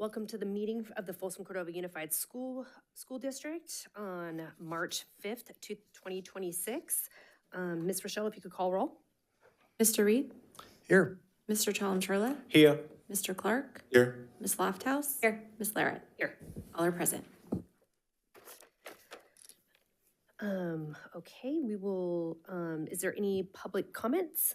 Welcome to the meeting of the Folsom Cordova Unified School District on March 5th, 2026. Ms. Rochelle, if you could call roll. Mr. Reed? Here. Mr. Chalem-Churla? Here. Mr. Clark? Here. Ms. Lofthouse? Here. Ms. Larrett? Here. All are present. Okay, we will, is there any public comments?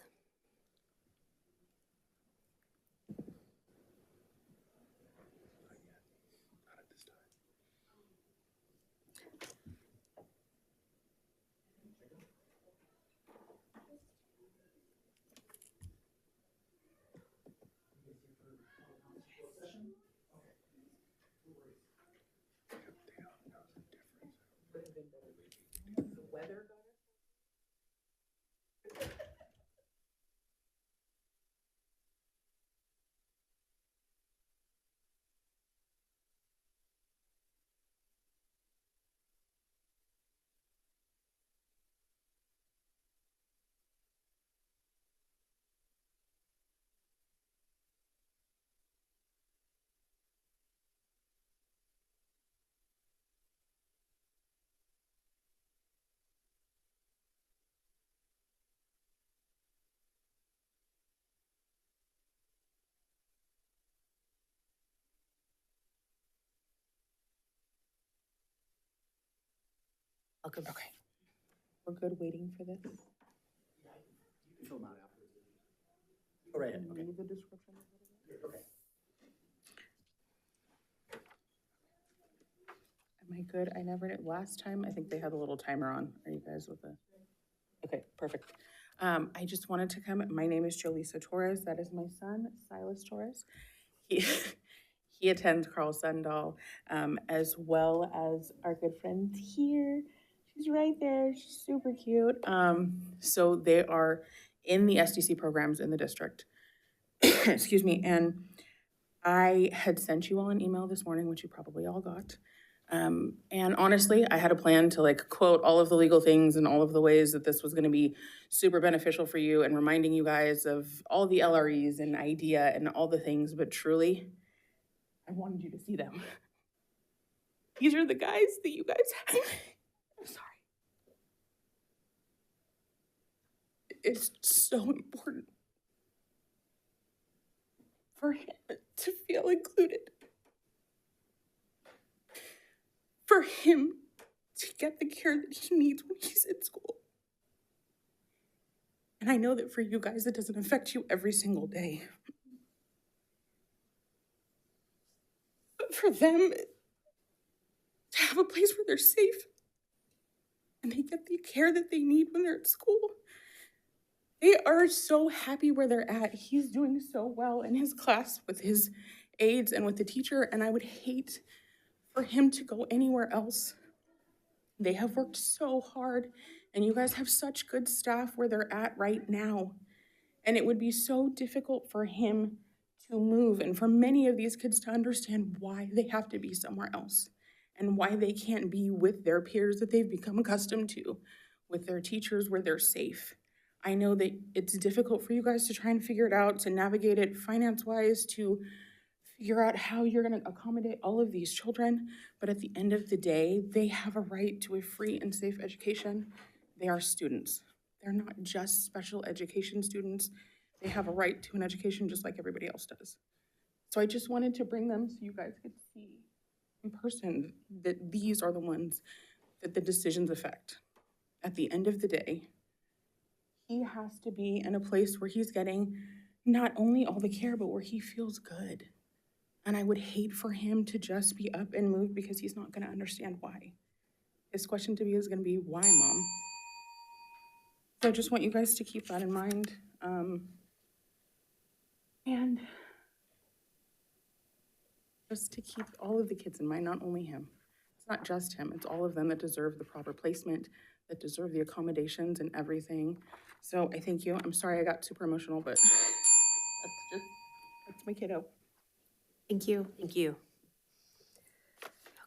Welcome. Okay. We're good waiting for this? Fill them out after. Go right ahead. Okay. Read the description. Okay. Am I good? I never did. Last time, I think they had a little timer on. Are you guys with the? Okay, perfect. I just wanted to come. My name is Jolisa Torres. That is my son, Silas Torres. He, he attends Carl Sundahl, as well as our good friend here. She's right there. She's super cute. So they are in the SDC programs in the district. Excuse me. And I had sent you all an email this morning, which you probably all got. And honestly, I had a plan to like quote all of the legal things and all of the ways that this was going to be super beneficial for you and reminding you guys of all the LREs and IDEA and all the things, but truly, I wanted you to see them. These are the guys that you guys have. I'm sorry. It's so important for him to feel included. For him to get the care that he needs when he's in school. And I know that for you guys, it doesn't affect you every single day. But for them to have a place where they're safe and they get the care that they need when they're at school, they are so happy where they're at. He's doing so well in his class with his aides and with the teacher, and I would hate for him to go anywhere else. They have worked so hard, and you guys have such good staff where they're at right now. And it would be so difficult for him to move and for many of these kids to understand why they have to be somewhere else and why they can't be with their peers that they've become accustomed to, with their teachers where they're safe. I know that it's difficult for you guys to try and figure it out, to navigate it finance-wise, to figure out how you're going to accommodate all of these children, but at the end of the day, they have a right to a free and safe education. They are students. They're not just special education students. They have a right to an education just like everybody else does. So I just wanted to bring them so you guys could see in person that these are the ones that the decisions affect. At the end of the day, he has to be in a place where he's getting not only all the care, but where he feels good. And I would hate for him to just be up and move because he's not going to understand why. His question to me is going to be, why, Mom? So I just want you guys to keep that in mind. And just to keep all of the kids in mind, not only him. It's not just him, it's all of them that deserve the proper placement, that deserve the accommodations and everything. So I thank you. I'm sorry I got super emotional, but that's my kiddo. Thank you. Thank you.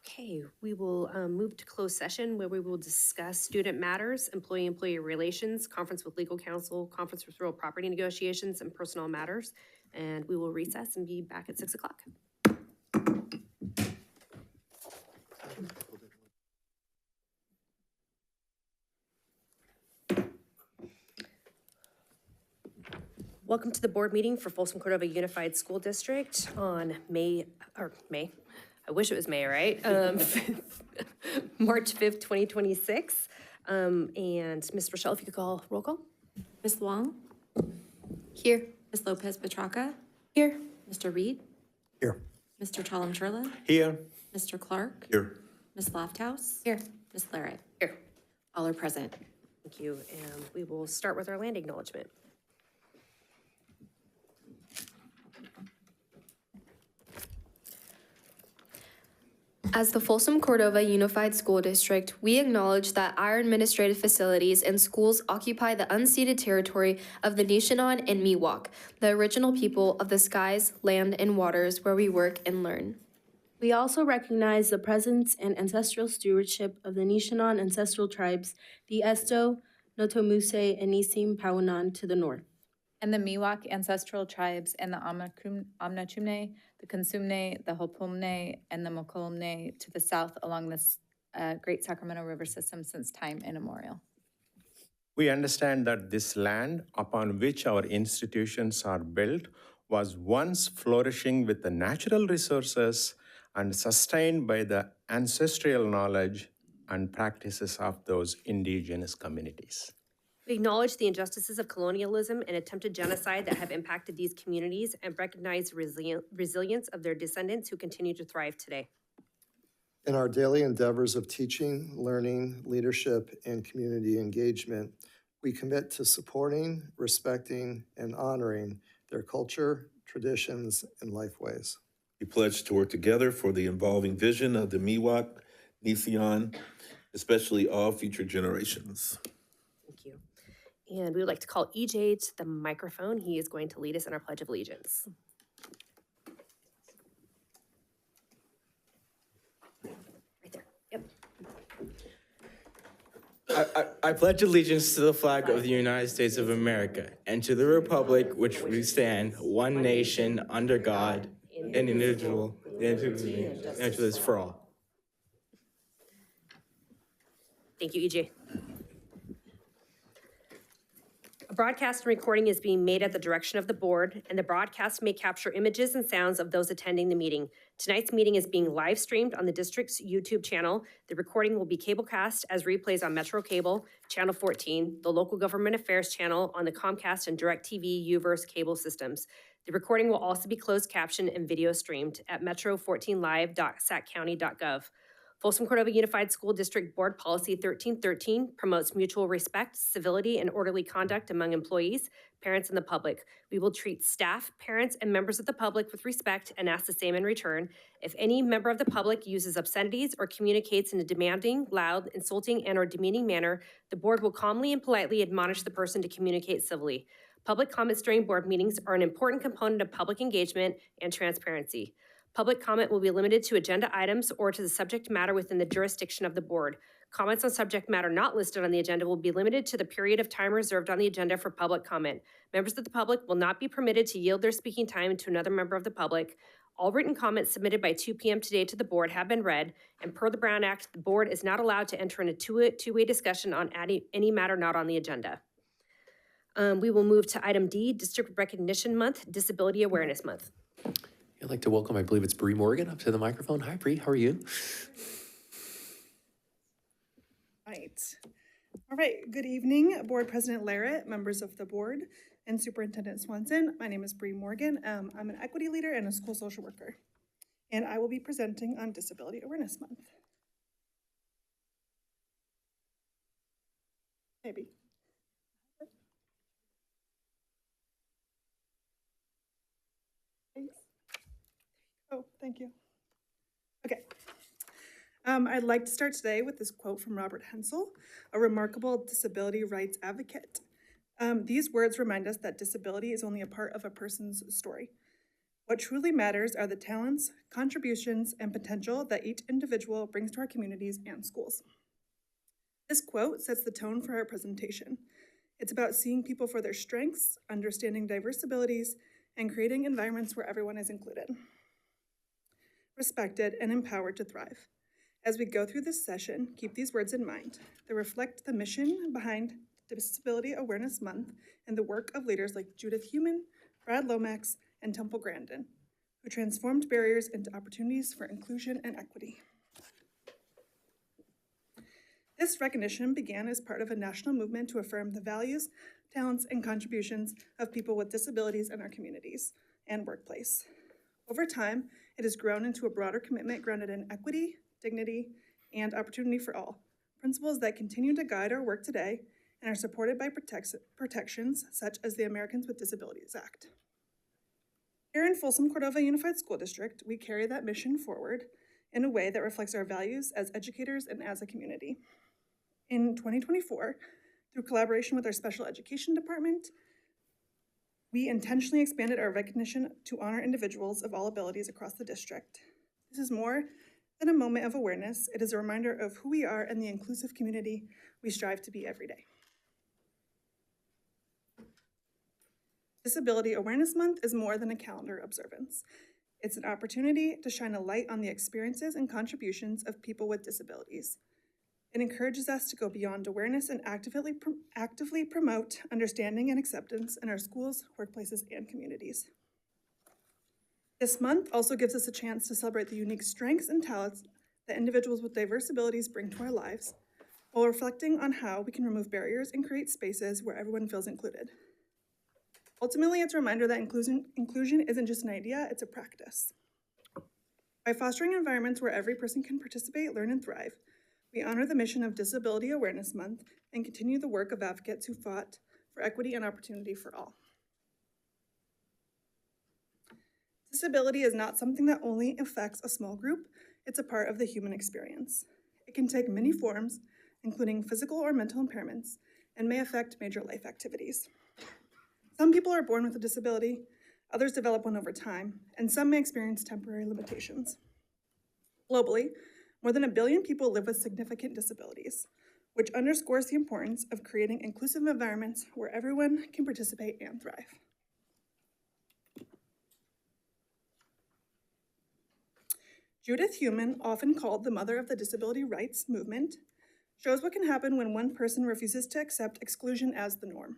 Okay, we will move to closed session where we will discuss student matters, employee-employee relations, conference with legal counsel, conference with real property negotiations, and personnel matters. And we will recess and be back at 6 o'clock. Welcome to the board meeting for Folsom Cordova Unified School District on May, I wish it was May, right? March 5th, 2026. And Ms. Rochelle, if you could call roll call. Ms. Wong? Here. Ms. Lopez Petracca? Here. Mr. Reed? Here. Mr. Chalem-Churla? Here. Mr. Clark? Here. Ms. Lofthouse? Here. Ms. Larrett? Here. All are present. Thank you. And we will start with our land acknowledgement. As the Folsom Cordova Unified School District, we acknowledge that our administrative facilities and schools occupy the unceded territory of the Nishinon and Miwok, the original people of the skies, land, and waters where we work and learn. We also recognize the presence and ancestral stewardship of the Nishinon ancestral tribes, the Esto, Notomuse, and Nisim Pauanan to the north. And the Miwok ancestral tribes and the Amnachumne, the Consumne, the Hopumne, and the Mokolumne to the south along this Great Sacramento River system since time immemorial. We understand that this land upon which our institutions are built was once flourishing with the natural resources and sustained by the ancestral knowledge and practices of those indigenous communities. We acknowledge the injustices of colonialism and attempted genocide that have impacted these communities and recognize the resilience of their descendants who continue to thrive today. In our daily endeavors of teaching, learning, leadership, and community engagement, we commit to supporting, respecting, and honoring their culture, traditions, and lifeways. We pledge to work together for the evolving vision of the Miwok, Nision, especially all future generations. Thank you. And we would like to call EJ to the microphone. He is going to lead us in our Pledge of Allegiance. Right there. Yep. I pledge allegiance to the flag of the United States of America and to the republic which we stand, one nation, under God, and individual, and justice for all. Thank you, EJ. A broadcast and recording is being made at the direction of the board, and the broadcast may capture images and sounds of those attending the meeting. Tonight's meeting is being live streamed on the district's YouTube channel. The recording will be cablecast as replays on Metro Cable, Channel 14, the Local Government Affairs channel on the Comcast and DirecTV UVerse cable systems. The recording will also be closed captioned and video streamed at metro14live.saccounty.gov. Folsom Cordova Unified School District Board Policy 1313 promotes mutual respect, civility, and orderly conduct among employees, parents, and the public. We will treat staff, parents, and members of the public with respect and ask the same in return. If any member of the public uses obscenities or communicates in a demanding, loud, insulting, and/or demeaning manner, the board will calmly and politely admonish the person to communicate civilly. Public comments during board meetings are an important component of public engagement and transparency. Public comment will be limited to agenda items or to the subject matter within the jurisdiction of the board. Comments on subject matter not listed on the agenda will be limited to the period of time reserved on the agenda for public comment. Members of the public will not be permitted to yield their speaking time to another member of the public. All written comments submitted by 2 p.m. today to the board have been read, and per the Brown Act, the board is not allowed to enter into a two-way discussion on any matter not on the agenda. We will move to item D, District Recognition Month, Disability Awareness Month. I'd like to welcome, I believe it's Bree Morgan, up to the microphone. Hi, Bree, how are you? Right. All right, good evening, Board President Larrett, members of the board, and Superintendent Swanson. My name is Bree Morgan. I'm an equity leader and a school social worker, and I will be presenting on Disability Awareness Month. Maybe. Thanks. Oh, thank you. Okay. I'd like to start today with this quote from Robert Hensel, a remarkable disability rights advocate. These words remind us that disability is only a part of a person's story. What truly matters are the talents, contributions, and potential that each individual brings to our communities and schools. This quote sets the tone for our presentation. It's about seeing people for their strengths, understanding diverse abilities, and creating environments where everyone is included, respected, and empowered to thrive. As we go through this session, keep these words in mind. They reflect the mission behind Disability Awareness Month and the work of leaders like Judith Heumann, Brad Lomax, and Temple Grandin, who transformed barriers into opportunities for inclusion and equity. This recognition began as part of a national movement to affirm the values, talents, and contributions of people with disabilities in our communities and workplace. Over time, it has grown into a broader commitment grounded in equity, dignity, and opportunity for all, principles that continue to guide our work today and are supported by protections such as the Americans with Disabilities Act. Here in Folsom Cordova Unified School District, we carry that mission forward in a way that reflects our values as educators and as a community. In 2024, through collaboration with our special education department, we intentionally expanded our recognition to honor individuals of all abilities across the district. This is more than a moment of awareness. It is a reminder of who we are and the inclusive community we strive to be every day. Disability Awareness Month is more than a calendar observance. It's an opportunity to shine a light on the experiences and contributions of people with disabilities. It encourages us to go beyond awareness and actively promote understanding and acceptance in our schools, workplaces, and communities. This month also gives us a chance to celebrate the unique strengths and talents that individuals with diverse abilities bring to our lives, while reflecting on how we can remove barriers and create spaces where everyone feels included. Ultimately, it's a reminder that inclusion isn't just an idea, it's a practice. By fostering environments where every person can participate, learn, and thrive, we honor the mission of Disability Awareness Month and continue the work of advocates who fought for equity and opportunity for all. Disability is not something that only affects a small group, it's a part of the human experience. It can take many forms, including physical or mental impairments, and may affect major life activities. Some people are born with a disability, others develop one over time, and some may experience temporary limitations. Globally, more than 1 billion people live with significant disabilities, which underscores the importance of creating inclusive environments where everyone can participate and thrive. Judith Heumann, often called the mother of the disability rights movement, shows what can happen when one person refuses to accept exclusion as the norm.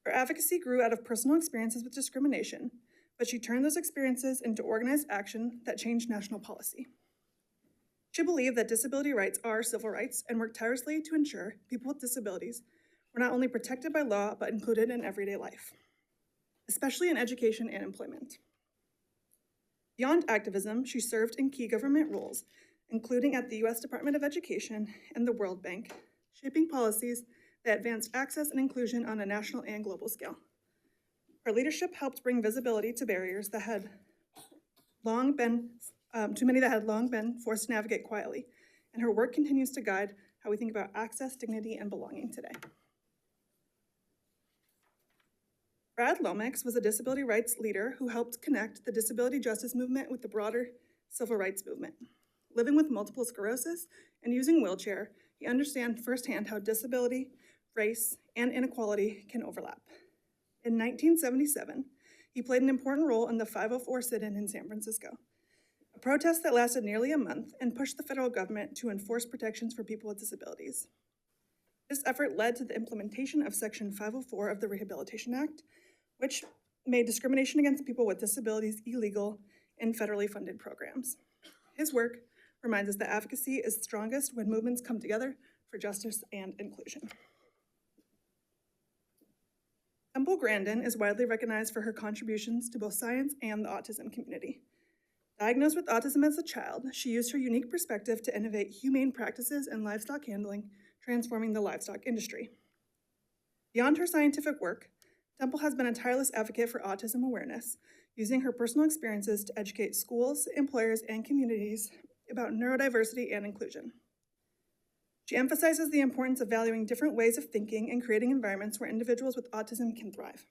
Her advocacy grew out of personal experiences with discrimination, but she turned those experiences into organized action that changed national policy. She believed that disability rights are civil rights and worked tirelessly to ensure people with disabilities were not only protected by law, but included in everyday life, especially in education and employment. Beyond activism, she served in key government roles, including at the U.S. Department of Education and the World Bank, shaping policies that advanced access and inclusion on a national and global scale. Her leadership helped bring visibility to barriers that had long been forced to navigate quietly, and her work continues to guide how we think about access, dignity, and belonging today. Brad Lomax was a disability rights leader who helped connect the disability justice movement with the broader civil rights movement. Living with multiple sclerosis and using a wheelchair, he understands firsthand how disability, race, and inequality can overlap. In 1977, he played an important role in the 504 sit-in in San Francisco, a protest that lasted nearly a month and pushed the federal government to enforce protections for people with disabilities. This effort led to the implementation of Section 504 of the Rehabilitation Act, which made discrimination against people with disabilities illegal in federally funded programs. His work reminds us that advocacy is strongest when movements come together for justice and inclusion. Temple Grandin is widely recognized for her contributions to both science and the autism community. Diagnosed with autism as a child, she used her unique perspective to innovate humane practices in livestock handling, transforming the livestock industry. Beyond her scientific work, Temple has been a tireless advocate for autism awareness, using her personal experiences to educate schools, employers, and communities about neurodiversity and inclusion. She emphasizes the importance of valuing different ways of thinking and creating environments where individuals with autism can thrive.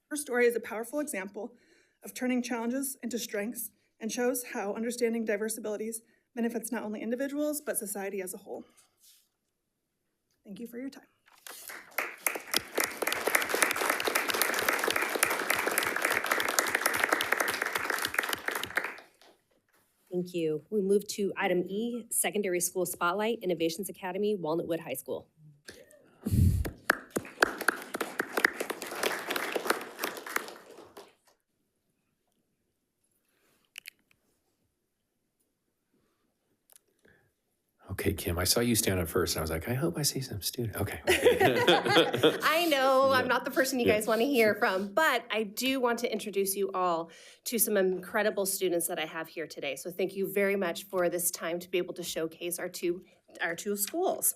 Her story is a powerful example of turning challenges into strengths and shows how understanding diverse abilities benefits not only individuals, but society as a whole. Thank you for your time. Thank you. We move to item E, Secondary School Spotlight, Innovations Academy, Walnut Wood High School. Okay, Kim, I saw you stand up first, and I was like, I hope I see some student. Okay. I know I'm not the person you Yeah. guys want to hear from, but I do want to introduce you all to some incredible students that I have here today. So thank you very much for this time to be able to showcase our two schools.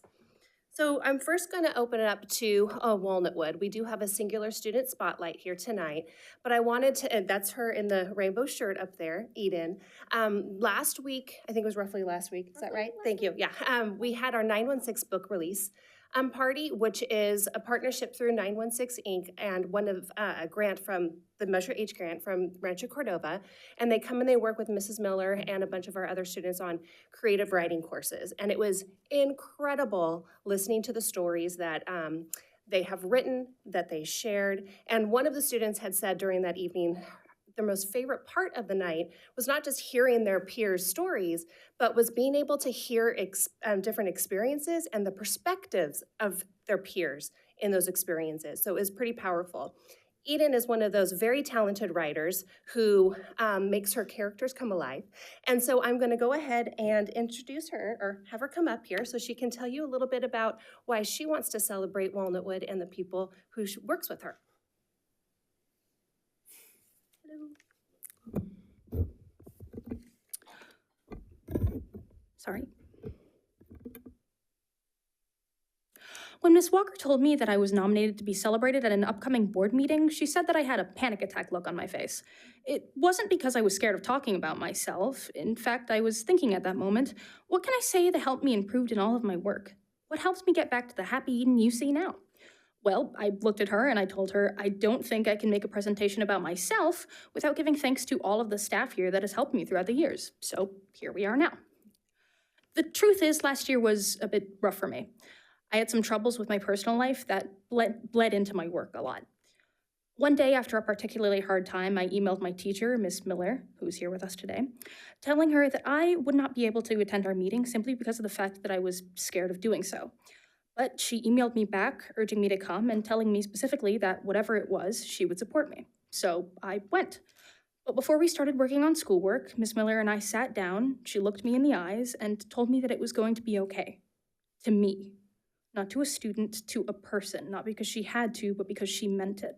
So I'm first going to open it up to Walnutwood. We do have a singular student spotlight here tonight, but I wanted to, and that's her in the rainbow shirt up there, Eden. Last week, I think it was roughly last week, is that right? Thank you, yeah. We had our 916 book release party, which is a partnership through 916 Inc. and one of a grant from the Measure H grant from Rancho Cordova. And they come and they work with Mrs. Miller and a bunch of our other students on creative writing courses. And it was incredible listening to the stories that they have written, that they shared. And one of the students had said during that evening, their most favorite part of the night was not just hearing their peers' stories, but was being able to hear different experiences and the perspectives of their peers in those experiences. So it was pretty powerful. Eden is one of those very talented writers who makes her characters come alive. And so I'm going to go ahead and introduce her, or have her come up here so she can tell you a little bit about why she wants to celebrate Walnutwood and the people who works with her. Sorry. When Miss Walker told me that I was nominated to be celebrated at an upcoming board meeting, she said that I had a panic attack look on my face. It wasn't because I was scared of talking about myself. In fact, I was thinking at that moment, what can I say to help me improve in all of my work? What helps me get back to the happy Eden you see now? Well, I looked at her and I told her, I don't think I can make a presentation about myself without giving thanks to all of the staff here that has helped me throughout the years. So here we are now. The truth is, last year was a bit rough for me. I had some troubles with my personal life that bled into my work a lot. One day, after a particularly hard time, I emailed my teacher, Miss Miller, who's here with us today, telling her that I would not be able to attend our meeting simply because of the fact that I was scared of doing so. But she emailed me back, urging me to come and telling me specifically that whatever it was, she would support me. So I went. But before we started working on schoolwork, Miss Miller and I sat down, she looked me in the eyes, and told me that it was going to be okay. To me. Not to a student, to a person. Not because she had to, but because she meant it.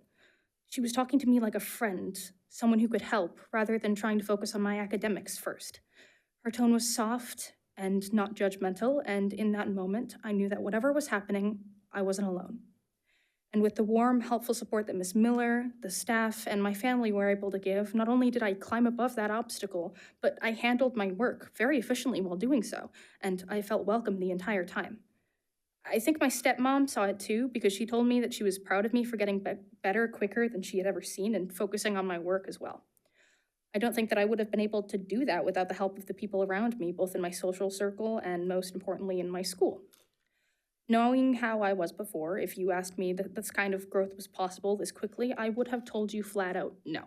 She was talking to me like a friend, someone who could help, rather than trying to focus on my academics first. Her tone was soft and not judgmental, and in that moment, I knew that whatever was happening, I wasn't alone. And with the warm, helpful support that Miss Miller, the staff, and my family were able to give, not only did I climb above that obstacle, but I handled my work very efficiently while doing so, and I felt welcome the entire time. I think my stepmom saw it too, because she told me that she was proud of me for getting better quicker than she had ever seen and focusing on my work as well. I don't think that I would have been able to do that without the help of the people around me, both in my social circle and most importantly in my school. Knowing how I was before, if you asked me that this kind of growth was possible this quickly, I would have told you flat out no.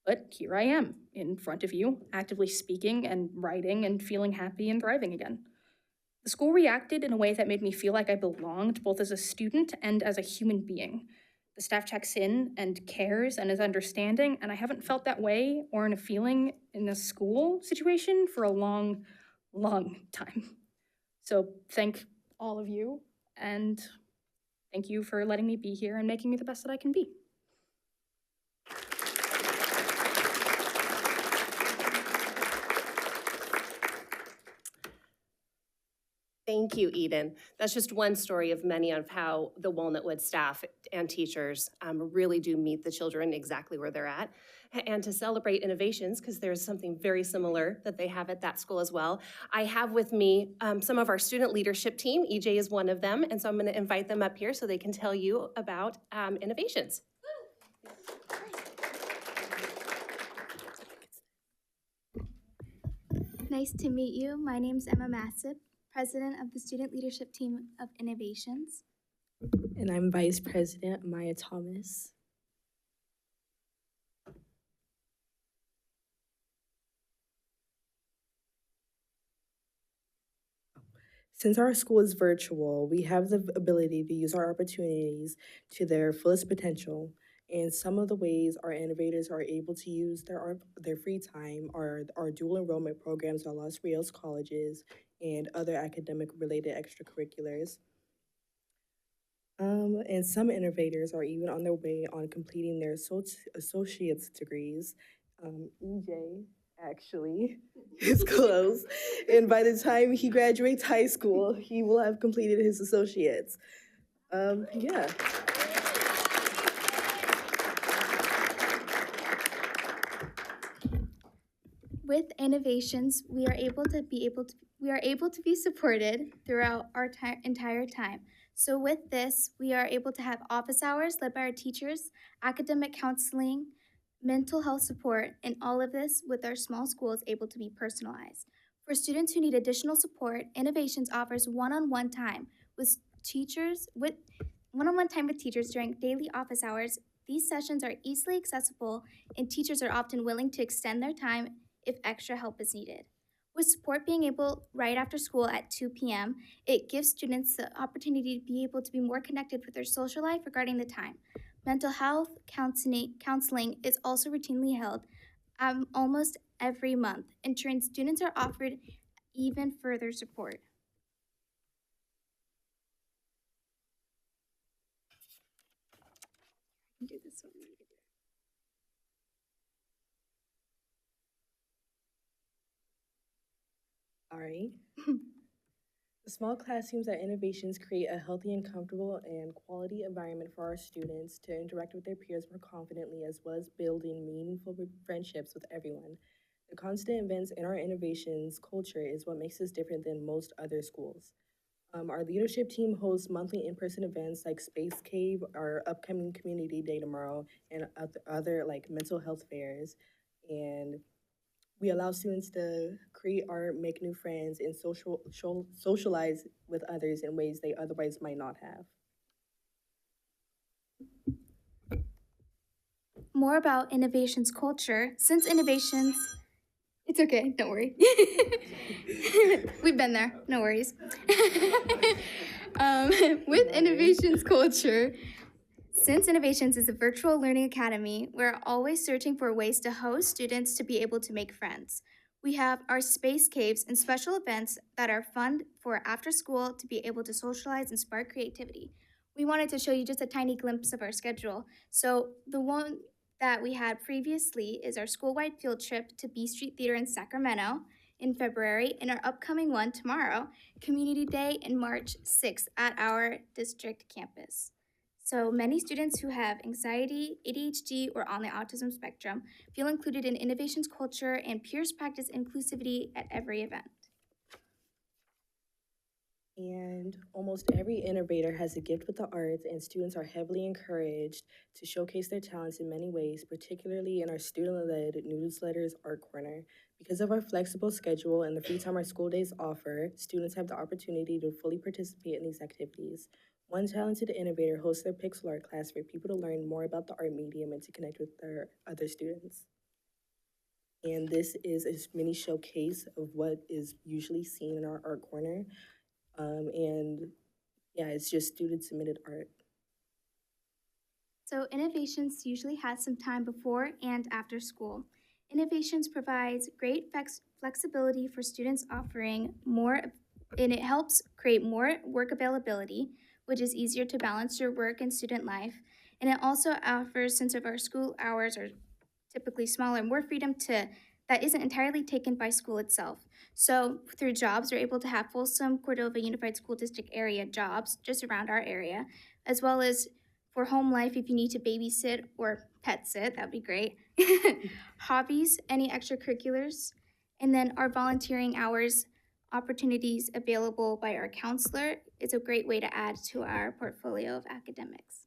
But here I am, in front of you, actively speaking and writing and feeling happy and thriving again. The school reacted in a way that made me feel like I belonged, both as a student and as a human being. The staff checks in and cares and is understanding, and I haven't felt that way or in a feeling in a school situation for a long, long time. So thank all of you, and thank you for letting me be here and making me the best that I can be. Thank you, Eden. That's just one story of many of how the Walnutwood staff and teachers really do meet the children exactly where they're at. And to celebrate innovations, because there's something very similar that they have at that school as well, I have with me some of our student leadership team. EJ is one of them, and so I'm going to invite them up here so they can tell you about innovations. Nice to meet you. My name's Emma Massip, President of the Student Leadership Team of Innovations. And I'm Vice President Maya Thomas. Since our school is virtual, we have the ability to use our opportunities to their fullest potential. And some of the ways our innovators are able to use their free time are our dual enrollment programs at Los Rios colleges and other academic-related extracurriculars. And some innovators are even on their way on completing their associate's degrees. EJ actually is close, and by the time he graduates high school, he will have completed his associates. Yeah. With innovations, we are able to be supported throughout our entire time. So with this, we are able to have office hours led by our teachers, academic counseling, mental health support, and all of this with our small schools able to be personalized. For students who need additional support, Innovations offers one-on-one time with teachers during daily office hours. These sessions are easily accessible, and teachers are often willing to extend their time if extra help is needed. With support being able right after school at 2 p.m., it gives students the opportunity to be able to be more connected with their social life regarding the time. Mental health counseling is also routinely held almost every month, ensuring students are offered even further support. Do this one. All right. The small classrooms at Innovations create a healthy and comfortable and quality environment for our students to interact with their peers more confidently, as well as building meaningful friendships with everyone. The constant events in our Innovations culture is what makes us different than most other schools. Our leadership team hosts monthly in-person events like Space Cave, our upcoming community day tomorrow, and other like mental health fairs. And we allow students to create art, make new friends, and socialize with others in ways they otherwise might not have. More about Innovations culture. Since Innovations, it's okay, don't worry. We've been there, no worries. With Innovations culture, since Innovations is a virtual learning academy, we're always searching for ways to host students to be able to make friends. We have our space caves and special events that are fun for after school to be able to socialize and spark creativity. We wanted to show you just a tiny glimpse of our schedule. So the one that we had previously is our school-wide field trip to B Street Theater in Sacramento in February, and our upcoming one tomorrow, Community Day in March 6th at our district campus. So many students who have anxiety, ADHD, or on the autism spectrum feel included in Innovations culture, and peers practice inclusivity at every event. And almost every innovator has a gift with the arts, and students are heavily encouraged to showcase their talents in many ways, particularly in our student-led newsletters Art Corner. Because of our flexible schedule and the free time our school days offer, students have the opportunity to fully participate in these activities. One talented innovator hosts their pixel art class for people to learn more about the art medium and to connect with their other students. And this is a mini showcase of what is usually seen in our Art Corner. And yeah, it's just student-submitted art. So Innovations usually has some time before and after school. Innovations provides great flexibility for students, offering more, and it helps create more work availability, which is easier to balance your work and student life. And it also offers, since our school hours are typically smaller, more freedom that isn't entirely taken by school itself. So through jobs, we're able to have Folsom Cordova Unified School District area jobs just around our area, as well as for home life, if you need to babysit or pet sit, that'd be great. Hobbies, any extracurriculars, and then our volunteering hours, opportunities available by our counselor is a great way to add to our portfolio of academics.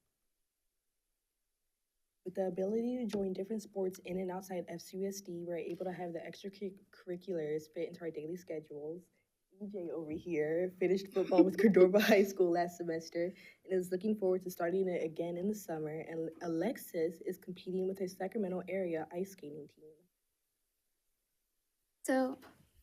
With the ability to join different sports in and outside FCUSD, we're able to have the extracurriculars fit into our daily schedules. EJ over here finished football with Cordova High School last semester and is looking forward to starting it again in the summer. And Alexis is competing with her Sacramento area ice skating team. So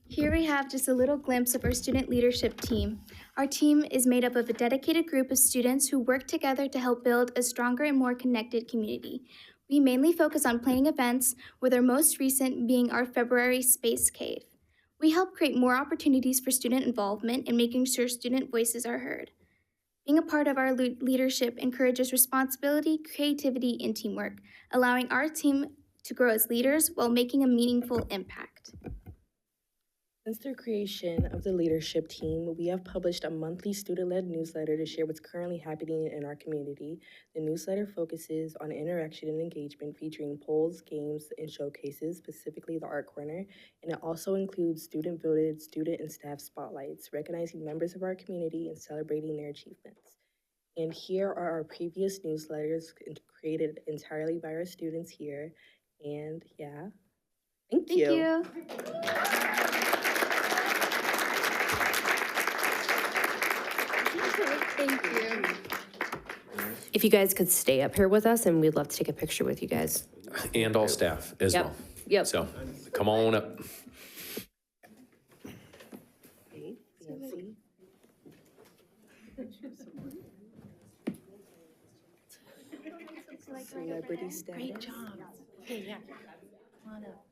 here we have just a little glimpse of our student leadership team. Our team is made up of a dedicated group of students who work together to help build a stronger and more connected community. We mainly focus on planning events, with our most recent being our February Space Cave. We help create more opportunities for student involvement and making sure student voices are heard. Being a part of our leadership encourages responsibility, creativity, and teamwork, allowing our team to grow as leaders while making a meaningful impact. Since the creation of the leadership team, we have published a monthly student-led newsletter to share what's currently happening in our community. The newsletter focuses on interaction and engagement, featuring polls, games, and showcases, specifically the Art Corner, and it also includes student-voted student and staff spotlights, recognizing members of our community and celebrating their achievements. And here are our previous newsletters created entirely by our students here. And yeah, thank you. Thank you. If you guys could stay up here with us, and we'd love to take a picture with you guys. And all staff as Yep. well. Yep. So come on up. Fancy. Celebrity status. Great job. Okay, yeah. Come on up.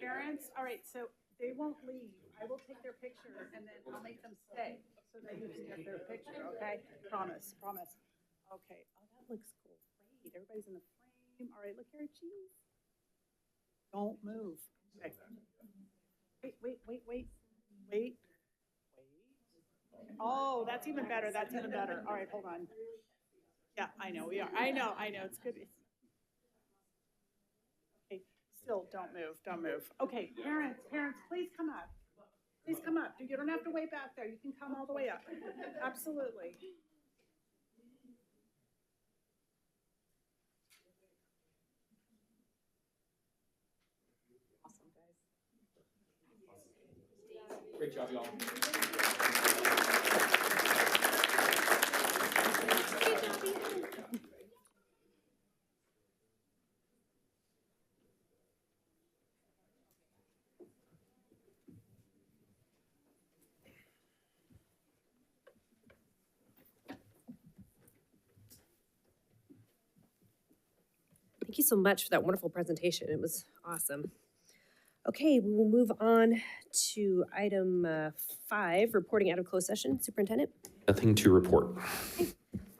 Parents, all right, so they won't leave. I will take their picture and then I'll make them stay so that you can get their picture, okay? Promise, promise. Okay, oh, that looks great. Everybody's in the frame. All right, look here, cheese. Don't move. Okay. Wait. Oh, that's even better. That's even better. All right, hold on. Yeah, I know, we are. I know, it's good. Okay, still, don't move. Okay, parents, please come up. Please come up. You don't have to wait back there. You can come all the way up. Absolutely. Awesome, guys. Great job, y'all. Thank you so much for that wonderful presentation. It was awesome. Okay, we will move on to item 5, reporting out of closed session. Superintendent? Nothing to report.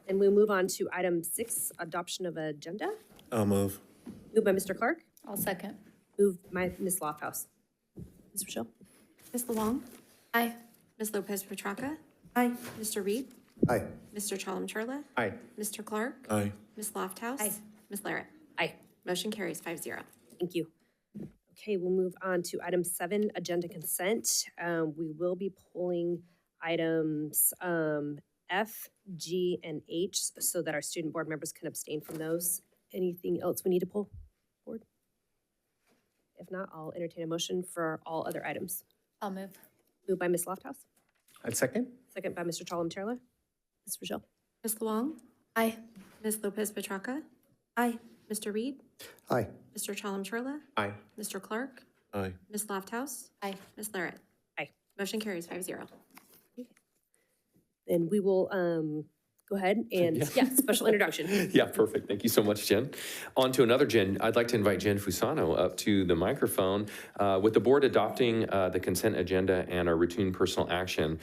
And we'll move on to item 6, adoption of agenda. I'll move. Moved by Mr. Clark, I'll second. moved by Ms. Lofthouse. Ms. Rochelle? Ms. Luong? Aye. Ms. Lopez Petracca? Aye. Mr. Reed? Aye. Mr. Chalem-Churla? Aye. Mr. Clark? Aye. Ms. Lofthouse? Aye. Ms. Larrett? Aye. Motion carries 5-0. Thank you. Okay, we'll move on to item 7, agenda consent. We will be pulling items F, G, and H so that our student board members can abstain from those. Anything else we need to pull forward? If not, I'll entertain a motion for all other items. I'll move. Moved by Ms. Lofthouse, I'll second. second by Mr. Chalem-Churla. Ms. Rochelle? Ms. Luong? Aye. Ms. Lopez Petracca? Aye. Mr. Reed? Aye. Mr. Chalem-Churla? Aye. Mr. Clark? Aye. Ms. Lofthouse? Aye. Ms. Larrett? Aye. Motion carries 5-0. Then we will go ahead and, yeah, special introduction. Yeah, perfect. Thank you so much, Jen. On to another Jen. I'd like to invite Jen Fusano up to the microphone. With the board adopting the consent agenda and our routine personal action,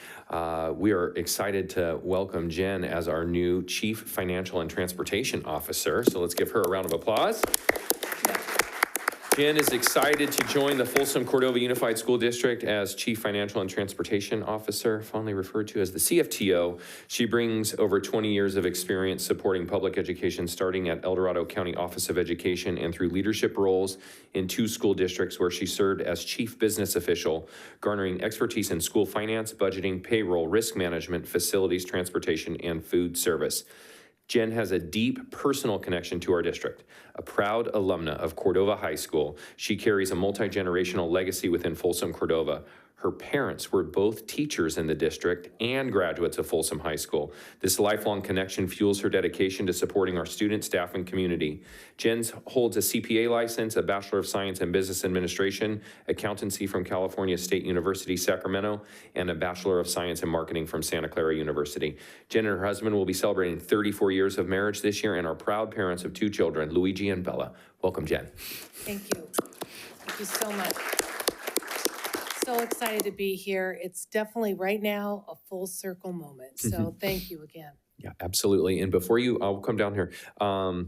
we are excited to welcome Jen as our new Chief Financial and Transportation Officer. So let's give her a round of applause. Jen is excited to join the Folsom Cordova Unified School District as Chief Financial and Transportation Officer, fondly referred to as the CFTO. She brings over 20 years of experience supporting public education, starting at El Dorado County Office of Education and through leadership roles in 2 school districts where she served as Chief Business Official, garnering expertise in school finance, budgeting, payroll, risk management, facilities, transportation, and food service. Jen has a deep personal connection to our district, a proud alumna of Cordova High School. She carries a multi-generational legacy within Folsom Cordova. Her parents were both teachers in the district and graduates of Folsom High School. This lifelong connection fuels her dedication to supporting our students, staff, and community. Jen holds a CPA license, a Bachelor of Science in Business Administration, accountancy from California State University, Sacramento, and a Bachelor of Science in Marketing from Santa Clara University. Jen and her husband will be celebrating 34 years of marriage this year and are proud parents of 2 children, Luigi and Bella. Welcome, Jen. Thank you. Thank you so much. So excited to be here. It's definitely right now a full circle moment. So thank you again. Yeah, absolutely. And before I'll come down here. I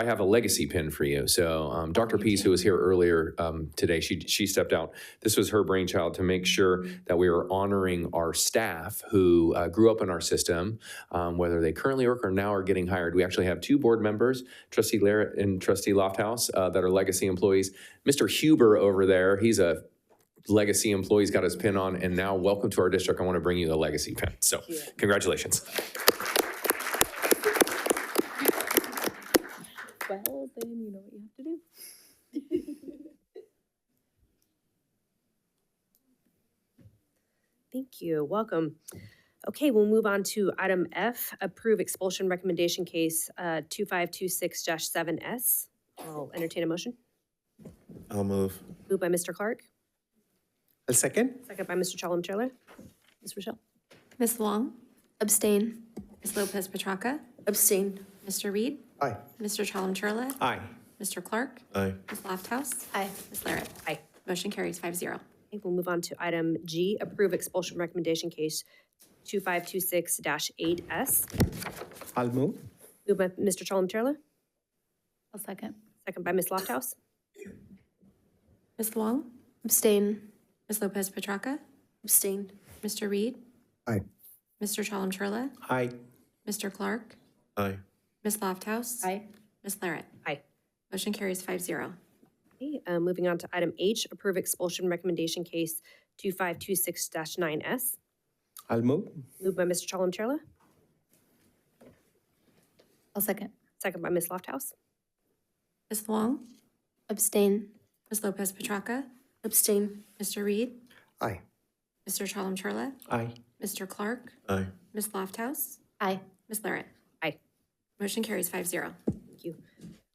have a legacy pin for you. So Dr. Pease, who was here earlier today, she stepped out. This was her brainchild to make sure that we are honoring our staff who grew up in our system, whether they currently work or now are getting hired. We actually have 2 board members, Trustee Larrett and Trustee Lofthouse, that are legacy employees. Mr. Huber over there, he's a legacy employee, he's got his pin on, and now welcome to our district. I want to bring you the legacy pin. So congratulations. Well, then you know what you have to do. Thank you. Welcome. Okay, we'll move on to item F, approve expulsion recommendation case 2526-7S. I'll entertain a motion. I'll move. Moved by Mr. Clark, A second? second by Mr. Chalem-Churla. Ms. Rochelle? Ms. Wong, Abstain. Ms. Lopez Petracca, Abstain. Mr. Reed, Aye. Mr. Chalem-Churla, Aye. Mr. Clark, Aye. Ms. Lofthouse, Aye. Ms. Larrett. Aye. Motion carries 5-0. Okay, we'll move on to item G, approve expulsion recommendation case 2526-8S. I'll move. Moved by Mr. Chalem-Churla, I'll second. second by Ms. Lofthouse. Ms. Wong, Abstain. Ms. Lopez Petracca, Abstain. Mr. Reed, Aye. Mr. Chalem-Churla, Aye. Mr. Clark, Aye. Ms. Lofthouse, Aye. Ms. Larrett. Aye. Motion carries 5-0. Okay, moving on to item H, approve expulsion recommendation case 2526-9S. I'll move. Moved by Mr. Chalem-Churla, I'll second. second by Ms. Lofthouse. Ms. Wong, Abstain. Ms. Lopez Petracca, Abstain. Mr. Reed, Aye. Mr. Chalem-Churla, Aye. Mr. Clark, Aye. Ms. Lofthouse, Aye. Ms. Larrett. Aye. Motion carries 5-0. Thank you.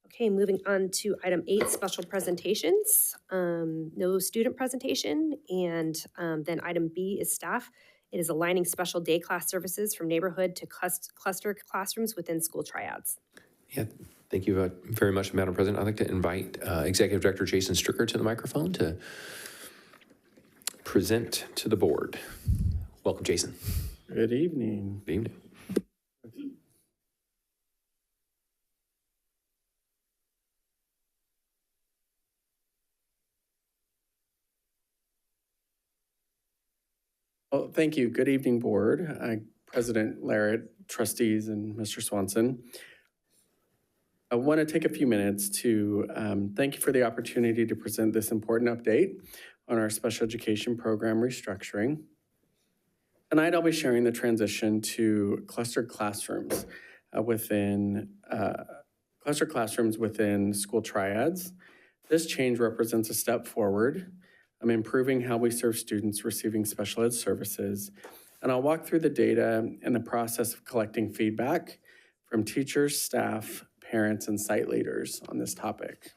Okay, moving on to item 8, special presentations. No student presentation. And then item B is staff. It is aligning special day class services from neighborhood to cluster classrooms within school triads. Yeah, thank you very much, Madam President. I'd like to invite Executive Director Jason Stricker to the microphone to present to the board. Welcome, Jason. Good evening. Good evening. Well, thank you. Good evening, board. President Larrett, trustees, and Mr. Swanson. I want to take a few minutes to thank you for the opportunity to present this important update on our special education program restructuring. Tonight, I'll be sharing the transition to clustered classrooms within school triads. This change represents a step forward. I'm improving how we serve students receiving special ed services, and I'll walk through the data and the process of collecting feedback from teachers, staff, parents, and site leaders on this topic.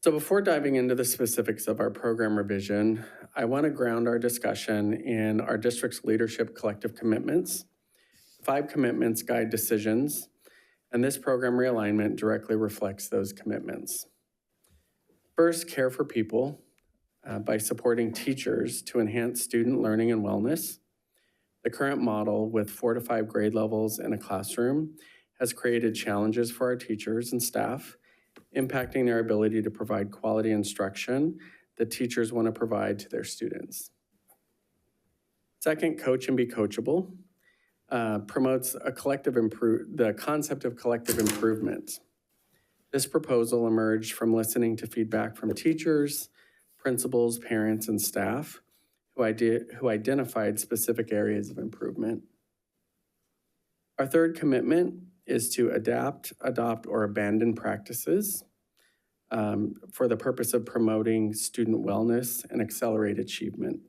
So before diving into the specifics of our program revision, I want to ground our discussion in our district's leadership collective commitments. 5 commitments guide decisions, and this program realignment directly reflects those commitments. First, care for people by supporting teachers to enhance student learning and wellness. The current model with 4 to 5 grade levels in a classroom has created challenges for our teachers and staff, impacting their ability to provide quality instruction that teachers want to provide to their students. Second, coach and be coachable promotes the concept of collective improvement. This proposal emerged from listening to feedback from teachers, principals, parents, and staff who identified specific areas of improvement. Our third commitment is to adapt, adopt, or abandon practices for the purpose of promoting student wellness and accelerate achievement.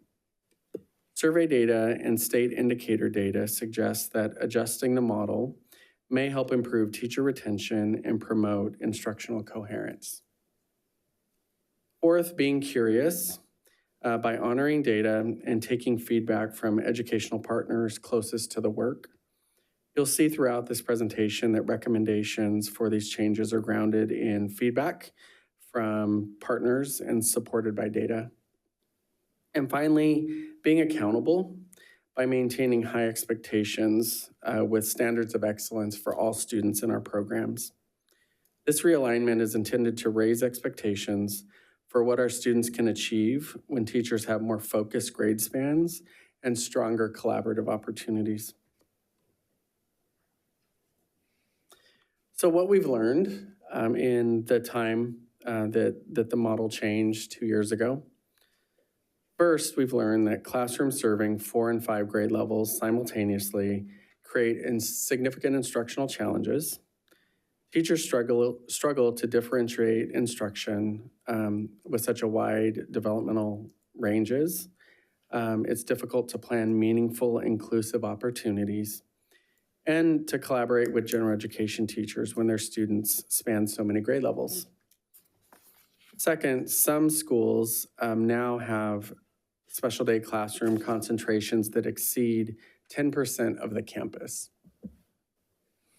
Survey data and state indicator data suggest that adjusting the model may help improve teacher retention and promote instructional coherence. Fourth, being curious by honoring data and taking feedback from educational partners closest to the work. You'll see throughout this presentation that recommendations for these changes are grounded in feedback from partners and supported by data. And finally, being accountable by maintaining high expectations with standards of excellence for all students in our programs. This realignment is intended to raise expectations for what our students can achieve when teachers have more focused grade spans and stronger collaborative opportunities. So what we've learned in the time that the model changed 2 years ago. First, we've learned that classrooms serving 4 and 5 grade levels simultaneously create significant instructional challenges. Teachers struggle to differentiate instruction with such a wide developmental ranges. It's difficult to plan meaningful, inclusive opportunities and to collaborate with general education teachers when their students span so many grade levels. Second, some schools now have special day classroom concentrations that exceed 10% of the campus.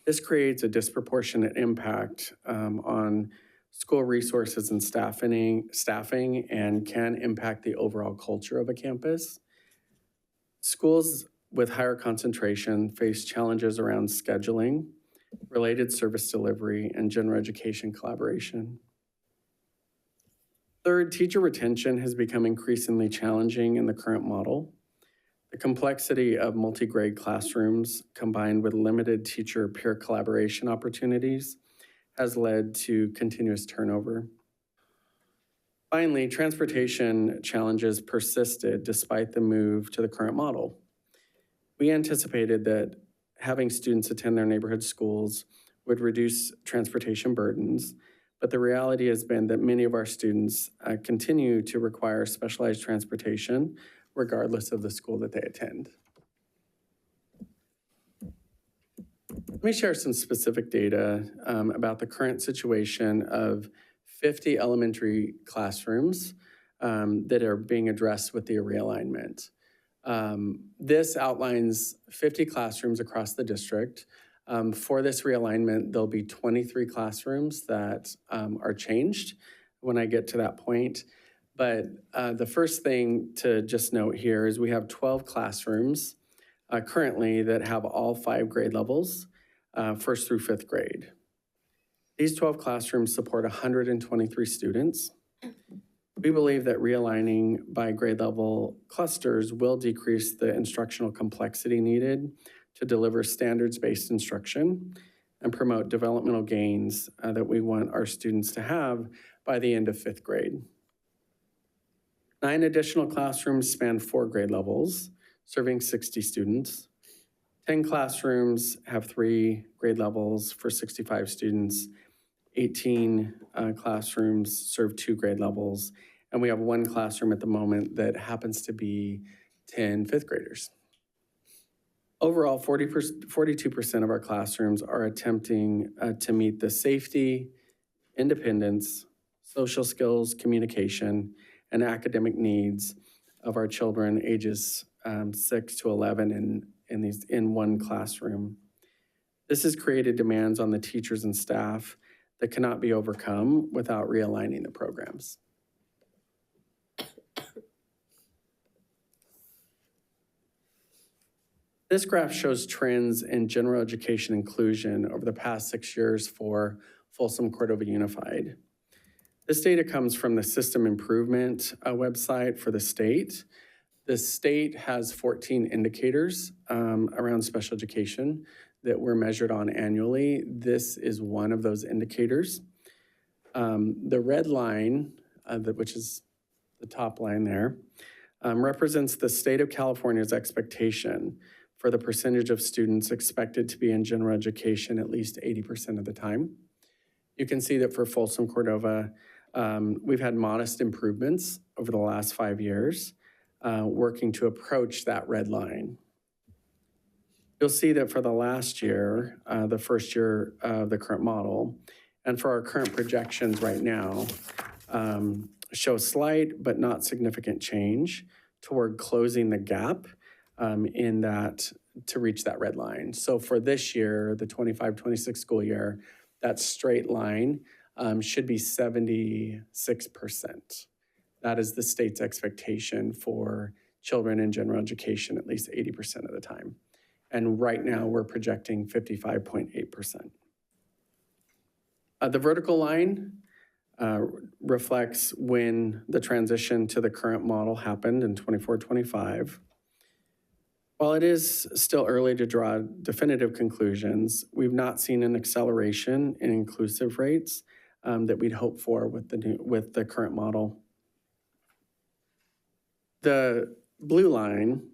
This creates a disproportionate impact on school resources and staffing and can impact the overall culture of a campus. Schools with higher concentration face challenges around scheduling, related service delivery, and general education collaboration. Third, teacher retention has become increasingly challenging in the current model. The complexity of multi-grade classrooms combined with limited teacher peer collaboration opportunities has led to continuous turnover. Finally, transportation challenges persisted despite the move to the current model. We anticipated that having students attend their neighborhood schools would reduce transportation burdens, but the reality has been that many of our students continue to require specialized transportation regardless of the school that they attend. Let me share some specific data about the current situation of 50 elementary classrooms that are being addressed with the realignment. This outlines 50 classrooms across the district. For this realignment, there'll be 23 classrooms that are changed when I get to that point. But the first thing to just note here is we have 12 classrooms currently that have all 5 grade levels, 1st through 5th grade. These 12 classrooms support 123 students. We believe that realigning by grade level clusters will decrease the instructional complexity needed to deliver standards-based instruction and promote developmental gains that we want our students to have by the end of 5th grade. 9 additional classrooms span 4 grade levels, serving 60 students. 10 classrooms have 3 grade levels for 65 students. 18 classrooms serve 2 grade levels, and we have 1 classroom at the moment that happens to be 10 5th graders. Overall, 42% of our classrooms are attempting to meet the safety, independence, social skills, communication, and academic needs of our children ages 6 to 11 in 1 classroom. This has created demands on the teachers and staff that cannot be overcome without realigning the programs. This graph shows trends in general education inclusion over the past 6 years for Folsom Cordova Unified. This data comes from the System Improvement website for the state. The state has 14 indicators around special education that were measured on annually. This is one of those indicators. The red line, which is the top line there, represents the state of California's expectation for the percentage of students expected to be in general education at least 80% of the time. You can see that for Folsom Cordova, we've had modest improvements over the last 5 years, working to approach that red line. You'll see that for the last year, the first year of the current model, and for our current projections right now, show slight but not significant change toward closing the gap in that to reach that red line. So for this year, the 25-26 school year, that straight line should be 76%. That is the state's expectation for children in general education at least 80% of the time. And right now, we're projecting 55.8%. The vertical line reflects when the transition to the current model happened in 24-25. While it is still early to draw definitive conclusions, we've not seen an acceleration in inclusive rates that we'd hope for with the current model. The blue line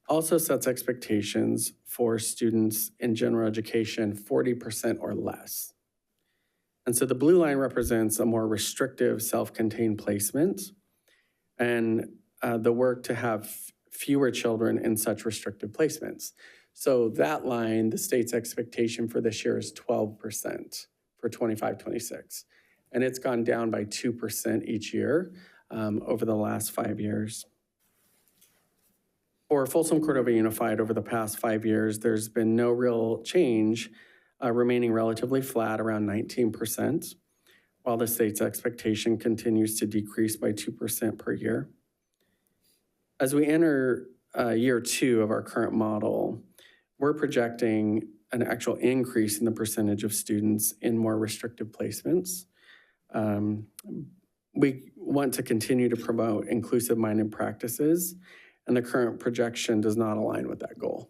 also sets expectations for students in general education 40% or less. And so the blue line represents a more restrictive self-contained placement and the work to have fewer children in such restrictive placements. So that line, the state's expectation for this year is 12% for 25-26. And it's gone down by 2% each year over the last 5 years. For Folsom Cordova Unified over the past 5 years, there's been no real change, remaining relatively flat around 19%, while the state's expectation continues to decrease by 2% per year. As we enter year 2 of our current model, we're projecting an actual increase in the percentage of students in more restrictive placements. We want to continue to promote inclusive-minded practices, and the current projection does not align with that goal.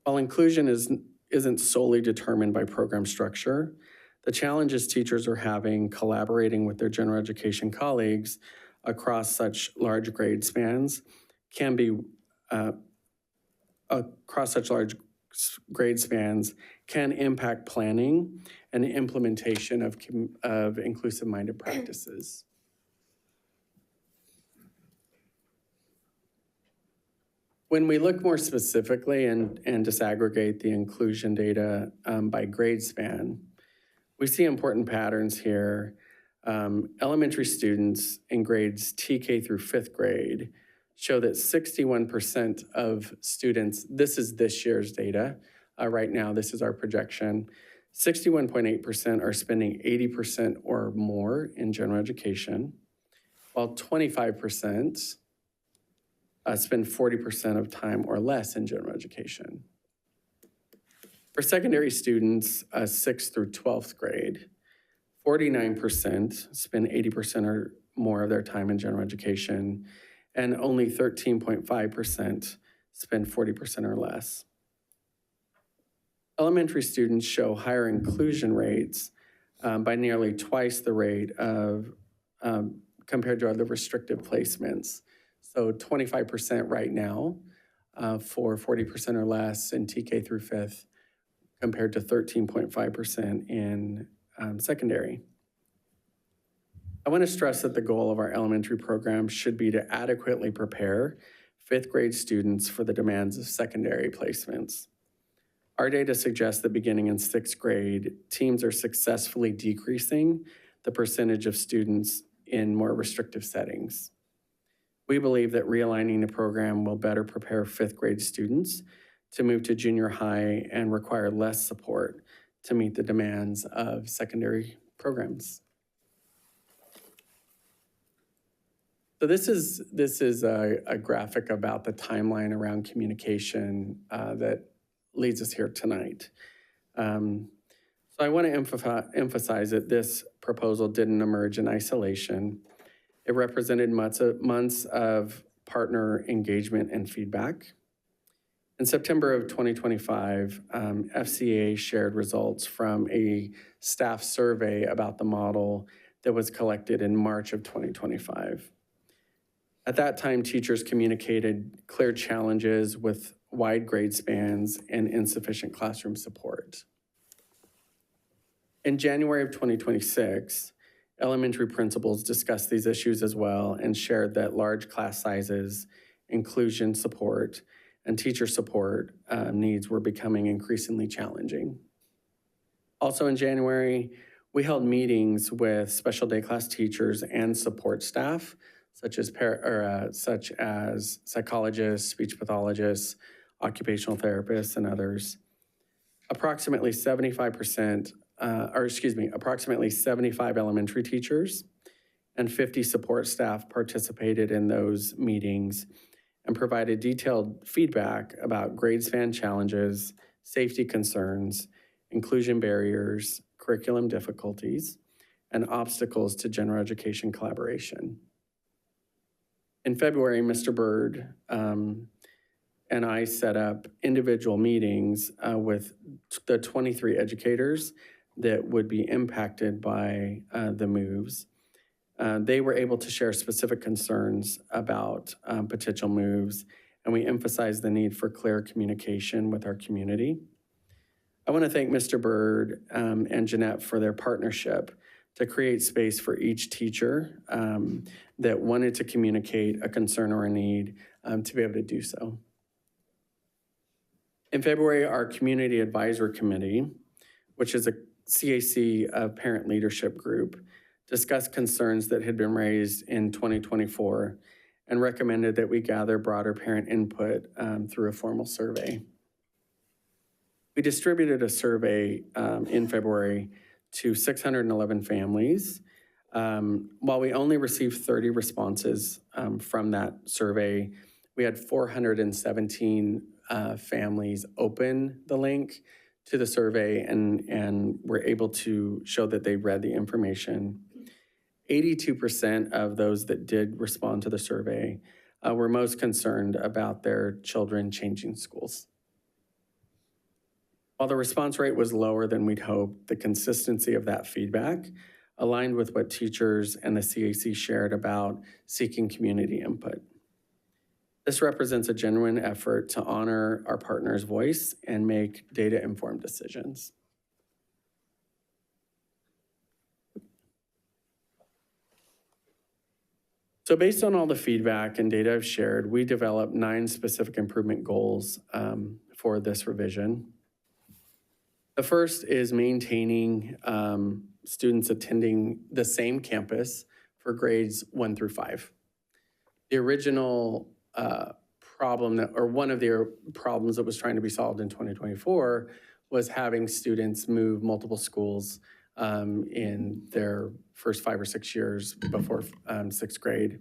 While inclusion isn't solely determined by program structure, the challenges teachers are having collaborating with their general education colleagues across such large grade spans can impact planning and the implementation of inclusive-minded practices. When we look more specifically and disaggregate the inclusion data by grade span, we see important patterns here. Elementary students in grades TK through 5th grade show that 61% of students, this is this year's data, right now this is our projection, 61.8% are spending 80% or more in general education, while 25% spend 40% of time or less in general education. For secondary students, 6th through 12th grade, 49% spend 80% or more of their time in general education, and only 13.5% spend 40% or less. Elementary students show higher inclusion rates by nearly twice the rate of compared to other restrictive placements. So 25% right now for 40% or less in TK through 5th, compared to 13.5% in secondary. I want to stress that the goal of our elementary program should be to adequately prepare 5th grade students for the demands of secondary placements. Our data suggests that beginning in 6th grade, teams are successfully decreasing the percentage of students in more restrictive settings. We believe that realigning the program will better prepare 5th grade students to move to junior high and require less support to meet the demands of secondary programs. So this is a graphic about the timeline around communication that leads us here tonight. So I want to emphasize that this proposal didn't emerge in isolation. It represented months of partner engagement and feedback. In September of 2025, FCA shared results from a staff survey about the model that was collected in March of 2025. At that time, teachers communicated clear challenges with wide grade spans and insufficient classroom support. In January of 2026, elementary principals discussed these issues as well and shared that large class sizes, inclusion support, and teacher support needs were becoming increasingly challenging. Also in January, we held meetings with special day class teachers and support staff, such as psychologists, speech pathologists, occupational therapists, and others. Approximately 75% approximately 75 elementary teachers and 50 support staff participated in those meetings and provided detailed feedback about grade span challenges, safety concerns, inclusion barriers, curriculum difficulties, and obstacles to general education collaboration. In February, Mr. Byrd and I set up individual meetings with the 23 educators that would be impacted by the moves. They were able to share specific concerns about potential moves, and we emphasized the need for clear communication with our community. I want to thank Mr. Byrd and Jeanette for their partnership to create space for each teacher that wanted to communicate a concern or a need to be able to do so. In February, our Community Advisory Committee, which is a CAC parent leadership group, discussed concerns that had been raised in 2024 and recommended that we gather broader parent input through a formal survey. We distributed a survey in February to 611 families. While we only received 30 responses from that survey, we had 417 families open the link to the survey and were able to show that they read the information. 82% of those that did respond to the survey were most concerned about their children changing schools. While the response rate was lower than we'd hoped, the consistency of that feedback aligned with what teachers and the CAC shared about seeking community input. This represents a genuine effort to honor our partner's voice and make data-informed decisions. So based on all the feedback and data I've shared, we developed 9 specific improvement goals for this revision. The first is maintaining students attending the same campus for grades 1 through 5. The original problem one of the problems that was trying to be solved in 2024 was having students move multiple schools in their first 5 or 6 years before 6th grade.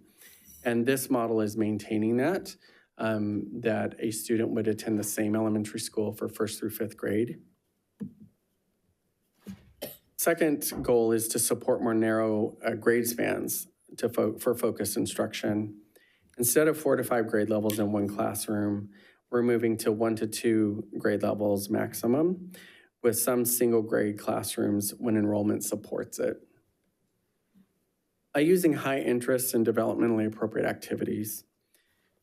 And this model is maintaining that a student would attend the same elementary school for 1st through 5th grade. Second goal is to support more narrow grade spans for focused instruction. Instead of 4 to 5 grade levels in one classroom, we're moving to 1 to 2 grade levels maximum, with some single grade classrooms when enrollment supports it. Using high interest and developmentally appropriate activities.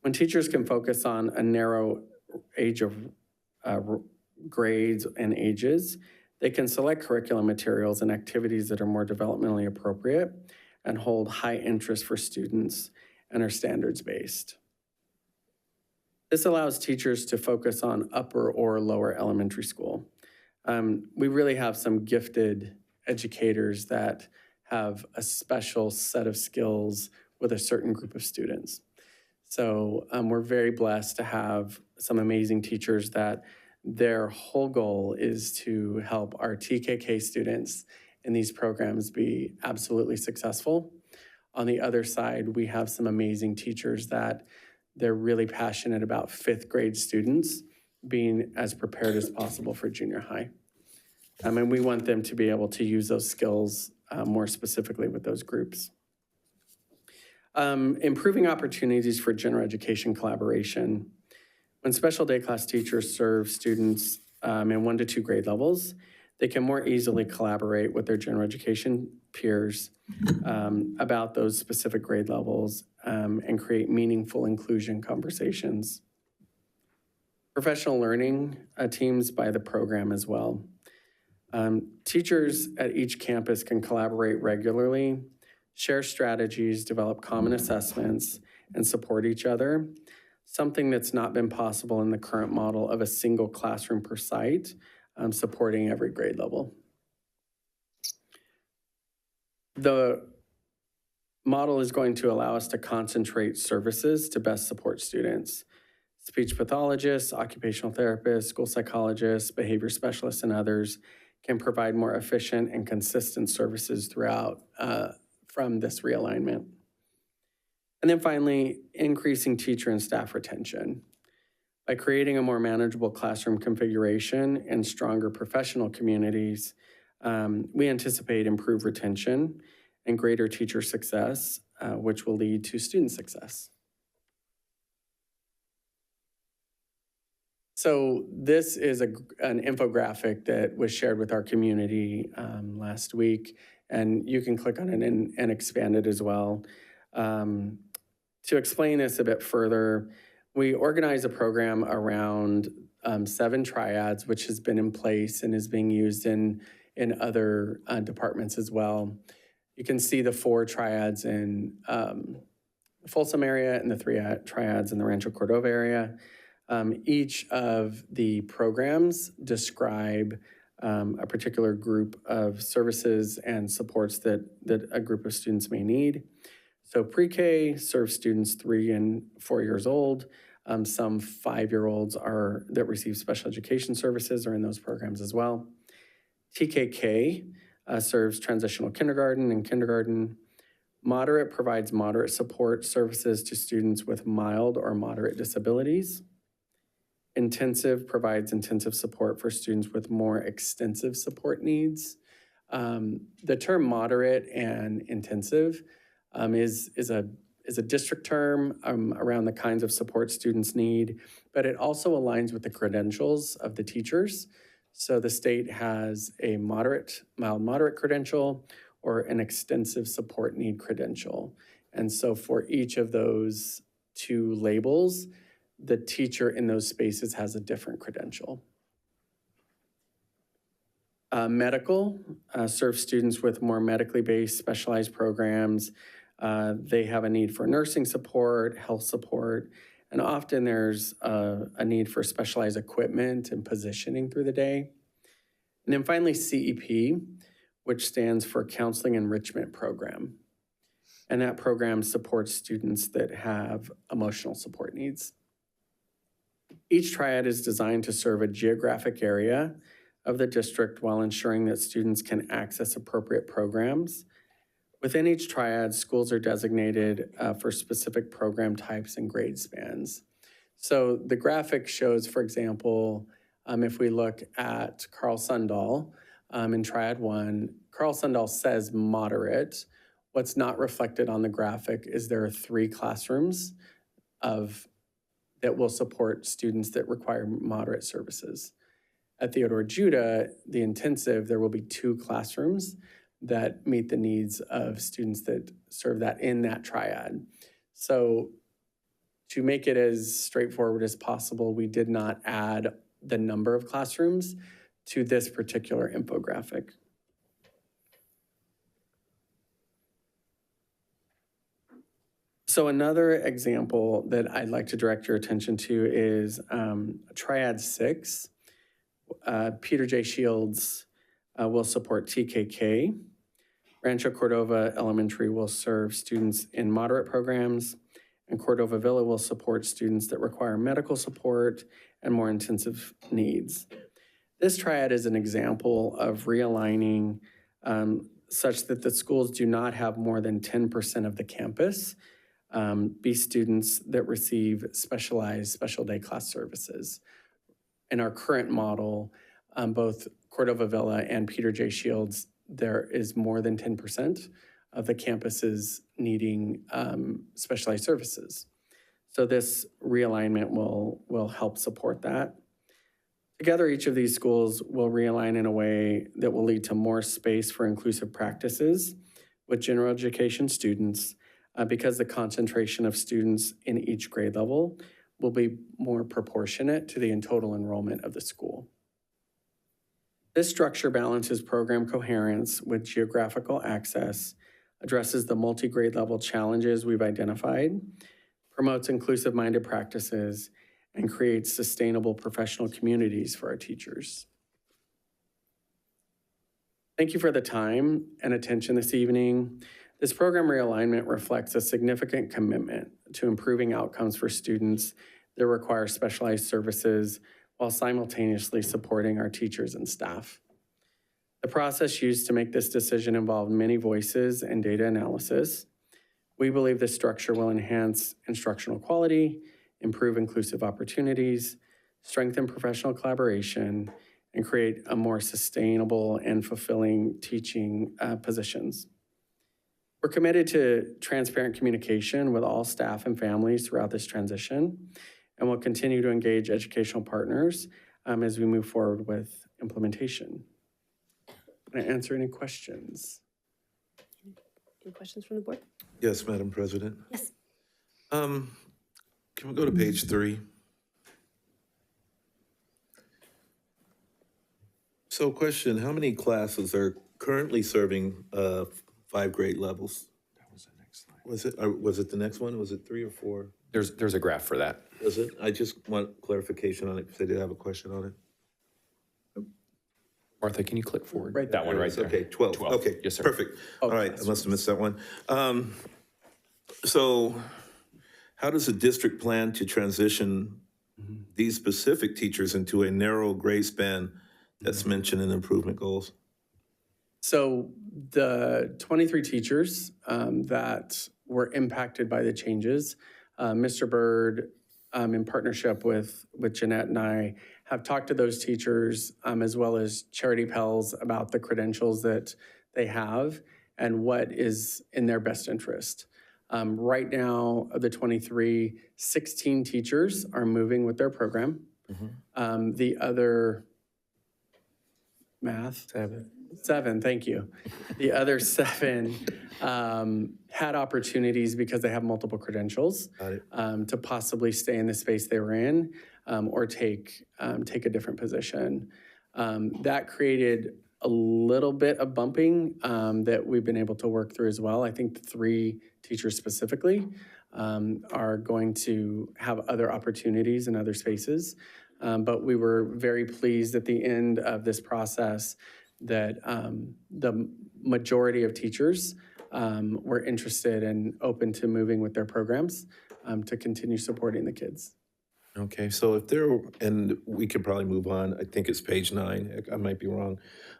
When teachers can focus on a narrow age of grades and ages, they can select curriculum materials and activities that are more developmentally appropriate and hold high interest for students and are standards-based. This allows teachers to focus on upper or lower elementary school. We really have some gifted educators that have a special set of skills with a certain group of students. So we're very blessed to have some amazing teachers that their whole goal is to help our TKK students in these programs be absolutely successful. On the other side, we have some amazing teachers that they're really passionate about 5th grade students being as prepared as possible for junior high. And we want them to be able to use those skills more specifically with those groups. Improving opportunities for general education collaboration. When special day class teachers serve students in 1 to 2 grade levels, they can more easily collaborate with their general education peers about those specific grade levels and create meaningful inclusion conversations. Professional learning teams by the program as well. Teachers at each campus can collaborate regularly, share strategies, develop common assessments, and support each other, something that's not been possible in the current model of a single classroom per site, supporting every grade level. The model is going to allow us to concentrate services to best support students. Speech pathologists, occupational therapists, school psychologists, behavior specialists, and others can provide more efficient and consistent services throughout from this realignment. And then finally, increasing teacher and staff retention. By creating a more manageable classroom configuration and stronger professional communities, we anticipate improved retention and greater teacher success, which will lead to student success. So this is an infographic that was shared with our community last week, and you can click on it and expand it as well. To explain this a bit further, we organize a program around 7 triads, which has been in place and is being used in other departments as well. You can see the 4 triads in the Folsom area and the 3 triads in the Rancho Cordova area. Each of the programs describe a particular group of services and supports that a group of students may need. So pre-K serves students 3 and 4 years old. Some 5-year-olds that receive special education services are in those programs as well. TKK serves transitional kindergarten and kindergarten. Moderate provides moderate support services to students with mild or moderate disabilities. Intensive provides intensive support for students with more extensive support needs. The term moderate and intensive is a district term around the kinds of support students need, but it also aligns with the credentials of the teachers. So the state has a mild moderate credential or an extensive support need credential. And so for each of those 2 labels, the teacher in those spaces has a different credential. Medical serves students with more medically based specialized programs. They have a need for nursing support, health support, and often there's a need for specialized equipment and positioning through the day. And then finally, CEP, which stands for Counseling Enrichment Program. And that program supports students that have emotional support needs. Each triad is designed to serve a geographic area of the district while ensuring that students can access appropriate programs. Within each triad, schools are designated for specific program types and grade spans. So the graphic shows, for example, if we look at Carl Sundall in Triad 1, Carl Sundall says moderate. What's not reflected on the graphic is there are 3 classrooms that will support students that require moderate services. At Theodore Judah, the intensive, there will be 2 classrooms that meet the needs of students that serve that in that triad. So to make it as straightforward as possible, we did not add the number of classrooms to this particular infographic. So another example that I'd like to direct your attention to is Triad 6. Peter J. Shields will support TKK. Rancho Cordova Elementary will serve students in moderate programs, and Cordova Villa will support students that require medical support and more intensive needs. This triad is an example of realigning such that the schools do not have more than 10% of the campus be students that receive specialized special day class services. In our current model, both Cordova Villa and Peter J. Shields, there is more than 10% of the campuses needing specialized services. So this realignment will help support that. To Together, each of these schools will realign in a way that will lead to more space for inclusive practices with general education students because the concentration of students in each grade level will be more proportionate to the total enrollment of the school. This structure balances program coherence with geographical access, addresses the multi-grade level challenges we've identified, promotes inclusive-minded practices, and creates sustainable professional communities for our teachers. Thank you for the time and attention this evening. This program realignment reflects a significant commitment to improving outcomes for students that require specialized services while simultaneously supporting our teachers and staff. The process used to make this decision involved many voices and data analysis. We believe this structure will enhance instructional quality, improve inclusive opportunities, strengthen professional collaboration, and create a more sustainable and fulfilling teaching positions. We're committed to transparent communication with all staff and families throughout this transition, and we'll continue to engage educational partners as we move forward with implementation. Can I answer any questions? Any questions from the board? Yes, Madam President. Yes. Can we go to page 3? So question, how many classes are currently serving 5 grade levels? That was the next slide. Was it the next one? Was it 3 or 4? There's a graph for that. Was it? I just want clarification on it because I did have a question on it. Martha, can you click forward? Right That one right there. Okay, 12. 12. Okay, Yes, sir. perfect. All right, I must have missed that one. So how does the district plan to transition these specific teachers into a narrow grade span that's mentioned in improvement goals? So the 23 teachers that were impacted by the changes, Mr. Byrd, in partnership with Jeanette and I, have talked to those teachers as well as Charity Pels about the credentials that they have and what is in their best interest. Right now, of the 23, 16 teachers are moving with their program. The other, math? 7, thank you. The other 7 had opportunities because they have multiple credentials to possibly stay in the space they were in or take a different position. That created a little bit of bumping that we've been able to work through as well. I think the 3 teachers specifically are going to have other opportunities in other spaces. But we were very pleased at the end of this process that the majority of teachers were interested and open to moving with their programs to continue supporting the kids. Okay, so if there, and we can probably move on, I think it's page 9, I might be wrong.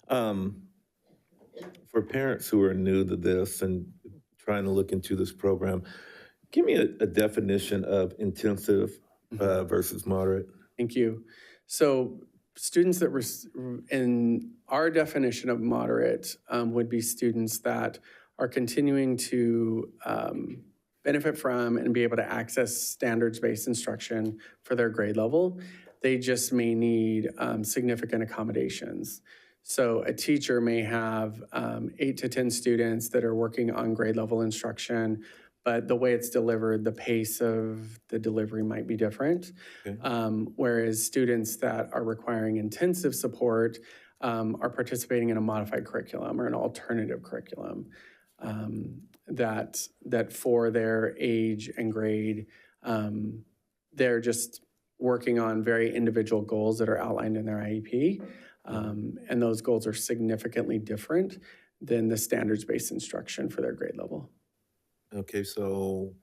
For parents who are new to this and trying to look into this program, give me a definition of intensive versus moderate. Thank you. So students that were, in our definition of moderate, would be students that are continuing to benefit from and be able to access standards-based instruction for their grade level. They just may need significant accommodations. So a teacher may have 8 to 10 students that are working on grade level instruction, but the way it's delivered, the pace of the delivery might be different. Okay. Whereas students that are requiring intensive support are participating in a modified curriculum or an alternative curriculum that for their age and grade, they're just working on very individual goals that are outlined in their IEP. And those goals are significantly different than the standards-based instruction for their grade level. Okay, so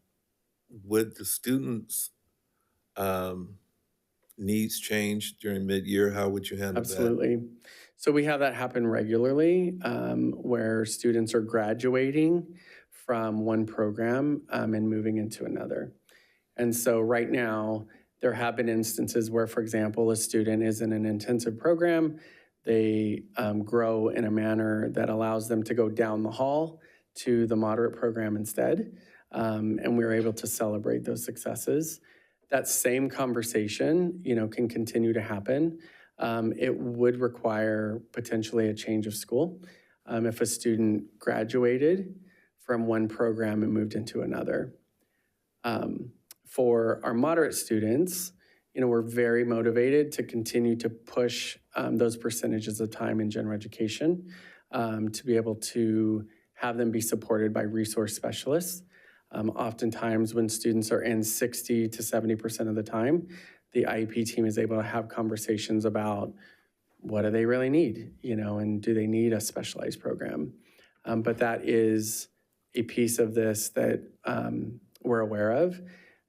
would the students' needs change during mid-year? How would you handle that? Absolutely. So we have that happen regularly where students are graduating from one program and moving into another. And so right now, there have been instances where, for example, a student is in an intensive program, they grow in a manner that allows them to go down the hall to the moderate program instead, and we're able to celebrate those successes. That same conversation, can continue to happen It would require potentially a change of school if a student graduated from one program and moved into another. For our moderate students, we're very motivated to continue to push those percentages of time in general education to be able to have them be supported by resource specialists. Oftentimes when students are in 60 to 70% of the time, the IEP team is able to have conversations about what do they really need, and do they need a specialized program? But that is a piece of this that we're aware of,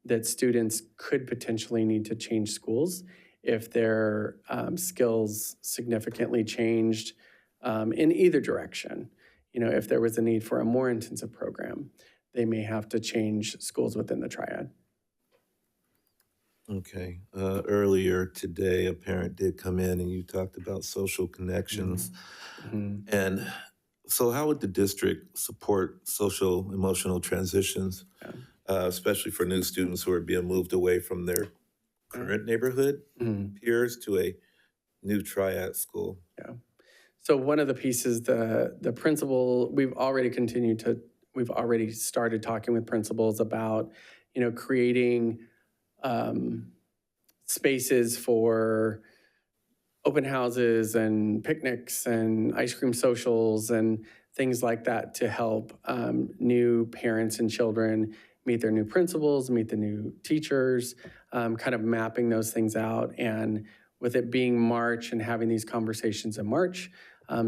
that students could potentially need to change schools if their skills significantly changed in either direction. If there was a need for a more intensive program, they may have to change schools within the triad. Okay. Earlier today, a parent did come in and you talked about social connections. And so how would the district support social emotional transitions, especially for new students who are being moved away from their current neighborhood peers to a new triad school? Yeah. So one of the pieces, the principal, we've already started talking with principals about, creating spaces for open houses and picnics and ice cream socials and things like that to help new parents and children meet their new principals, meet the new teachers, kind of mapping those things out. And with it being March and having these conversations in March,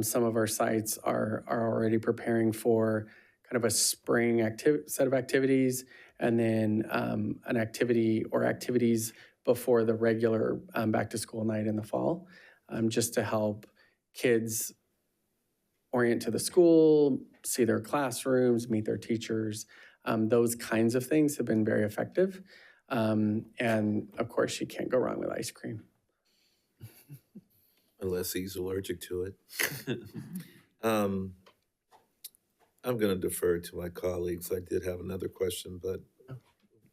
some of our sites are already preparing for kind of a spring set of activities, and then an activity or activities before the regular back-to-school night in the fall, just to help kids orient to the school, see their classrooms, meet their teachers. Those kinds of things have been very effective. And of course, you can't go wrong with ice cream. Unless he's allergic to it. I'm going to defer to my colleagues. I did have another question, but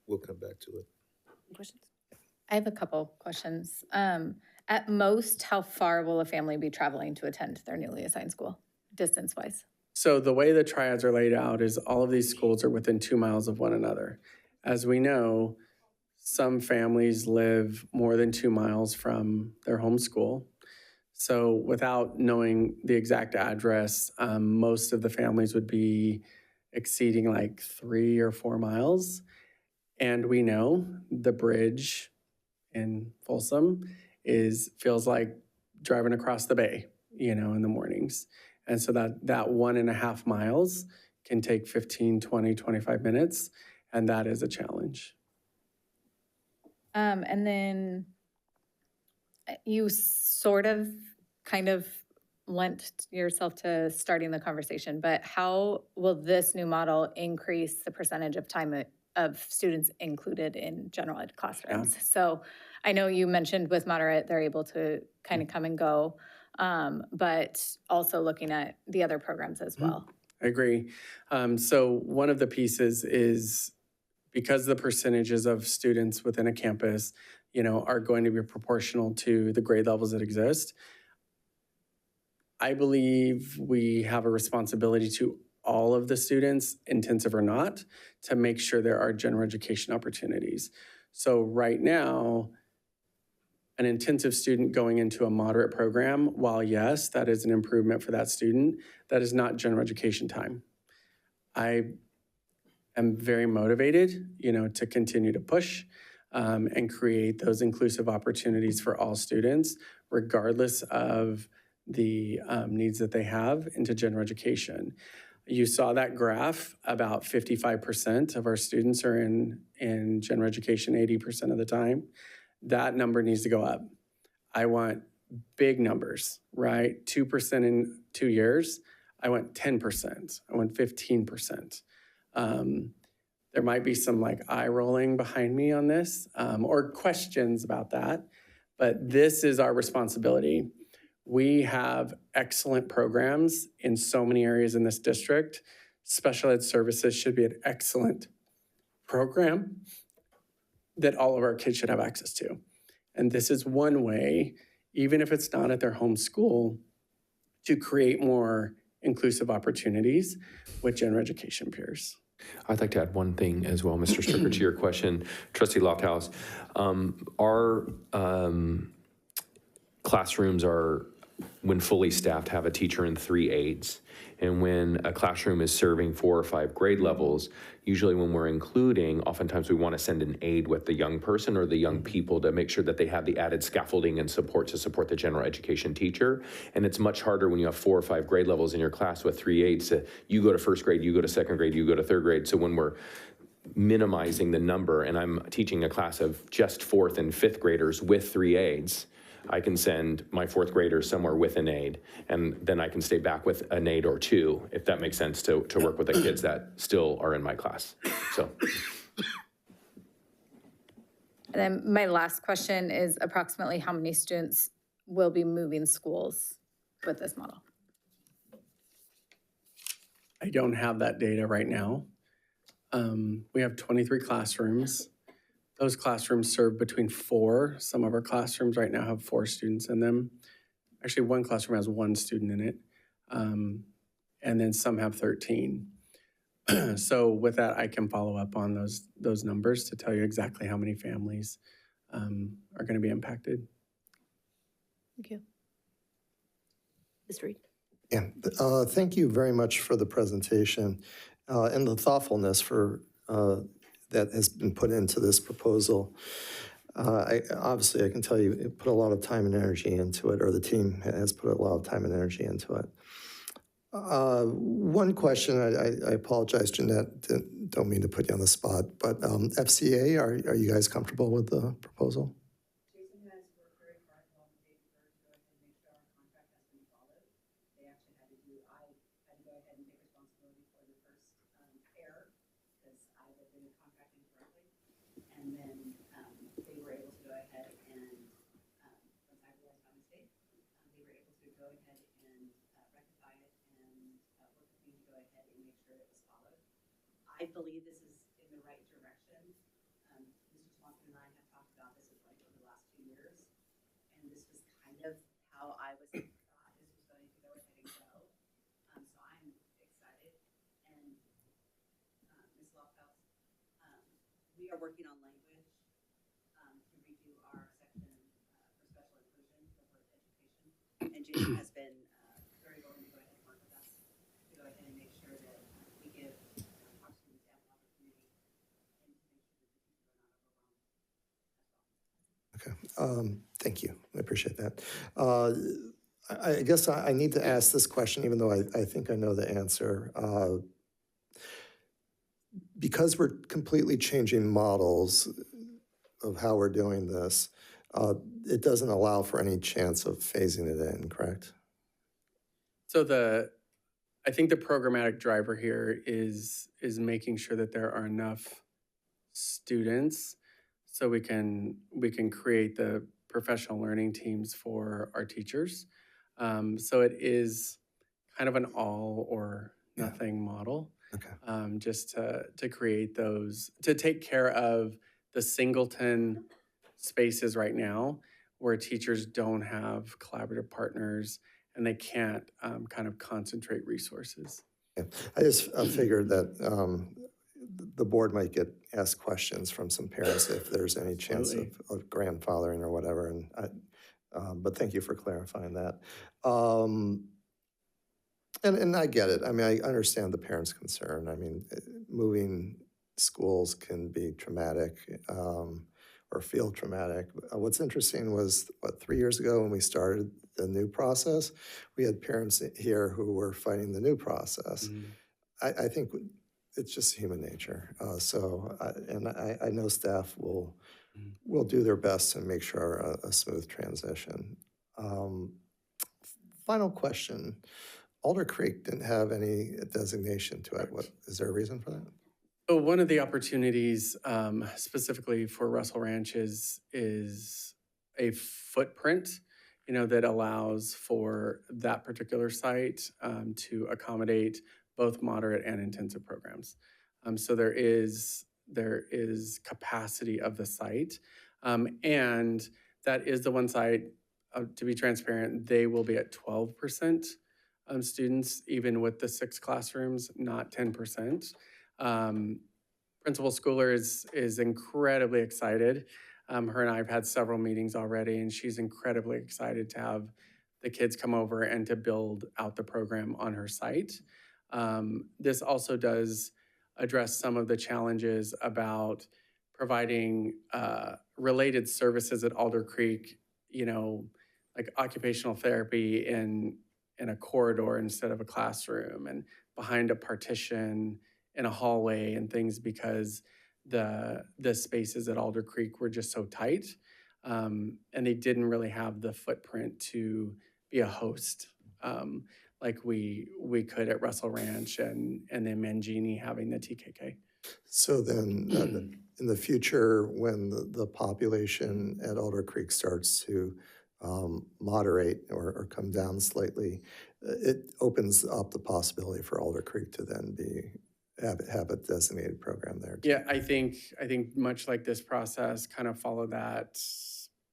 we'll come back to it. Questions? I have a couple questions. At most, how far will a family be traveling to attend their newly assigned school, distance-wise? So the way the triads are laid out is all of these schools are within 2 miles of one another. As we know, some families live more than 2 miles from their home school. So without knowing the exact address, most of the families would be exceeding like 3 or 4 miles. And we know the bridge in Folsom feels like driving across the bay, in the mornings. And so that 1.5 miles can take 15, 20, 25 minutes, and that is a challenge. And then you sort of kind of lent yourself to starting the conversation, but how will this new model increase the percentage of time of students included in general ed classrooms? Yeah. So I know you mentioned with moderate, they're able to kind of come and go, but also looking at the other programs as well. I agree. So one of the pieces is because the percentages of students within a campus, are going to be proportional to the grade levels that exist. I believe we have a responsibility to all of the students, intensive or not, to make sure there are general education opportunities. So right now, an intensive student going into a moderate program, while yes, that is an improvement for that student, that is not general education time. I am very motivated, to continue to push and create those inclusive opportunities for all students, regardless of the needs that they have into general education. You saw that graph, about 55% of our students are in general education 80% of the time. That number needs to go up. I want big numbers, right? 2% in 2 years. I want 10%. I want 15%. There might be some eye rolling behind me on this or questions about that, but this is our responsibility. We have excellent programs in so many areas in this district. Special ed services should be an excellent program that all of our kids should have access to. And this is one way even if it's not at their home school, to create more inclusive opportunities with general education peers. I'd like to add one thing as well, Mr. Stricker, to your question. Trustee Lofthouse, our classrooms are, when fully staffed, have a teacher and 3 aides. And when a classroom is serving 4 or 5 grade levels, usually when we're including, oftentimes we want to send an aide with the young person or the young people to make sure that they have the added scaffolding and support to support the general education teacher. And it's much harder when you have 4 or 5 grade levels in your class with 3 aides. You go to first grade, you go to second grade, you go to third grade. So when we're minimizing the number and I'm teaching a class of just 4th and 5th graders with 3 aides, I can send my 4th grader somewhere with an aide, and then I can stay back with an aide or 2, if that makes sense, to work with the kids that still are in my class. So. And then my last question is approximately how many students will be moving schools with this model? I don't have that data right now. We have 23 classrooms. Those classrooms serve between 4. Some of our classrooms right now have 4 students in them. Actually, one classroom has 1 student in it. And then some have 13. So with that, I can follow up on those numbers to tell you exactly how many families are going to be impacted. Thank you. Ms. Reed. Yeah, thank you very much for the presentation and the thoughtfulness for that has been put into this proposal. Obviously, I can tell you it put a lot of time and energy into it, or the team has put a lot of time and energy into it. One question, I apologize, Jeanette, don't mean to put you on the spot, but FCA, are you guys comfortable with the proposal? Jason has worked very hard along the day to go ahead and make sure our contract has been followed. They actually had to I had to go ahead and take responsibility for the first error because I had been contracting correctly. And then they were able to go ahead and, once I realized my mistake, they were able to go ahead and rectify it and work with me to go ahead and make sure it was followed. I believe this is in the right direction. Mr. Swanson and I have talked about this over the last 2 years, and this was kind of how I was thought this was going to go ahead and go. So I'm excited. And Ms. Lofthouse, we are working on language to redo our section for special inclusion for birth education. And Jason has been very willing to go ahead and work with us to go ahead and make sure that we give our students ample opportunity and to make sure that the teachers are not overwhelmed as well. Okay, thank you. I appreciate that. I guess I need to ask this question, even though I think I know the answer. Because we're completely changing models of how we're doing this, it doesn't allow for any chance of phasing it in, correct? So I think the programmatic driver here is making sure that there are enough students so we can create the professional learning teams for our teachers. So it is kind of an all or nothing model. Okay. Just to create those, to take care of the singleton spaces right now where teachers don't have collaborative partners and they can't kind of concentrate resources. Yeah. I just figured that the board might get asked questions from some parents if there's any chance of grandfathering or whatever. And but thank you for clarifying that. And I get it. I mean, I understand the parents' concern. I mean, moving schools can be traumatic or feel traumatic. What's interesting was, 3 years ago when we started the new process, we had parents here who were fighting the new process. I think it's just human nature. I know staff will do their best to make sure a smooth transition. Final question. Alder Creek didn't have any designation to it. Is there a reason for that? So one of the opportunities specifically for Russell Ranch is a footprint, that allows for that particular site to accommodate both moderate and intensive programs. So there is capacity of the site, and that is the one site to be transparent, they will be at 12% students, even with the 6 classrooms, not 10%. Principal Schooler is incredibly excited. Her and I have had several meetings already, and she's incredibly excited to have the kids come over and to build out the program on her site. This also does address some of the challenges about providing related services at Alder Creek, like occupational therapy in a corridor instead of a classroom, and behind a partition in a hallway and things, because the spaces at Alder Creek were just so tight, and they didn't really have the footprint to be a host like we could at Russell Ranch and then Mangini having the TKK. So then, in the future, when the population at Alder Creek starts to moderate or come down slightly, it opens up the possibility for Alder Creek to then have a designated program there. Yeah, I think much like this process, kind of follow that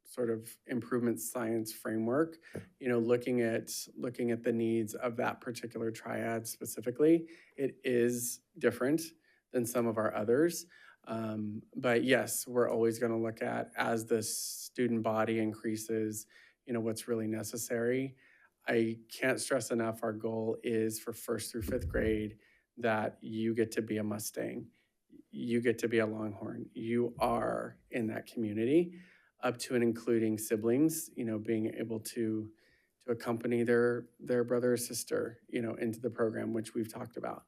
sort of improvement science framework. Looking at the needs of that particular triad specifically, it is different than some of our others. But yes, we're always going to look at, as the student body increases, what's really necessary. I can't stress enough, our goal is for 1st through 5th grade that you get to be a Mustang, you get to be a Longhorn, you are in that community, up to and including siblings, being able to accompany their brother or sister, into the program, which we've talked about.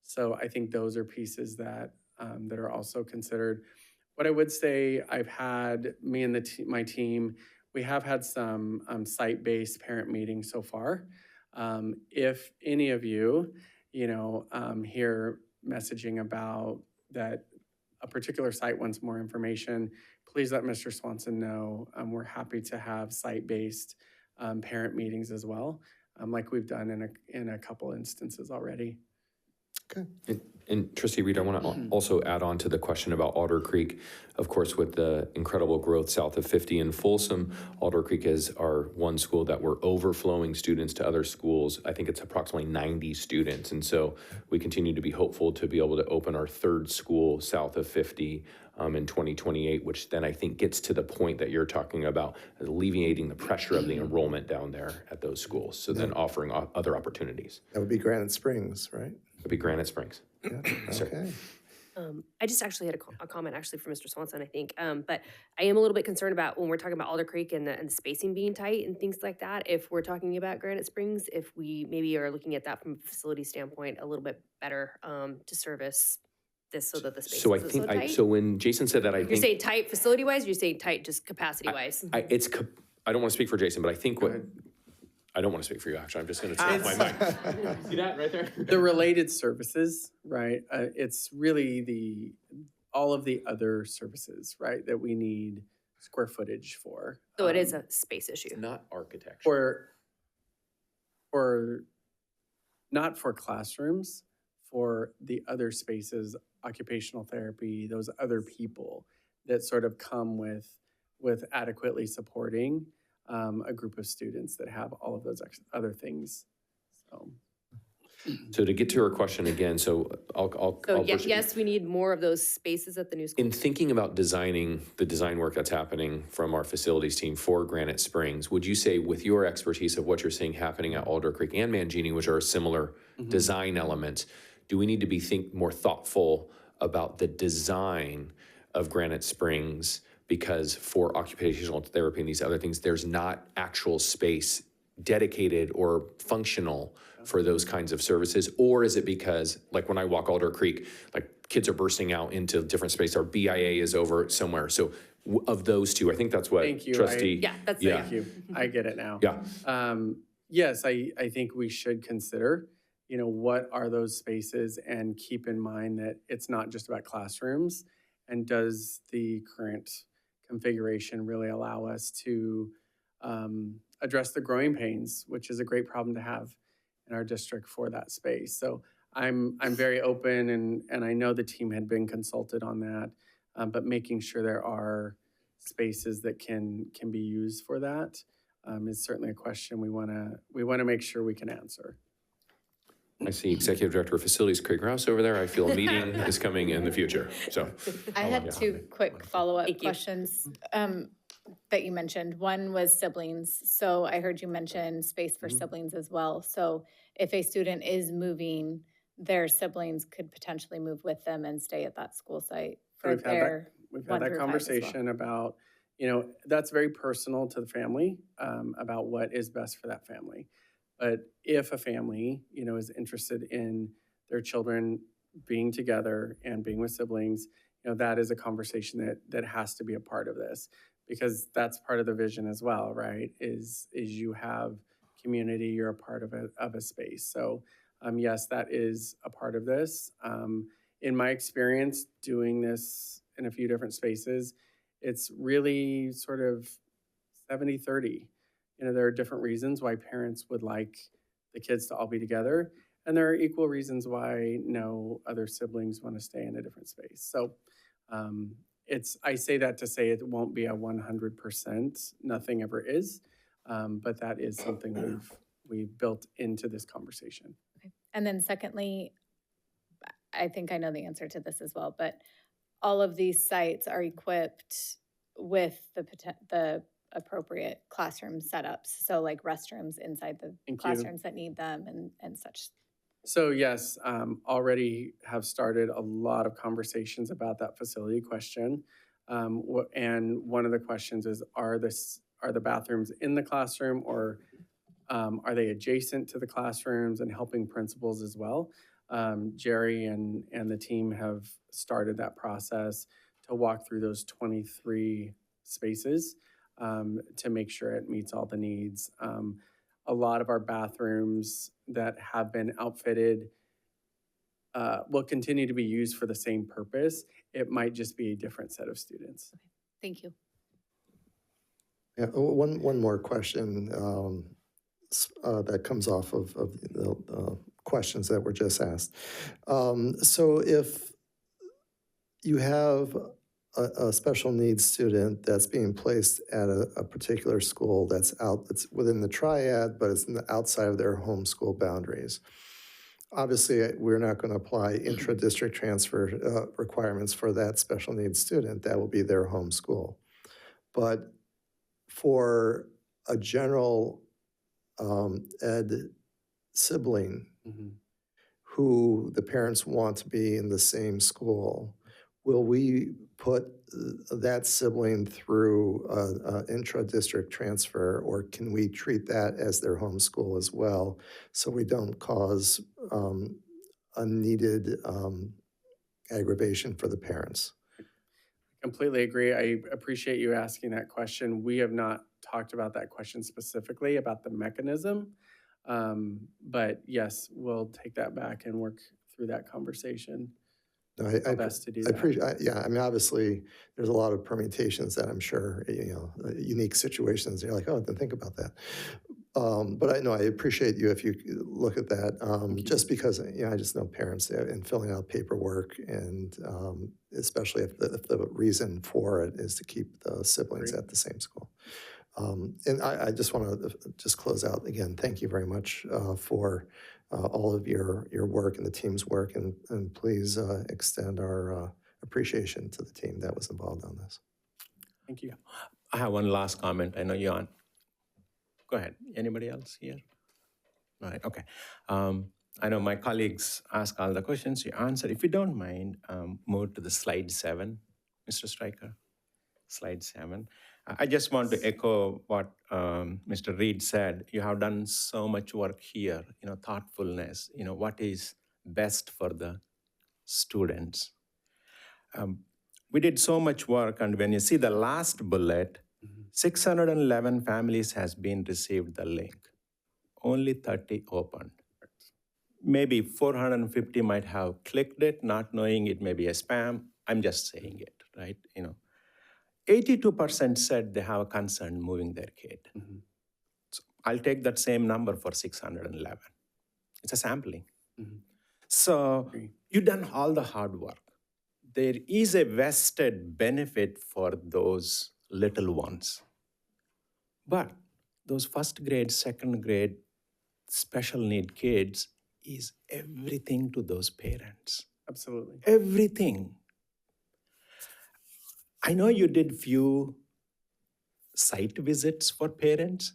So I think those are pieces that that are also considered. What I would say, I've had, me and my team, we have had some site-based parent meetings so far. If any of you, hear messaging about that a particular site wants more information, please let Mr. Swanson know. We're happy to have site-based parent meetings as well, like we've done in a couple instances already. Okay. And Trustee Reed, I want to also add on to the question about Alder Creek. Of course, with the incredible growth south of 50 in Folsom, Alder Creek is our one school that we're overflowing students to other schools. I think it's approximately 90 students. And so we continue to be hopeful to be able to open our 3rd school south of 50 in 2028, which then I think gets to the point that you're talking about, alleviating the pressure of the enrollment down there at those schools. So then offering other opportunities. That would be Granite Springs, right? It would be Granite Springs. Yeah. Okay. I just actually had a comment actually from Mr. Swanson, I think. But I am a little bit concerned about when we're talking about Alder Creek and the spacing being tight and things like that. If we're talking about Granite Springs, if we maybe are looking at that from a facility standpoint a little bit better to service this so that the space So I isn't think, so tight. so when Jason said that, I You're think. saying tight facility-wise, or you're saying tight just capacity-wise? I don't want to speak for Jason, but I think I don't want to speak for you, actually. I'm just going to take off my mic. See that right there? The related services, right? It's really all of the other services, right, that we need square footage for. So it is a space issue. It's not architecture. Or not for classrooms, for the other spaces, occupational therapy, those other people that sort of come with adequately supporting a group of students that have all of those other things. So to get to her question again, so I'll Yes, we need more of those spaces at the new school. in thinking about designing the design work that's happening from our facilities team for Granite Springs, would you say, with your expertise of what you're seeing happening at Alder Creek and Mangini, which are similar design elements, do we need to be more thoughtful about the design of Granite Springs? Because for occupational therapy and these other things, there's not actual space dedicated or functional for those kinds of services? Or is it because, like when I walk Alder Creek, like kids are bursting out into different space, our BIA is over somewhere. So of those two, I think that's what Thank you. Trustee. Thank you. I get it now. Yeah. Yes, I think we should consider, what are those spaces, and keep in mind that it's not just about classrooms. And does the current configuration really allow us to address the growing pains, which is a great problem to have in our district for that space. So I'm very open, and I know the team had been consulted on that, but making sure there are spaces that can be used for that is certainly a question we want to make sure we can answer. I see Executive Director of Facilities Craig Rouse over there. I feel a meeting is coming in the future, so. I had two quick follow-up questions that you mentioned. One was siblings. So I heard you mention space for siblings as well. So if a student is moving, their siblings could potentially move with them and stay at that school site for We've their had 1 that through 5 as well. conversation about, that's very personal to the family, about what is best for that family. But if a family, is interested in their children being together and being with siblings, that is a conversation that has to be a part of this, because that's part of the vision as well, right? Is you have community, you're a part of a space. So yes, that is a part of this. In my experience doing this in a few different spaces, it's really sort of 70-30. There are different reasons why parents would like the kids to all be together, and there are equal reasons why no other siblings want to stay in a different space. So I say that to say it won't be a 100%, nothing ever is, but that is something we've built into this conversation. Okay. And then secondly, I think I know the answer to this as well, but all of these sites are equipped with the appropriate classroom setups. So like restrooms inside the Thank you. classrooms that need them and such. So yes, already have started a lot of conversations about that facility question. And one of the questions is, are the bathrooms in the classroom, or are they adjacent to the classrooms, and helping principals as well? Jerry and the team have started that process to walk through those 23 spaces to make sure it meets all the needs. A lot of our bathrooms that have been outfitted will continue to be used for the same purpose. It might just be a different set of students. Okay. Thank you. Yeah, one more question that comes off of the questions that were just asked. So if you have a special needs student that's being placed at a particular school that's within the triad, but it's outside of their home school boundaries. Obviously, we're not going to apply intra-district transfer requirements for that special needs student. That will be their home school. But for a general ed sibling who the parents want to be in the same school, will we put that sibling through an intra-district transfer, or can we treat that as their home school as well, so we don't cause unneeded aggravation for the parents? Completely agree. I appreciate you asking that question. We have not talked about that question specifically, about the mechanism. But yes, we'll take that back and work through that conversation. No, best to do I that. appreciate. Yeah, I mean, obviously, there's a lot of permutations that I'm sure, unique situations. You're like, oh, I didn't think about that. But I appreciate you if you look at that. Just because I just know parents in filling out paperwork, and especially if the reason for it is to keep the siblings at the same school. And I just want to just close out again. Thank you very much for all of your work and the team's work, and please extend our appreciation to the team that was involved on this. Thank you. I have one last comment. I know you're on. Go ahead. Anybody else here? All right, okay. I know my colleagues ask all the questions. You answer. If you don't mind, move to the slide 7, Mr. Stryker. Slide 7. I just want to echo what Mr. Reed said. You have done so much work here, thoughtfulness, what is best for the students. We did so much work, and when you see the last bullet, 611 families has been received the link. Only 30 opened. Maybe 450 might have clicked it, not knowing it may be a spam. I'm just saying it, right? 82% said they have a concern moving their kid. So I'll take that same number for 611. It's a sampling. So you've done all the hard work. There is a vested benefit for those little ones. But those first grade, second grade special need kids is everything to those parents. Absolutely. Everything. I know you did few site visits for parents.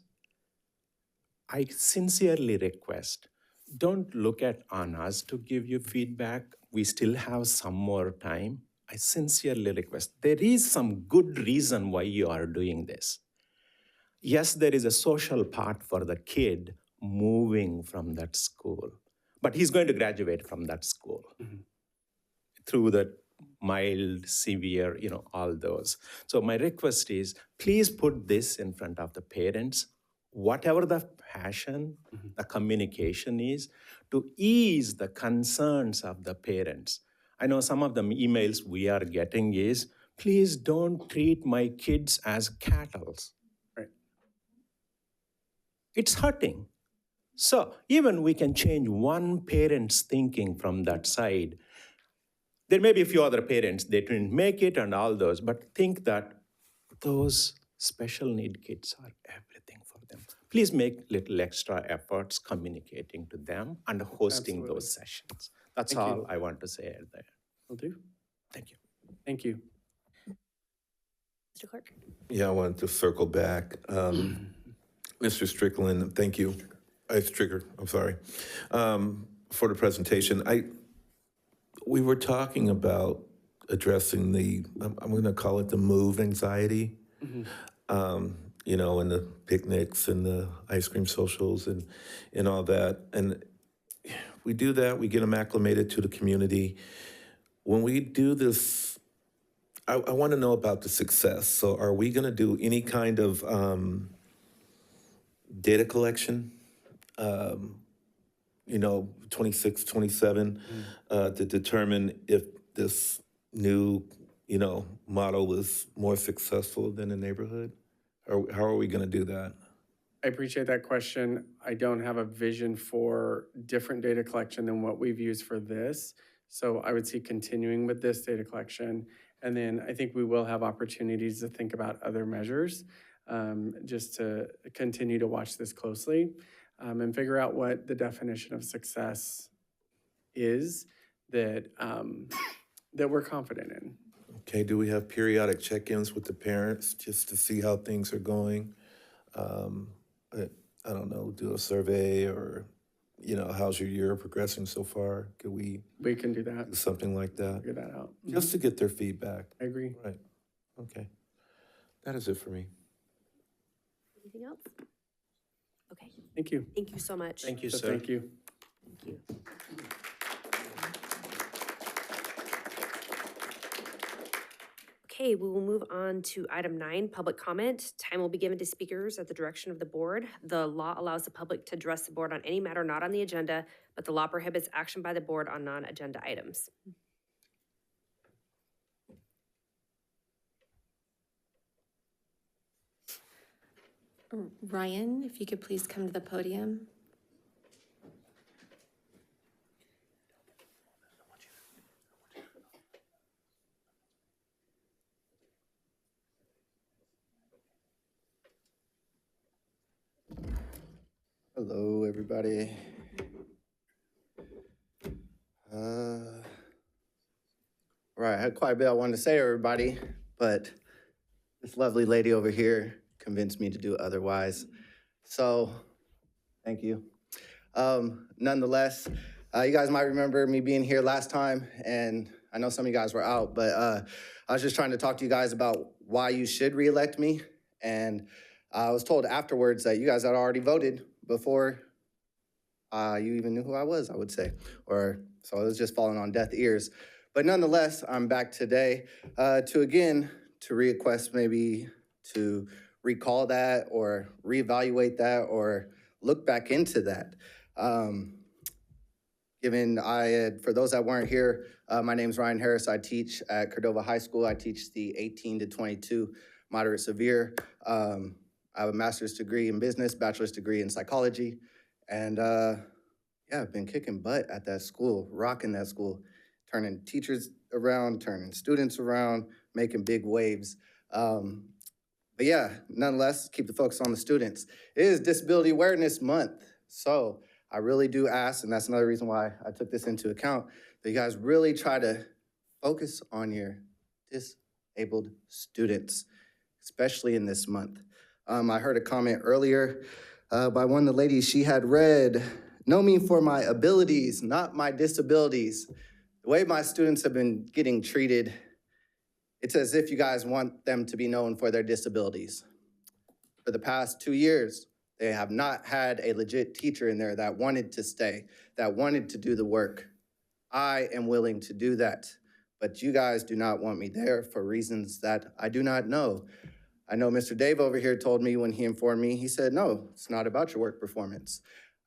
I sincerely request, don't look at on us to give you feedback. We still have some more time. I sincerely request. There is some good reason why you are doing this. Yes, there is a social part for the kid moving from that school, but he's going to graduate from that school through the mild, severe, all those. So my request is, please put this in front of the parents, whatever the passion, the communication is, to ease the concerns of the parents. I know some of the emails we are getting is, please don't treat my kids as cattle. Right. It's hurting. So even we can change one parent's thinking from that side. There may be a few other parents, they didn't make it and all those, but think that those special need kids are everything for them. Please make little extra efforts communicating to them and hosting Absolutely. those sessions. That's Thank all you. I want to say there. Will do. Thank you. Thank you. Mr. Clark? Yeah, I wanted to circle back. Mr. Strickland, thank you. Stricker, I'm sorry, for the presentation. We were talking about addressing I'm going to call it the move anxiety, and the picnics and the ice cream socials and all that. And we do that, we get them acclimated to the community. When we do this, I want to know about the success. So are we going to do any kind of data collection? 26, 27, to determine if this new, model is more successful than the neighborhood? Or how are we going to do that? I appreciate that question. I don't have a vision for different data collection than what we've used for this. So I would see continuing with this data collection. And then I think we will have opportunities to think about other measures, just to continue to watch this closely, and figure out what the definition of success is that we're confident in. Okay, do we have periodic check-ins with the parents just to see how things are going? I don't know, do a survey or, how's your year progressing so far? Could we can do that. do something like that? Figure that out. Just to get their feedback. I agree. Right, okay. That is it for me. Anything else? Okay. Thank you. Thank you so much. Thank you, So sir. thank you. Thank you. Okay, we will move on to item 9, public comment. Time will be given to speakers at the direction of the board. The law allows the public to address the board on any matter not on the agenda, but the law prohibits action by the board on non-agenda items. Ryan, if you could please come to the podium. Hello, everybody. Right, I had quite a bit I wanted to say to everybody, but this lovely lady over here convinced me to do otherwise. So, thank you. Nonetheless, you guys might remember me being here last time, and I know some of you guys were out, but I was just trying to talk to you guys about why you should reelect me. And I was told afterwards that you guys had already voted before you even knew who I was, I would say. So it was just falling on deaf ears. But nonetheless, I'm back today to request maybe to recall that or reevaluate that or look back into that. For those that weren't here, my name's Ryan Harris. I teach at Cordova High School. I teach the 18 to 22 moderate severe. I have a master's degree in business, bachelor's degree in psychology. And I've been kicking butt at that school, rocking that school, turning teachers around, turning students around, making big waves. But yeah, nonetheless, keep the focus on the students. It is Disability Awareness Month. So I really do ask, and that's another reason why I took this into account, that you guys really try to focus on your disabled students, especially in this month. I heard a comment earlier by one of the ladies. She had read, "Know me for my abilities, not my disabilities." The way my students have been getting treated, it's as if you guys want them to be known for their disabilities. For the past 2 years, they have not had a legit teacher in there that wanted to stay, that wanted to do the work. I am willing to do that, but you guys do not want me there for reasons that I do not know. I know Mr. Dave over here told me when he informed me, he said, no, it's not about your work performance.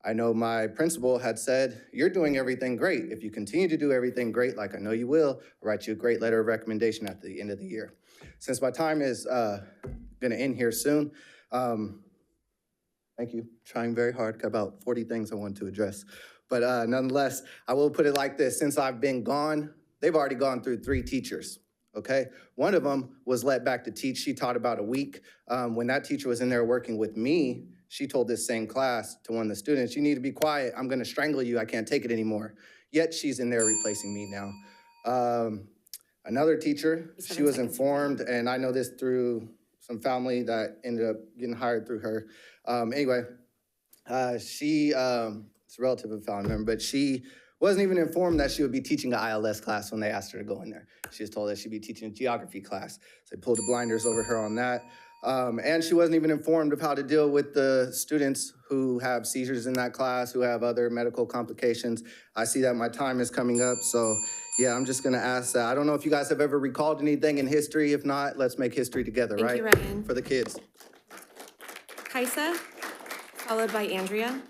I know my principal had said, you're doing everything great. If you continue to do everything great, like I know you will, I'll write you a great letter of recommendation at the end of the year. Since my time is gonna end here soon, thank you, trying very hard, got about 40 things I want to address. But nonetheless, I will put it like this, since I've been gone, they've already gone through 3 teachers, okay? One of them was let back to teach, she taught about a week. When that teacher was in there working with me, she told this same class to one of the students, you need to be quiet, I'm gonna strangle you, I can't take it anymore. Yet she's in there replacing me now. Another teacher, she was informed, and I know this through some family that ended up getting hired through her. Anyway, she, it's a relative of a family member, but she wasn't even informed that she would be teaching an ILS class when they asked her to go in there. She was told that she'd be teaching a geography class. So they pulled the blinders over her on that. And she wasn't even informed of how to deal with the students who have seizures in that class, who have other medical complications. I see that my time is coming up, so yeah, I'm just gonna ask that. I don't know if you guys have ever recalled anything in history. If not, let's make history together, right? Thank you, Ryan. For the kids. Kaisa, followed by Andrea.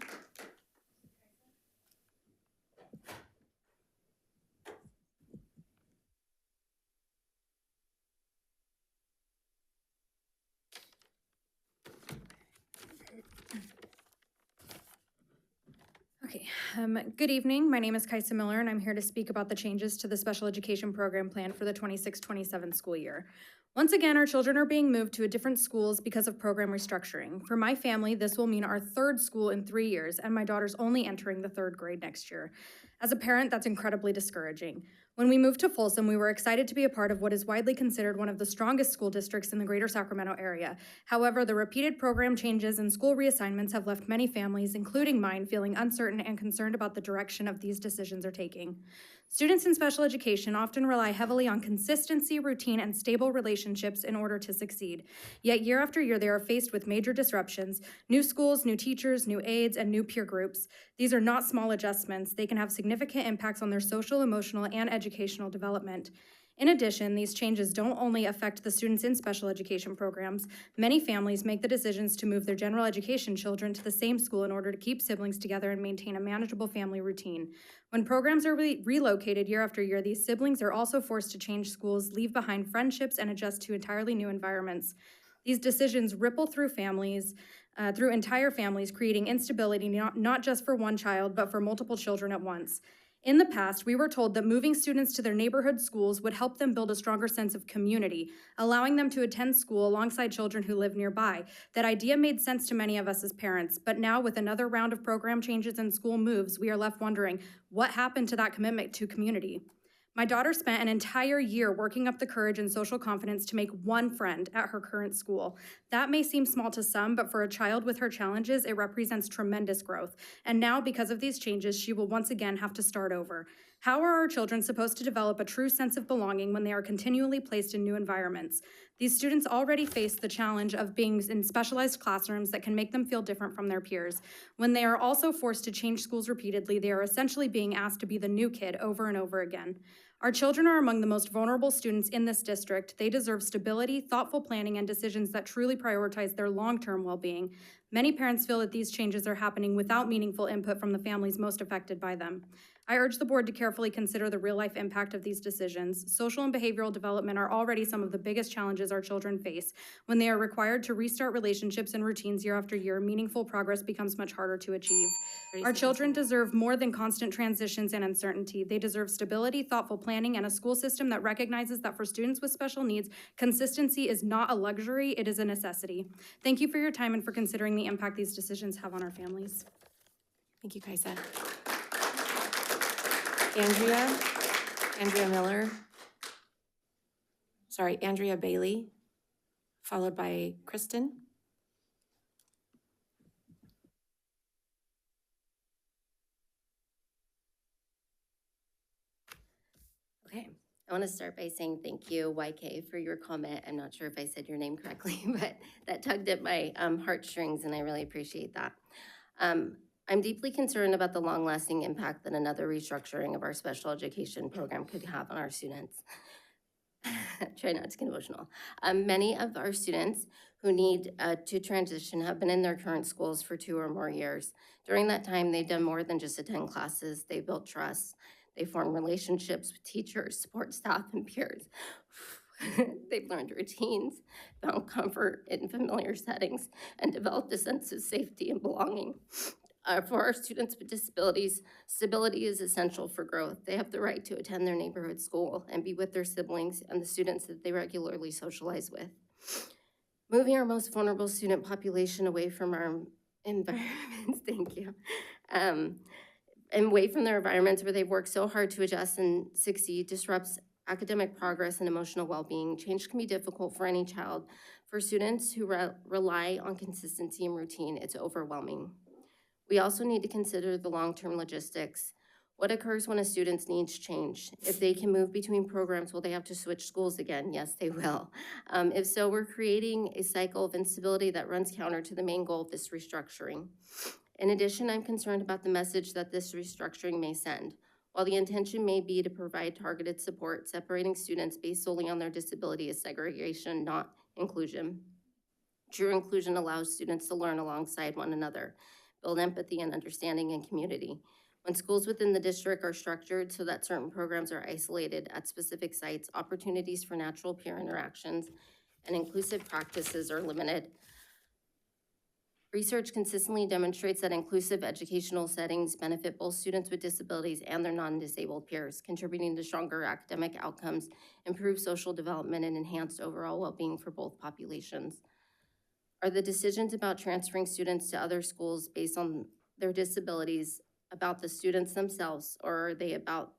Okay, good evening. My name is Kaisa Miller, and I'm here to speak about the changes to the special education program plan for the 26-27 school year. Once again, our children are being moved to different schools because of program restructuring. For my family, this will mean our 3rd school in 3 years, and my daughter's only entering the 3rd grade next year. As a parent, that's incredibly discouraging. When we moved to Folsom, we were excited to be a part of what is widely considered one of the strongest school districts in the greater Sacramento area. However, the repeated program changes and school reassignments have left many families, including mine, feeling uncertain and concerned about the direction of these decisions are taking. Students in special education often rely heavily on consistency, routine, and stable relationships in order to succeed. Yet year after year, they are faced with major disruptions: new schools, new teachers, new aides, and new peer groups. These are not small adjustments. They can have significant impacts on their social, emotional, and educational development. In addition, these changes don't only affect the students in special education programs. Many families make the decisions to move their general education children to the same school in order to keep siblings together and maintain a manageable family routine. When programs are relocated year after year, these siblings are also forced to change schools, leave behind friendships, and adjust to entirely new environments. These decisions ripple through families, through entire families, creating instability not just for one child, but for multiple children at once. In the past, we were told that moving students to their neighborhood schools would help them build a stronger sense of community, allowing them to attend school alongside children who live nearby. That idea made sense to many of us as parents, but now with another round of program changes and school moves, we are left wondering, what happened to that commitment to community? My daughter spent an entire year working up the courage and social confidence to make one friend at her current school. That may seem small to some, but for a child with her challenges, it represents tremendous growth. And now, because of these changes, she will once again have to start over. How are our children supposed to develop a true sense of belonging when they are continually placed in new environments? These students already face the challenge of being in specialized classrooms that can make them feel different from their peers. When they are also forced to change schools repeatedly, they are essentially being asked to be the new kid over and over again. Our children are among the most vulnerable students in this district. They deserve stability, thoughtful planning, and decisions that truly prioritize their long-term well-being. Many parents feel that these changes are happening without meaningful input from the families most affected by them. I urge the board to carefully consider the real-life impact of these decisions. Social and behavioral development are already some of the biggest challenges our children face. When they are required to restart relationships and routines year after year, meaningful progress becomes much harder to achieve. Our children deserve more than constant transitions and uncertainty. They deserve stability, thoughtful planning, and a school system that recognizes that for students with special needs, consistency is not a luxury, it is a necessity. Thank you for your time and for considering the impact these decisions have on our families. Thank you, Kaisa. Andrea Miller. Sorry, Andrea Bailey, followed by Kristen. Okay, I want to start by saying thank you, YK, for your comment. I'm not sure if I said your name correctly, but that tugged at my heartstrings, and I really appreciate that. I'm deeply concerned about the long-lasting impact that another restructuring of our special education program could have on our students. Try not to get emotional. Many of our students who need to transition have been in their current schools for 2 or more years. During that time, they've done more than just attend classes. They've built trust. They form relationships with teachers, support staff, and peers. They've learned routines, found comfort in familiar settings, and developed a sense of safety and belonging. For our students with disabilities, stability is essential for growth. They have the right to attend their neighborhood school and be with their siblings and the students that they regularly socialize with. Moving our most vulnerable student population away from our environments, thank you, and away from their environments where they've worked so hard to adjust and succeed disrupts academic progress and emotional well-being. Change can be difficult for any child. For students who rely on consistency and routine, it's overwhelming. We also need to consider the long-term logistics. What occurs when a student's needs change? If they can move between programs, will they have to switch schools again? Yes, they will. If so, we're creating a cycle of instability that runs counter to the main goal of this restructuring. In addition, I'm concerned about the message that this restructuring may send. While the intention may be to provide targeted support, separating students based solely on their disability is segregation, not inclusion. True inclusion allows students to learn alongside one another, build empathy and understanding in community. When schools within the district are structured so that certain programs are isolated at specific sites, opportunities for natural peer interactions and inclusive practices are limited. Research consistently demonstrates that inclusive educational settings benefit both students with disabilities and their non-disabled peers, contributing to stronger academic outcomes, improved social development, and enhanced overall well-being for both populations. Are the decisions about transferring students to other schools based on their disabilities about the students themselves, or are they about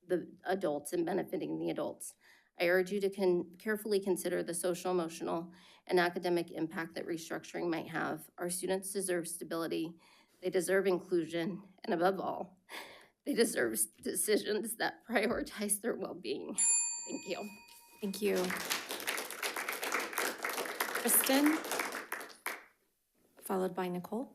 the adults and benefiting the adults? I urge you to carefully consider the social, emotional, and academic impact that restructuring might have. Our students deserve stability, they deserve inclusion, and above all, they deserve decisions that prioritize their well-being. Thank you. Thank you. Kristen, followed by Nicole.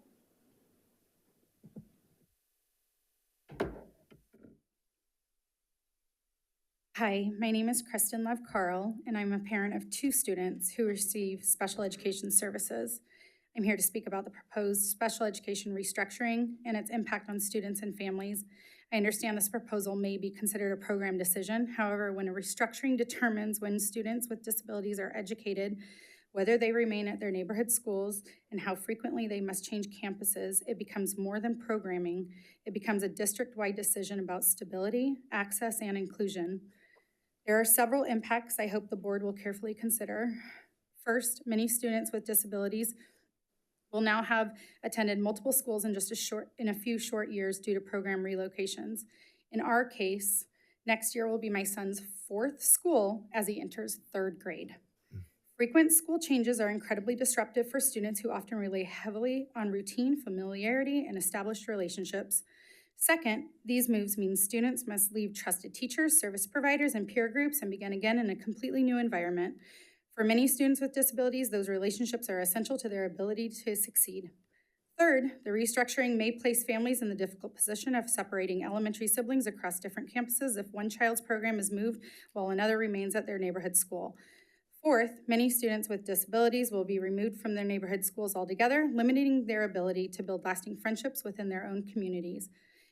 Hi, my name is Kristen Love Carl, and I'm a parent of 2 students who receive special education services. I'm here to speak about the proposed special education restructuring and its impact on students and families. I understand this proposal may be considered a program decision. However, when a restructuring determines when students with disabilities are educated, whether they remain at their neighborhood schools, and how frequently they must change campuses, it becomes more than programming. It becomes a district-wide decision about stability, access, and inclusion. There are several impacts I hope the board will carefully consider. First, many students with disabilities will now have attended multiple schools in a few short years due to program relocations. In our case, next year will be my son's 4th school as he enters 3rd grade. Frequent school changes are incredibly disruptive for students who often rely heavily on routine, familiarity, and established relationships. Second, these moves mean students must leave trusted teachers, service providers, and peer groups and begin again in a completely new environment. For many students with disabilities, those relationships are essential to their ability to succeed. Third, the restructuring may place families in the difficult position of separating elementary siblings across different campuses if one child's program is moved while another remains at their neighborhood school. Fourth, many students with disabilities will be removed from their neighborhood schools altogether, limiting their ability to build lasting friendships within their own communities.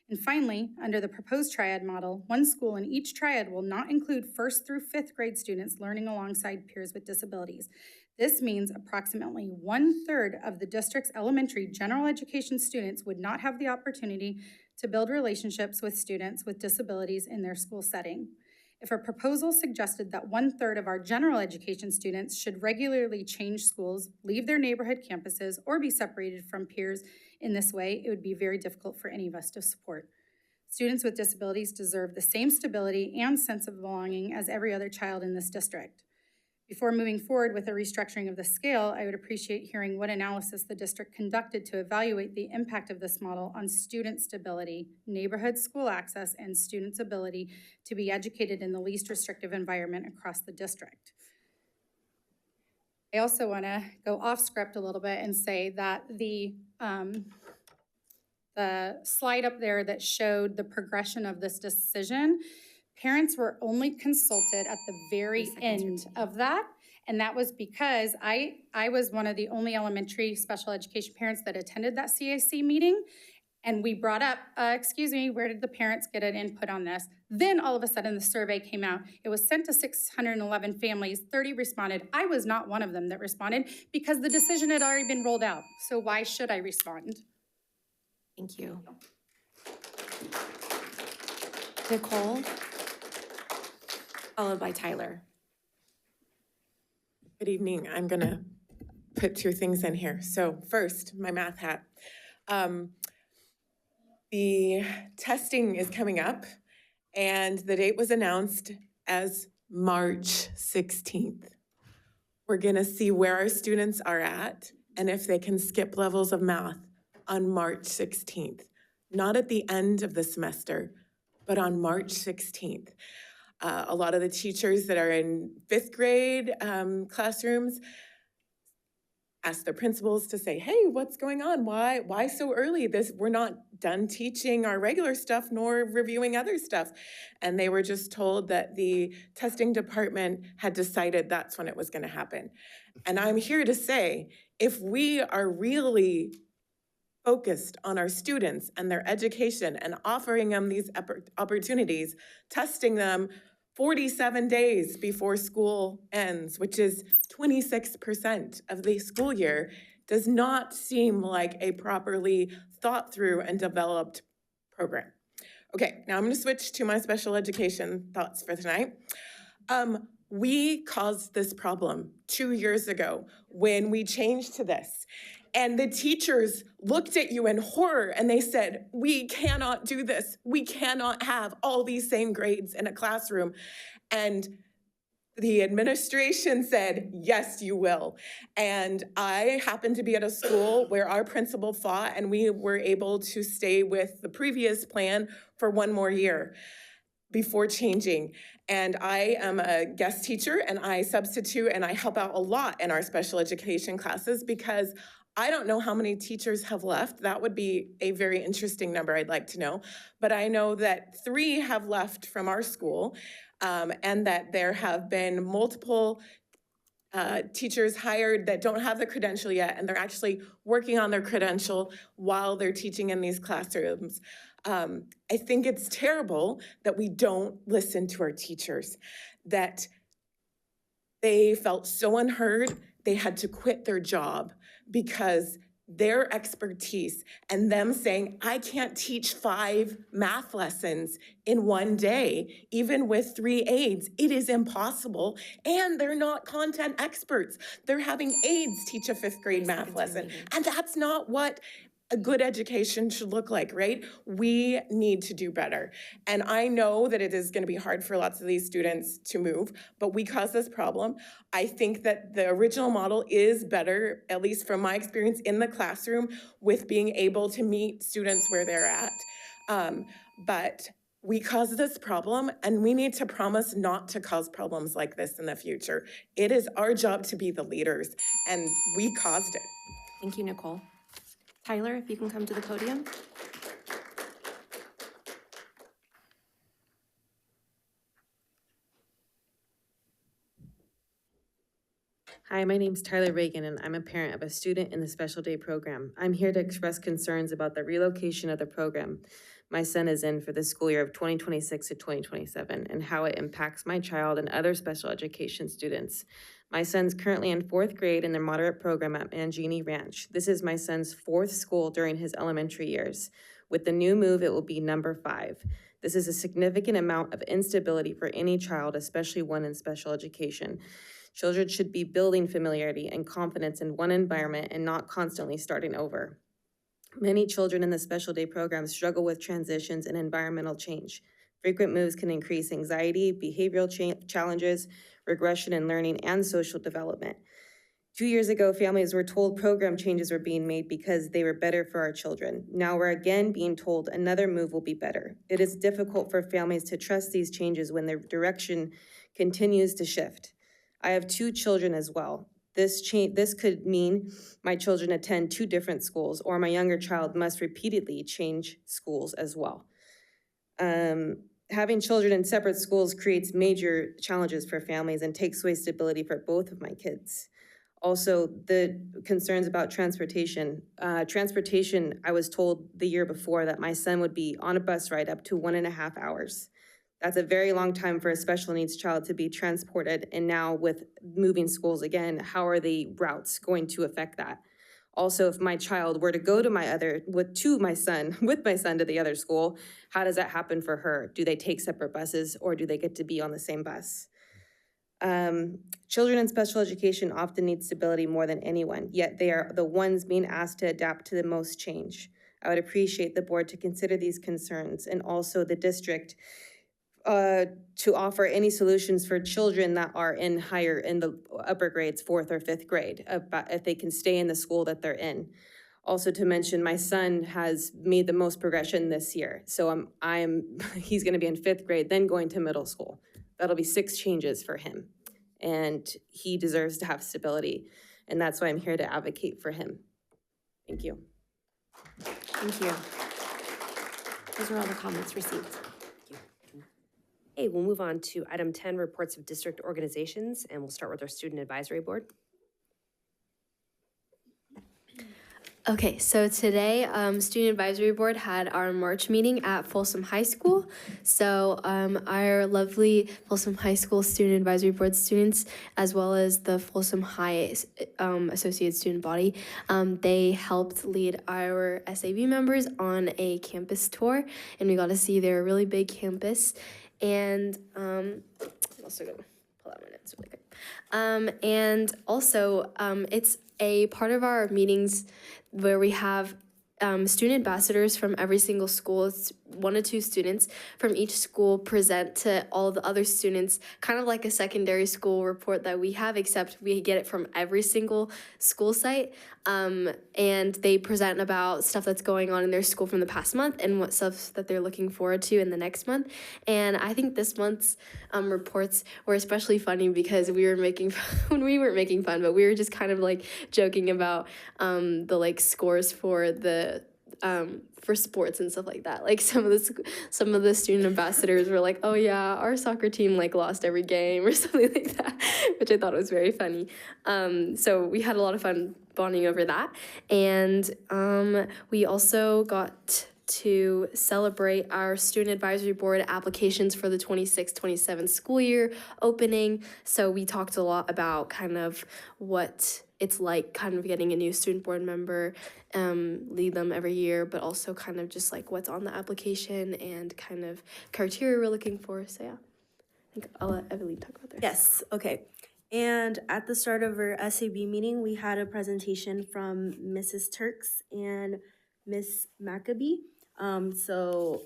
And finally, under the proposed triad model, one school in each triad will not include 1st through 5th grade students learning alongside peers with disabilities. This means approximately 1/3 of the district's elementary general education students would not have the opportunity to build relationships with students with disabilities in their school setting. If a proposal suggested that 1/3 of our general education students should regularly change schools, leave their neighborhood campuses, or be separated from peers in this way, it would be very difficult for any of us to support. Students with disabilities deserve the same stability and sense of belonging as every other child in this district. Before moving forward with a restructuring of the scale, I would appreciate hearing what analysis the district conducted to evaluate the impact of this model on student stability, neighborhood school access, and students' ability to be educated in the least restrictive environment across the district. I also want to go off script a little bit and say that the slide up there that showed the progression of this decision, parents were only consulted at the very end of that. And that was because I was one of the only elementary special education parents that attended that CAC meeting. And we brought up, excuse me, where did the parents get an input on this? Then all of a sudden the survey came out. It was sent to 611 families, 30 responded. I was not one of them that responded because the decision had already been rolled out. So why should I respond? Thank you. Nicole, followed by Tyler. Good evening. I'm going to put two things in here. So first, my math hat. The testing is coming up, and the date was announced as March 16th. We're going to see where our students are at and if they can skip levels of math on March 16th. Not at the end of the semester, but on March 16th. A lot of the teachers that are in 5th grade classrooms ask their principals to say, hey, what's going on? Why so early? We're not done teaching our regular stuff nor reviewing other stuff. And they were just told that the testing department had decided that's when it was going to happen. And I'm here to say, if we are really focused on our students and their education and offering them these opportunities, testing them 47 days before school ends, which is 26% of the school year, does not seem like a properly thought through and developed program. Okay, now I'm going to switch to my special education thoughts for tonight. We caused this problem 2 years ago when we changed to this. And the teachers looked at you in horror and they said, we cannot do this. We cannot have all these same grades in a classroom. And the administration said, yes, you will. And I happened to be at a school where our principal fought and we were able to stay with the previous plan for 1 more year before changing. And I am a guest teacher and I substitute and I help out a lot in our special education classes because I don't know how many teachers have left. That would be a very interesting number I'd like to know. But I know that 3 have left from our school and that there have been multiple teachers hired that don't have the credential yet, and they're actually working on their credential while they're teaching in these classrooms. I think it's terrible that we don't listen to our teachers, that they felt so unheard, they had to quit their job because their expertise and them saying, I can't teach 5 math lessons in 1 day, even with 3 aides. It is impossible. And they're not content experts. They're having aides teach a 5th grade math lesson. And that's not what a good education should look like, right? We need to do better. And I know that it is going to be hard for lots of these students to move, but we caused this problem. I think that the original model is better, at least from my experience in the classroom, with being able to meet students where they're at. But we caused this problem, and we need to promise not to cause problems like this in the future. It is our job to be the leaders, and we caused it. Thank you, Nicole. Tyler, if you can come to the podium. Hi, my name's Tyler Reagan, and I'm a parent of a student in the special day program. I'm here to express concerns about the relocation of the program. my son is in for the school year of 2026 to 2027 and how it impacts my child and other special education students. My son's currently in 4th grade in the moderate program at Mangini Ranch. This is my son's 4th school during his elementary years. With the new move, it will be number 5. This is a significant amount of instability for any child, especially one in special education. Children should be building familiarity and confidence in one environment and not constantly starting over. Many children in the special day program struggle with transitions and environmental change. Frequent moves can increase anxiety, behavioral challenges, regression in learning, and social development. 2 years ago, families were told program changes were being made because they were better for our children. Now we're again being told another move will be better. It is difficult for families to trust these changes when their direction continues to shift. I have 2 children as well. This could mean my children attend 2 different schools, or my younger child must repeatedly change schools as well. Having children in separate schools creates major challenges for families and takes away stability for both of my kids. Also, the concerns about transportation. I was told the year before that my son would be on a bus ride up to 1.5 hours. That's a very long time for a special needs child to be transported. And now with moving schools again, how are the routes going to affect that? Also, if my child were to go to with my son to the other school, how does that happen for her? Do they take separate buses or do they get to be on the same bus? Children in special education often need stability more than anyone, yet they are the ones being asked to adapt to the most change. I would appreciate the board to consider these concerns and also the district to offer any solutions for children that are in the upper grades, 4th or 5th grade, if they can stay in the school that they're in. Also to mention, my son has made the most progression this year. So he's gonna be in 5th grade, then going to middle school. That'll be 6 changes for him. And he deserves to have stability. And that's why I'm here to advocate for him. Thank you. Thank you. Those are all the comments received. Okay, we'll move on to item 10, reports of district organizations, and we'll start with our student advisory board. Okay, so today, Student Advisory Board had our March meeting at Folsom High School. So our lovely Folsom High School Student Advisory Board students, as well as the Folsom High Associate Student Body, they helped lead our SAB members on a campus tour, and we got to see their really big campus. And I'm also gonna pull out my notes really quick. And also, it's a part of our meetings where we have student ambassadors from every single school. It's 1 to 2 students from each school present to all the other students, kind of like a secondary school report that we have, except we get it from every single school site. And they present about stuff that's going on in their school from the past month and what stuff that they're looking forward to in the next month. And I think this month's reports were especially funny because we were making fun, we weren't making fun, but we were just kind of like joking about the like scores for the for sports and stuff like that. Like some of the student ambassadors were like, oh yeah, our soccer team like lost every game or something like that, which I thought was very funny. So we had a lot of fun bonding over that. And we also got to celebrate our student advisory board applications for the 26-27 school year opening. So we talked a lot about kind of what it's like kind of getting a new student board member, lead them every year, but also kind of just like what's on the application and kind of criteria we're looking for. So yeah, I think I'll let Evelyn talk about that. Yes, okay. And at the start of our SAB meeting, we had a presentation from Mrs. Turks and Miss Maccabee. So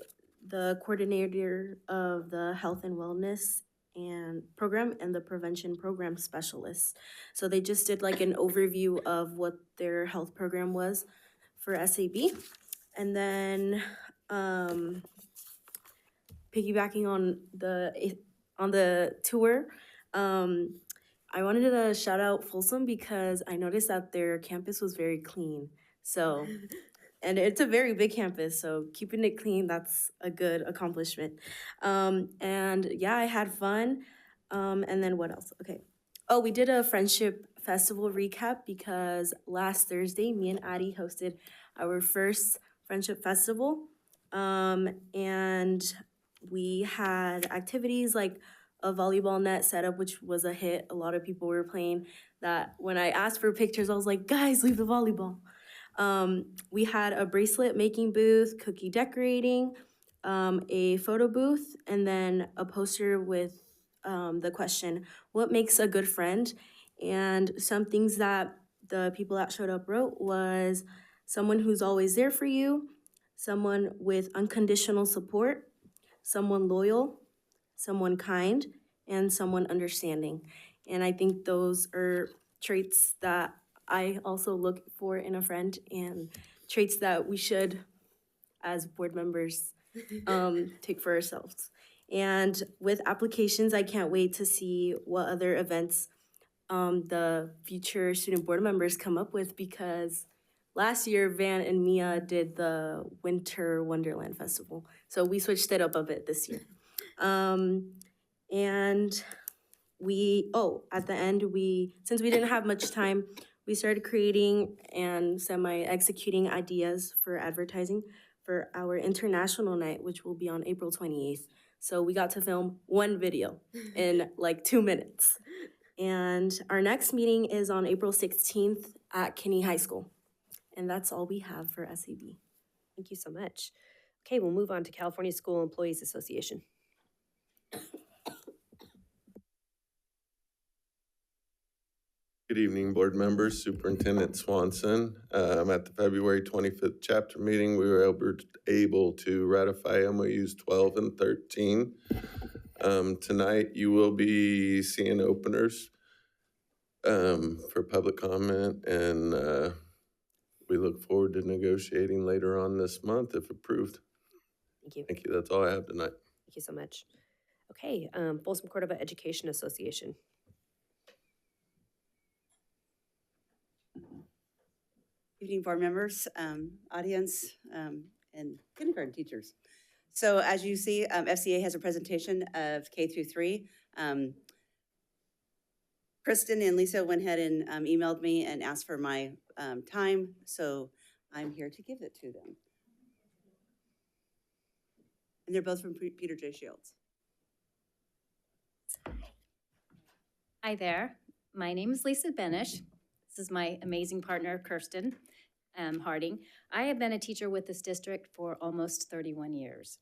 the coordinator of the health and wellness and program and the prevention program specialists. So they just did like an overview of what their health program was for SAB. And then piggybacking on the tour, I wanted to shout out Folsom because I noticed that their campus was very clean. So, and it's a very big campus, so keeping it clean, that's a good accomplishment. And yeah, I had fun. And then what else? Okay. Oh, we did a friendship festival recap because last Thursday, me and Addie hosted our first friendship festival. And we had activities like a volleyball net setup, which was a hit. A lot of people were playing that. When I asked for pictures, I was like, guys, leave the volleyball. We had a bracelet making booth, cookie decorating, a photo booth, and then a poster with the question, what makes a good friend? And some things that the people that showed up wrote was someone who's always there for you, someone with unconditional support, someone loyal, someone kind, and someone understanding. And I think those are traits that I also look for in a friend and traits that we should, as board members, take for ourselves. And with applications, I can't wait to see what other events the future student board members come up with, because last year Van and Mia did the Winter Wonderland Festival. So we switched it up a bit this year. And at the end, since we didn't have much time, we started creating and semi-executing ideas for advertising for our international night, which will be on April 28th. So we got to film one video in like 2 minutes. And our next meeting is on April 16th at Kinney High School. And that's all we have for SAB. Thank you so much. Okay, we'll move on to California School Employees Association. Good evening, board members, Superintendent Swanson. At the February 25th chapter meeting, we were able to ratify MOUs 12 and 13. Tonight, you will be seeing openers for public comment, and we look forward to negotiating later on this month if approved. Thank you. Thank you. That's all I have tonight. Thank you so much. Okay, Folsom Cordova Education Association. Evening, board members, audience, and kindergarten teachers. So as you see, FCA has a presentation of K through 3. Kristen and Lisa went ahead and emailed me and asked for my time, so I'm here to give it to them. And they're both from Peter J. Shields. Hi there, my name is Lisa Benish. This is my amazing partner, Kirsten Harding. I have been a teacher with this district for almost 31 years.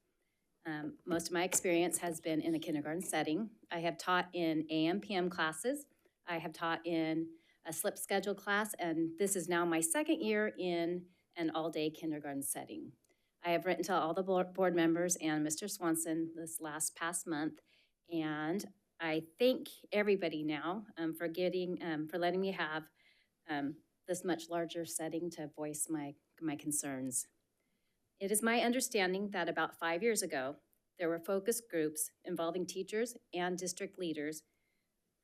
Most of my experience has been in the kindergarten setting. I have taught in AM/PM classes. I have taught in a slip schedule class, and this is now my second year in an all-day kindergarten setting. I have written to all the board members and Mr. Swanson this past month, and I thank everybody now for letting me have this much larger setting to voice my concerns. It is my understanding that about 5 years ago, there were focus groups involving teachers and district leaders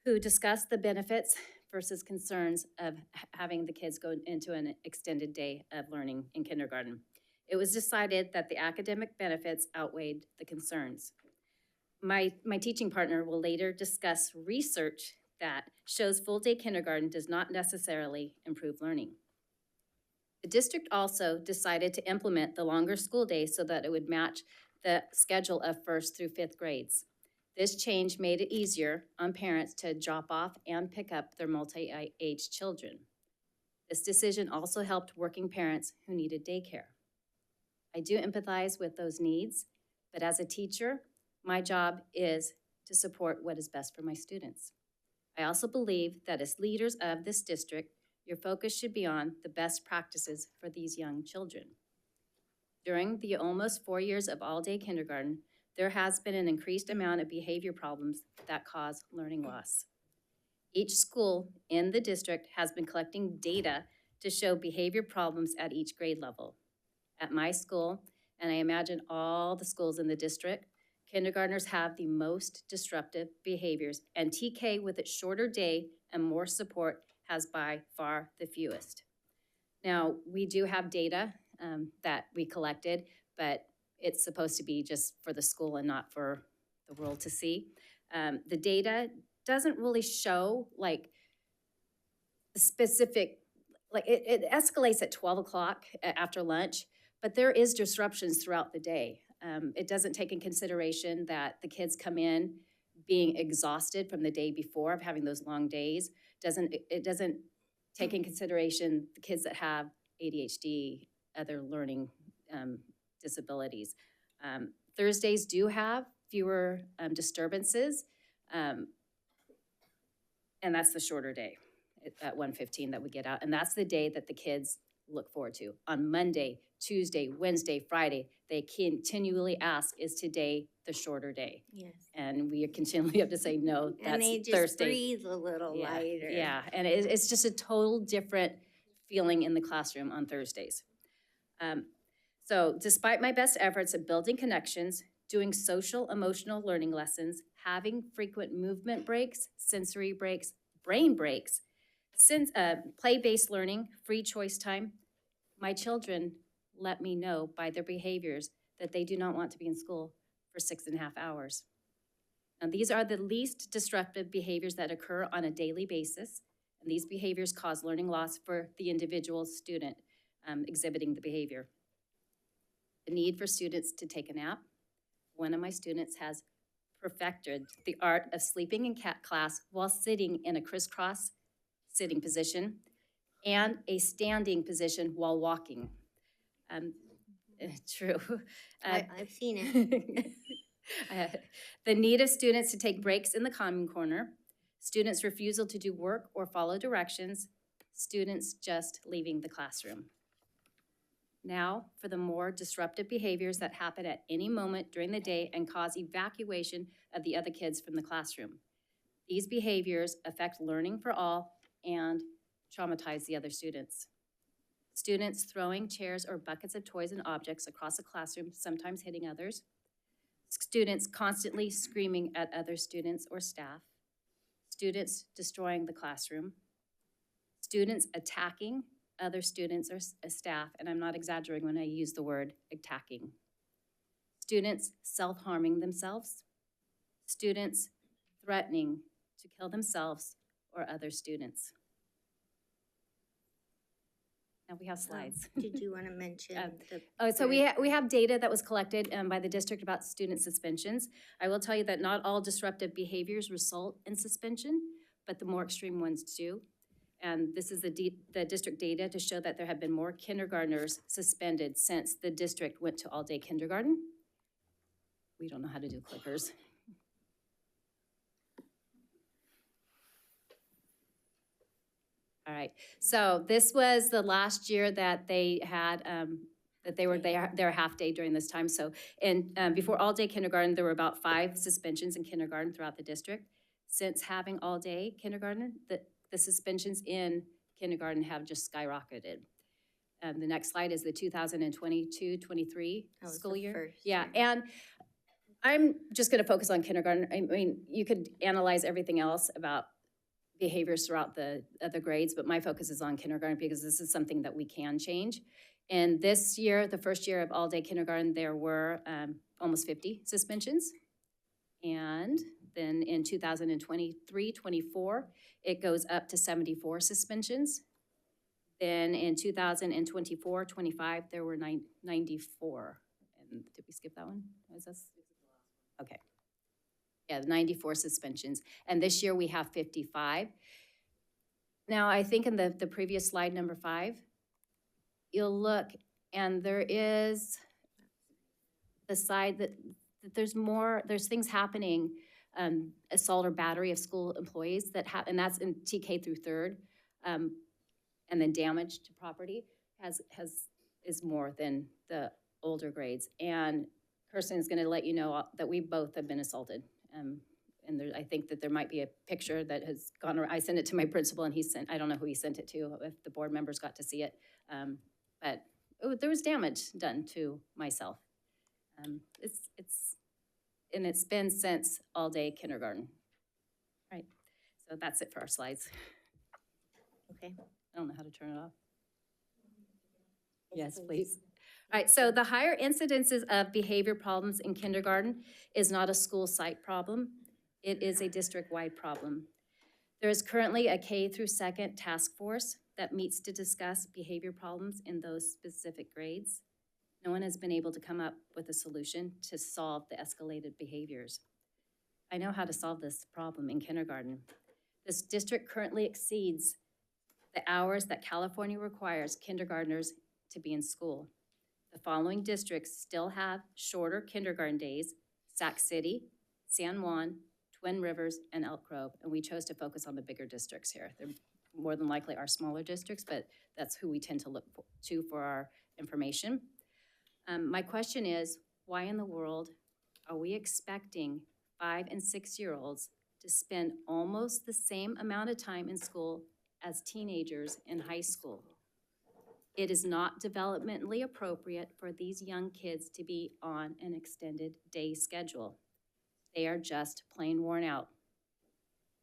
who discussed the benefits versus concerns of having the kids go into an extended day of learning in kindergarten. It was decided that the academic benefits outweighed the concerns. My teaching partner will later discuss research that shows full-day kindergarten does not necessarily improve learning. The district also decided to implement the longer school day so that it would match the schedule of 1st through 5th grades. This change made it easier on parents to drop off and pick up their multi-age children. This decision also helped working parents who needed daycare. I do empathize with those needs, but as a teacher, my job is to support what is best for my students. I also believe that as leaders of this district, your focus should be on the best practices for these young children. During the almost 4 years of all-day kindergarten, there has been an increased amount of behavior problems that cause learning loss. Each school in the district has been collecting data to show behavior problems at each grade level. At my school, and I imagine all the schools in the district, kindergartners have the most disruptive behaviors, and TK with its shorter day and more support has by far the fewest. Now, we do have data that we collected, but it's supposed to be just for the school and not for the world to see. The data doesn't really show like specific, like it escalates at 12 o'clock after lunch, But there is disruptions throughout the day. It doesn't take in consideration that the kids come in being exhausted from the day before of having those long days. It doesn't take in consideration the kids that have ADHD, other learning disabilities. Thursdays do have fewer disturbances, and that's the shorter day at 1:15 that we get out. And that's the day that the kids look forward to. On Monday, Tuesday, Wednesday, Friday, they continually ask, is today the shorter day? Yes. And we continually have to say, no, that's And they just Thursday. breathe a little Yeah, lighter. Yeah, and it's just a total different feeling in the classroom on Thursdays. So despite my best efforts at building connections, doing social emotional learning lessons, having frequent movement breaks, sensory breaks, brain breaks, play-based learning, free choice time, my children let me know by their behaviors that they do not want to be in school for 6.5 hours. Now, these are the least disruptive behaviors that occur on a daily basis, and these behaviors cause learning loss for the individual student exhibiting the behavior. The need for students to take a nap. One of my students has perfected the art of sleeping in class while sitting in a crisscross sitting position and a standing position while walking. True. I've seen it. The need of students to take breaks in the common corner, students' refusal to do work or follow directions, students just leaving the classroom. Now, for the more disruptive behaviors that happen at any moment during the day and cause evacuation of the other kids from the classroom. These behaviors affect learning for all and traumatize the other students. Students throwing chairs or buckets of toys and objects across the classroom, sometimes hitting others. Students constantly screaming at other students or staff. Students destroying the classroom. Students attacking other students or staff, and I'm not exaggerating when I use the word attacking. Students self-harming themselves. Students threatening to kill themselves or other students. Now we have slides. Did you want to mention the? So we have data that was collected by the district about student suspensions. I will tell you that not all disruptive behaviors result in suspension, but the more extreme ones do. And this is the district data to show that there have been more kindergartners suspended since the district went to all-day kindergarten. We don't know how to do clickers. All right, so this was the last year that they had, that they were their half day during this time. So before all-day kindergarten, there were about 5 suspensions in kindergarten throughout the district. Since having all-day kindergarten, the suspensions in kindergarten have just skyrocketed. The next slide is the 2022-23 school year. Yeah, and I'm just gonna focus on kindergarten. I mean, you could analyze everything else about behaviors throughout the other grades, but my focus is on kindergarten because this is something that we can change. And this year, the first year of all-day kindergarten, there were almost 50 suspensions. And then in 2023-24, it goes up to 74 suspensions. Then in 2024-25, there were 94. And did we skip that one? Is this? Okay. Yeah, 94 suspensions. And this year we have 55. Now, I think in the previous slide, number 5, you'll look and there is the side that there's things happening, assault or battery of school employees that have, and that's in TK through 3rd, and then damage to property is more than the older grades. And Kirsten is gonna let you know that we both have been assaulted. And I think that there might be a picture that has gone around. I sent it to my principal and I don't know who he sent it to, if the board members got to see it. But there was damage done to myself. It's been since all-day kindergarten. Right, so that's it for our slides. Okay. I don't know how to turn it off. Yes, please. All right, so the higher incidences of behavior problems in kindergarten is not a school site problem. It is a district-wide problem. There is currently a K through 2nd task force that meets to discuss behavior problems in those specific grades. No one has been able to come up with a solution to solve the escalated behaviors. I know how to solve this problem in kindergarten. This district currently exceeds the hours that California requires kindergartners to be in school. The following districts still have shorter kindergarten days: Sac City, San Juan, Twin Rivers, and Elk Grove. And we chose to focus on the bigger districts here. They're more than likely our smaller districts, but that's who we tend to look to for our information. My question is, why in the world are we expecting 5- and 6-year-olds to spend almost the same amount of time in school as teenagers in high school? It is not developmentally appropriate for these young kids to be on an extended day schedule. They are just plain worn out.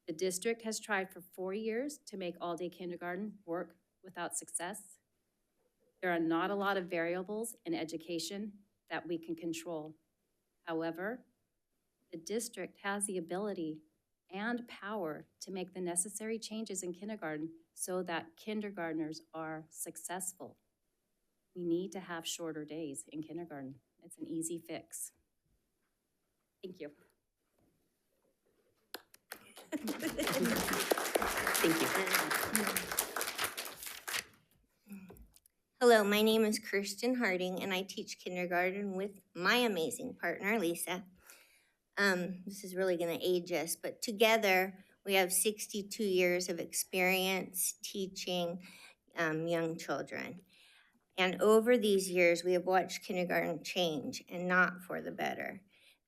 The district has tried for 4 years to make all-day kindergarten work without success. There are not a lot of variables in education that we can control. However, the district has the ability and power to make the necessary changes in kindergarten so that kindergartners are successful. We need to have shorter days in kindergarten. It's an easy fix. Thank you. Thank you. Hello, my name is Kirsten Harding, and I teach kindergarten with my amazing partner, Lisa. This is really going to age us, but together we have 62 years of experience teaching young children. And over these years, we have watched kindergarten change, and not for the better.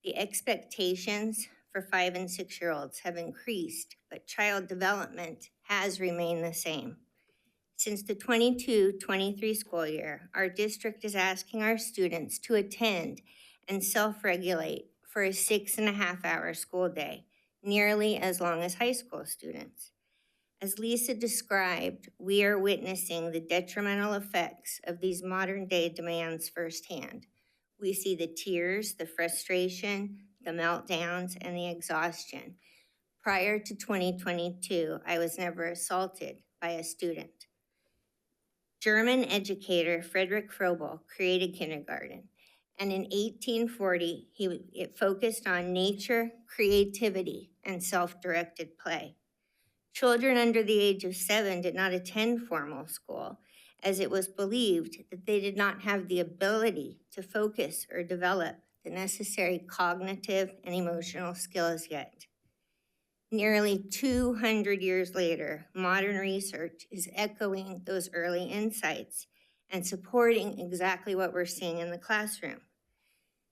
The expectations for 5- and 6-year-olds have increased, but child development has remained the same. Since the 22-23 school year, our district is asking our students to attend and self-regulate for a 6.5-hour school day, nearly as long as high school students. As Lisa described, we are witnessing the detrimental effects of these modern-day demands firsthand. We see the tears, the frustration, the meltdowns, and the exhaustion. Prior to 2022, I was never assaulted by a student. German educator Friedrich Froebel created kindergarten, and in 1840, it focused on nature, creativity, and self-directed play. Children under the age of 7 did not attend formal school, as it was believed that they did not have the ability to focus or develop the necessary cognitive and emotional skills yet. Nearly 200 years later, modern research is echoing those early insights and supporting exactly what we're seeing in the classroom.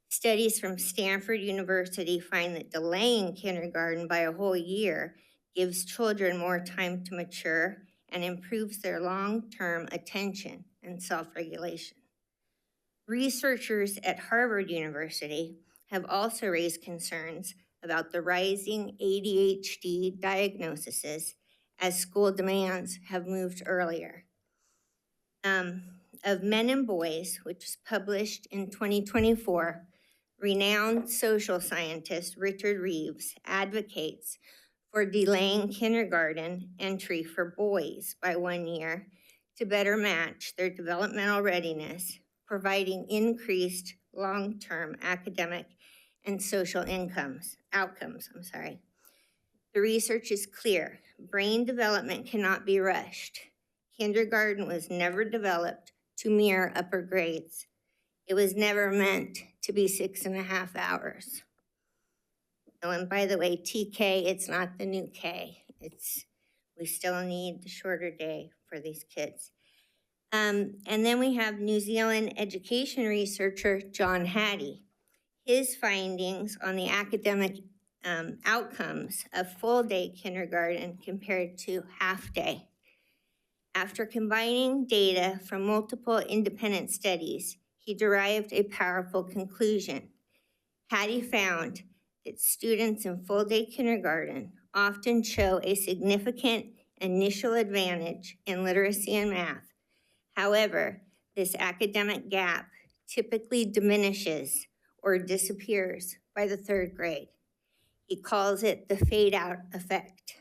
Studies from Stanford University find that delaying kindergarten by a whole year gives children more time to mature and improves their long-term attention and self-regulation. Researchers at Harvard University have also raised concerns about the rising ADHD diagnoses as school demands have moved earlier. Of Men and Boys, which was published in 2024, renowned social scientist Richard Reeves advocates for delaying kindergarten entry for boys by 1 year to better match their developmental readiness, providing increased long-term academic and social outcomes. The research is clear. Brain development cannot be rushed. Kindergarten was never developed to mirror upper grades. It was never meant to be 6.5 hours. Oh, and by the way, TK, it's not the new K. We still need the shorter day for these kids. And then we have New Zealand education researcher John Hattie. His findings on the academic outcomes of full-day kindergarten compared to half-day. After combining data from multiple independent studies, he derived a powerful conclusion. Hattie found that students in full-day kindergarten often show a significant initial advantage in literacy and math. However, this academic gap typically diminishes or disappears by the 3rd grade. He calls it the fade-out effect.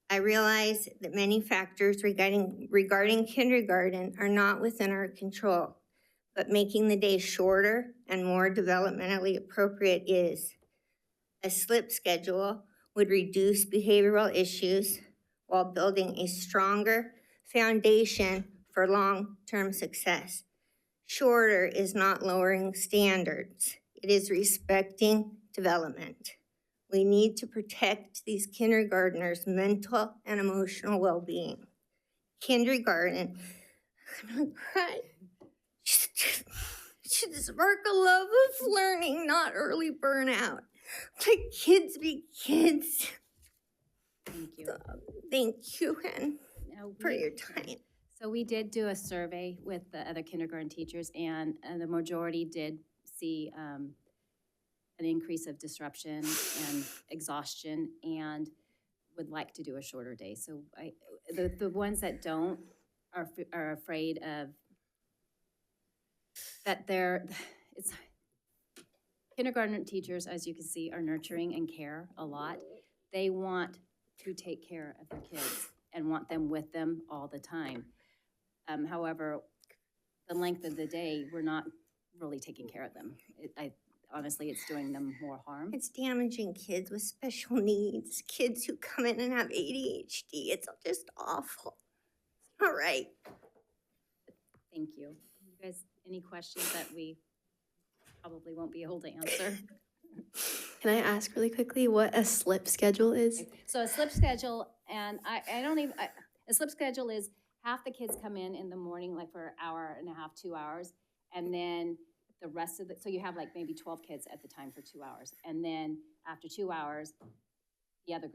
I realize that many factors regarding kindergarten are not within our control, but making the day shorter and more developmentally appropriate is. A slip schedule would reduce behavioral issues while building a stronger foundation for long-term success. Shorter is not lowering standards. It is respecting development. We need to protect these kindergartners' mental and emotional well-being. Kindergarten, I'm gonna cry, should spark a love of learning, not early burnout. Let kids be kids. Thank you. Thank you, and Now, for your time. So we did do a survey with the other kindergarten teachers, and the majority did see an increase of disruption and exhaustion, and would like to do a shorter day. So the ones that don't are afraid of that it's kindergarten teachers, as you can see, are nurturing and care a lot. They want to take care of their kids and want them with them all the time. However, the length of the day, we're not really taking care of them. Honestly, it's doing them more harm. It's damaging kids with special needs, kids who come in and have ADHD. It's just awful. All right. Thank you. You guys, any questions that we probably won't be able to answer? Can I ask really quickly what a slip schedule is? So a slip schedule, and a slip schedule is half the kids come in the morning, like for an hour and a half, 2 hours, and then the rest of so you have like maybe 12 kids at the time for 2 hours. And then after 2 hours, the other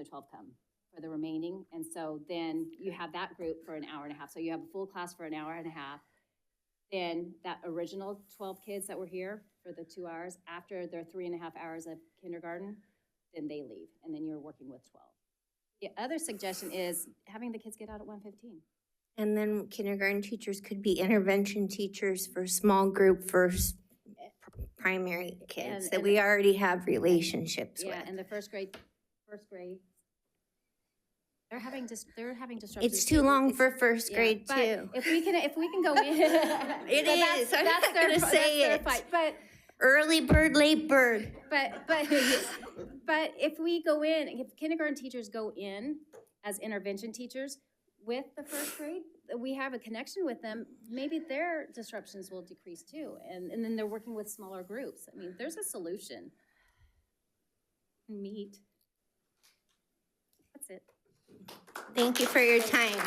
12 come for the remaining. And so then you have that group for an hour and a half. So you have a full class for an hour and a half. Then that original 12 kids that were here for the 2 hours, after their 3.5 hours of kindergarten, then they leave. And then you're working with 12. The other suggestion is having the kids get out at 1:15. And then kindergarten teachers could be intervention teachers for small group for primary kids that we already have relationships with. Yeah, and the first grade, they're having disruptions. It's too long for first grade but too. If we can go in. It is. I'm not gonna say it. Fight. But early bird, late bird. But if we go in, if kindergarten teachers go in as intervention teachers with the first grade, we have a connection with them, maybe their disruptions will decrease too. And then they're working with smaller groups. I mean, there's a solution. Meet. That's it. Thank you for your time.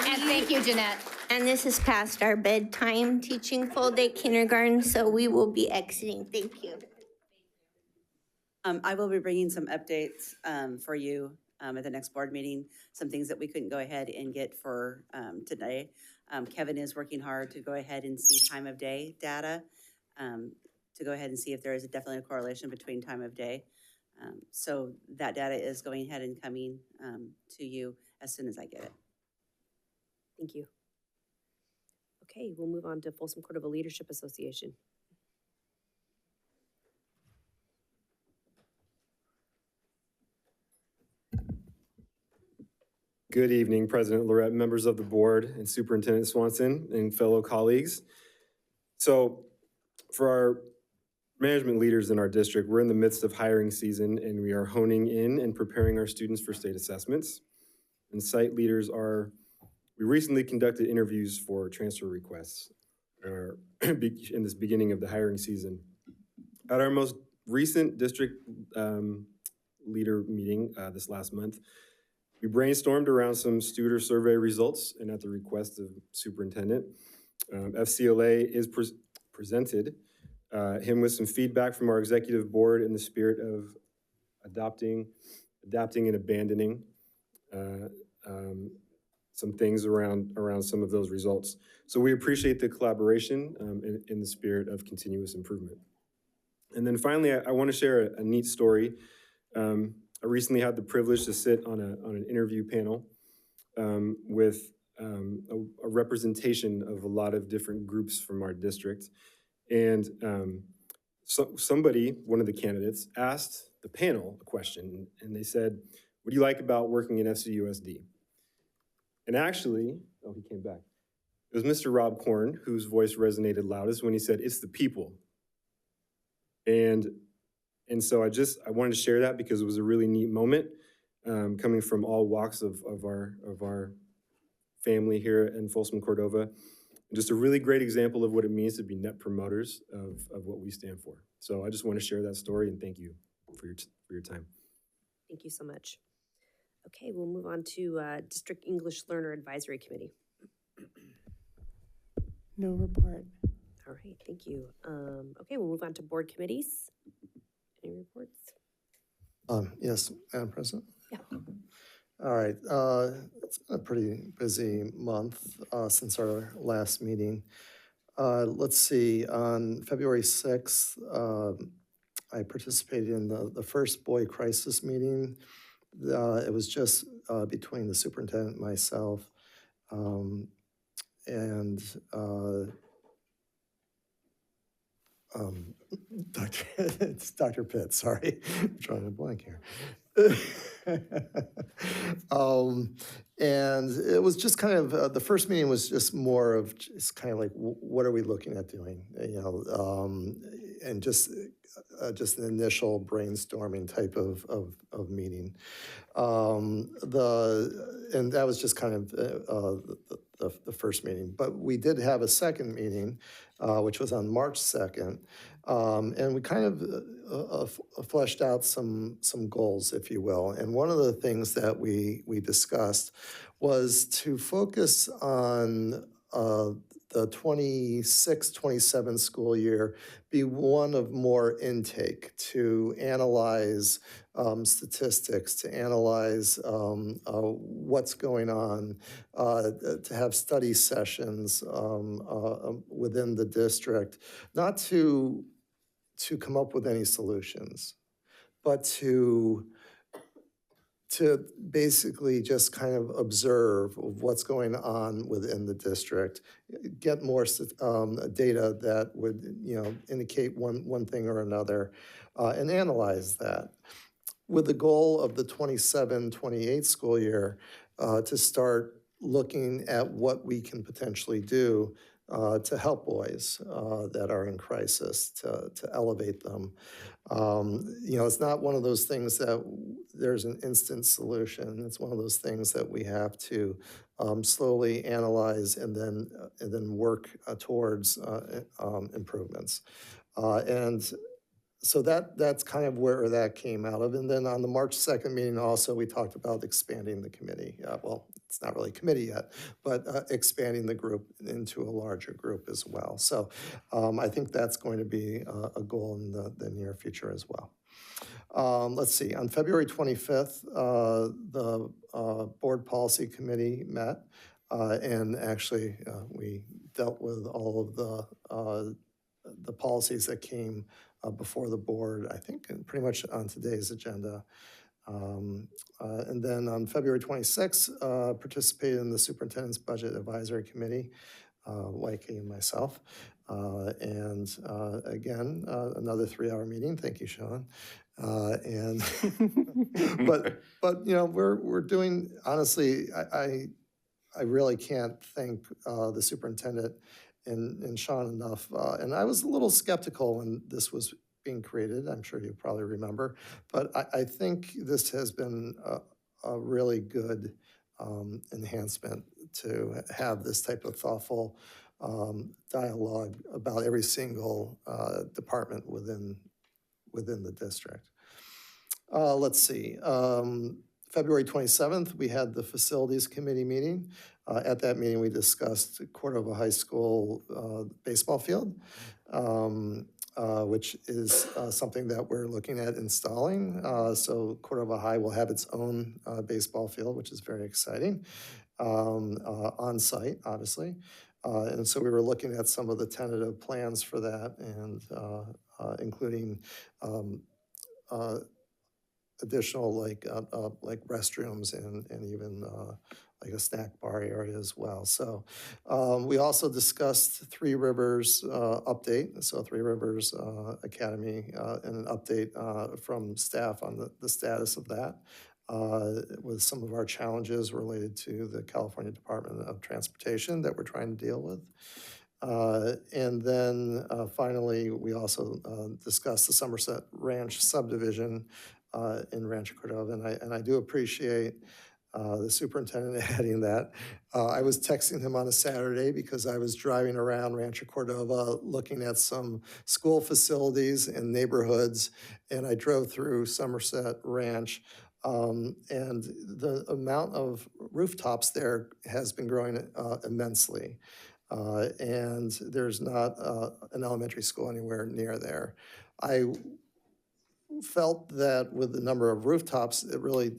And thank you, Jeanette. And this is past our bedtime teaching full day kindergarten, so we will be exiting. Thank you. I will be bringing some updates for you at the next board meeting, some things that we couldn't go ahead and get for today. Kevin is working hard to go ahead and see time of day data, to go ahead and see if there is definitely a correlation between time of day. So that data is going ahead and coming to you as soon as I get it. Thank you. Okay, we'll move on to Folsom Cordova Leadership Association. Good evening, President Lorette, members of the board, and Superintendent Swanson, and fellow colleagues. So for our management leaders in our district, we're in the midst of hiring season, and we are honing in and preparing our students for state assessments. And site leaders we recently conducted interviews for transfer requests in this beginning of the hiring season. At our most recent district leader meeting this last month, we brainstormed around some student survey results, and at the request of superintendent, FCLA is presented him with some feedback from our executive board in the spirit of adapting and abandoning some things around some of those results. So we appreciate the collaboration in the spirit of continuous improvement. And then finally, I want to share a neat story. I recently had the privilege to sit on an interview panel with a representation of a lot of different groups from our district. And somebody, one of the candidates, asked the panel a question, and they said, "What do you like about working in FCUSD?" And actually, oh, he came back. It was Mr. Rob Korn whose voice resonated loudest when he said, "It's the people." And so I wanted to share that because it was a really neat moment, coming from all walks of our family here in Folsom Cordova. And just a really great example of what it means to be net promoters of what we stand for. So I just want to share that story and thank you for your time. Thank you so much. Okay, we'll move on to District English Learner Advisory Committee. No report. All right, thank you. Okay, we'll move on to board committees. Any reports? Yes, Madam President? Yeah. All right, it's been a pretty busy month since our last meeting. Let's see, on February 6th, I participated in the first boy crisis meeting. It was just between the superintendent and myself. It's Dr. Pitt, sorry. I'm drawing a blank here. And it was just kind of, the first meeting was just more of just kind of like, what are we looking at doing? And just an initial brainstorming type of meeting. And that was just kind of the first meeting. But we did have a second meeting, which was on March 2nd. And we kind of fleshed out some goals, if you will. And one of the things that we discussed was to focus on the 26-27 school year be one of more intake, to analyze statistics, to analyze what's going on, to have study sessions within the district, not to come up with any solutions, but to basically just kind of observe what's going on within the district, get more data that would, indicate one thing or another, and analyze that, with the goal of the 27-28 school year to start looking at what we can potentially do to help boys that are in crisis, to elevate them. It's not one of those things that there's an instant solution. It's one of those things that we have to slowly analyze and then work towards improvements. And so that's kind of where that came out of. And then on the March 2nd meeting also, we talked about expanding the committee. Well, it's not really a committee yet, but expanding the group into a larger group as well. So I think that's going to be a goal in the near future as well. Let's see, on February 25th, the Board Policy Committee met, and actually we dealt with all of the policies that came before the board, I think, and pretty much on today's agenda. And then on February 26th, participated in the Superintendent's Budget Advisory Committee, YK and myself. And again, another 3-hour meeting. Thank you, Sean. And but we're doing, honestly, I really can't thank the superintendent and Sean enough. And I was a little skeptical when this was being created. I'm sure you probably remember, but I think this has been a really good enhancement to have this type of thoughtful dialogue about every single department within the district. Let's see. February 27th, we had the Facilities Committee meeting. At that meeting, we discussed Cordova High School baseball field, which is something that we're looking at installing. So Cordova High will have its own baseball field, which is very exciting, on site, obviously. And so we were looking at some of the tentative plans for that, and including additional like restrooms and even like a snack bar area as well. So we also discussed Three Rivers update. So Three Rivers Academy and an update from staff on the status of that. with some of our challenges related to the California Department of Transportation that we're trying to deal with. And then finally, we also discussed the Somerset Ranch subdivision in Rancho Cordova, and I do appreciate the superintendent adding that. I was texting him on a Saturday because I was driving around Rancho Cordova looking at some school facilities and neighborhoods, and I drove through Somerset Ranch. And the amount of rooftops there has been growing immensely. And there's not an elementary school anywhere near there. I felt that with the number of rooftops, it really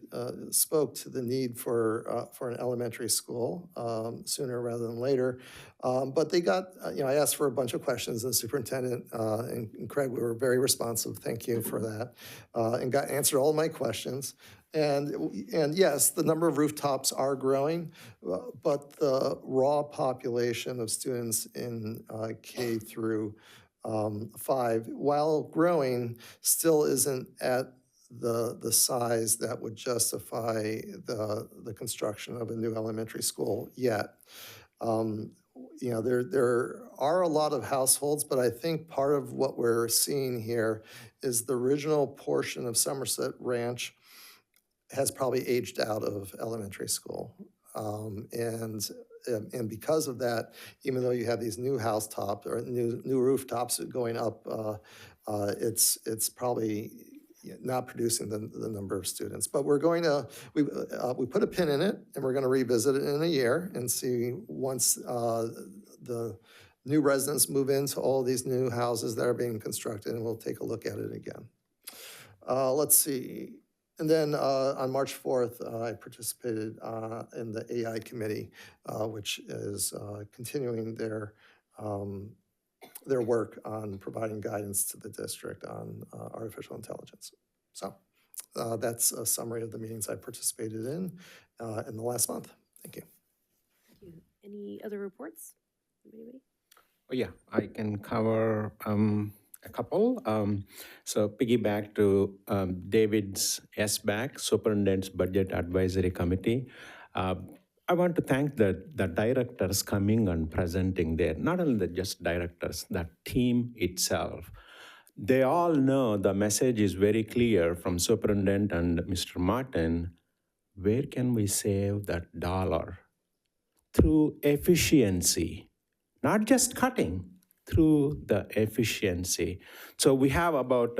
spoke to the need for an elementary school sooner rather than later. But they got, I asked for a bunch of questions, and the superintendent and Craig, we were very responsive. Thank you for that, and got answered all my questions. And yes, the number of rooftops are growing, but the raw population of students in K through 5, while growing, still isn't at the size that would justify the construction of a new elementary school yet. There are a lot of households, but I think part of what we're seeing here is the original portion of Somerset Ranch has probably aged out of elementary school. And because of that, even though you have these new housetops or new rooftops going up, it's probably not producing the number of students. But we're going to, we put a pin in it, and we're going to revisit it in a year and see once the new residents move into all these new houses that are being constructed, and we'll take a look at it again. Let's see. And then on March 4th, I participated in the AI committee, which is continuing their work on providing guidance to the district on artificial intelligence. So that's a summary of the meetings I participated in the last month. Thank you. Thank you. Any other reports? Anybody? Oh, yeah, I can cover a couple. So piggyback to David's SBAC, Superintendent's Budget Advisory Committee. I want to thank the directors coming and presenting there. Not only just directors, the team itself. They all know the message is very clear from Superintendent and Mr. Martin. Where can we save that dollar? Through efficiency, not just cutting, through the efficiency. So we have about,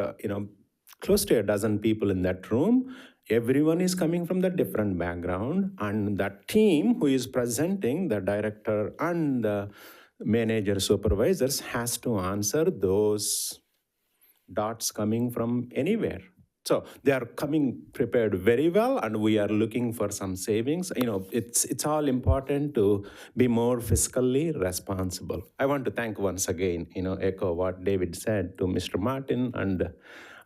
close to a dozen people in that room. Everyone is coming from the different background, and that team who is presenting, the director and the manager supervisors, has to answer those dots coming from anywhere. So they are coming prepared very well, and we are looking for some savings. It's all important to be more fiscally responsible. I want to thank once again, echo what David said to Mr. Martin and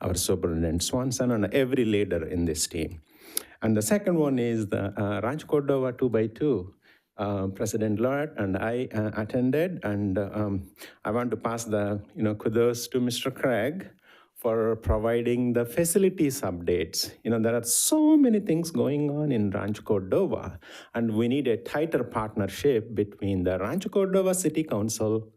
our Superintendent Swanson and every leader in this team. And the second one is the Rancho Cordova 2x2. President Lord and I attended, and I want to pass the kudos to Mr. Craig for providing the facilities updates. There are so many things going on in Rancho Cordova, and we need a tighter partnership between the Rancho Cordova City Council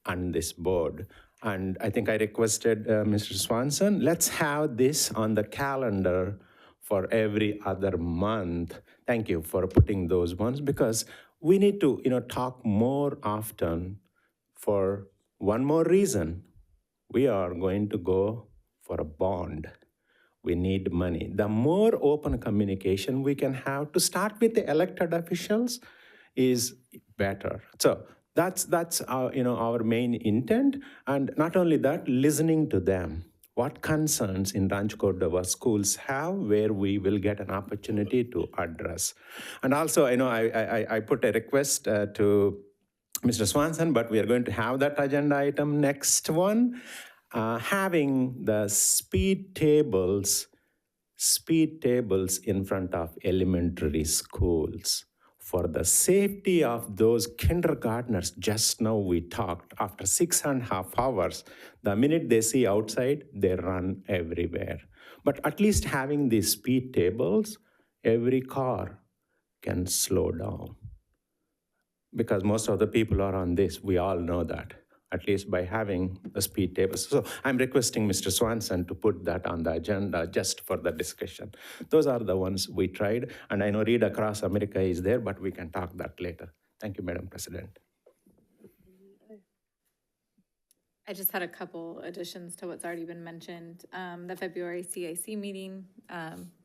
and this board. And I think I requested Mr. Swanson, let's have this on the calendar for every other month. Thank you for putting those ones, because we need to talk more often for one more reason. We are going to go for a bond. We need money. The more open communication we can have, to start with the elected officials, is better. So that's our main intent. And not only that, listening to them. What concerns in Rancho Cordova schools have, where we will get an opportunity to address. And also, I put a request to Mr. Swanson, but we are going to have that agenda item next one. Having the speed tables in front of elementary schools for the safety of those kindergartners. Just now we talked, after 6.5 hours, the minute they see outside, they run everywhere. But at least having these speed tables, every car can slow down. Because most of the people are on this, we all know that, at least by having the speed tables. So I'm requesting Mr. Swanson to put that on the agenda just for the discussion. Those are the ones we tried, and I know Read Across America is there, but we can talk that later. Thank you, Madam President. I just had a couple additions to what's already been mentioned. The February CAC meeting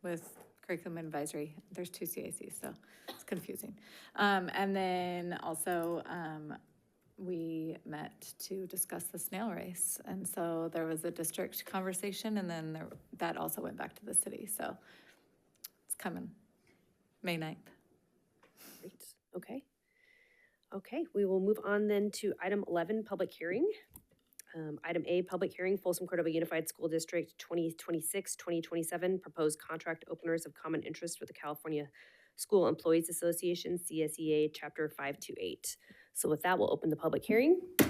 with Curriculum Advisory, there's two CACs, so it's confusing. And then also, we met to discuss the snail race. And so there was a district conversation, and then that also went back to the city. So it's coming May 9th. Great, okay. Okay, we will move on then to item 11, public hearing. Item A, public hearing, Folsom Cordova Unified School District 2026-2027, proposed contract openers of common interest with the California School Employees Association, CSEA, Chapter 528. So with that, we'll open the public hearing. Are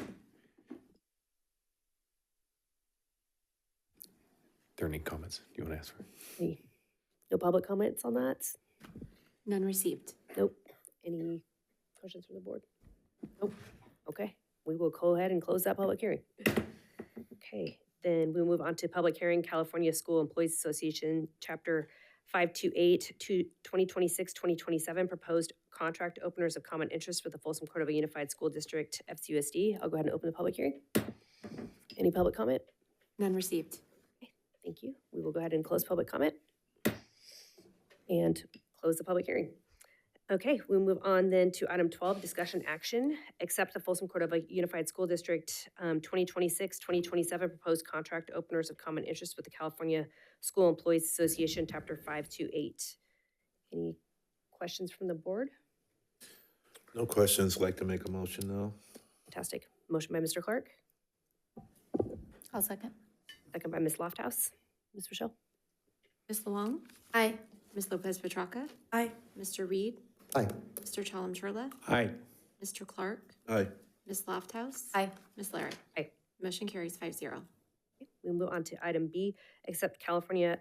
there any comments you want to ask for? No public comments on that? None received. Nope. Any questions from the board? Nope. Okay, we will go ahead and close that public hearing. Okay, then we'll move on to public hearing, California School Employees Association, Chapter 528 to 2026-2027, proposed contract openers of common interest with the Folsom Cordova Unified School District, FCUSD. I'll go ahead and open the public hearing. Any public comment? None received. Okay, thank you. We will go ahead and close public comment and close the public hearing. Okay, we'll move on then to item 12, discussion action. Accept the Folsom Cordova Unified School District 2026-2027 proposed contract openers of common interest with the California School Employees Association, Chapter 528. Any questions from the board? No questions. Like to make a motion now? Fantastic. Motion by Mr. Clark, I'll second. second by Ms. Lofthouse. Ms. Rochelle? Ms. Luong? Aye. Ms. Lopez Petracca? Aye. Mr. Reed? Aye. Mr. Chalem-Churla? Aye. Mr. Clark? Aye. Ms. Lofthouse? Aye. Ms. Larrett? Aye. Motion carries 5-0. We'll move on to item B, accept California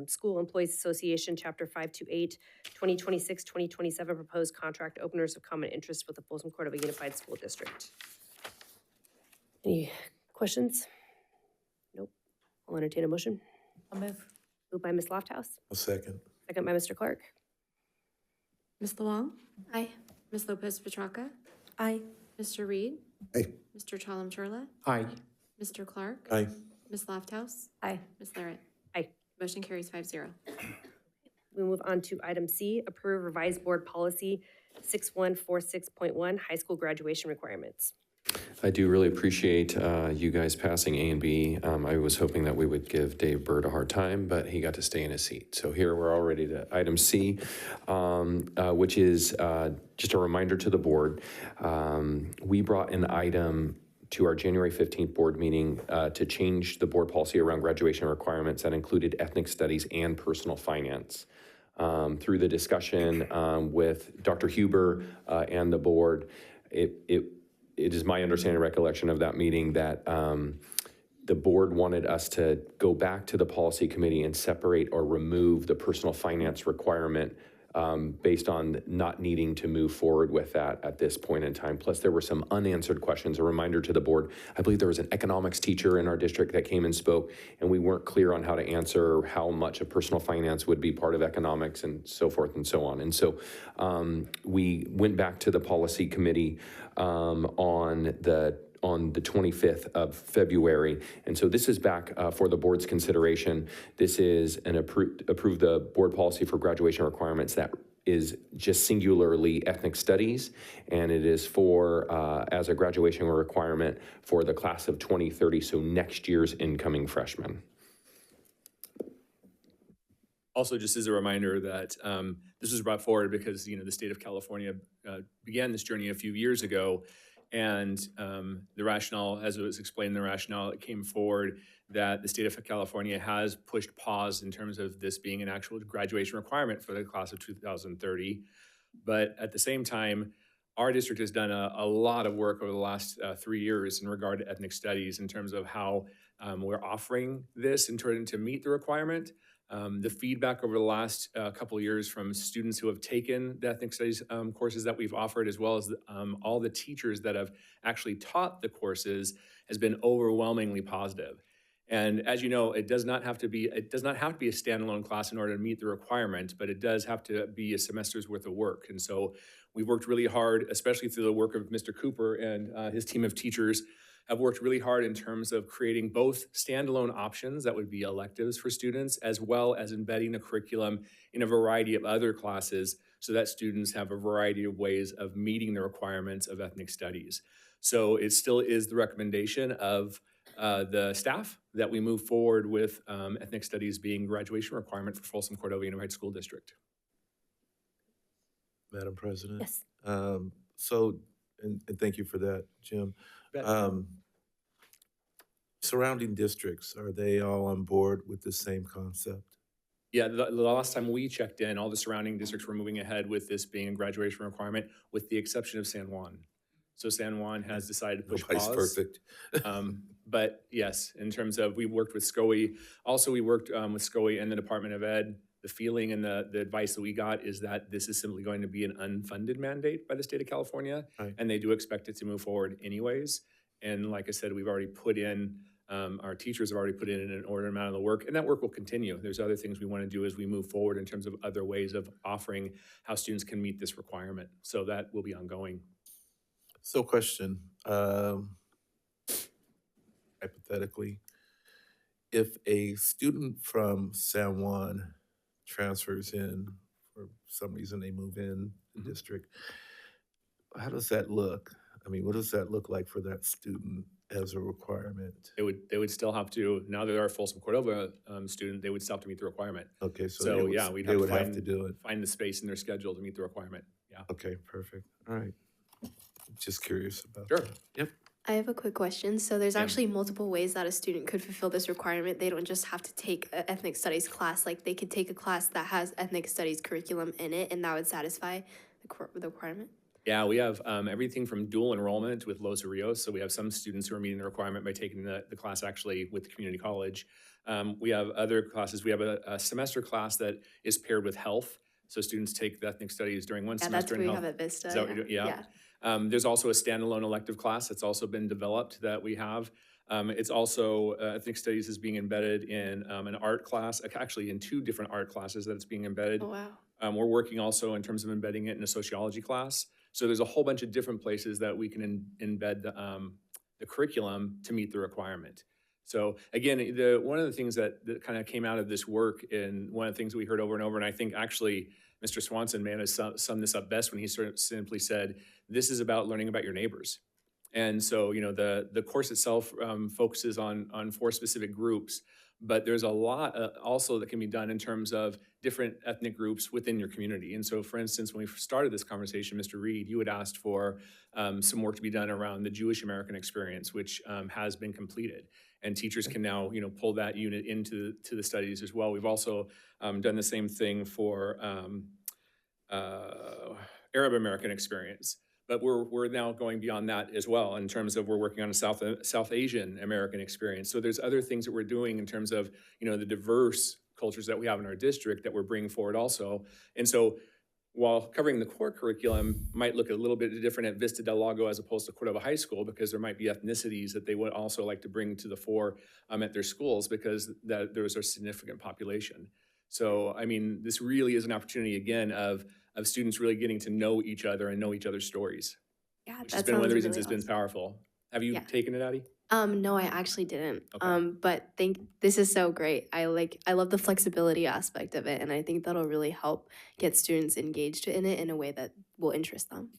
School Employees Association, Chapter 528, 2026-2027 proposed contract openers of common interest with the Folsom Cordova Unified School District. Any questions? Nope. I'll entertain a motion. I'll move. Moved by Ms. Lofthouse, A second. second by Mr. Clark. Ms. Luong? Aye. Ms. Lopez Petracca? Aye. Mr. Reed? Aye. Mr. Chalem-Churla? Aye. Mr. Clark? Aye. Ms. Lofthouse? Aye. Ms. Larrett? Aye. Motion carries 5-0. We move on to item C, approve revised board policy 6146.1, high school graduation requirements. I do really appreciate you guys passing A and B. I was hoping that we would give Dave Bird a hard time, but he got to stay in his seat. So here we're already to item C, which is just a reminder to the board. We brought an item to our January 15th board meeting to change the board policy around graduation requirements that included ethnic studies and personal finance. Through the discussion with Dr. Huber and the board, it is my understanding and recollection of that meeting that the board wanted us to go back to the policy committee and separate or remove the personal finance requirement based on not needing to move forward with that at this point in time. Plus, there were some unanswered questions. A reminder to the board, I believe there was an economics teacher in our district that came and spoke, and we weren't clear on how to answer how much of personal finance would be part of economics and so forth and so on. And so we went back to the policy committee on the 25th of February. And so this is back for the board's consideration. This is an approve the board policy for graduation requirements that is just singularly ethnic studies. And it is for, as a graduation requirement for the class of 2030, so next year's incoming freshmen. Also, just as a reminder that this was brought forward because, the state of California began this journey a few years ago. And the rationale, as it was explained, the rationale that came forward that the state of California has pushed pause in terms of this being an actual graduation requirement for the class of 2030. But at the same time, our district has done a lot of work over the last 3 years in regard to ethnic studies in terms of how we're offering this in order to meet the requirement. The feedback over the last couple of years from students who have taken the ethnic studies courses that we've offered, as well as all the teachers that have actually taught the courses, has been overwhelmingly positive. And as you know, it does not have to be a standalone class in order to meet the requirement, but it does have to be a semester's worth of work. And so we've worked really hard, especially through the work of Mr. Cooper and his team of teachers, have worked really hard in terms of creating both standalone options that would be electives for students, as well as embedding a curriculum in a variety of other classes so that students have a variety of ways of meeting the requirements of ethnic studies. So it still is the recommendation of the staff that we move forward with ethnic studies being graduation requirement for Folsom Cordova Unified School District. Madam President? Yes. And thank you for that, Jim. Surrounding districts, are they all on board with the same concept? Yeah, the last time we checked in, all the surrounding districts were moving ahead with this being a graduation requirement, with the exception of San Juan. So San Juan has decided to push Nobody's pause. perfect. But yes, in terms of, we worked with SCOE. Also, we worked with SCOE and the Department of Ed. The feeling and the advice that we got is that this is simply going to be an unfunded mandate by the state of California. Right. And they do expect it to move forward anyways. And like I said, we've already put in, our teachers have already put in an inordinate amount of the work, and that work will continue. There's other things we want to do as we move forward in terms of other ways of offering how students can meet this requirement. So that will be ongoing. So question, hypothetically, if a student from San Juan transfers in, for some reason they move in the district, how does that look? I mean, what does that look like for that student as a requirement? They would still have to, now that they're a Folsom Cordova student, they would still have to meet the requirement. Okay, so So they would, yeah, we'd they have would to have to do it. find the space in their schedule to meet the requirement. Yeah. Okay, perfect. All right. Just curious about Sure. that. Yep. I have a quick question. So there's Yeah. actually multiple ways that a student could fulfill this requirement. They don't just have to take an ethnic studies class. Like they could take a class that has ethnic studies curriculum in it, and that would satisfy the requirement. Yeah, we have everything from dual enrollment with Los Rios. So we have some students who are meeting the requirement by taking the class actually with the community college. We have other classes. We have a semester class that is paired with health. So students take the ethnic studies during one Yeah, that's semester what in we health. have at Vista. Is that what you're doing? Yeah. There's also a standalone elective class that's also been developed that we have. It's also, ethnic studies is being embedded in an art class, actually in 2 different art classes that it's being embedded. Oh, wow. We're working also in terms of embedding it in a sociology class. So there's a whole bunch of different places that we can embed the curriculum to meet the requirement. So again, one of the things that kind of came out of this work, and one of the things we heard over and over, and I think actually Mr. Swanson may have summed this up best when he sort of simply said, this is about learning about your neighbors. And so, you know, the course itself focuses on 4 specific groups, but there's a lot also that can be done in terms of different ethnic groups within your community. And so, for instance, when we started this conversation, Mr. Reed, you had asked for some work to be done around the Jewish American experience, which has been completed. And teachers can now, you know, pull that unit into the studies as well. We've also done the same thing for Arab American experience. But we're now going beyond that as well in terms of we're working on a South Asian American experience. So there's other things that we're doing in terms of, you know, the diverse cultures that we have in our district that we're bringing forward also. And so while covering the core curriculum might look a little bit different at Vista del Lago as opposed to Cordova High School, because there might be ethnicities that they would also like to bring to the fore at their schools, because there's a significant population. So, I mean, this really is an opportunity, again, of students really getting to know each other and know each other's stories. Yeah, Which that has been one of the sounds reasons really it's been powerful. Have you Yeah. taken it, Addie? No, I actually didn't. Okay. But this is so great. I love the flexibility aspect of it, and I think that'll really help get students engaged in it in a way that will interest them.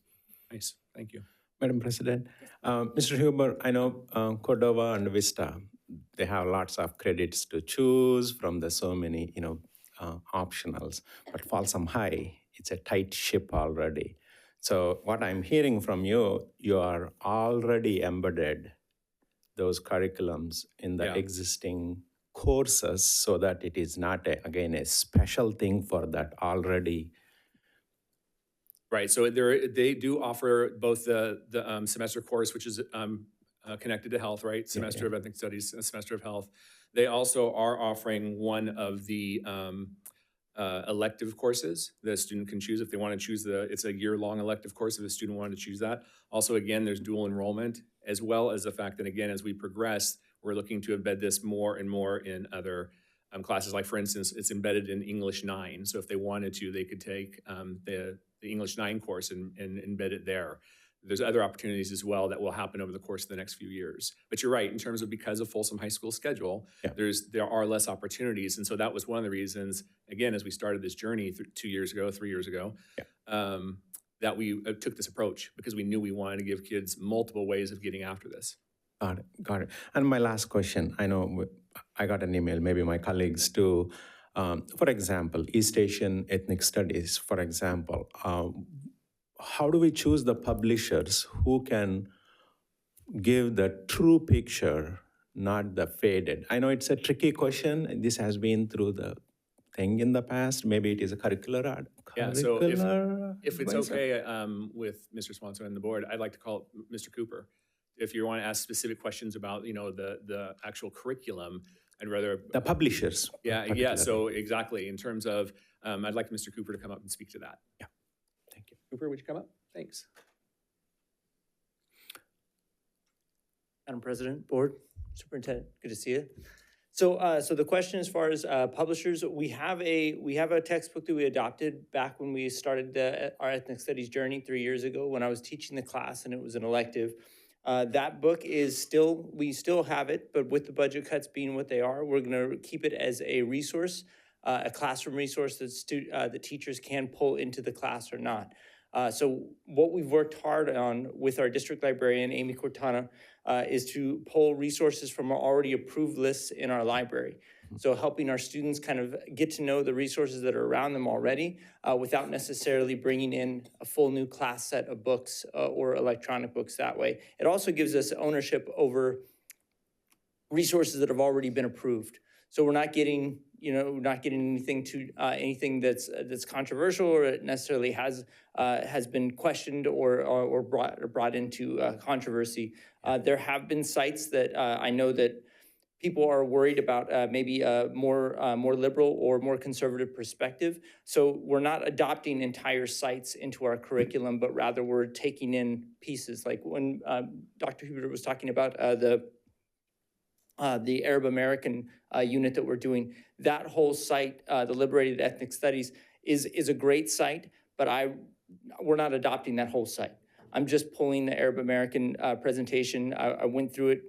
Nice, thank you. Madam President, Mr. Huber, I know Cordova and Vista, they have lots of credits to choose from the so many, you know, optionals. But Folsom High, it's a tight ship already. So what I'm hearing from you, you are already embedded those curriculums in the Yeah. existing courses so that it is not, again, a special thing for that already. Right, so they do offer both the semester course, which is connected to health, right? Semester of Ethnic Studies, a semester of health. They also are offering one of the elective courses that a student can choose if they want to choose it's a year-long elective course if a student wanted to choose that. Also, again, there's dual enrollment, as well as the fact that, again, as we progress, we're looking to embed this more and more in other classes. Like, for instance, it's embedded in English 9. So if they wanted to, they could take the English 9 course and embed it there. There's other opportunities as well that will happen over the course of the next few years. But you're right, in terms of because of Folsom High School schedule, there are less opportunities. And so that was one of the reasons, again, as we started this journey 3 years ago, that we took this approach, because we knew we wanted to give kids multiple ways of getting after this. Got it. And my last question, I know I got an email, maybe my colleagues too. For example, East Asian Ethnic Studies, for example, how do we choose the publishers who can give the true picture, not the faded? I know it's a tricky question. This has been through the thing in the past. Maybe it is a curricular. Yeah, so if it's okay with Mr. Swanson and the board, I'd like to call Mr. Cooper. If you want to ask specific questions about, the actual curriculum, I'd rather... The publishers. Yeah, so exactly. In terms of, I'd like Mr. Cooper to come up and speak to that. Yeah. Thank you. Cooper, would you come up? Thanks. Madam President, Board, Superintendent, good to see you. So the question as far as publishers, we have a textbook that we adopted back when we started our ethnic studies journey 3 years ago when I was teaching the class and it was an elective. That book we still have it, but with the budget cuts being what they are, we're going to keep it as a resource, a classroom resource that teachers can pull into the class or not. So what we've worked hard on with our district librarian, Amy Cortana, is to pull resources from our already approved lists in our library. So helping our students kind of get to know the resources that are around them already without necessarily bringing in a full new class set of books or electronic books that way. It also gives us ownership over resources that have already been approved. So we're not getting, anything that's controversial or it necessarily has been questioned or brought into controversy. There have been sites that I know that people are worried about maybe a more liberal or more conservative perspective. So we're not adopting entire sites into our curriculum, but rather we're taking in pieces. Like when Dr. Hubert was talking about the Arab American unit that we're doing, that whole site, the Liberated Ethnic Studies, is a great site, but we're not adopting that whole site. I'm just pulling the Arab American presentation. I went through it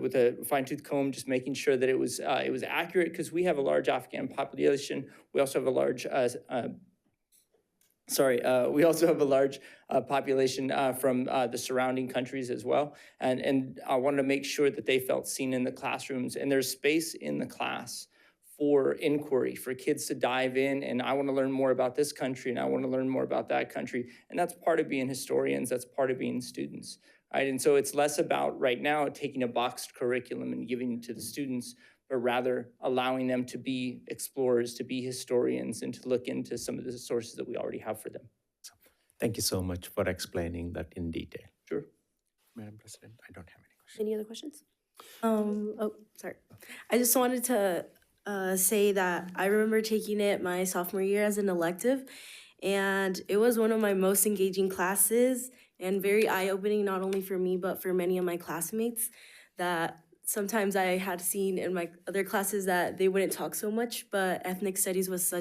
with a fine-tooth comb, just making sure that it was accurate, because we have a large Afghan population. We also have a large population from the surrounding countries as well. And I wanted to make sure that they felt seen in the classrooms, and there's space in the class for inquiry, for kids to dive in, and I want to learn more about this country, and I want to learn more about that country. And that's part of being historians, that's part of being students, right? And so it's less about right now taking a boxed curriculum and giving it to the students, but rather allowing them to be explorers, to be historians, and to look into some of the sources that we already have for them. Thank you so much for explaining that in detail. Sure. Madam President, I don't have any questions. Any other questions? Sorry. I just wanted to say that I remember taking it my sophomore year as an elective, and it was one of my most engaging classes and very eye-opening, not only for me, but for many of my classmates, that sometimes I had seen in my other classes that they wouldn't talk so much, but ethnic studies was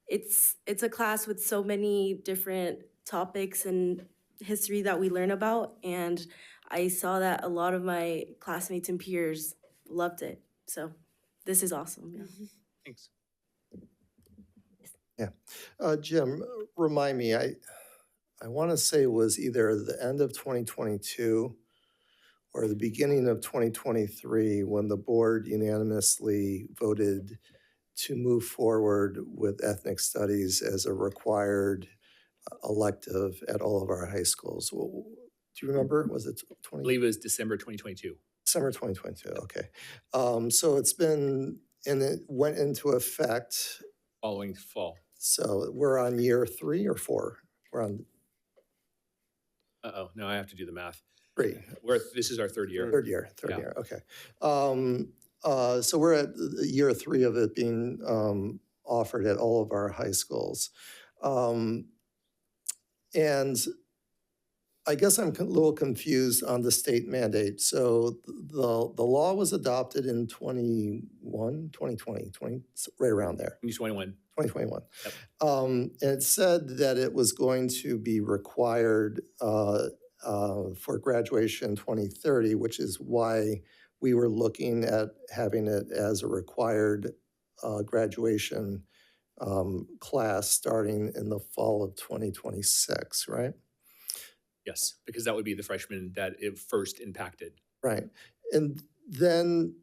it's a class with so many different topics and history that we learn about, and I saw that a lot of my classmates and peers loved it. So this is awesome. Yeah. Thanks. Yeah. Jim, remind me, I want to say it was either the end of 2022 or the beginning of 2023 when the board unanimously voted to move forward with ethnic studies as a required elective at all of our high schools. Well, do you remember? Was it 20? I believe it was December 2022. December 2022, okay. So it's been, and it went into effect. Following fall. So we're on year 3 or 4? We're on. No, I have to do the math. 3. This is our third year. Third Yeah. year, okay. So we're at year 3 of it being offered at all of our high schools. And I guess I'm a little confused on the state mandate. So the law was adopted in 2020, right around there. 2021. And it said that it was going to be required for graduation 2030, which is why we were looking at having it as a required graduation class starting in the fall of 2026, right? Yes, because that would be the freshmen that it first impacted. Right. And then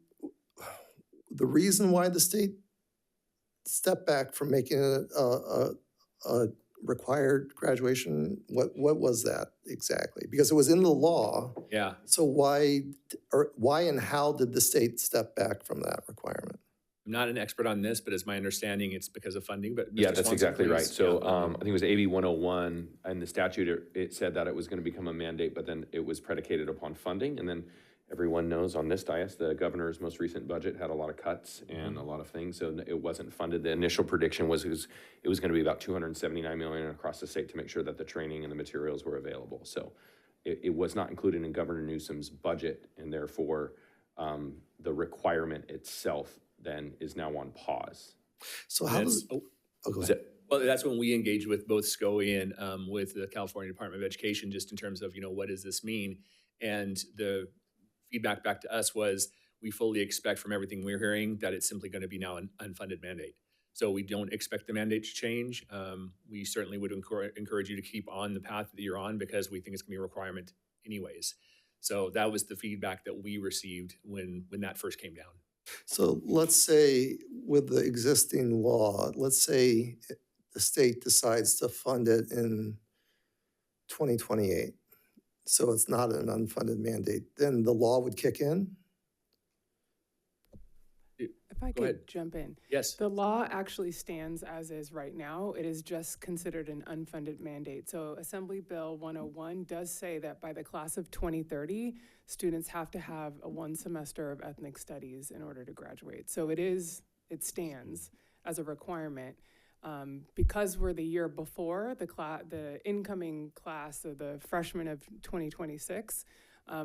the reason why the state stepped back from making it a required graduation, what was that exactly? Because it was in the law. Yeah. So why and how did the state step back from that requirement? I'm not an expert on this, but it's my understanding it's because of funding, but Mr. Yeah, that's Swanson, exactly right. please. So Yeah. I think it was AB 101, and the statute, it said that it was going to become a mandate, but then it was predicated upon funding. And then everyone knows on this dais, the governor's most recent budget had a lot of cuts and a lot of things, so it wasn't funded. The initial prediction was it was going to be about $279 million across the state to make sure that the training and the materials were available. So it was not included in Governor Newsom's budget, and therefore the requirement itself then is now on pause. So how does? That's- go ahead. Well, that's when we engaged with both SCOE and with the California Department of Education, just in terms of, what does this mean? And the feedback back to us was, we fully expect from everything we're hearing that it's simply going to be now an unfunded mandate. So we don't expect the mandate to change. We certainly would encourage you to keep on the path that you're on, because we think it's going to be a requirement anyways. So that was the feedback that we received when that first came down. So let's say with the existing law, let's say the state decides to fund it in 2028. So it's not an unfunded mandate, then the law would kick in? If I Go ahead. could jump in. Yes. The law actually stands as is right now. It is just considered an unfunded mandate. So Assembly Bill 101 does say that by the class of 2030, students have to have a 1 semester of ethnic studies in order to graduate. So it stands as a requirement. Because we're the year before the incoming class of the freshmen of 2026,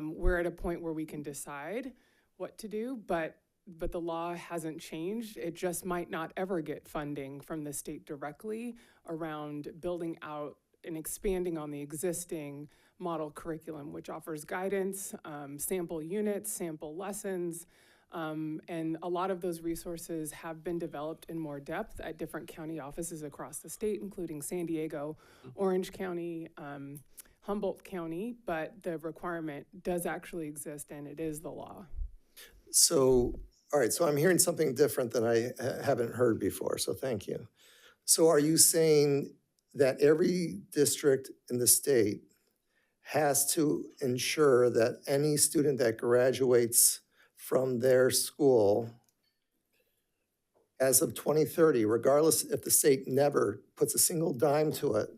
we're at a point where we can decide what to do, but the law hasn't changed. It just might not ever get funding from the state directly around building out and expanding on the existing model curriculum, which offers guidance, sample units, sample lessons, and a lot of those resources have been developed in more depth at different county offices across the state, including San Diego, Orange County, Humboldt County, but the requirement does actually exist and it is the law. So, all right, so I'm hearing something different than I haven't heard before, so thank you. So are you saying that every district in the state has to ensure that any student that graduates from their school as of 2030, regardless if the state never puts a single dime to it,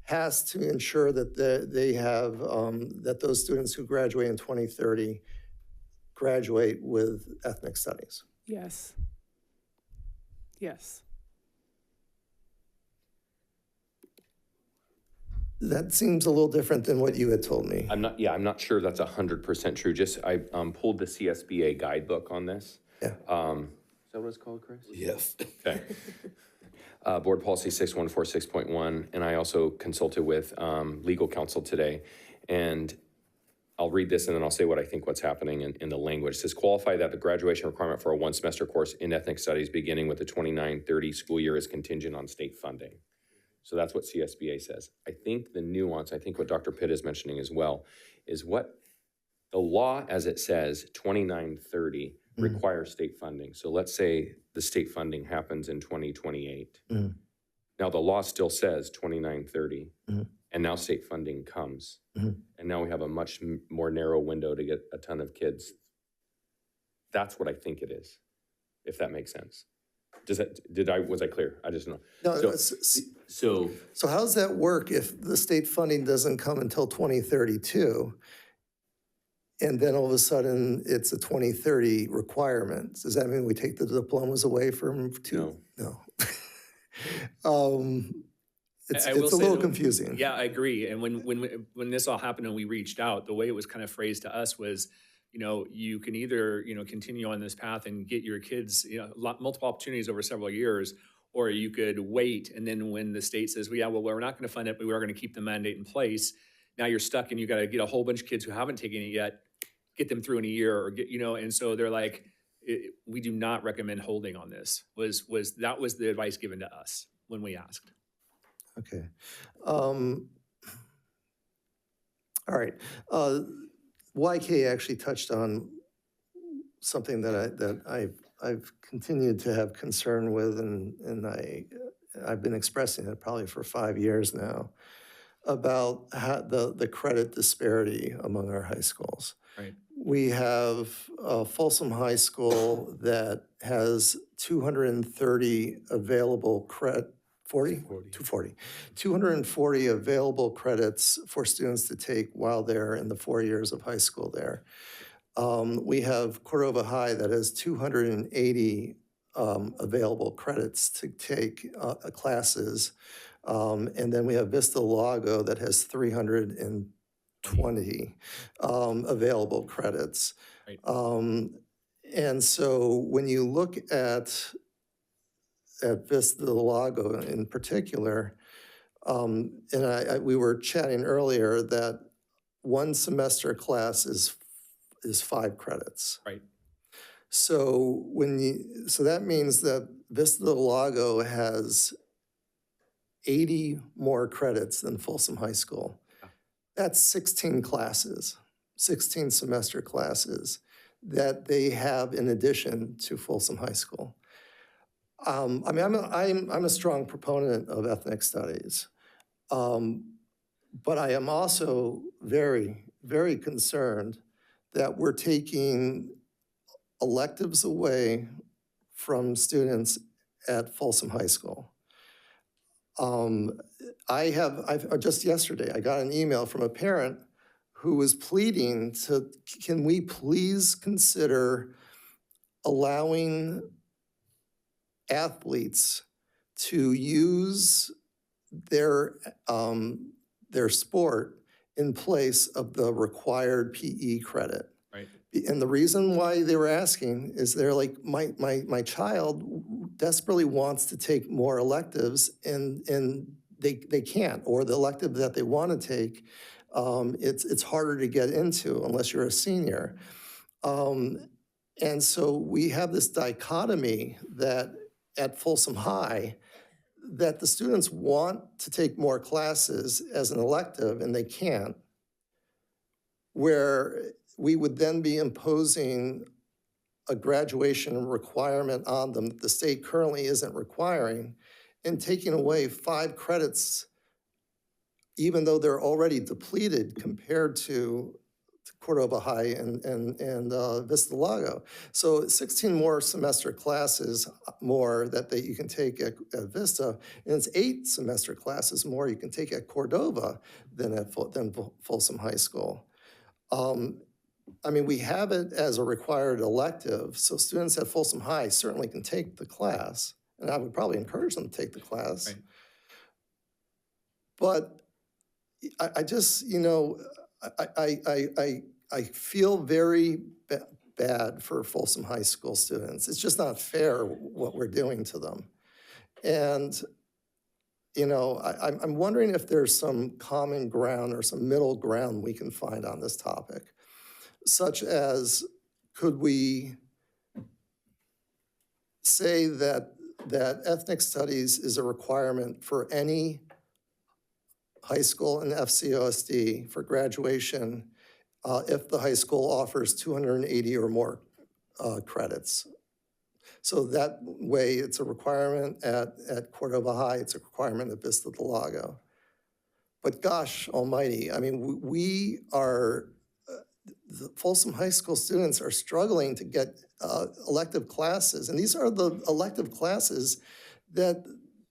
has to ensure that they have, that those students who graduate in 2030 graduate with ethnic studies? Yes. Yes. That seems a little different than what you had told me. I'm not sure that's 100% true. I pulled the CSBA guidebook on this. Yeah. Is that what it's called, Chris? Yes. Okay. Board Policy 6146.1, and I also consulted with legal counsel today. And I'll read this and then I'll say what I think what's happening in the language. It says, qualify that the graduation requirement for a 1 semester course in ethnic studies beginning with the 29-30 school year is contingent on state funding. So that's what CSBA says. I think the nuance, I think what Dr. Pitt is mentioning as well, is what the law, as it says, 29-30 requires state funding. So let's say the state funding happens in 2028. Now the law still says 29-30, and now state funding comes. And now we have a much more narrow window to get a ton of kids. That's what I think it is, if that makes sense. Was I clear? I just know. No, So how does that work if the state funding doesn't come until 2032? and then all of a sudden, it's a 2030 requirement. Does that mean we take the diplomas away from two? No. It's I will a say little though, confusing. Yeah, I agree. And when this all happened and we reached out, the way it was kind of phrased to us was, you can either, continue on this path and get your kids, multiple opportunities over several years, or you could wait. And then when the state says, well, yeah, well, we're not going to fund it, but we are going to keep the mandate in place. Now you're stuck and you got to get a whole bunch of kids who haven't taken it yet, get them through in a year or and so they're like, we do not recommend holding on this that was the advice given to us when we asked. Okay. All right. YK actually touched on something that I've continued to have concern with, and I've been expressing it probably for 5 years now, about how the credit disparity among our high schools. Right. We have Folsom High School that has 230 available 240 available credits for students to take while they're in the 4 years of high school there. We have Cordova High that has 280 available credits to take classes. And then we have Vista Lago that has 320 available credits. Right. And so when you look at Vista Lago in particular, and we were chatting earlier that one semester class is 5 credits. Right. So so that means that Vista Lago has 80 more credits than Folsom High School. That's 16 classes, 16 semester classes that they have in addition to Folsom High School. I'm a strong proponent of ethnic studies, but I am also very, very concerned that we're taking electives away from students at Folsom High School. Just yesterday, I got an email from a parent who was pleading can we please consider allowing athletes to use their sport in place of the required PE credit. Right. And the reason why they were asking is they're like, my child desperately wants to take more electives and they can't, or the elective that they want to take, it's harder to get into unless you're a senior. And so we have this dichotomy that at Folsom High, that the students want to take more classes as an elective and they can't, where we would then be imposing a graduation requirement on them that the state currently isn't requiring, and taking away 5 credits, even though they're already depleted compared to Cordova High and Vista Lago. So 16 more semester classes more that you can take at Vista, and it's 8 semester classes more you can take at Cordova than Folsom High School. We have it as a required elective, so students at Folsom High certainly can take the class, and I would probably encourage them to take the class. Right. But I just, I feel very bad for Folsom High School students. It's just not fair what we're doing to them. And, I'm wondering if there's some common ground or some middle ground we can find on this topic, such as could we say that ethnic studies is a requirement for any high school and FCOSD for graduation if the high school offers 280 or more credits. So that way it's a requirement at Cordova High, it's a requirement at Vista del Lago. But gosh almighty, we are, the Folsom High School students are struggling to get elective classes. And these are the elective classes that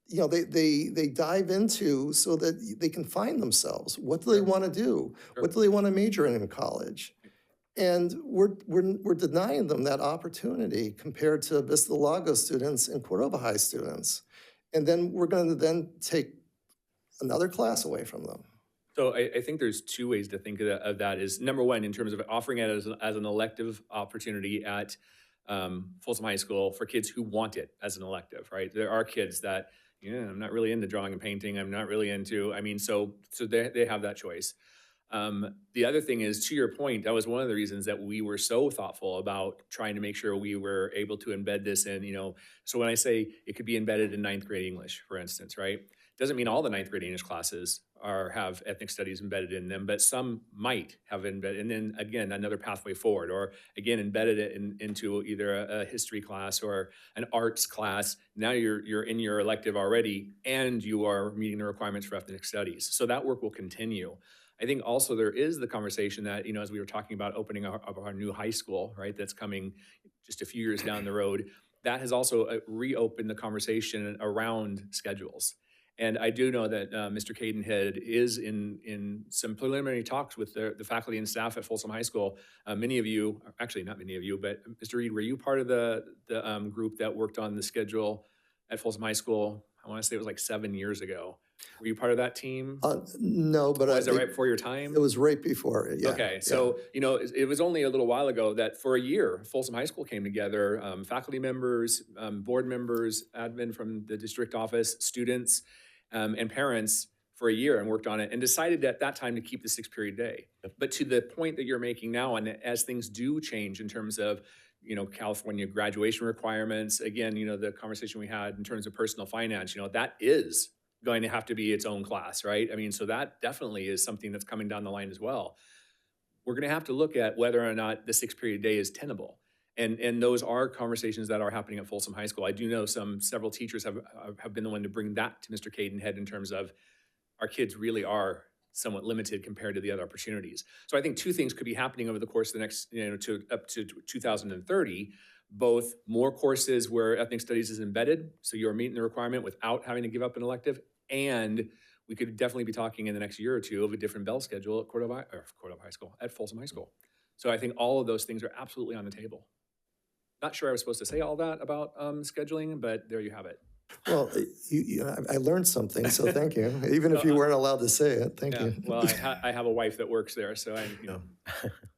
they dive into so that they can find themselves. What do they want to do? What do they want to major in college? And we're denying them that opportunity compared to Vista Lagos students and Cordova High students. And then we're going to then take another class away from them. So I think there's two ways to think of that is, number one, in terms of offering it as an elective opportunity at Folsom High School for kids who want it as an elective, right? There are kids that, I'm not really into drawing and painting. I'm not really into, so they have that choice. The other thing is, to your point, that was one of the reasons that we were so thoughtful about trying to make sure we were able to embed this in, so when I say it could be embedded in ninth grade English, for instance, right? Doesn't mean all the ninth grade English classes have ethnic studies embedded in them, but some might have embedded, and then again, another pathway forward, or again, embedded it into either a history class or an arts class. Now you're in your elective already, and you are meeting the requirements for ethnic studies. So that work will continue. I think also there is the conversation that, as we were talking about opening up our new high school, right, that's coming just a few years down the road, that has also reopened the conversation around schedules. And I do know that Mr. Cadenhead is in some preliminary talks with the faculty and staff at Folsom High School. Many of you, actually not many of you, but Mr. Reed, were you part of the group that worked on the schedule at Folsom High School? I want to say it was like 7 years ago. Were you part of that team? No, but was it right before your time? It was right before it, yeah. Okay, so, it was only a little while ago that for a year, Folsom High School came together, faculty members, board members, admin from the district office, students, and parents for a year and worked on it and decided at that time to keep the 6-period day. But to the point that you're making now, and as things do change in terms of, California graduation requirements, again, the conversation we had in terms of personal finance, that is going to have to be its own class, right? So that definitely is something that's coming down the line as well. We're going to have to look at whether or not the 6-period day is tenable. And those are conversations that are happening at Folsom High School. I do know several teachers have been the one to bring that to Mr. Cadenhead in terms of our kids really are somewhat limited compared to the other opportunities. So I think two things could be happening over the course of the next, up to 2030, both more courses where ethnic studies is embedded, so you're meeting the requirement without having to give up an elective, and we could definitely be talking in the next year or two of a different bell schedule at Cordova High School, at Folsom High School. So I think all of those things are absolutely on the table. Not sure I was supposed to say all that about scheduling, but there you have it. Well, I learned something, so thank you. Even if you weren't allowed to say it, thank you. Well, I have a wife that works there, so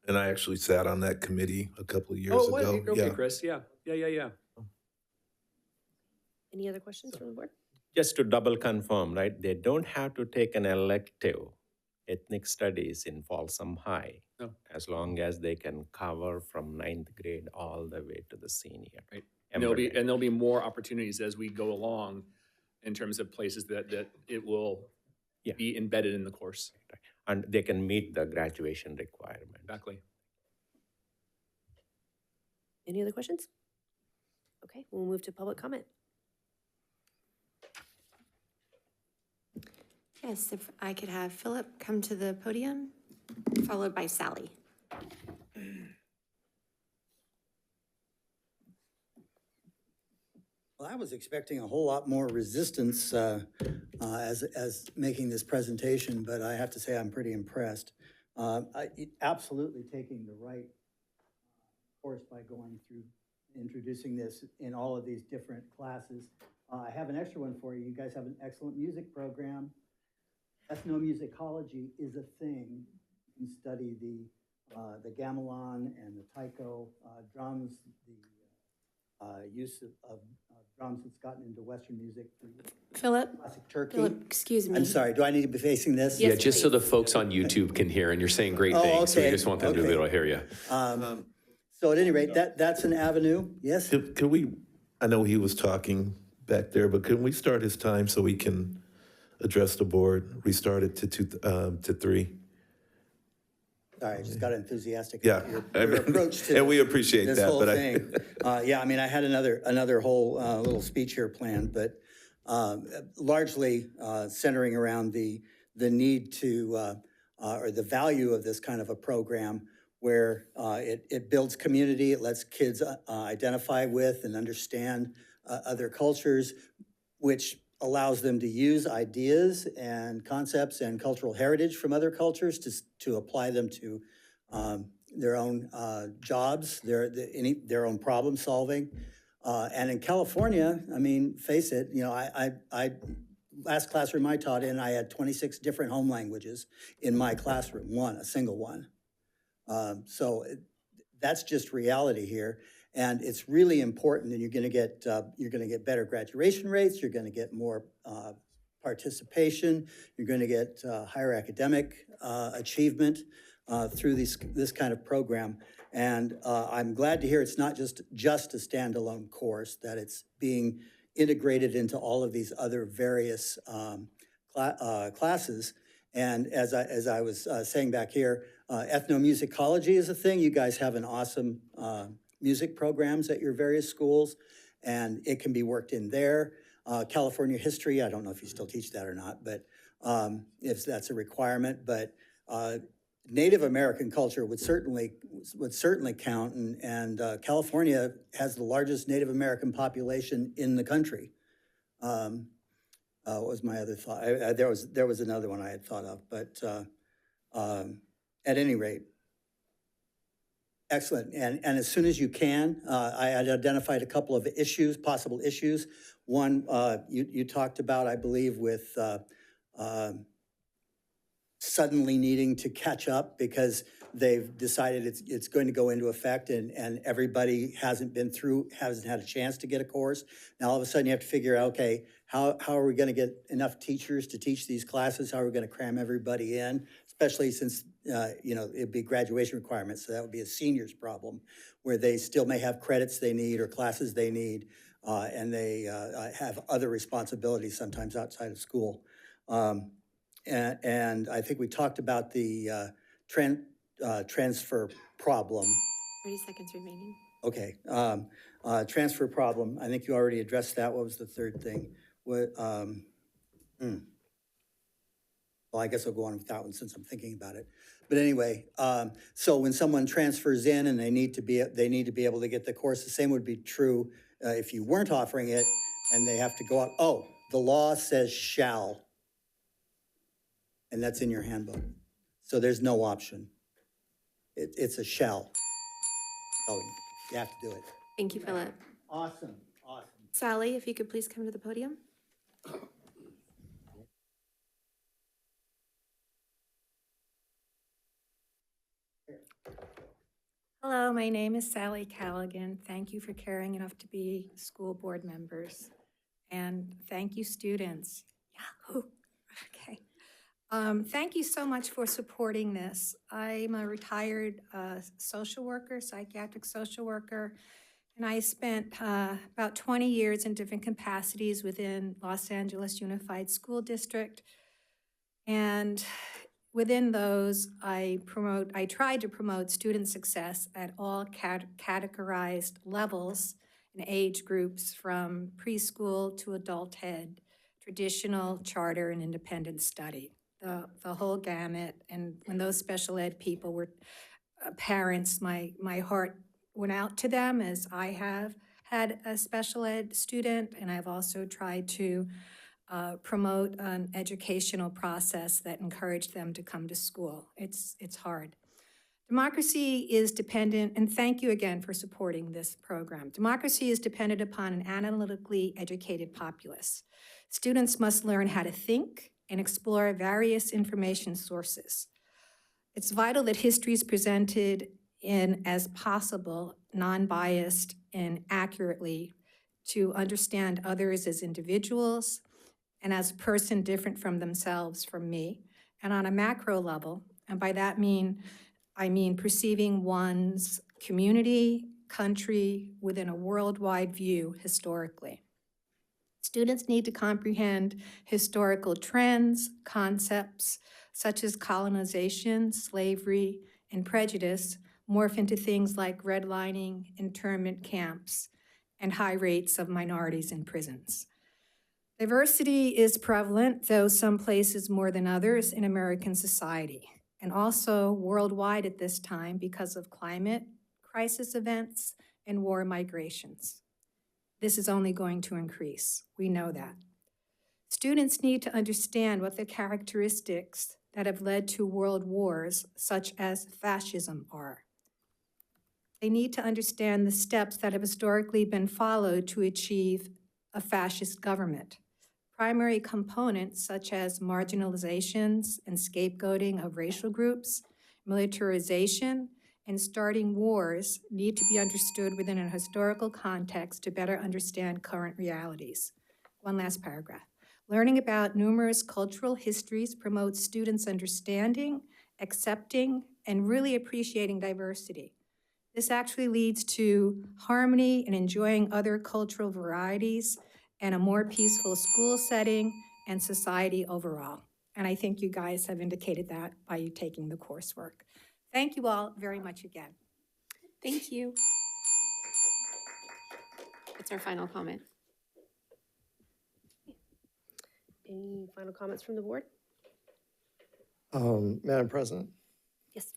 And I actually sat on that committee a couple of years oh, ago. Okay, Chris, yeah. Any other questions from the board? Just to double confirm, right? They don't have to take an elective ethnic studies in Folsom High, No. as long as they can cover from 9th grade all the way to the senior. Right. And there'll be more opportunities as we go along in terms of places that it will be embedded in the course. And they can meet the graduation requirement. Exactly. Any other questions? Okay, we'll move to public comment. Yes, if I could have Philip come to the podium, followed by Sally. Well, I was expecting a whole lot more resistance as making this presentation, but I have to say I'm pretty impressed. Absolutely taking the right course by going through introducing this in all of these different classes. I have an extra one for you. You guys have an excellent music program. Ethnomusicology is a thing. You can study the gamelan and the taiko drums, the use of drums that's gotten into Western music. Philip? Classic Turkey. Philip, excuse me. I'm sorry, do I need to be facing this? Yeah, just so the folks on YouTube can hear, and you're saying great things, so we just want them to be able to hear you. So at any rate, that's an avenue, yes? Could we, I know he was talking back there, but can we start his time so we can address the board? Restart it to 3. Sorry, I just got enthusiastic Yeah, about your approach to and we appreciate this that, whole but thing. Yeah, I mean, I had another whole little speech here planned, but largely centering around the need to, or the value of this kind of a program where it builds community, it lets kids identify with and understand other cultures, which allows them to use ideas and concepts and cultural heritage from other cultures to apply them to jobs, their own problem solving. And in California, I mean, face it, you know, last classroom I taught in, I had 26 different home languages in my classroom, a single one. So that's just reality here. And it's really important, and you're gonna get better graduation rates, you're gonna get more participation, you're gonna get higher academic achievement through this kind of program. And I'm glad to hear it's not just a standalone course, that it's being integrated into all of these other various classes. And as I was saying back here, ethnomusicology is a thing. You guys have an awesome music programs at your various schools, and it can be worked in there. California history, I don't know if you still teach that or not, but if that's a requirement, but Native American culture would certainly count, and California has the largest Native American population in the country. What was my other thought? There was another one I had thought of, but at any rate, excellent. And as soon as you can, I had identified a couple of issues, possible issues. One you talked about, I believe, with suddenly needing to catch up because they've decided it's going to go into effect, and everybody hasn't had a chance to get a course. Now all of a sudden you have to figure out, okay, how are we going to get enough teachers to teach these classes? How are we going to cram everybody in? Especially since it'd be graduation requirements, so that would be a seniors problem, where they still may have credits they need or classes they need, and they have other responsibilities sometimes outside of school. And I think we talked about the transfer problem. 30 seconds remaining. Okay, transfer problem. I think you already addressed that. What was the third thing? Well, I guess I'll go on with that one since I'm thinking about it. But anyway, so when someone transfers in and they need to be able to get the course, the same would be true if you weren't offering it and they have to go up. Oh, the law says shall. And that's in your handbook. So there's no option. It's a shall. Oh, you have to do it. Thank you, Philip. Awesome. Sally, if you could please come to the podium. Hello, my name is Sally Callaghan. Thank you for caring enough to be school board members. And thank you, students. Yahoo! Okay. Thank you so much for supporting this. I'm a retired social worker, psychiatric social worker, and I spent about 20 years in different capacities within Los Angeles Unified School District. And within those, I tried to promote student success at all categorized levels and age groups, from preschool to adulthood, traditional, charter, and independent study. The whole gamut. And when those special ed people were parents, my heart went out to them, as I have had a special ed student, and I've also tried to promote an educational process that encouraged them to come to school. It's hard. Democracy is dependent, and thank you again for supporting this program. Democracy is dependent upon an analytically educated populace. Students must learn how to think and explore various information sources. It's vital that history is presented in as possible, non-biased and accurately, to understand others as individuals and as a person different from themselves, from me, and on a macro level. And by that I mean perceiving one's community, country, within a worldwide view historically. Students need to comprehend historical trends, concepts such as colonization, slavery, and prejudice morph into things like redlining, internment camps, and high rates of minorities in prisons. Diversity is prevalent, though some places more than others, in American society, and also worldwide at this time because of climate crisis events and war migrations. This is only going to increase. We know that. Students need to understand what the characteristics that have led to world wars, such as fascism, are. They need to understand the steps that have historically been followed to achieve a fascist government. Primary components such as marginalizations and scapegoating of racial groups, militarization, and starting wars need to be understood within a historical context to better understand current realities. One last paragraph. Learning about numerous cultural histories promotes students' understanding, accepting, and really appreciating diversity. This actually leads to harmony and enjoying other cultural varieties and a more peaceful school setting and society overall. And I think you guys have indicated that by you taking the coursework. Thank you all very much again. Thank you. That's our final comment. Any final comments from the board? Madam President? Yes.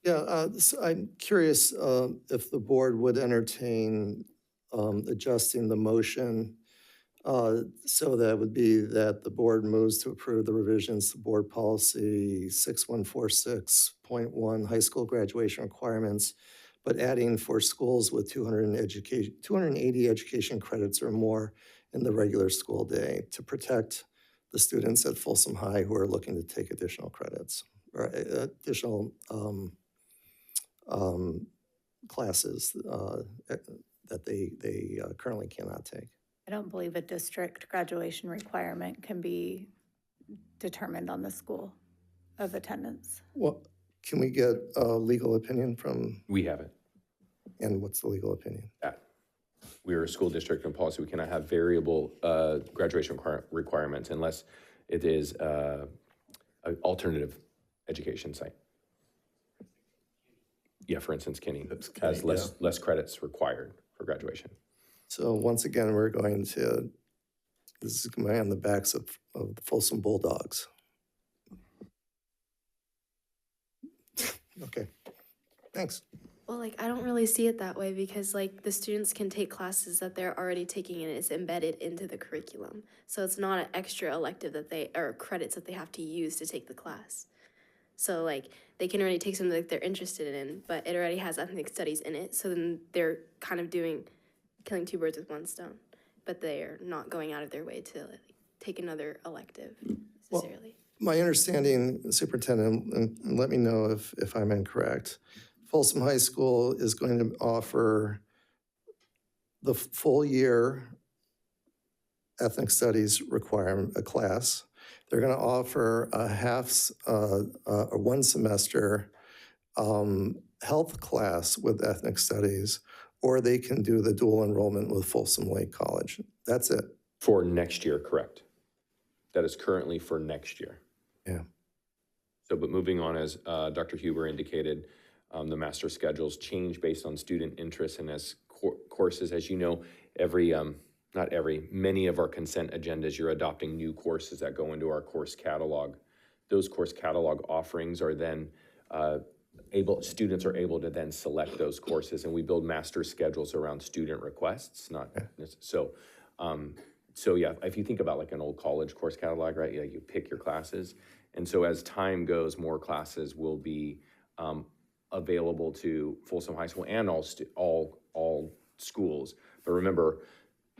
Yeah, I'm curious if the board would entertain adjusting the motion so that it would be that the board moves to approve the revisions to Board Policy 6146.1, high school graduation requirements, but adding for schools with 280 education credits or more in the regular school day to protect the students at Folsom High who are looking to take additional credits or additional classes that they currently cannot take. I don't believe a district graduation requirement can be determined on the school of attendance. Well, can we get a legal opinion from, We have it. and what's the legal opinion? We are a school district and policy. We cannot have variable graduation requirements unless it is an alternative education site. Yeah, for instance, Kinney has less credits required for graduation. So once again, we're going to, this is going on the backs of the Folsom Bulldogs. Okay, thanks. Well, like, I don't really see it that way because, like, the students can take classes that they're already taking and it's embedded into the curriculum. So it's not an extra elective that or credits that they have to use to take the class. So, like, they can already take something that they're interested in, but it already has ethnic studies in it. So then they're kind of killing two birds with one stone. But they're not going out of their way to take another elective necessarily. My understanding, Superintendent, and let me know if I'm incorrect, Folsom High School is going to offer the full year ethnic studies requirement, a class. They're going to offer a one semester health class with ethnic studies, or they can do the dual enrollment with Folsom Lake College. That's it. For next year, correct. That is currently for next year. Yeah. So, but moving on, as Dr. Huber indicated, the master schedules change based on student interest, and as courses, as you know, many of our consent agendas, you're adopting new courses that go into our course catalog. Those course catalog offerings are then students are able to then select those courses, and we build master schedules around student requests, So yeah, if you think about like an old college course catalog, right? Yeah, you pick your classes. And so as time goes, more classes will be available to Folsom High School and all schools. But remember,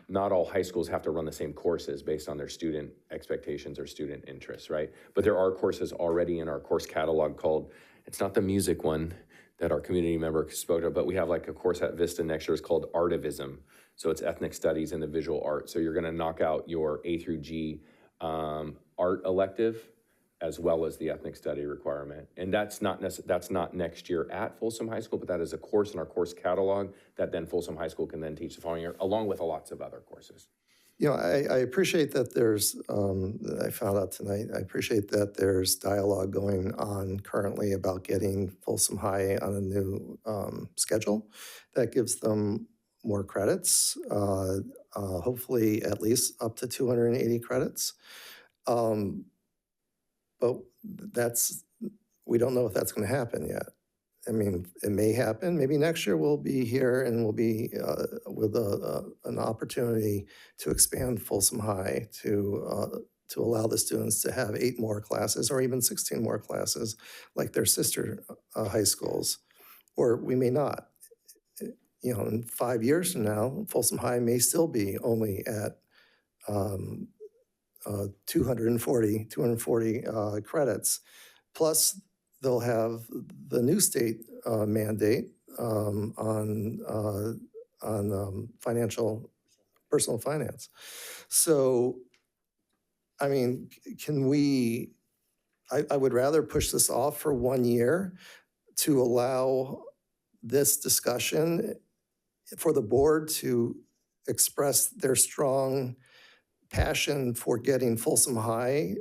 not all high schools have to run the same courses based on their student expectations or student interests, right? But there are courses already in our course catalog called, it's not the music one that our community member spoke of, but we have like a course at Vista next year. It's called Artivism. So it's ethnic studies and the visual art. So you're gonna knock out your A through G art elective as well as the ethnic study requirement. And that's not next year at Folsom High School, but that is a course in our course catalog that then Folsom High School can then teach the following year, along with lots of other courses. You know, I appreciate that there's, I found out tonight, I appreciate that there's dialogue going on currently about getting Folsom High on a new schedule that gives them more credits, hopefully at least up to 280 credits. But we don't know if that's going to happen yet. I mean, it may happen. Maybe next year we'll be here and we'll be with an opportunity to expand Folsom High to allow the students to have 8 more classes or even 16 more classes like their sister high schools. Or we may not. in 5 years from now, Folsom High may still be only at 240 credits. Plus, they'll have the new state mandate on personal finance. So, I mean, I would rather push this off for 1 year to allow this discussion for the board to express their strong passion for getting Folsom High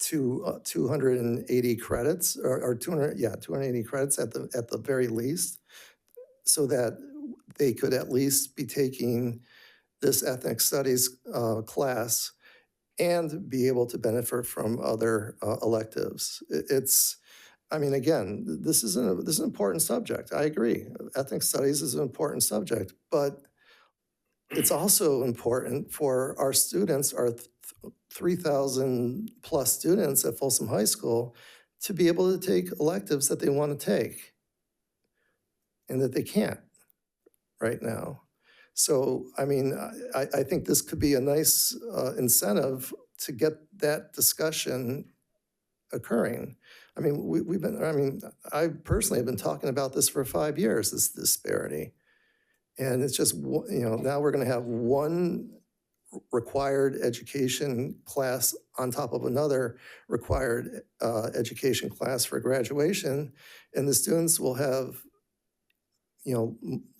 to 280 credits, or 280 credits at the very least, so that they could at least be taking this ethnic studies class and be able to benefit from other electives. Again, this is an important subject. I agree. Ethnic studies is an important subject, but it's also important for our students, our 3,000 plus students at Folsom High School, to be able to take electives that they want to take and that they can't right now. So, I think this could be a nice incentive to get that discussion occurring. I personally have been talking about this for 5 years, this disparity. And it's just, now we're going to have one required education class on top of another required education class for graduation, and the students will have,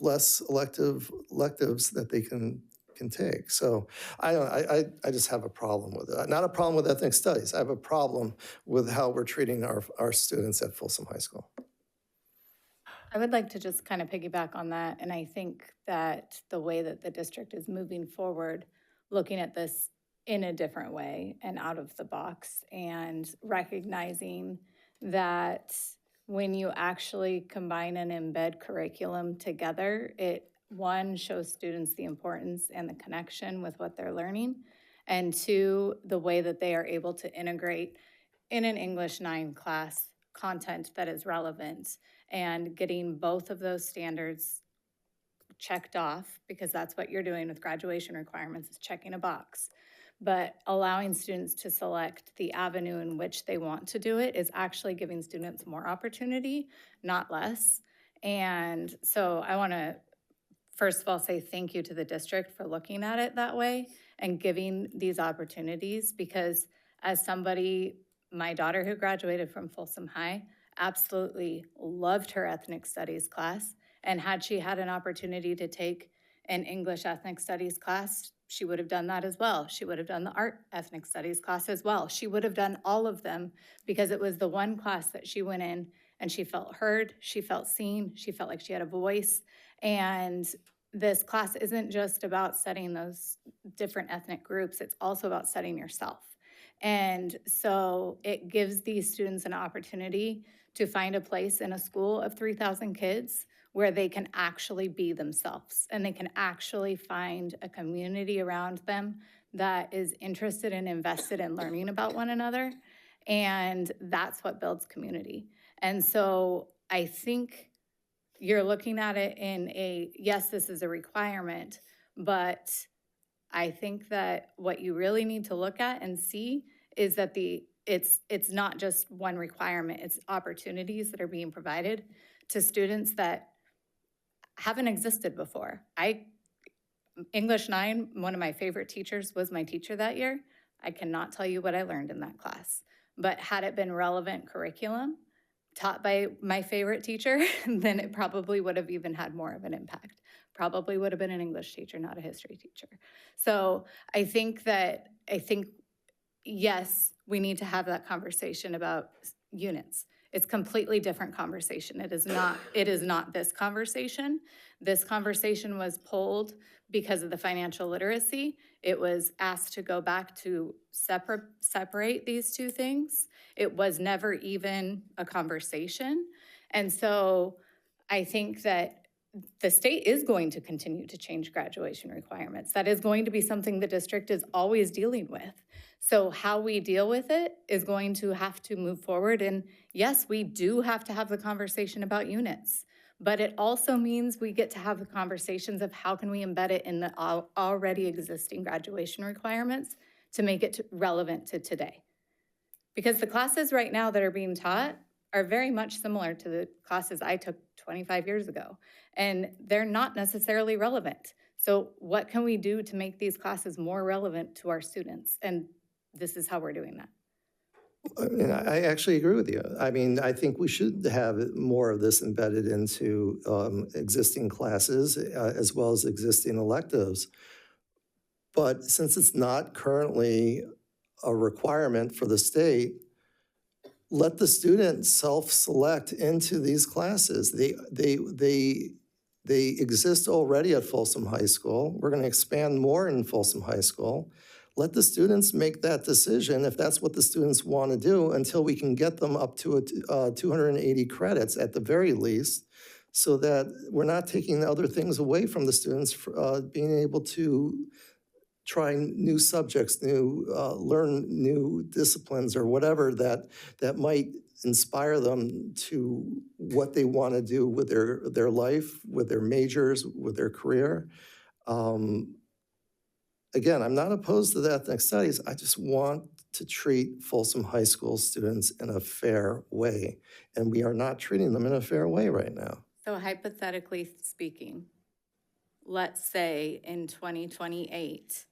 less electives that they can take. So I just have a problem with it. Not a problem with ethnic studies. I have a problem with how we're treating our students at Folsom High School. I would like to just kind of piggyback on that, and I think that the way that the district is moving forward, looking at this in a different way and out of the box, and recognizing that when you actually combine and embed curriculum together, it, one, shows students the importance and the connection with what they're learning, and two, the way that they are able to integrate in an English 9 class content that is relevant, and getting both of those standards checked off, because that's what you're doing with graduation requirements, is checking a box. But allowing students to select the avenue in which they want to do it is actually giving students more opportunity, not less. And so I want to, first of all, say thank you to the district for looking at it that way and giving these opportunities, because as somebody, my daughter who graduated from Folsom High absolutely loved her ethnic studies class, and had she had an opportunity to take an English ethnic studies class, she would have done that as well. She would have done the art ethnic studies class as well. She would have done all of them, because it was the one class that she went in and she felt heard, she felt seen, she felt like she had a voice. And this class isn't just about studying those different ethnic groups, it's also about studying yourself. And so it gives these students an opportunity to find a place in a school of 3,000 kids where they can actually be themselves, and they can actually find a community around them that is interested and invested in learning about one another. And that's what builds community. And so I think you're looking at it in a, yes, this is a requirement, but I think that what you really need to look at and see is that it's not just one requirement, it's opportunities that are being provided to students that haven't existed before. English 9, one of my favorite teachers was my teacher that year. I cannot tell you what I learned in that class, but had it been relevant curriculum taught by my favorite teacher, then it probably would have even had more of an impact. Probably would have been an English teacher, not a history teacher. So I think, yes, we need to have that conversation about units. It's completely different conversation. It is not this conversation. This conversation was pulled because of the financial literacy. It was asked to go back to separate these two things. It was never even a conversation. And so I think that the state is going to continue to change graduation requirements. That is going to be something the district is always dealing with. So how we deal with it is going to have to move forward. And yes, we do have to have the conversation about units, But it also means we get to have the conversations of how can we embed it in the already existing graduation requirements to make it relevant to today. Because the classes right now that are being taught are very much similar to the classes I took 25 years ago, and they're not necessarily relevant. So what can we do to make these classes more relevant to our students? And this is how we're doing that. And I actually agree with you. I mean, I think we should have more of this embedded into existing classes as well as existing electives. But since it's not currently a requirement for the state, let the student self-select into these classes. They exist already at Folsom High School. We're going to expand more in Folsom High School. Let the students make that decision if that's what the students want to do until we can get them up to 280 credits at the very least, so that we're not taking other things away from the students being able to try new subjects, learn new disciplines or whatever that might inspire them to what they want to do with their life, with their majors, with their career. Again, I'm not opposed to the ethnic studies. I just want to treat Folsom High School students in a fair way. And we are not treating them in a fair way right now. So hypothetically speaking, let's say in 2028,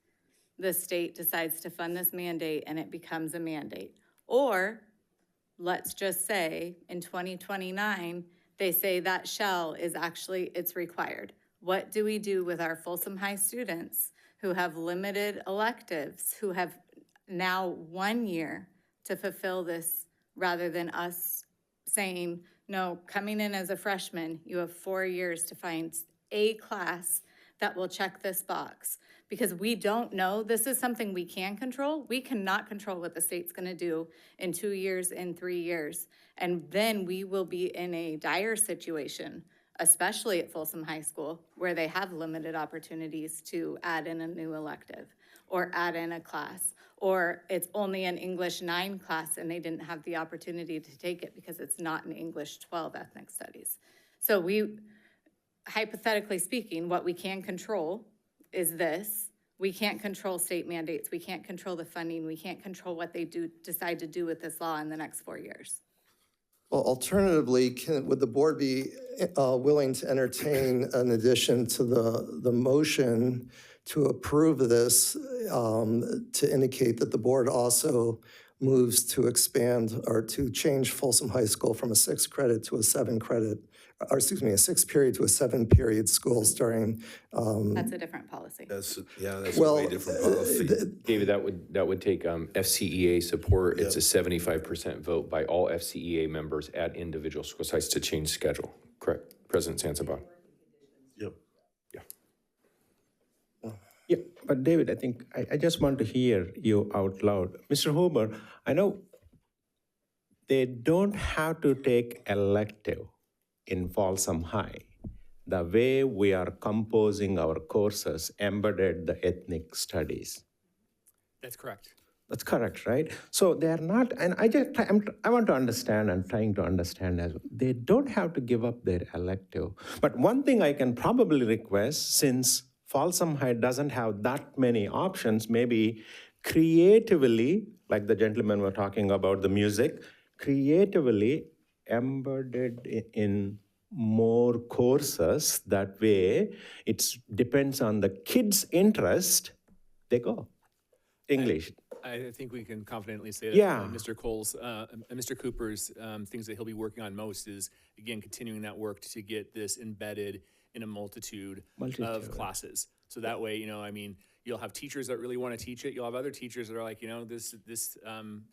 the state decides to fund this mandate and it becomes a mandate. Or let's just say in 2029, they say that shell is actually, it's required. What do we do with our Folsom High students who have limited electives, who have now 1 year to fulfill this, rather than us saying, no, coming in as a freshman, you have 4 years to find a class that will check this box? Because we don't know, this is something we can control. We cannot control what the state's gonna do in 2 years, in 3 years. And then we will be in a dire situation, especially at Folsom High School, where they have limited opportunities to add in a new elective or add in a class, or it's only an English 9 class and they didn't have the opportunity to take it because it's not an English 12 ethnic studies. So we, hypothetically speaking, what we can control is this. We can't control state mandates. We can't control the funding. We can't control what they decide to do with this law in the next 4 years. Well, alternatively, would the board be willing to entertain an addition to the motion to approve this to indicate that the board also moves to expand or to change Folsom High School from a 6 credit to a 7 credit, or excuse me, a 6 period to a 7 period school starting. That's a different policy. That's a way different policy. David, that would take FCEA support. It's a 75% vote by all FCEA members at individual school sites to change schedule. Correct, President Sansaban. Yep. Yeah, but David, I think I just want to hear you out loud. Mr. Huber, I know they don't have to take elective in Folsom High. The way we are composing our courses embedded the ethnic studies. That's correct. That's correct, right? So they are not, and I want to understand and trying to understand as well. They don't have to give up their elective. But one thing I can probably request, since Folsom High doesn't have that many options, maybe creatively, like the gentleman were talking about the music, creatively embedded in more courses. That way, it depends on the kids' interest, they go. English. I think we can confidently say that Yeah. Mr. Cole's, Mr. Cooper's things that he'll be working on most is, again, continuing that work to get this embedded in a multitude of classes. So that way, you'll have teachers that really want to teach it. You'll have other teachers that are like, this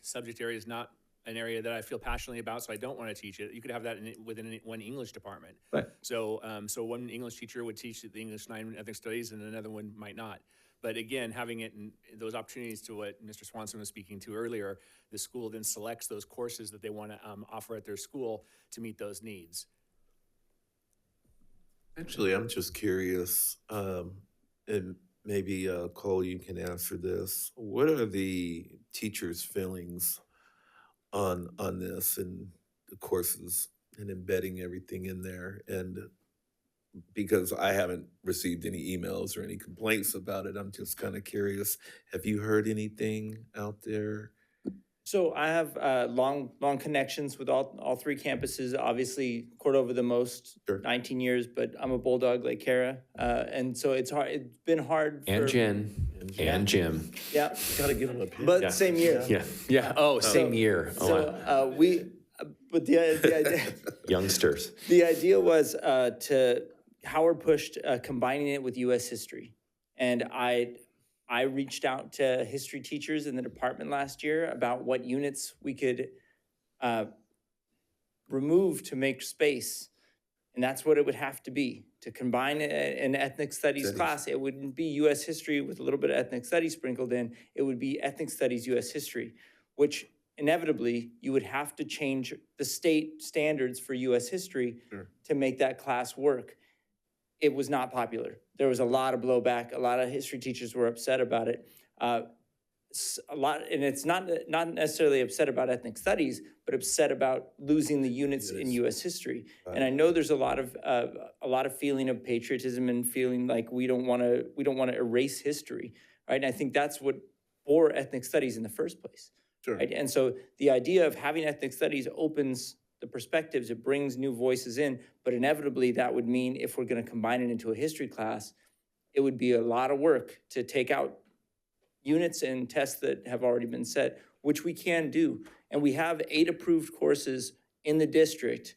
subject area is not an area that I feel passionately about, so I don't want to teach it. You could have that within one English department. Right. So one English teacher would teach the English 9 ethnic studies and another one might not. But again, having it in those opportunities to what Mr. Swanson was speaking to earlier, the school then selects those courses that they want to offer at their school to meet those needs. Actually, I'm just curious, and maybe Cole, you can answer this. What are the teachers' feelings on this and the courses and embedding everything in there. And because I haven't received any emails or any complaints about it, I'm just kind of curious. Have you heard anything out there? So I have long connections with all three campuses. Obviously, Cordova the most, 19 years, but I'm a Bulldog like Kara. And so it's hard. It's been hard. And Jen, and Jim. Yeah. Gotta give them a pin. But Yeah. same year. Yeah. Oh, same year. Oh, wow. So but the idea, Youngsters. the idea was Howard pushed combining it with U.S. history. And I reached out to history teachers in the department last year about what units we could remove to make space. And that's what it would have to be. To combine an ethnic studies class, it wouldn't be U.S. history with a little bit of ethnic studies sprinkled in. It would be ethnic studies, U.S. history, which inevitably you would have to change the state standards for U.S. history to make that class work. It was not popular. There was a lot of blowback. A lot of history teachers were upset about it. And it's not necessarily upset about ethnic studies, but upset about losing the units in U.S. history. Right. And I know there's a lot of feeling of patriotism and feeling like we don't want to erase history, right? And I think that's what bore ethnic studies in the first place. Sure. Right? And so the idea of having ethnic studies opens the perspectives, it brings new voices in, but inevitably that would mean if we're going to combine it into a history class, it would be a lot of work to take out units and tests that have already been set, which we can do. And we have 8 approved courses in the district,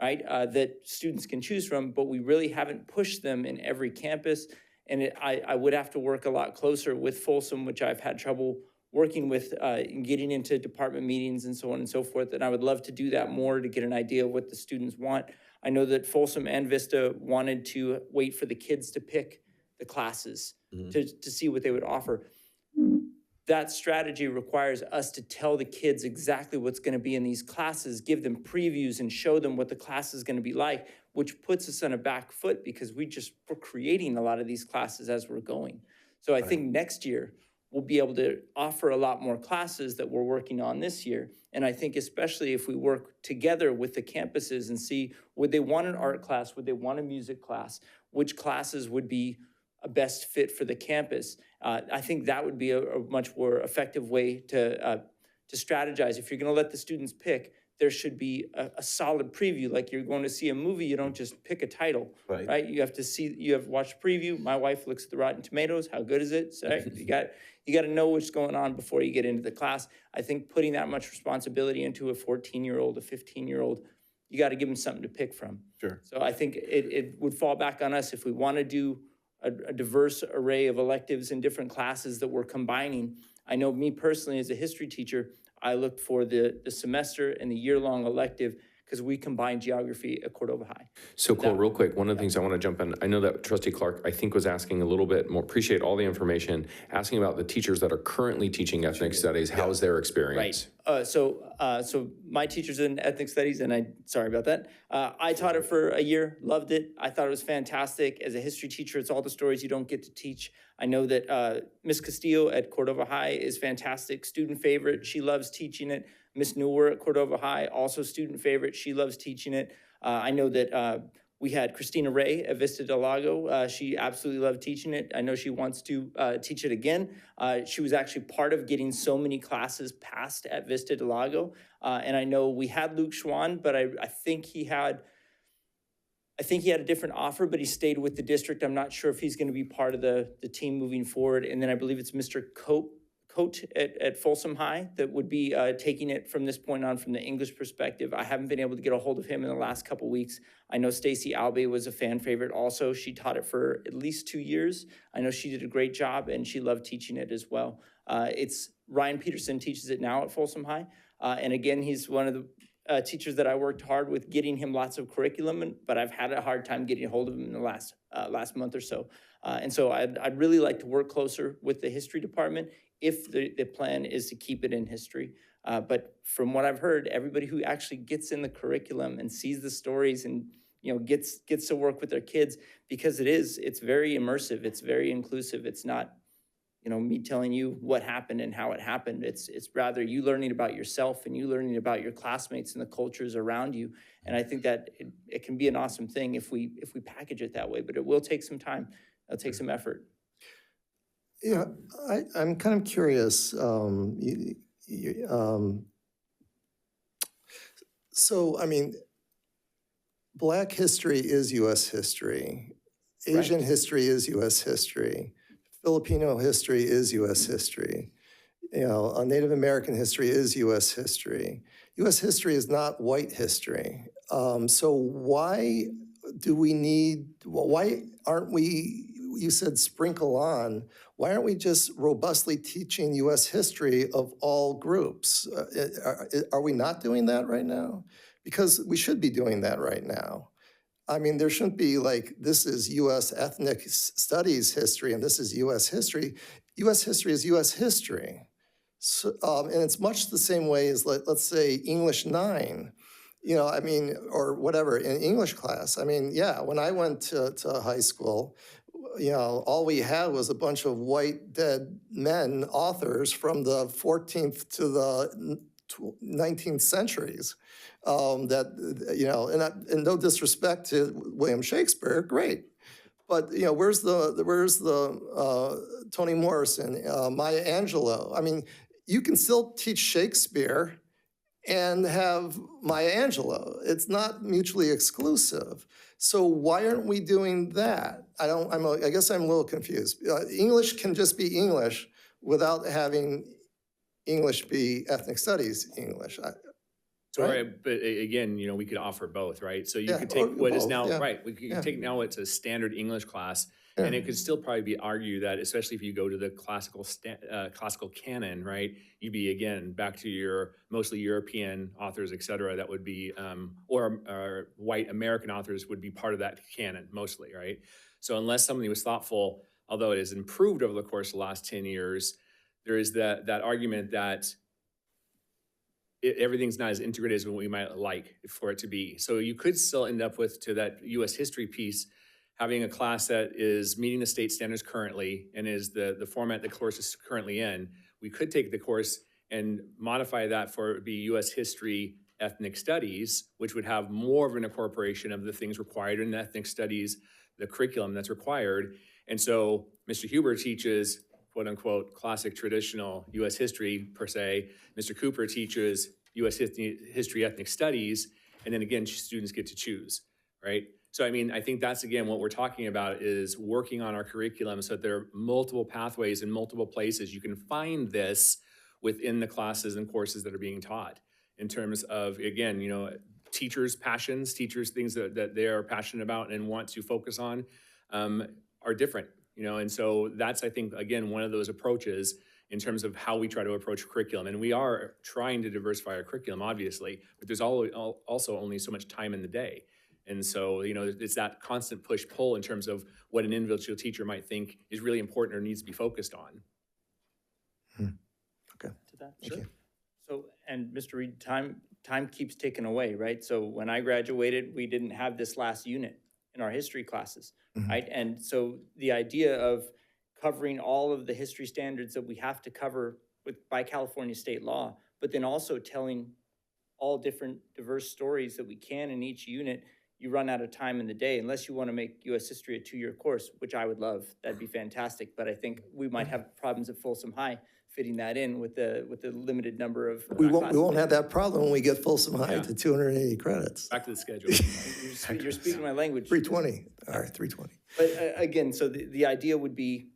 right, that students can choose from, but we really haven't pushed them in every campus. And I would have to work a lot closer with Folsom, which I've had trouble working with in getting into department meetings and so on and so forth. And I would love to do that more to get an idea of what the students want. I know that Folsom and Vista wanted to wait for the kids to pick the classes to see what they would offer. That strategy requires us to tell the kids exactly what's going to be in these classes, give them previews and show them what the class is going to be like, which puts us on a back foot because we're creating a lot of these classes as we're going. So I think next year we'll be able to offer a lot more classes that we're working on this year. And I think especially if we work together with the campuses and see, would they want an art class? Would they want a music class? Which classes would be a best fit for the campus? I think that would be a much more effective way to strategize. If you're going to let the students pick, there should be a solid preview. Like you're going to see a movie, you don't just pick a title, right? You have to watch preview. My wife looks at the Rotten Tomatoes. How good is it? So you got to know what's going on before you get into the class. I think putting that much responsibility into a 14-year-old, a 15-year-old, you got to give them something to pick from. Sure. So I think it would fall back on us if we want to do a diverse array of electives in different classes that we're combining. I know me personally as a history teacher, I looked for the semester and the year-long elective because we combine geography at Cordova High. So Cole, real quick, one of the things I want to jump in, I know that Trustee Clark, I think, was asking a little bit more, appreciate all the information, asking about the teachers that are currently teaching ethnic studies. How's their experience? Right. So my teacher's in ethnic studies, and sorry about that. I taught it for a year, loved it. I thought it was fantastic. As a history teacher, it's all the stories you don't get to teach. I know that Miss Castillo at Cordova High is fantastic, student favorite. She loves teaching it. Miss Newer at Cordova High, also student favorite. She loves teaching it. I know that we had Christina Ray at Vista Del Lago. She absolutely loved teaching it. I know she wants to teach it again. She was actually part of getting so many classes passed at Vista Del Lago. And I know we had Luke Schwan, but I think he had a different offer, but he stayed with the district. I'm not sure if he's going to be part of the team moving forward. And then I believe it's Mr. Coate at Folsom High that would be taking it from this point on from the English perspective. I haven't been able to get a hold of him in the last couple weeks. I know Stacy Albee was a fan favorite also. She taught it for at least 2 years. I know she did a great job and she loved teaching it as well. It's Ryan Peterson teaches it now at Folsom High. And again, he's one of the teachers that I worked hard with getting him lots of curriculum, but I've had a hard time getting a hold of him in the last month or so. And so I'd really like to work closer with the history department if the plan is to keep it in history. But from what I've heard, everybody who actually gets in the curriculum and sees the stories and gets to work with their kids, because it's very immersive, it's very inclusive, it's not me telling you what happened and how it happened. It's rather you learning about yourself and you learning about your classmates and the cultures around you. And I think that it can be an awesome thing if we package it that way, but it will take some time. It'll take some effort. Yeah, I'm kind of curious. So, I mean, Black history is U.S. history. Asian history is U.S. history. Filipino history is U.S. history. Native American history is U.S. history. U.S. history is not white history. So why aren't we, you said sprinkle on, why aren't we just robustly teaching U.S. history of all groups? Are we not doing that right now? Because we should be doing that right now. I mean, there shouldn't be like, this is U.S. ethnic studies history and this is U.S. history. U.S. history is U.S. history. So, and it's much the same way as, let's say, English 9, or whatever, in English class. I mean, yeah, when I went to high school, all we had was a bunch of white dead men, authors from the 14th to the 19th centuries. And no disrespect to William Shakespeare, great. But where's the Toni Morrison, Maya Angelou? I mean, you can still teach Shakespeare and have Maya Angelou. It's not mutually exclusive. So why aren't we doing that? I guess I'm a little confused. English can just be English without having English be ethnic studies English. Right, but again, we could offer both, right? So you Yeah, could take or what is both, now, yeah. right, we could Yeah. take now what's a standard English class, and it could still probably be argued that, especially if you go to the classical canon, right? You'd be, again, back to your mostly European authors, et cetera, that would be, or white American authors would be part of that canon, mostly, right? So unless somebody was thoughtful, although it has improved over the course of the last 10 years, there is that argument that everything's not as integrated as we might like for it to be. So you could still end up with, to that U.S. history piece, having a class that is meeting the state standards currently and is the format the course is currently in. We could take the course and modify that for be U.S. history, ethnic studies, which would have more of an incorporation of the things required in ethnic studies, the curriculum that's required. And so Mr. Huber teaches quote unquote classic traditional U.S. history per se. Mr. Cooper teaches U.S. history, ethnic studies, and then again, students get to choose, right? So I mean, I think that's again what we're talking about is working on our curriculum so that there are multiple pathways in multiple places. You can find this within the classes and courses that are being taught in terms of, again, teachers' passions, teachers' things that they are passionate about and want to focus on are different. And so that's, I think, again, one of those approaches in terms of how we try to approach curriculum. And we are trying to diversify our curriculum, obviously, but there's also only so much time in the day. And so, it's that constant push-pull in terms of what an individual teacher might think is really important or needs to be focused on. Okay. To that. Thank you. So, and Mr. Reed, time keeps ticking away, right? So when I graduated, we didn't have this last unit in our history classes, right? And so the idea of covering all of the history standards that we have to cover by California state law, but then also telling all different diverse stories that we can in each unit, you run out of time in the day unless you want to make U.S. history a 2-year course, which I would love. That'd be fantastic. But I think we might have problems at Folsom High fitting that in with the limited number of We won't have that problem when we get Folsom High to 280 credits. Back to the schedule. You're speaking my language. 320. All right, 320. But again, so the idea would be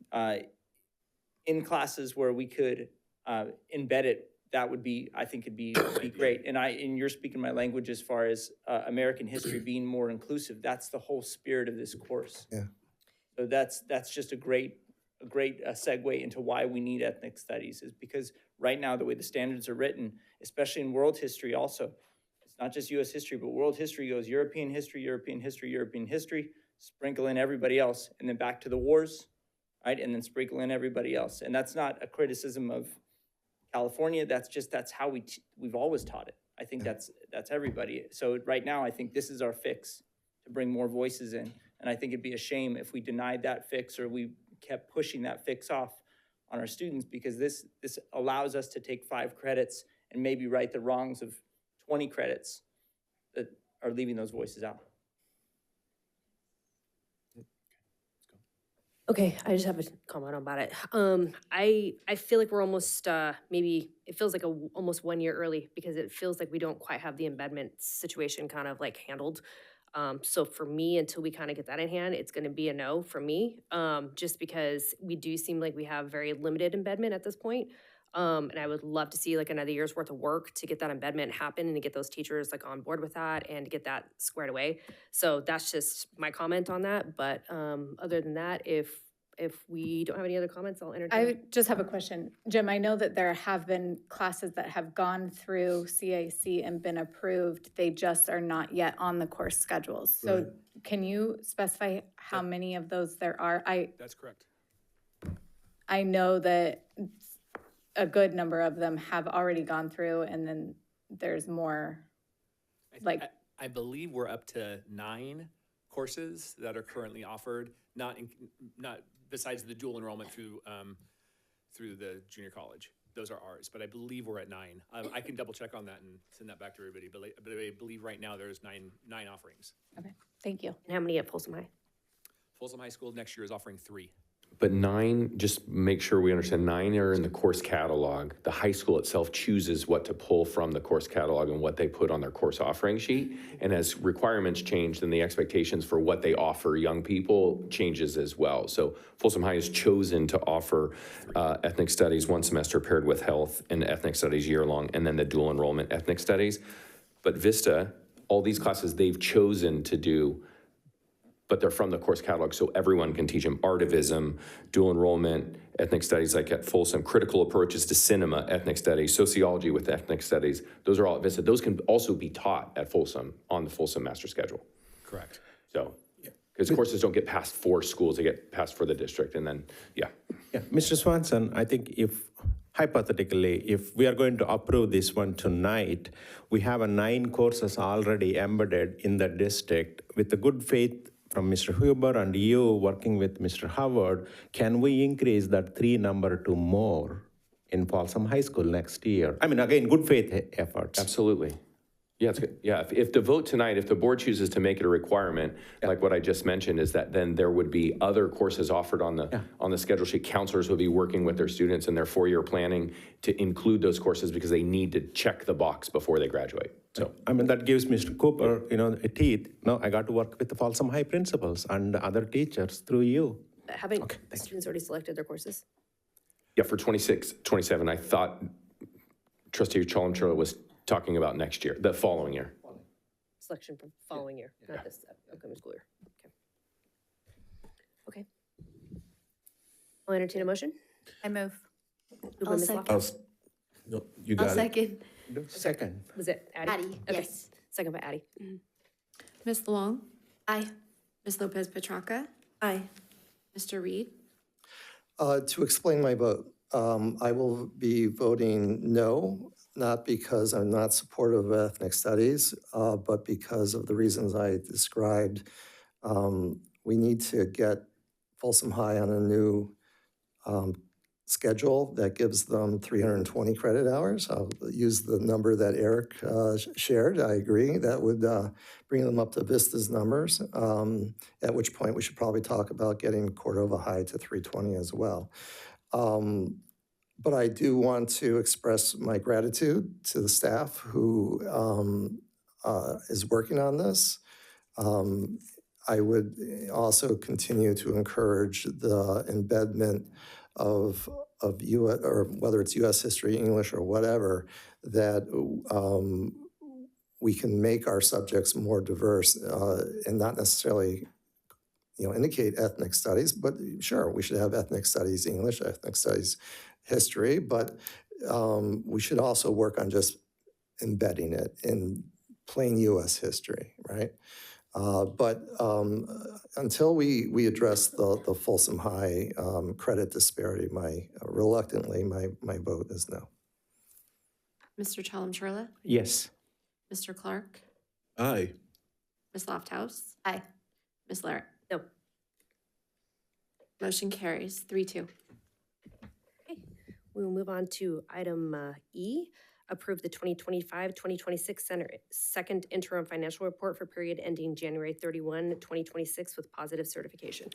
in classes where we could embed it. That would be, I think, it'd be great. And you're speaking my language as far as American history being more inclusive. That's the whole spirit of this course. Yeah. So that's just a great segue into why we need ethnic studies, is because right now the way the standards are written, especially in world history, also, it's not just U.S. history, but world history goes European history, European history, European history, sprinkle in everybody else, and then back to the wars, right? And then sprinkle in everybody else. And that's not a criticism of California. That's how we've always taught it. I think that's everybody. So right now, I think this is our fix to bring more voices in. And I think it'd be a shame if we denied that fix or we kept pushing that fix off on our students, because this allows us to take 5 credits and maybe right the wrongs of 20 credits that are leaving those voices out. Okay, I just have a comment about it. I feel like we're almost, maybe, it feels like almost 1 year early because it feels like we don't quite have the embedment situation kind of like handled. So for me, until we kind of get that in hand, it's gonna be a no for me, just because we do seem like we have very limited embedment at this point. And I would love to see like another year's worth of work to get that embedment happen and to get those teachers like on board with that and to get that squared away. So that's just my comment on that. But other than that, if we don't have any other comments, I'll entertain. I just have a question. Jim, I know that there have been classes that have gone through CAC and been approved. They just are not yet on the course schedules. So Right. can you specify how many of those there are? That's correct. I know that a good number of them have already gone through, and then there's more, like, I believe we're up to 9 courses that are currently offered, not besides the dual enrollment through the junior college. Those are ours, but I believe we're at 9. I can double check on that and send that back to everybody, but I believe right now there's nine offerings. okay, thank you. And how many at Folsom High? Folsom High School next year is offering 3. But 9, just make sure we understand, 9 are in the course catalog. The high school itself chooses what to pull from the course catalog and what they put on their course offering sheet. And as requirements change, then the expectations for what they offer young people changes as well. So Folsom High has chosen to offer ethnic studies 1 semester paired with health and ethnic studies year-long, and then the dual enrollment ethnic studies. But Vista, all these classes they've chosen to do, but they're from the course catalog, so everyone can teach them. Artivism, dual enrollment, ethnic studies like at Folsom, critical approaches to cinema, ethnic studies, sociology with ethnic studies. Those are all at Vista. Those can also be taught at Folsom on the Folsom master schedule. Correct. So, because courses don't get passed for schools, they get passed for the district, and then, yeah. Yeah, Mr. Swanson, I think if, hypothetically, if we are going to approve this one tonight, we have 9 courses already embedded in the district. With the good faith from Mr. Huber and you working with Mr. Howard, can we increase that 3 number to more in Folsom High School next year? I mean, again, good faith efforts. Absolutely. Yeah, it's good. Yeah, if the vote tonight, if the board chooses to make it a requirement, like what I just mentioned, is that then there would be other courses offered on the schedule sheet. Counselors would be working with their students in their 4-year planning to include those courses because they need to check the box before they graduate. So, I mean, that gives Mr. Cooper, a teeth. No, I got to work with the Folsom High principals and other teachers through you. Haven't students already selected their courses? yeah, for 26, 27, I thought Trustee Chalem-Churla was talking about next year, the following year. Selection for following year, not this upcoming school year. Okay. I'll entertain a motion. I move. Moved by I'll Ms. second. Loftus. No, you I'll got it. second. Second. Was it Addie? Addie, Okay. yes. Second by Addie. Ms. Luong? Aye. Ms. Lopez Petracca? Aye. Mr. Reed? To explain my vote, I will be voting no, not because I'm not supportive of ethnic studies, but because of the reasons I described. We need to get Folsom High on a new schedule that gives them 320 credit hours. I'll use the number that Eric shared. I agree. That would bring them up to Vista's numbers, at which point we should probably talk about getting Cordova High to 320 as well. But I do want to express my gratitude to the staff who is working on this. I would also continue to encourage the embedment of U.S., or whether it's U.S. history, English, or whatever, that we can make our subjects more diverse and not necessarily, indicate ethnic studies, but sure, we should have ethnic studies English, ethnic studies history, but we should also work on just embedding it in plain U.S. history, right? But until we address the Folsom High credit disparity, reluctantly, my vote is no. Mr. Chalem-Churla? Yes. Mr. Clark? Aye. Ms. Lofthouse? Aye. Ms. Larrett? No. Motion carries 3-2. we will move on to item E, approve the 2025-2026 second interim financial report for period ending January 31, 2026 with positive certification.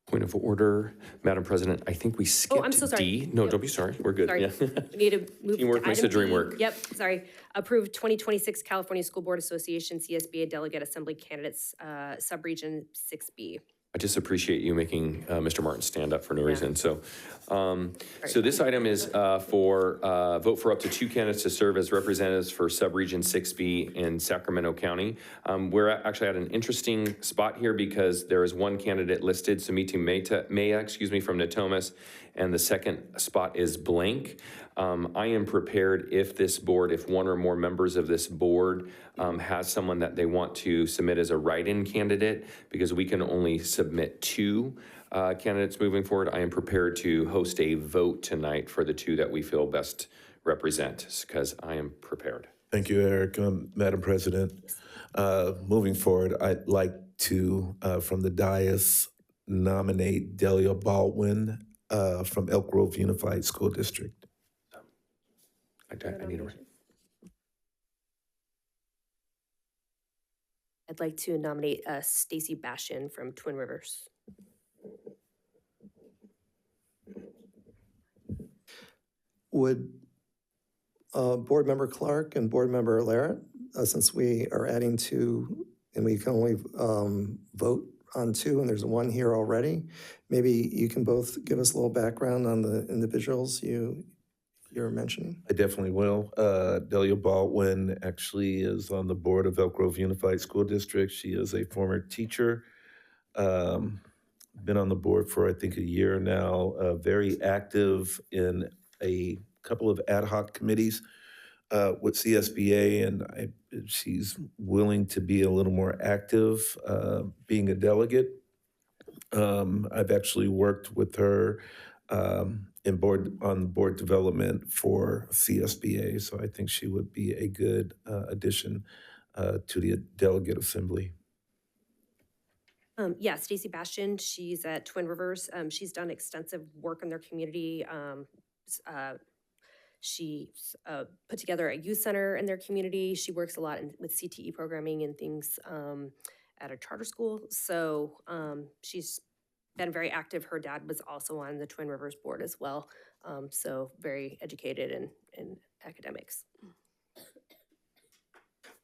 Point of order, Madam President, I think we skipped I'm so sorry. D. No, Yep. don't be sorry. We're good. Sorry. Yeah. We need to move Teamwork to makes item the dream D. work. Yep, sorry. Approve 2026 California School Board Association CSBA Delegate Assembly Candidates, Subregion 6B. I just appreciate you making Mr. Martin stand up for no reason. So this item is for vote for up to 2 candidates to serve as representatives for Subregion 6B in Sacramento County. We're actually at an interesting spot here because there is one candidate listed, Sumiti Maya, from Natomas, and the second spot is blank. I am prepared if this board, if one or more members of this board has someone that they want to submit as a write-in candidate, because we can only submit 2 candidates moving forward. I am prepared to host a vote tonight for the 2 that we feel best represent, because I am prepared. Thank you, Eric. Madam President, moving forward, I'd like to, from the dais, nominate Delia Baldwin from Elk Grove Unified School District. I need a I'd like to nominate Stacy Bastion from Twin Rivers. Would Board Member Clark and Board Member Larrett, since we are adding 2 and we can only vote on 2 and there's 1 here already, maybe you can both give us a little background on the individuals you're mentioning? I definitely will. Delia Baldwin actually is on the board of Elk Grove Unified School District. She is a former teacher, been on the board for I think a year now, very active in a couple of ad hoc committees with CSBA, and she's willing to be a little more active being a delegate. I've actually worked with her on board development for CSBA, so I think she would be a good addition to the delegate assembly. Yeah, Stacy Bastion, she's at Twin Rivers. She's done extensive work in their community. She's put together a youth center in their community. She works a lot with CTE programming and things at a charter school. So she's been very active. Her dad was also on the Twin Rivers board as well. So very educated in academics.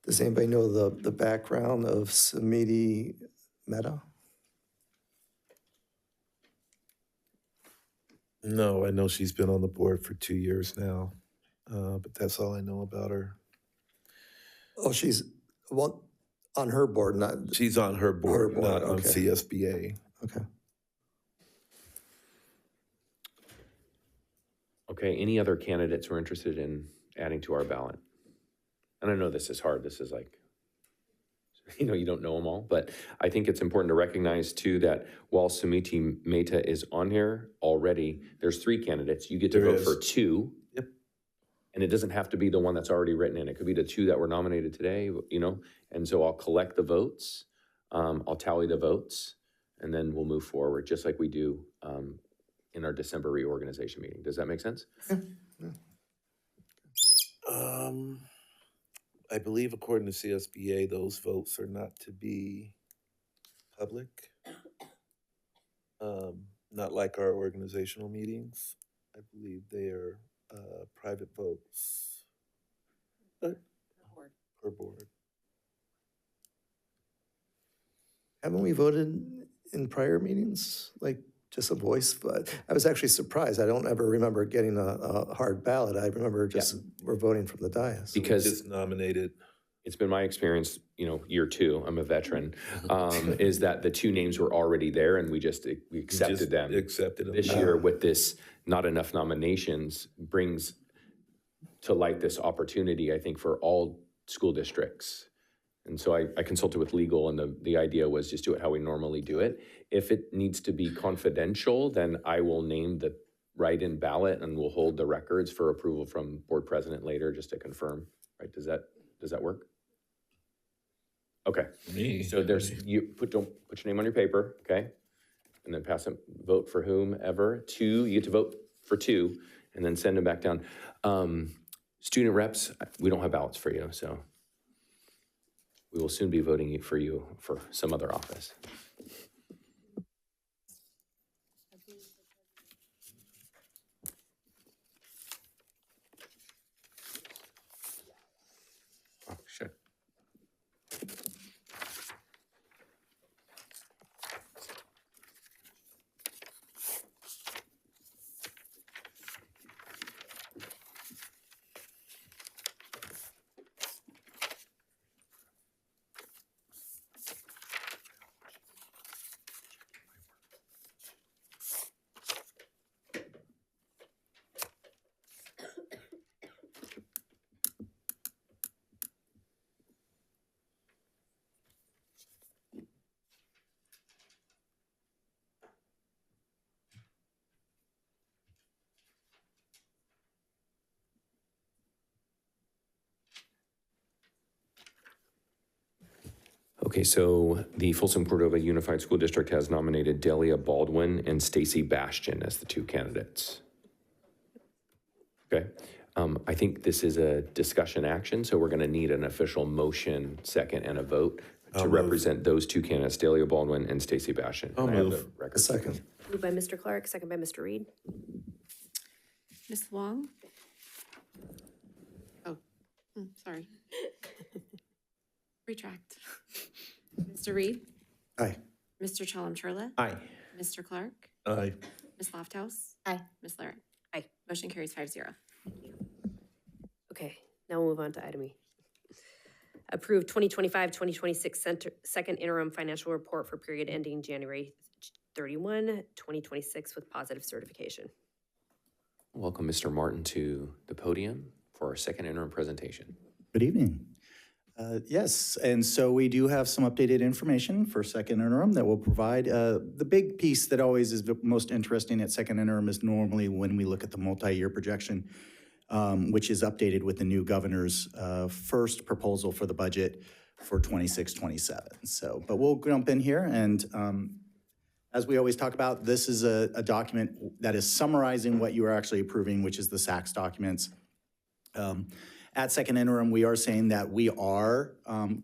Does anybody know the background of Sumiti Mehta? No, I know she's been on the board for 2 years now, but that's all I know about her. Oh, she's, well, on her board, not... She's on her board, not on okay. CSBA. Okay. Okay, any other candidates we're interested in adding to our ballot? And I know this is hard. This is like, you don't know them all, but I think it's important to recognize too that while Sumiti Mehta is on here already, there's 3 candidates. You get to vote for 2. Yep. And it doesn't have to be the one that's already written in. It could be the 2 that were nominated today, And so I'll collect the votes, I'll tally the votes, and then we'll move forward, just like we do in our December reorganization meeting. Does that make sense? I believe according to CSBA, those votes are not to be public. Not like our organizational meetings. I believe they are private votes. Per board. Haven't we voted in prior meetings, like just a voice? But I was actually surprised. I don't ever remember getting a hard ballot. I remember just we're voting from the dais. Because just nominated. It's been my experience, year 2, I'm a veteran, is that the 2 names were already there and we accepted them. Accepted them. This year with this not enough nominations brings to light this opportunity, I think, for all school districts. And so I consulted with legal, and the idea was just do it how we normally do it. If it needs to be confidential, then I will name the write-in ballot and we'll hold the records for approval from board president later just to confirm. Right? Does that work? Okay. So don't put your name on your paper, okay? And then vote for whomever. 2, you get to vote for 2, and then send them back down. Student reps, we don't have ballots for you, so we will soon be voting for you for some other office. Oh, shit. Okay, so the Folsom Cordova Unified School District has nominated Delia Baldwin and Stacy Bastian as the 2 candidates. Okay, I think this is a discussion action, so we're going to need an official motion, second, and a vote to represent those 2 candidates, Delia Baldwin and Stacy Bastian. I'll Can I have move. the record? Second. Moved by Mr. Clark, second by Mr. Reed. Ms. Wong? Oh, sorry. Retract. Mr. Reed? Aye. Mr. Chalem-Churla? Aye. Mr. Clark? Aye. Ms. Lofthouse? Aye. Ms. Larrett? Aye. Motion carries 5-0. Okay, now we'll move on to item E. Approve 2025-2026 second interim financial report for period ending January 31, 2026 with positive certification. Welcome Mr. Martin to the podium for our second interim presentation. Good evening. Yes, and so we do have some updated information for second interim that we'll provide. The big piece that always is the most interesting at second interim is normally when we look at the multi-year projection, which is updated with the new governor's first proposal for the budget for 26-27. So, but we'll jump in here, and as we always talk about, this is a document that is summarizing what you are actually approving, which is the SACS documents. At second interim, we are saying that we are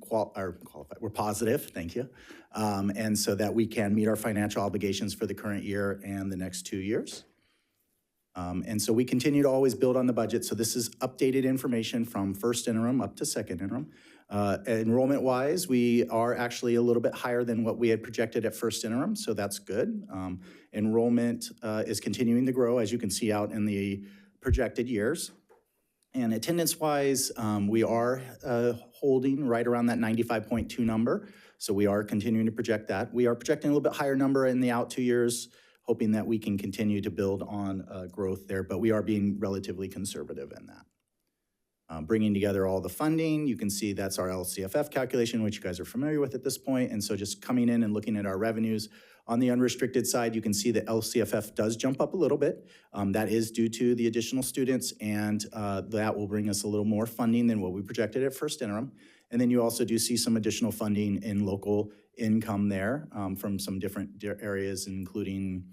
qualified, we're positive, thank you, and so that we can meet our financial obligations for the current year and the next 2 years. And so we continue to always build on the budget. So this is updated information from first interim up to second interim. Enrollment-wise, we are actually a little bit higher than what we had projected at first interim, so that's good. Enrollment is continuing to grow, as you can see out in the projected years. And attendance-wise, we are holding right around that 95.2 number, so we are continuing to project that. We are projecting a little bit higher number in the out 2 years, hoping that we can continue to build on growth there, but we are being relatively conservative in that. Bringing together all the funding, you can see that's our LCFF calculation, which you guys are familiar with at this point, and so just coming in and looking at our revenues. On the unrestricted side, you can see that LCFF does jump up a little bit. That is due to the additional students, and that will bring us a little more funding than what we projected at first interim. And then you also do see some additional funding in local income there from some different areas, including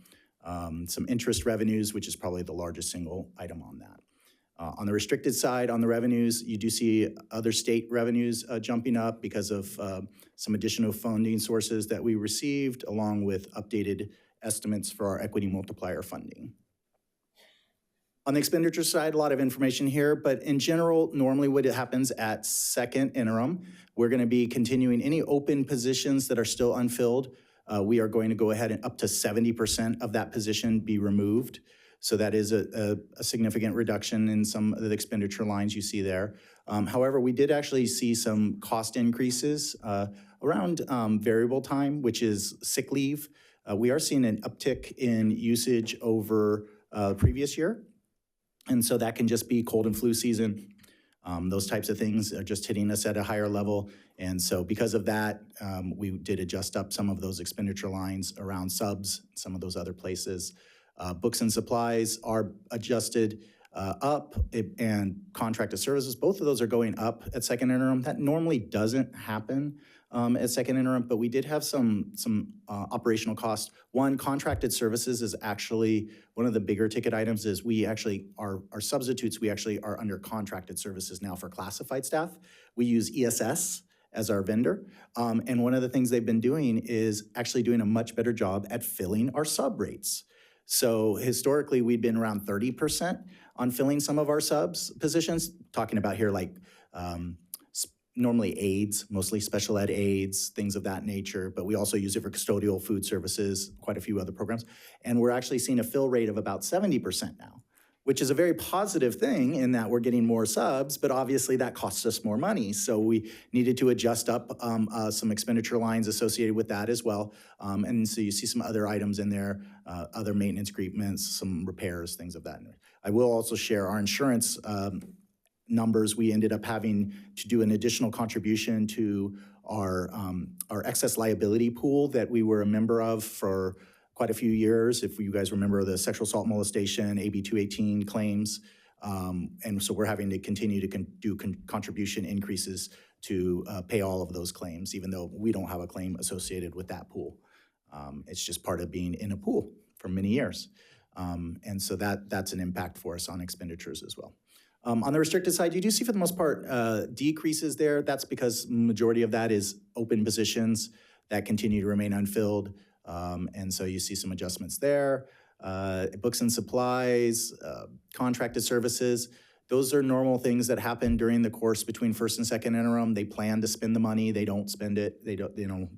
some interest revenues, which is probably the largest single item on that. On the restricted side, on the revenues, you do see other state revenues jumping up because of some additional funding sources that we received, along with updated estimates for our equity multiplier funding. On the expenditure side, a lot of information here, but in general, normally what happens at second interim, we're going to be continuing any open positions that are still unfilled. We are going to go ahead and up to 70% of that position be removed. So that is a significant reduction in some of the expenditure lines you see there. However, we did actually see some cost increases around variable time, which is sick leave. We are seeing an uptick in usage over the previous year. And so that can just be cold and flu season. Those types of things are just hitting us at a higher level. And so because of that, we did adjust up some of those expenditure lines around subs, some of those other places. Books and supplies are adjusted and contracted services, both of those are going up at second interim. That normally doesn't happen at second interim, but we did have some operational costs. One, contracted services is actually one of the bigger ticket items. Is we actually our substitutes, we actually are under contracted services now for classified staff. We use ESS as our vendor, and one of the things they've been doing is actually doing a much better job at filling our sub rates. So historically, we've been around 30% on filling some of our subs positions, talking about here like normally aides, mostly special ed aides, things of that nature, but we also use it for custodial food services, quite a few other programs. And we're actually seeing a fill rate of about 70% now, which is a very positive thing in that we're getting more subs, but obviously that costs us more money. So we needed to adjust up some expenditure lines associated with that as well. And so you see some other items in there, other maintenance agreements, some repairs, things of that. I will also share our insurance numbers. We ended up having to do an additional contribution to our excess liability pool that we were a member of for quite a few years. If you guys remember the sexual assault molestation, AB 218 claims. And so we're having to continue to do contribution increases to pay all of those claims, even though we don't have a claim associated with that pool. It's just part of being in a pool for many years. And so that's an impact for us on expenditures as well. On the restricted side, you do see for the most part decreases there. That's because majority of that is open positions that continue to remain unfilled. And so you see some adjustments there. Books and supplies, contracted services, those are normal things that happen during the course between first and second interim. They plan to spend the money, they don't spend it. They don't,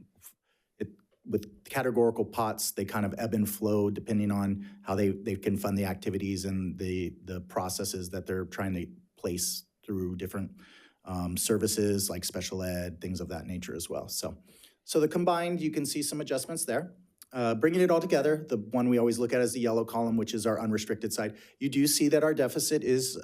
with categorical pots, they kind of ebb and flow depending on how they can fund the activities and the processes that they're trying to place through different services like special ed, things of that nature as well. So the combined, you can see some adjustments there. Bringing it all together, the one we always look at is the yellow column, which is our unrestricted side. You do see that our deficit is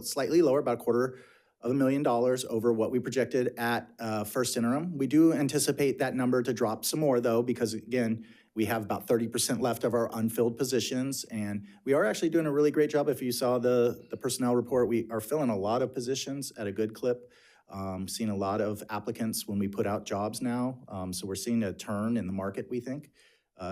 slightly lower, about $250,000 over what we projected at first interim. We do anticipate that number to drop some more though, because again, we have about 30% left of our unfilled positions, and we are actually doing a really great job. If you saw the personnel report, we are filling a lot of positions at a good clip. Seeing a lot of applicants when we put out jobs now. So we're seeing a turn in the market, we think.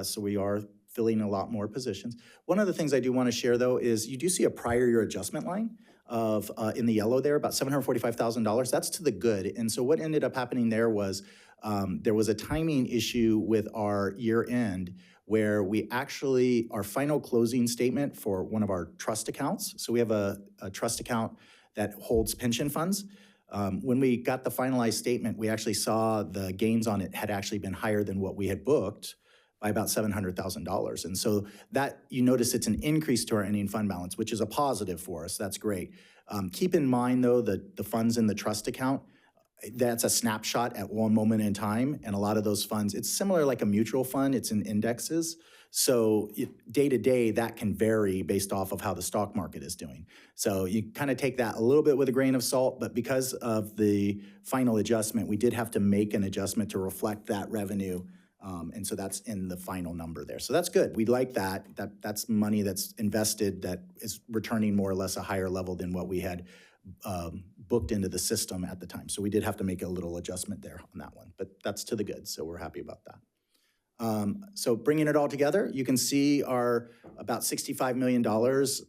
So we are filling a lot more positions. One of the things I do want to share though is you do see a prior year adjustment line of, in the yellow there, about $745,000. That's to the good. And so what ended up happening there was a timing issue with our year end where we actually, our final closing statement for one of our trust accounts. So we have a trust account that holds pension funds. When we got the finalized statement, we actually saw the gains on it had actually been higher than what we had booked by about $700,000. And so that, you notice it's an increase to our ending fund balance, which is a positive for us. That's great. Keep in mind though, that the funds in the trust account, that's a snapshot at one moment in time. And a lot of those funds, it's similar like a mutual fund, it's in indexes. So day to day, that can vary based off of how the stock market is doing. So you kind of take that a little bit with a grain of salt, but because of the final adjustment, we did have to make an adjustment to reflect that revenue. And so that's in the final number there. So that's good. We like that. That's money that's invested that is returning more or less a higher level than what we had booked into the system at the time. So we did have to make a little adjustment there on that one, but that's to the good. So we're happy about that. So bringing it all together, you can see our about $65 million,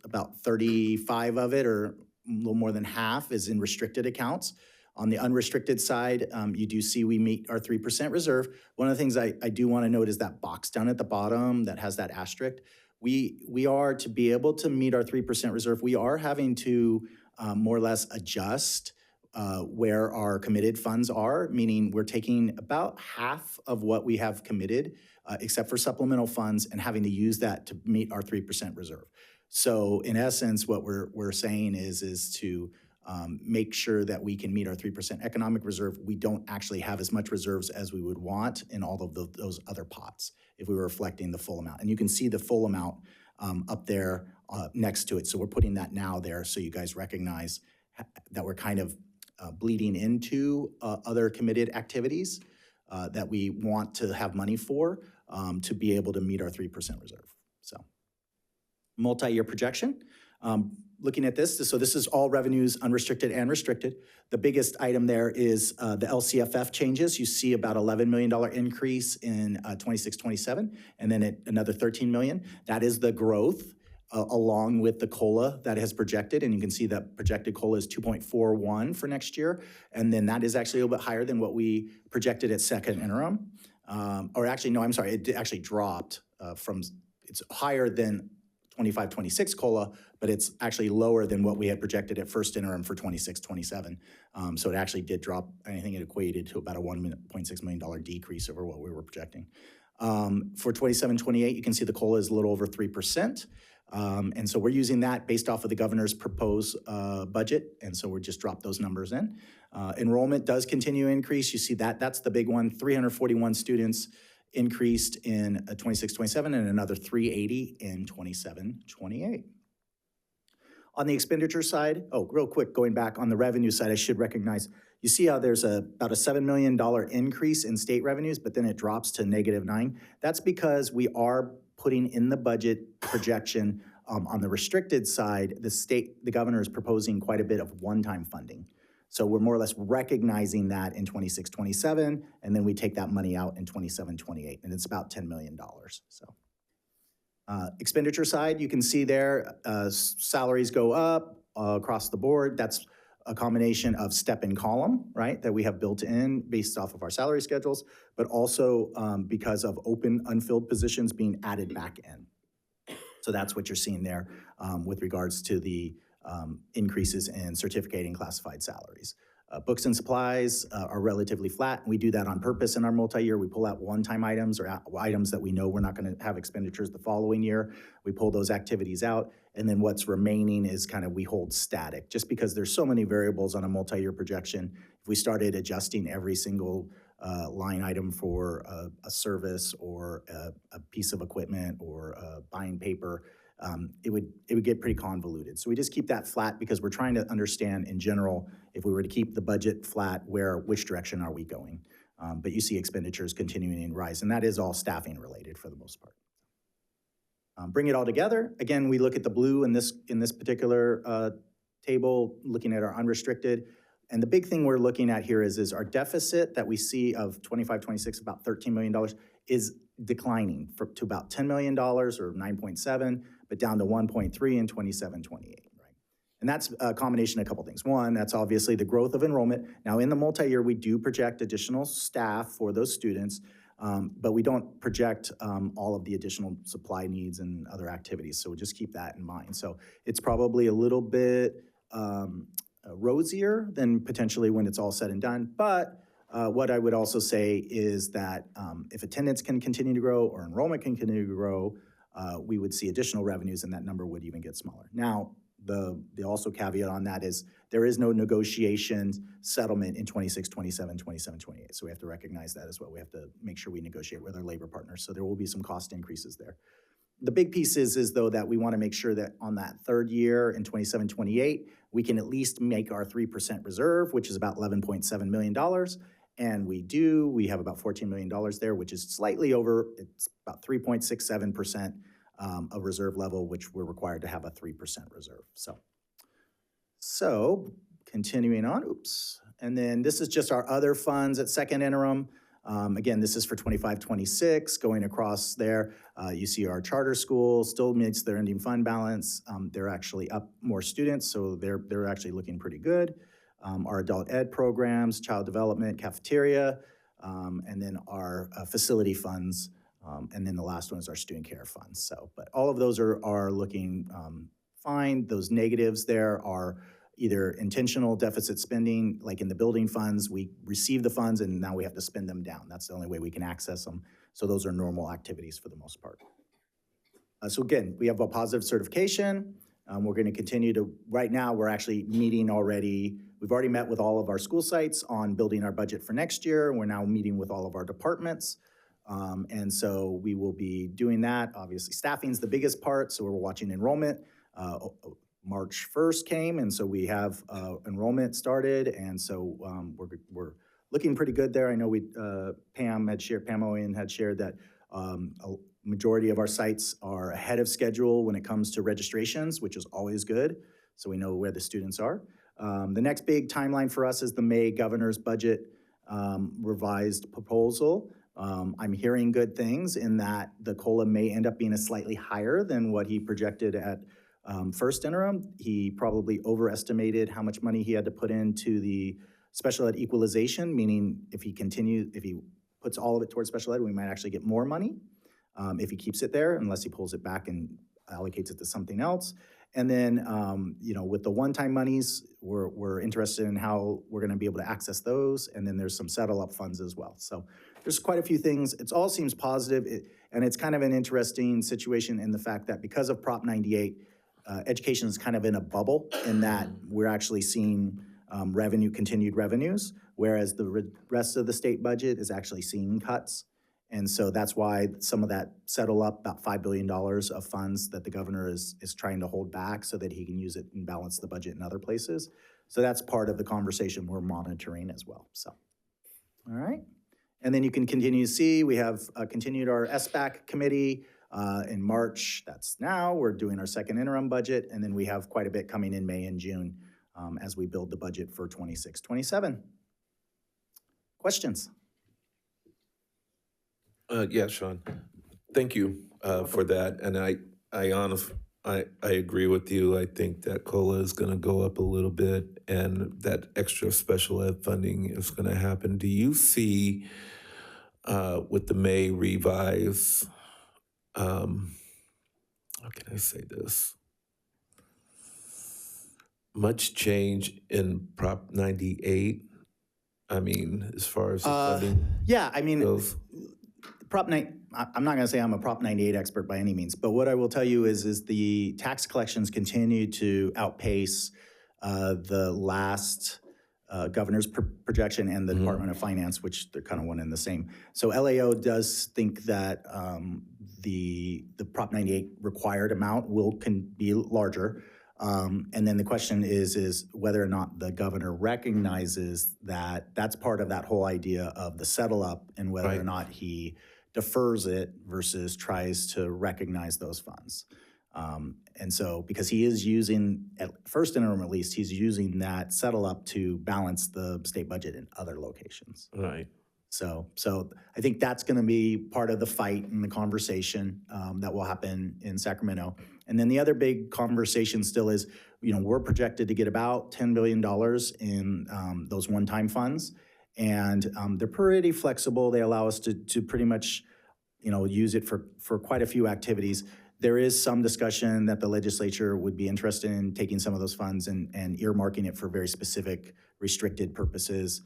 about 35 of it, or a little more than half, is in restricted accounts. On the unrestricted side, you do see we meet our 3% reserve. One of the things I do want to note is that box down at the bottom that has that asterisk. We are, to be able to meet our 3% reserve, we are having to more or less adjust where our committed funds are, meaning we're taking about half of what we have committed, except for supplemental funds, and having to use that to meet our 3% reserve. So in essence, what we're saying is to make sure that we can meet our 3% economic reserve. We don't actually have as much reserves as we would want in all of those other pots if we were reflecting the full amount. And you can see the full amount up there next to it. So we're putting that now there so you guys recognize that we're kind of bleeding into other committed activities that we want to have money for to be able to meet our 3% reserve. So multi-year projection. looking at this, so this is all revenues, unrestricted and restricted. The biggest item there is the LCFF changes. You see about $11 million increase in 26-27, and then another $13 million. That is the growth along with the COLA that has projected, and you can see that projected COLA is 2.41 for next year, and then that is actually a little bit higher than what we projected at second interim. Or actually, no, I'm sorry, it actually dropped it's higher than 25-26 COLA, but it's actually lower than what we had projected at first interim for 26-27. So it actually did drop. I think it equated to about a $1.6 million decrease over what we were projecting. For 27-28, you can see the COLA is a little over 3%. And so we're using that based off of the governor's proposed budget, and so we just dropped those numbers in. Enrollment does continue to increase. You see that's the big one, 341 students increased in 26-27 and another 380 in 27-28. On the expenditure side, real quick, going back on the revenue side, I should recognize, you see how there's about a $7 million increase in state revenues, but then it drops to -9. That's because we are putting in the budget projection on the restricted side, the governor is proposing quite a bit of one-time funding. So we're more or less recognizing that in 26-27, and then we take that money out in 27-28, and it's about $10 million. So expenditure side, you can see there, salaries go up across the board. That's a combination of step and column, right, that we have built in based off of our salary schedules, but also because of open unfilled positions being added back in. So that's what you're seeing there with regards to the increases in certificate and classified salaries. Books and supplies are relatively flat. We do that on purpose in our multi-year. We pull out one-time items or items that we know we're not going to have expenditures the following year. We pull those activities out, and then what's remaining is kind of we hold static. Just because there's so many variables on a multi-year projection, if we started adjusting every single line item for a service or a piece of equipment or buying paper, it would get pretty convoluted. So we just keep that flat because we're trying to understand in general, if we were to keep the budget flat, which direction are we going? But you see expenditures continuing to rise, and that is all staffing related for the most part. Bring it all together. Again, we look at the blue in this particular table, looking at our unrestricted. And the big thing we're looking at here is our deficit that we see of 25-26, about $13 million, is declining to about $10 million or 9.7, but down to 1.3 in 27-28, right? And that's a combination of a couple things. One, that's obviously the growth of enrollment. Now in the multi-year, we do project additional staff for those students, but we don't project all of the additional supply needs and other activities. So we just keep that in mind. So it's probably a little bit rosier than potentially when it's all said and done. But what I would also say is that if attendance can continue to grow or enrollment can continue to grow, we would see additional revenues and that number would even get smaller. Now, the also caveat on that is there is no negotiation settlement in 26, 27, 27, 28. So we have to recognize that as well. We have to make sure we negotiate with our labor partners. So there will be some cost increases there. The big piece is though, that we want to make sure that on that third year in 27, 28, we can at least make our 3% reserve, which is about $11.7 million. And we have about $14 million there, which is slightly over, it's about 3.67% of reserve level, which we're required to have a 3% reserve. So continuing on, and then this is just our other funds at second interim. Again, this is for 25-26, going across there. You see our charter school still meets their ending fund balance. They're actually up more students, so they're actually looking pretty good. Our adult ed programs, child development, cafeteria, and then our facility funds, and then the last one is our student care funds. So, but all of those are looking fine. Those negatives there are either intentional deficit spending, like in the building funds, we receive the funds and now we have to spend them down. That's the only way we can access them. So those are normal activities for the most part. So again, we have a positive certification. We're going to continue to, right now we're actually meeting already. We've already met with all of our school sites on building our budget for next year. We're now meeting with all of our departments. And so we will be doing that. Obviously, staffing's the biggest part, so we're watching enrollment. March 1st came, and so we have enrollment started, and so we're looking pretty good there. I know Pam Owen had shared that a majority of our sites are ahead of schedule when it comes to registrations, which is always good. so we know where the students are. The next big timeline for us is the May governor's budget revised proposal. I'm hearing good things in that the COLA may end up being a slightly higher than what he projected at first interim. He probably overestimated how much money he had to put into the special ed equalization, meaning if he puts all of it towards special ed, we might actually get more money if he keeps it there, unless he pulls it back and allocates it to something else. And then, with the one-time monies, we're interested in how we're gonna be able to access those. And then there's some settle-up funds as well. So there's quite a few things. It all seems positive, and it's kind of an interesting situation in the fact that because of Prop 98, education is kind of in a bubble in that we're actually seeing continued revenues, whereas the rest of the state budget is actually seeing cuts. And so that's why some of that settle up, about $5 billion of funds that the governor is trying to hold back so that he can use it and balance the budget in other places. So that's part of the conversation we're monitoring as well, so. All right. And then you can continue to see, we have continued our SBAC committee in March. That's now. We're doing our second interim budget, and then we have quite a bit coming in May and June as we build the budget for 26-27. Questions? Yeah, Sean. Thank you for that. And I agree with you. I think that COLA is going to go up a little bit, and that extra special ed funding is going to happen. Do you see with the May revise, how can I say this? Much change in Prop 98? I mean, as far as the funding Yeah, I mean, goes? Prop 9, I'm not gonna say I'm a Prop 98 expert by any means, but what I will tell you is the tax collections continue to outpace the last governor's projection and the Department of Finance, which they're kind of one and the same. So LAO does think that the Prop 98 required amount can be larger. And then the question is whether or not the governor recognizes that that's part of that whole idea of the settle up, and whether or not he defers it versus tries to recognize those funds. And so, because he is using, at first interim at least, he's using that settle up to balance the state budget in other locations. Right. So I think that's gonna be part of the fight and the conversation that will happen in Sacramento. And then the other big conversation still is, we're projected to get about $10 billion in those one-time funds. And they're pretty flexible. They allow us to pretty much, use it for quite a few activities. There is some discussion that the legislature would be interested in taking some of those funds and earmarking it for very specific restricted purposes.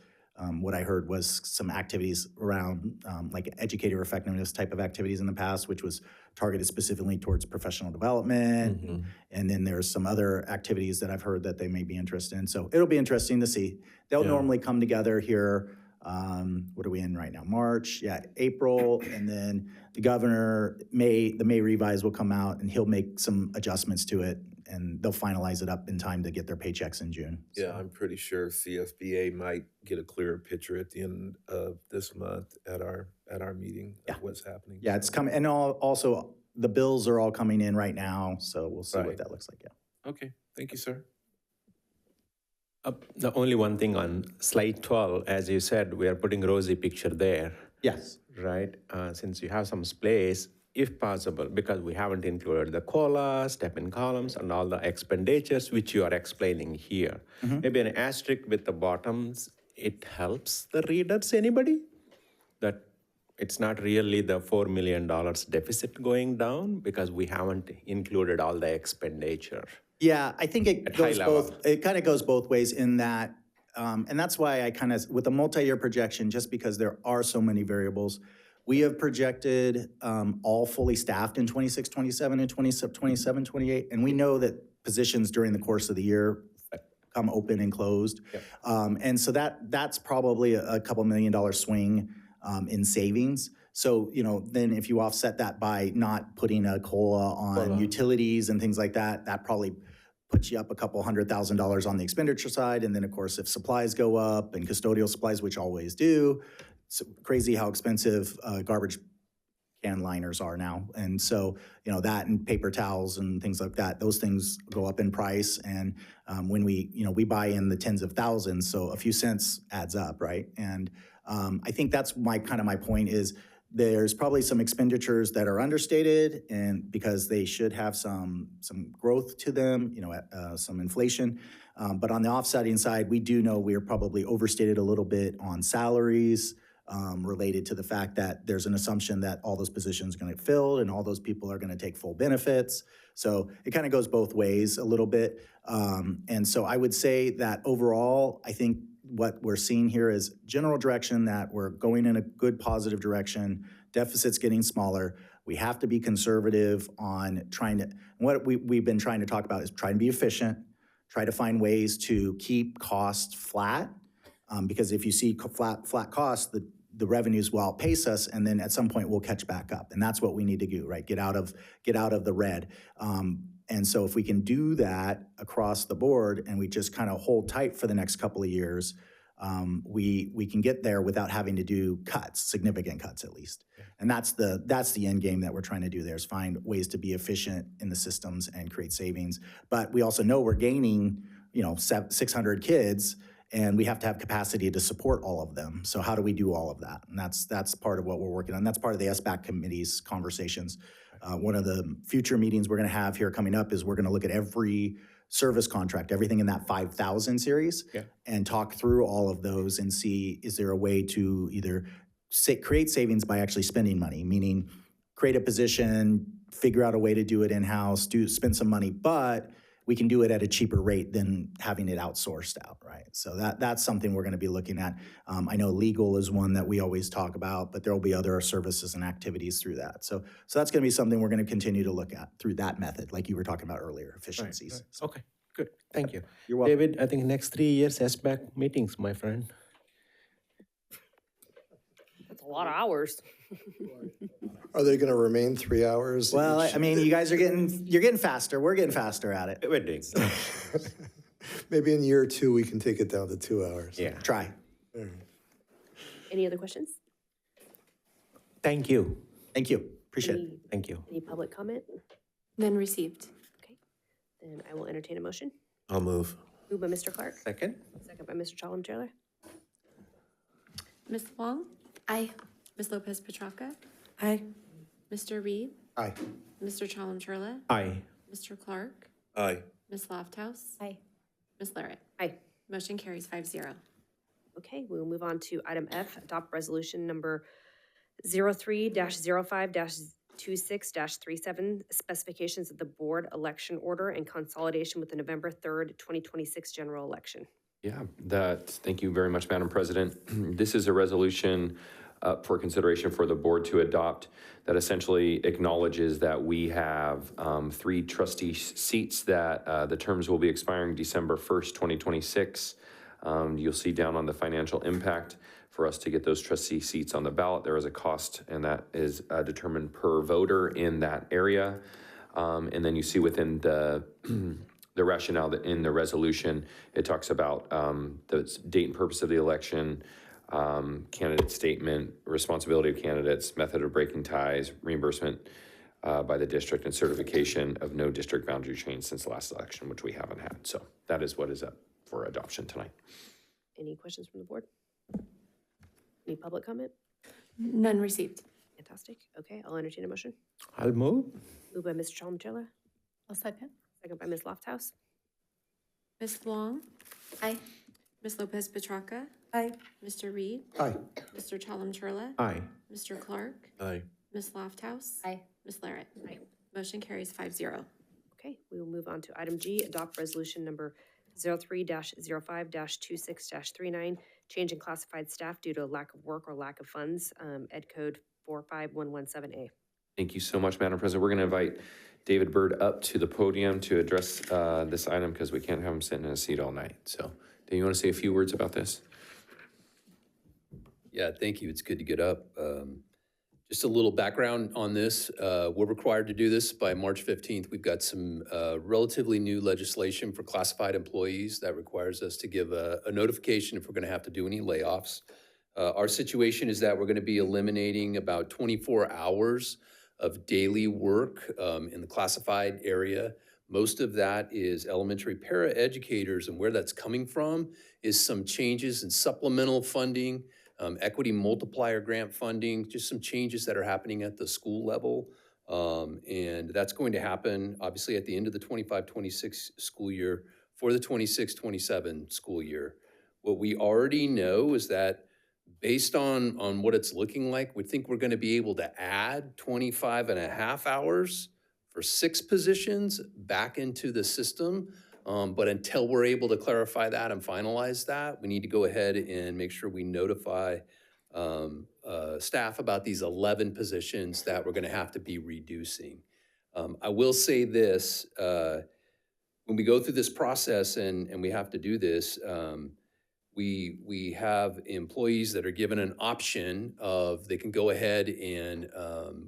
What I heard was some activities around like educator effectiveness type of activities in the past, which was targeted specifically towards professional development. And then there's some other activities that I've heard that they may be interested in. So it'll be interesting to see. They'll normally come together here. What are we in right now? March, April, and then the governor, the May revise will come out and he'll make some adjustments to it, and they'll finalize it up in time to get their paychecks in June. Yeah, I'm pretty sure CSBA might get a clearer picture at the end of this month at our meeting of what's happening. Yeah, it's coming, and also the bills are all coming in right now, so we'll see what that looks like. Okay, thank you, sir. The only one thing on slide 12, as you said, we are putting rosy picture there. Yes. Right? Since you have some space, if possible, because we haven't included the COLA, step-in columns, and all the expenditures, which you are explaining here. Maybe an asterisk with the bottoms, it helps the readers, anybody? That it's not really the $4 million deficit going down because we haven't included all the expenditure. Yeah, I think it At high goes level. it kind of goes both ways in that, and that's why I kind of, with a multi-year projection, just because there are so many variables, we have projected all fully staffed in 26, 27, and 27, 28, and we know that positions during the course of the year come open and closed. And so that's probably a couple $1 million swing in savings. So, then if you offset that by not putting a COLA on utilities and things like that, that probably puts you up a couple $100,000 on the expenditure side. And then, of course, if supplies go up and custodial supplies, which always do, it's crazy how expensive garbage can liners are now. And so, you know, that and paper towels and things like that, those things go up in price. And when we buy in the tens of thousands, so a few cents adds up, right? And I think that's my point is there's probably some expenditures that are understated and because they should have some growth to them, some inflation. But on the offsetting side, we do know we're probably overstated a little bit on salaries, related to the fact that there's an assumption that all those positions are going to get filled and all those people are going to take full benefits. So it kind of goes both ways a little bit. And so I would say that overall, I think what we're seeing here is general direction that we're going in a good positive direction. Deficit's getting smaller. We have to be conservative on what we've been trying to talk about is trying to be efficient, try to find ways to keep costs flat. Because if you see flat costs, the revenues will outpace us, and then at some point we'll catch back up, and that's what we need to do, right? Get out of the red. And so if we can do that across the board, and we just kind of hold tight for the next couple of years, we can get there without having to do significant cuts at least. And that's the end game that we're trying to do there is find ways to be efficient in the systems and create savings. But we also know we're gaining, 600 kids. And we have to have capacity to support all of them. So how do we do all of that? And that's part of what we're working on. That's part of the SBAC committee's conversations. One of the future meetings we're going to have here coming up is we're going to look at every service contract, everything in that 5,000 series, and talk through all of those and see, is there a way to either create savings by actually spending money, meaning create a position, figure out a way to do it in-house, spend some money, but we can do it at a cheaper rate than having it outsourced out, right? So that's something we're going to be looking at. I know legal is one that we always talk about, but there will be other services and activities through that. So that's going to be something we're going to continue to look at through that method, like you were talking about earlier, efficiencies. Right. So. Okay, good. Thank you. You're welcome. David, I think next 3 years SBAC meetings, my friend. That's a lot of hours. Are they going to remain 3 hours? Well, I mean, you're getting faster. We're getting faster at it. We're doing. Maybe in year 2, we can take it down to 2 hours. Yeah. Try. Any other questions? Thank you. Thank you. Appreciate it. Thank you. Any public comment? None received. Okay, then I will entertain a motion. I'll move. Moved by Mr. Clark, Second. second by Mr. Chalem-Taylor. Ms. Wong? Aye. Ms. Lopez Petracca? Aye. Mr. Reed? Aye. Mr. Chalem-Churla? Aye. Mr. Clark? Aye. Ms. Lofthouse? Aye. Ms. Larrett? Aye. Motion carries 5-0. Okay, we will move on to item F, adopt resolution number 03-05-26-37, specifications of the board election order in consolidation with the November 3rd, 2026 general election. Yeah, thank you very much, Madam President. This is a resolution for consideration for the board to adopt that essentially acknowledges that we have 3 trustee seats that the terms will be expiring December 1st, 2026. You'll see down on the financial impact for us to get those trustee seats on the ballot. There is a cost, and that is determined per voter in that area. And then you see within the the rationale that in the resolution, it talks about the date and purpose of the election, candidate statement, responsibility of candidates, method of breaking ties, reimbursement by the district, and certification of no district boundary change since the last election, which we haven't had. So that is what is up for adoption tonight. Any questions from the board? Any public comment? None received. Fantastic. Okay, I'll entertain a motion. I'll move. Moved by Mr. Chalem-Taylor, I'll second. second by Ms. Lofthouse. Ms. Wong? Aye. Ms. Lopez Petracca? Aye. Mr. Reed? Aye. Mr. Chalem-Churla? Aye. Mr. Clark? Aye. Ms. Lofthouse? Aye. Ms. Larrett? Aye. Motion carries 5-0. Okay, we will move on to item G, adopt resolution number 03-05-26-39, change in classified staff due to lack of work or lack of funds, Ed Code 45117A. Thank you so much, Madam President. We're going to invite David Byrd up to the podium to address this item because we can't have him sitting in a seat all night. So, do you want to say a few words about this? Yeah, thank you. It's good to get up. Just a little background on this. We're required to do this by March 15th. We've got some relatively new legislation for classified employees that requires us to give a notification if we're going to have to do any layoffs. Our situation is that we're going to be eliminating about 24 hours of daily work in the classified area. Most of that is elementary paraeducators, and where that's coming from is some changes in supplemental funding, equity multiplier grant funding, just some changes that are happening at the school level. And that's going to happen, obviously, at the end of the 25-26 school year for the 26-27 school year. What we already know is that based on what it's looking like, we think we're going to be able to add 25 and a half hours for 6 positions back into the system. But until we're able to clarify that and finalize that, we need to go ahead and make sure we notify staff about these 11 positions that we're going to have to be reducing. I will say this, when we go through this process and we have to do this, we have employees that are given an option of they can go ahead and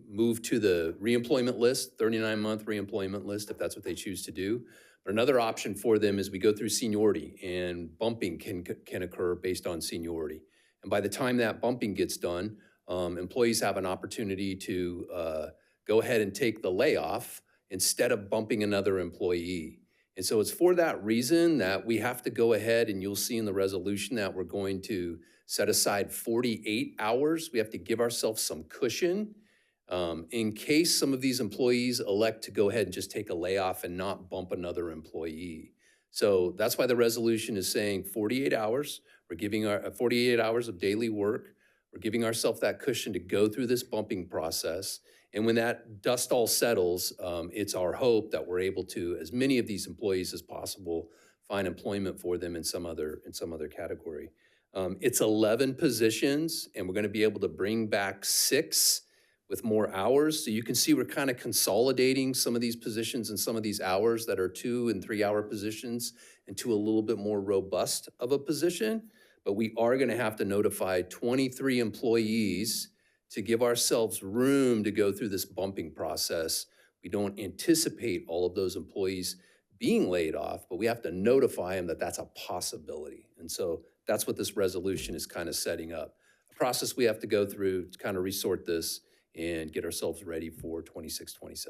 move to the reemployment list, 39-month reemployment list, if that's what they choose to do. But another option for them is we go through seniority, and bumping can occur based on seniority. And by the time that bumping gets done, employees have an opportunity to go ahead and take the layoff instead of bumping another employee. And so it's for that reason that we have to go ahead, and you'll see in the resolution that we're going to set aside 48 hours. We have to give ourselves some cushion in case some of these employees elect to go ahead and just take a layoff and not bump another employee. So that's why the resolution is saying 48 hours. We're giving our 48 hours of daily work. We're giving ourselves that cushion to go through this bumping process. And when that dust all settles, it's our hope that we're able to, as many of these employees as possible, find employment for them in some other category. It's 11 positions, and we're going to be able to bring back 6 with more hours. So you can see we're kind of consolidating some of these positions and some of these hours that are 2- and 3-hour positions into a little bit more robust of a position. But we are going to have to notify 23 employees to give ourselves room to go through this bumping process. We don't anticipate all of those employees being laid off, but we have to notify them that that's a possibility. And so that's what this resolution is kind of setting up. A process we have to go through to kind of resort this and get ourselves ready for 26-27.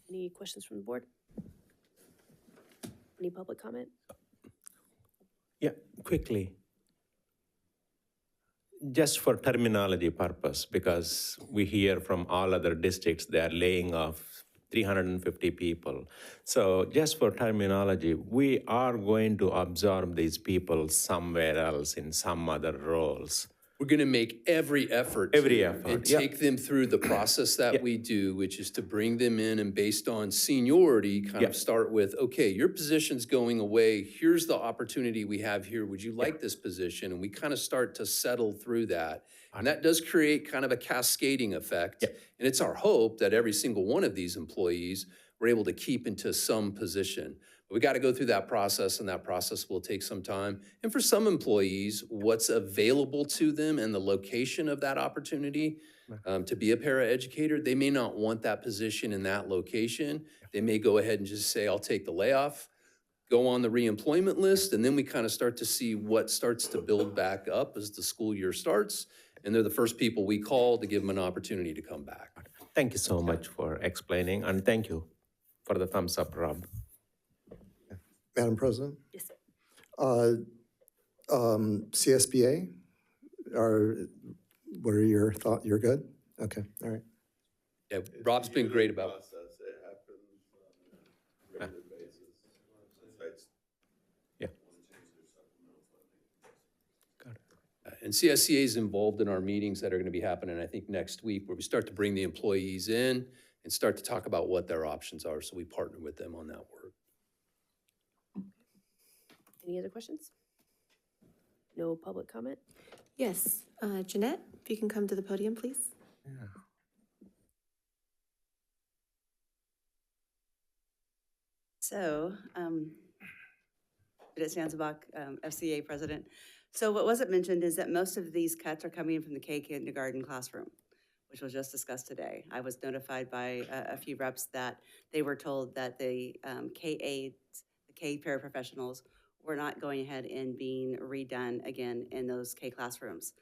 Any questions from the board? Any public comment? Yeah, quickly. Just for terminology purpose, because we hear from all other districts, they are laying off 350 people. So just for terminology, we are going to absorb these people somewhere else in some other roles. We're going to make every effort and take them through the process that we do, which is to bring them in and based on seniority, kind of start with, okay, your position's going away. Here's the opportunity we have here. Would you like this position? And we kind of start to settle through that. And that does create kind of a cascading effect. And it's our hope that every single one of these employees we're able to keep into some position. We got to go through that process, and that process will take some time. And for some employees, what's available to them and the location of that opportunity to be a paraeducator, they may not want that position in that location. They may go ahead and just say, I'll take the layoff, go on the reemployment list, and then we kind of start to see what starts to build back up as the school year starts. And they're the first people we call to give them an opportunity to come back. Thank you so much for explaining, and thank you for the thumbs up, Rob. Madam President? Yes, sir. CSBA, what are your thoughts? You're good? Okay, all right. Yeah, Rob's been great about it. And CSCA is involved in our meetings that are going to be happening, I think, next week, where we start to bring the employees in and start to talk about what their options are. So we partner with them on that work. Any other questions? No public comment? Yes, Jeanette, if you can come to the podium, please. So, Judith Sanzabach, FCA president. So what wasn't mentioned is that most of these cuts are coming from the K kindergarten classroom, which was just discussed today. I was notified by a few reps that they were told that the K aides, the K paraprofessionals, were not going ahead and being redone again in those K classrooms.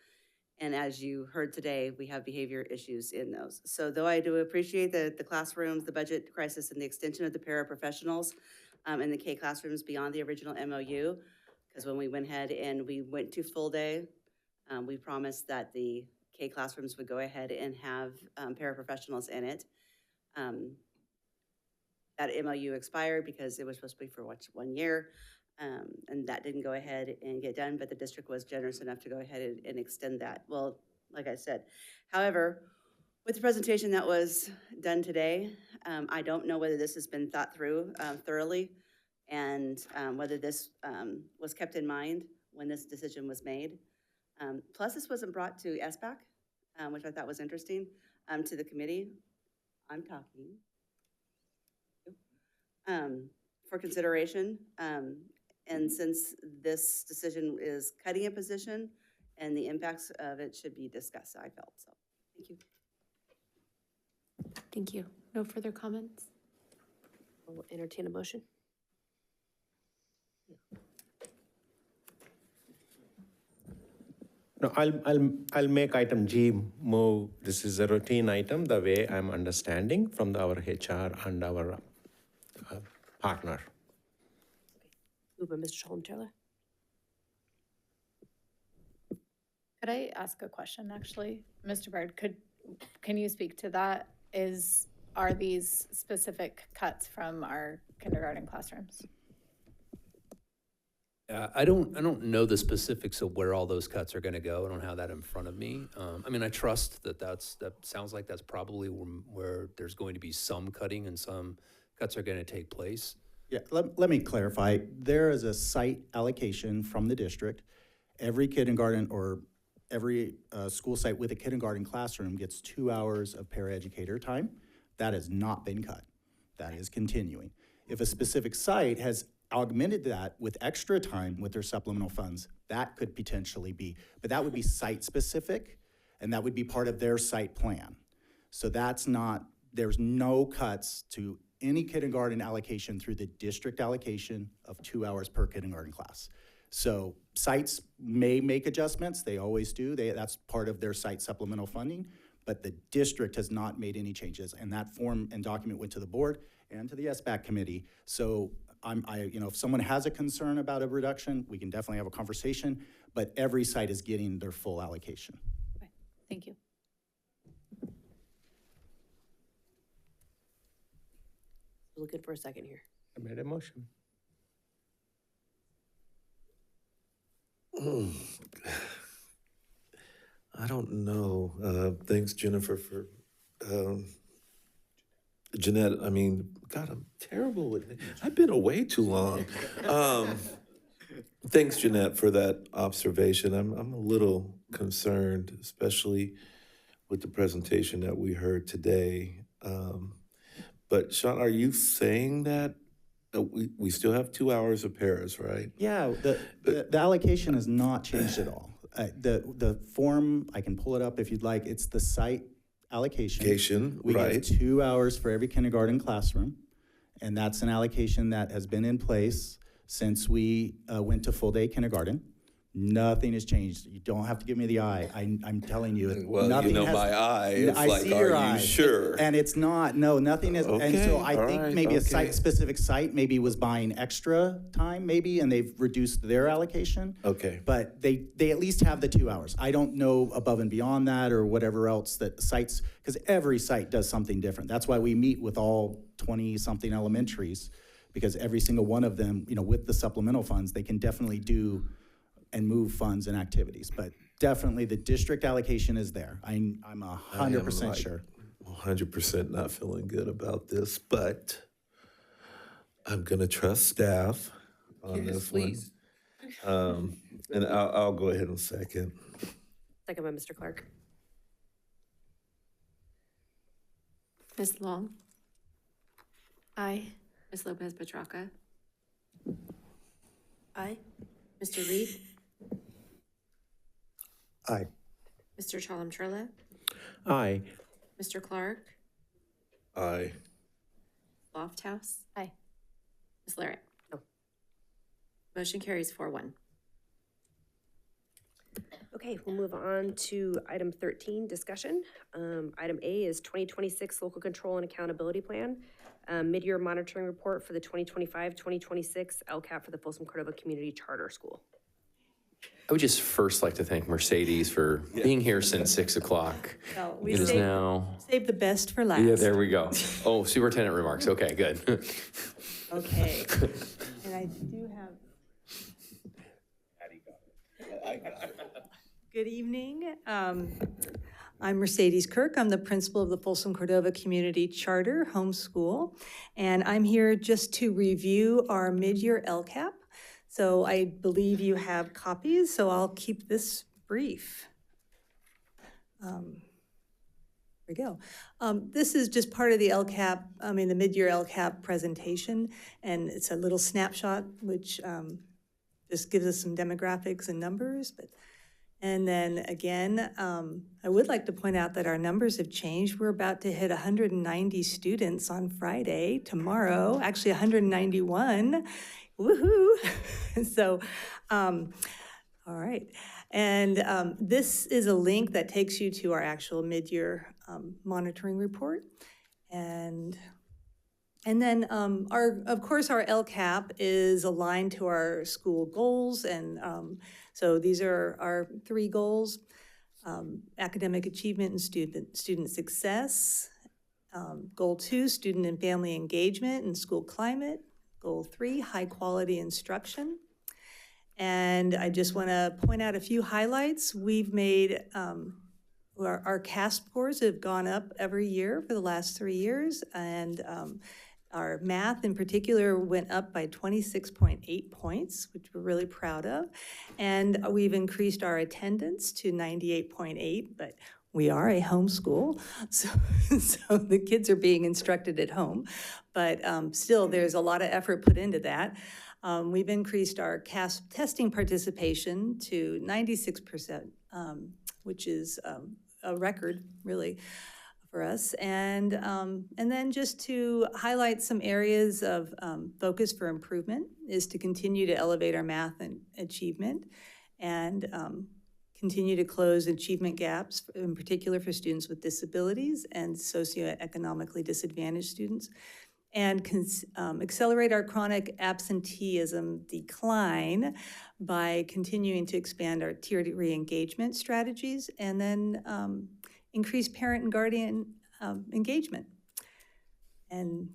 And as you heard today, we have behavior issues in those. So though I do appreciate the classrooms, the budget crisis, and the extension of the paraprofessionals in the K classrooms beyond the original MOU, because when we went ahead and we went to full day, we promised that the K classrooms would go ahead and have paraprofessionals in it. That MOU expired because it was supposed to be for 1 year. And that didn't go ahead and get done, but the district was generous enough to go ahead and extend that. Well, like I said, however, with the presentation that was done today, I don't know whether this has been thought through thoroughly and whether this was kept in mind when this decision was made. Plus, this wasn't brought to SBAC, which I thought was interesting, to the committee. I'm talking. For consideration. And since this decision is cutting a position and the impacts of it should be discussed, I felt so. Thank you. Thank you. No further comments? We'll entertain a motion. No, I'll make item G move. This is a routine item, the way I'm understanding from our HR and our partner. Moved by Mr. Chalem-Chella. Could I ask a question, actually? Mr. Byrd, can you speak to that? Are these specific cuts from our kindergarten classrooms? I don't know the specifics of where all those cuts are going to go. I don't have that in front of me. I mean, I trust that sounds like that's probably where there's going to be some cutting and some cuts are going to take place. Yeah, let me clarify. There is a site allocation from the district. Every kindergarten or every school site with a kindergarten classroom gets 2 hours of paraeducator time. That has not been cut. That is continuing. If a specific site has augmented that with extra time with their supplemental funds, that could potentially be, but that would be site specific and that would be part of their site plan. So that's not, there's no cuts to any kindergarten allocation through the district allocation of 2 hours per kindergarten class. So sites may make adjustments, they always do, that's part of their site supplemental funding, but the district has not made any changes, and that form and document went to the board and to the SBAC committee. So if someone has a concern about a reduction, we can definitely have a conversation, but every site is getting their full allocation. Okay, thank you. Looking for a second here. I made a motion. I don't know. Thanks, Jennifer, for Jeanette. I mean, God, I'm terrible with it. I've been away too long. Thanks, Jeanette, for that observation. I'm a little concerned, especially with the presentation that we heard today. But Sean, are you saying that we still have 2 hours of paras, right? Yeah, the allocation has not changed at all. The form, I can pull it up if you'd like. It's the site allocation. We right. give 2 hours for every kindergarten classroom, and that's an allocation that has been in place since we went to full day kindergarten. Nothing has changed. You don't have to give me the eye. I'm telling you. Well, nothing my eye. It's I like, see your are you eye. sure? And it's not. No, nothing is. Okay, and so I think right, maybe a okay. site-specific site maybe was buying extra time maybe, and they've reduced their allocation. Okay. But they at least have the 2 hours. I don't know above and beyond that or whatever else that sites, because every site does something different. That's why we meet with all 20-something elementaries, because every single one of them, with the supplemental funds, they can definitely do and move funds and activities. But definitely the district allocation is there. I'm 100% sure. 100% not feeling good about this, but I'm gonna trust staff on Yes, this please. one. And I'll go ahead and second. Second by Mr. Clark. Ms. Long? Aye. Ms. Lopez Petracca? Aye. Mr. Reed? Aye. Mr. Chalem-Chella? Aye. Mr. Clark? Aye. Lofthouse? Aye. Ms. Larrett? No. Motion carries 4-1. Okay, we'll move on to item 13, discussion. Item A is 2026 Local Control and Accountability Plan, mid-year monitoring report for the 2025-2026 LCAP for the Folsom Cordova Community Charter School. I would just first like to thank Mercedes for being here since 6 o'clock. Well, we It is saved- now, Save the best for last. yeah, there we go. Oh, superintendent remarks. Okay, good. Okay. And I do have. Good evening. I'm Mercedes Kirk. I'm the principal of the Folsom Cordova Community Charter Homeschool. And I'm here just to review our mid-year LCAP. So I believe you have copies, so I'll keep this brief. There we go. This is just part of the LCAP, the mid-year LCAP presentation, and it's a little snapshot, which just gives us some demographics and numbers. And then again, I would like to point out that our numbers have changed. We're about to hit 190 students on Friday, tomorrow, actually 191. Woohoo! So, all right. And this is a link that takes you to our actual mid-year monitoring report. And then, of course, our LCAP is aligned to our school goals. And so these are our 3 goals: academic achievement and student success. Goal 2, student and family engagement and school climate. Goal 3, high quality instruction. And I just want to point out a few highlights. We've made, our CAS scores have gone up every year for the last 3 years. And our math in particular went up by 26.8 points, which we're really proud of. And we've increased our attendance to 98.8, but we are a homeschool, so the kids are being instructed at home. But still, there's a lot of effort put into that. We've increased our CAS testing participation to 96%, which is a record, really, for us. And then just to highlight some areas of focus for improvement is to continue to elevate our math and achievement and continue to close achievement gaps, in particular for students with disabilities and socioeconomically disadvantaged students, and accelerate our chronic absenteeism decline by continuing to expand our tiered re-engagement strategies, and then increase parent and guardian engagement. And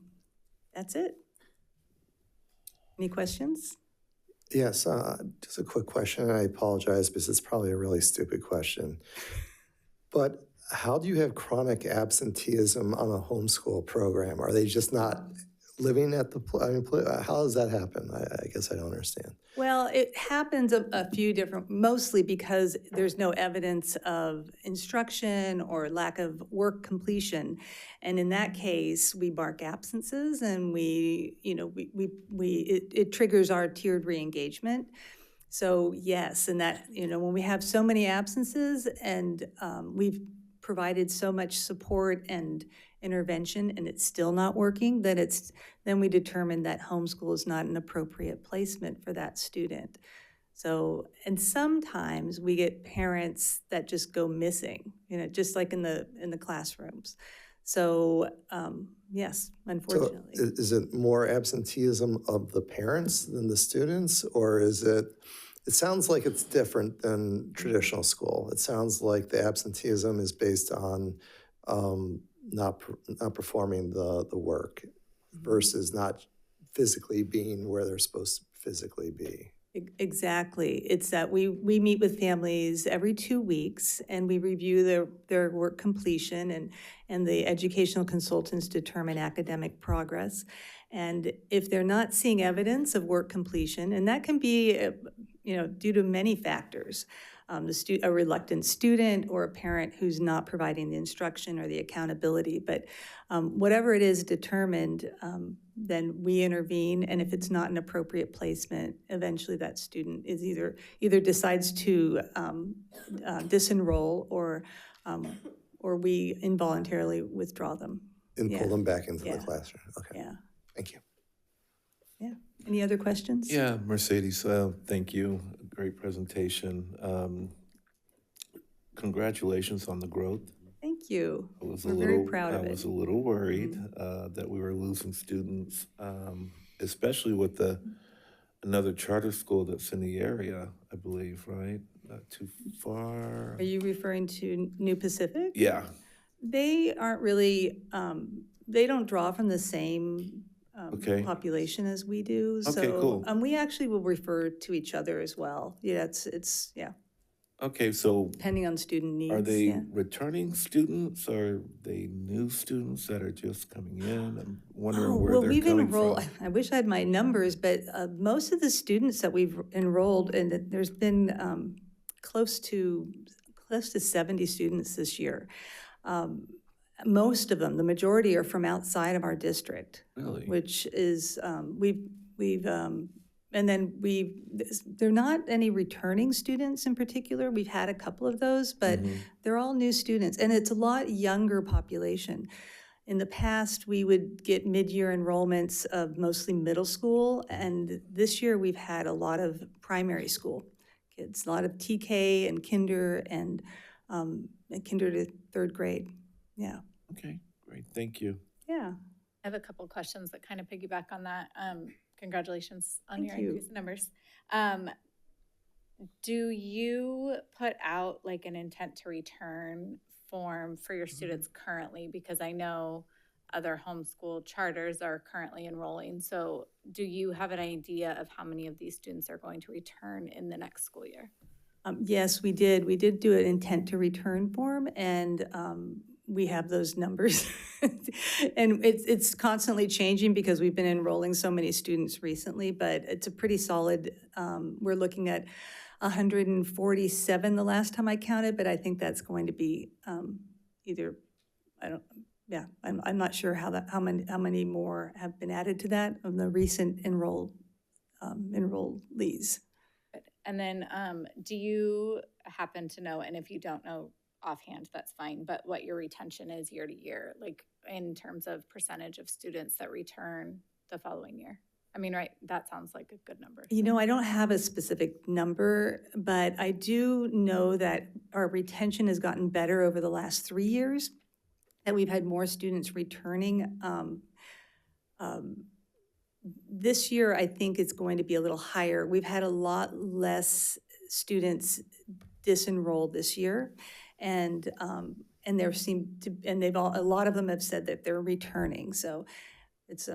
that's it. Any questions? Yes, just a quick question, and I apologize because it's probably a really stupid question. But how do you have chronic absenteeism on a homeschool program? Are they just not living at the, how does that happen? I guess I don't understand. Well, it happens a few different, mostly because there's no evidence of instruction or lack of work completion. And in that case, we mark absences and it triggers our tiered re-engagement. So yes, and that, when we have so many absences and we've provided so much support and intervention and it's still not working, then we determine that homeschool is not an appropriate placement for that student. So, and sometimes we get parents that just go missing, just like in the classrooms. So, yes, unfortunately. So is it more absenteeism of the parents than the students, or is it sounds like it's different than traditional school. It sounds like the absenteeism is based on not performing the work versus not physically being where they're supposed to physically be. Exactly. It's that we meet with families every 2 weeks and we review their work completion, and the educational consultants determine academic progress. And if they're not seeing evidence of work completion, and that can be due to many factors, a reluctant student or a parent who's not providing the instruction or the accountability, but whatever it is determined, then we intervene, and if it's not an appropriate placement, eventually that student is either decides to disenroll or we involuntarily withdraw them. And pull them back into the classroom. Okay. Yeah. Thank you. Yeah. Any other questions? Yeah, Mercedes, thank you. Great presentation. Congratulations on the growth. Thank you. I was We're very proud of I it. was a little worried that we were losing students, especially with another charter school that's in the area, I believe, right? Not too far. Are you referring to New Pacific? Yeah. They aren't really, they don't draw from the same Okay. population as we do. Okay, cool. So we actually will refer to each other as well. Yeah, it's yeah, Okay, so depending on student needs. are they yeah. returning students? Or are they new students that are just coming in? I'm wondering Oh, where well, they're we've coming enrolled, from. I wish I had my numbers, but most of the students that we've enrolled, and there's been close to 70 students this year. Most of them, the majority, are from outside of our district. Really? Which is, and then they're not any returning students in particular. We've had a couple of those, but they're all new students, and it's a lot younger population. In the past, we would get mid-year enrollments of mostly middle school, and this year we've had a lot of primary school kids, a lot of TK and kinder and kinder to third grade. Yeah. Okay, great, thank you. Yeah. I have a couple questions that kind of piggyback on that. Congratulations on Thank your you. increase in numbers. Do you put out like an intent to return form for your students currently? Because I know other homeschool charters are currently enrolling. So do you have an idea of how many of these students are going to return in the next school year? Yes, we did. We did do an intent to return form, and we have those numbers. And it's constantly changing because we've been enrolling so many students recently, but it's a pretty solid, we're looking at 147 the last time I counted, but I think that's going to be either, I'm not sure how many more have been added to that of the recent enrollees. And then do you happen to know, and if you don't know offhand, that's fine, but what your retention is year to year, like in terms of percentage of students that return the following year? I mean, right, that sounds like a good number. You know, I don't have a specific number, but I do know that our retention has gotten better over the last 3 years, that we've had more students returning. This year, I think it's going to be a little higher. We've had a lot less students disenrolled this year, and there seem to, and a lot of them have said that they're returning. So it's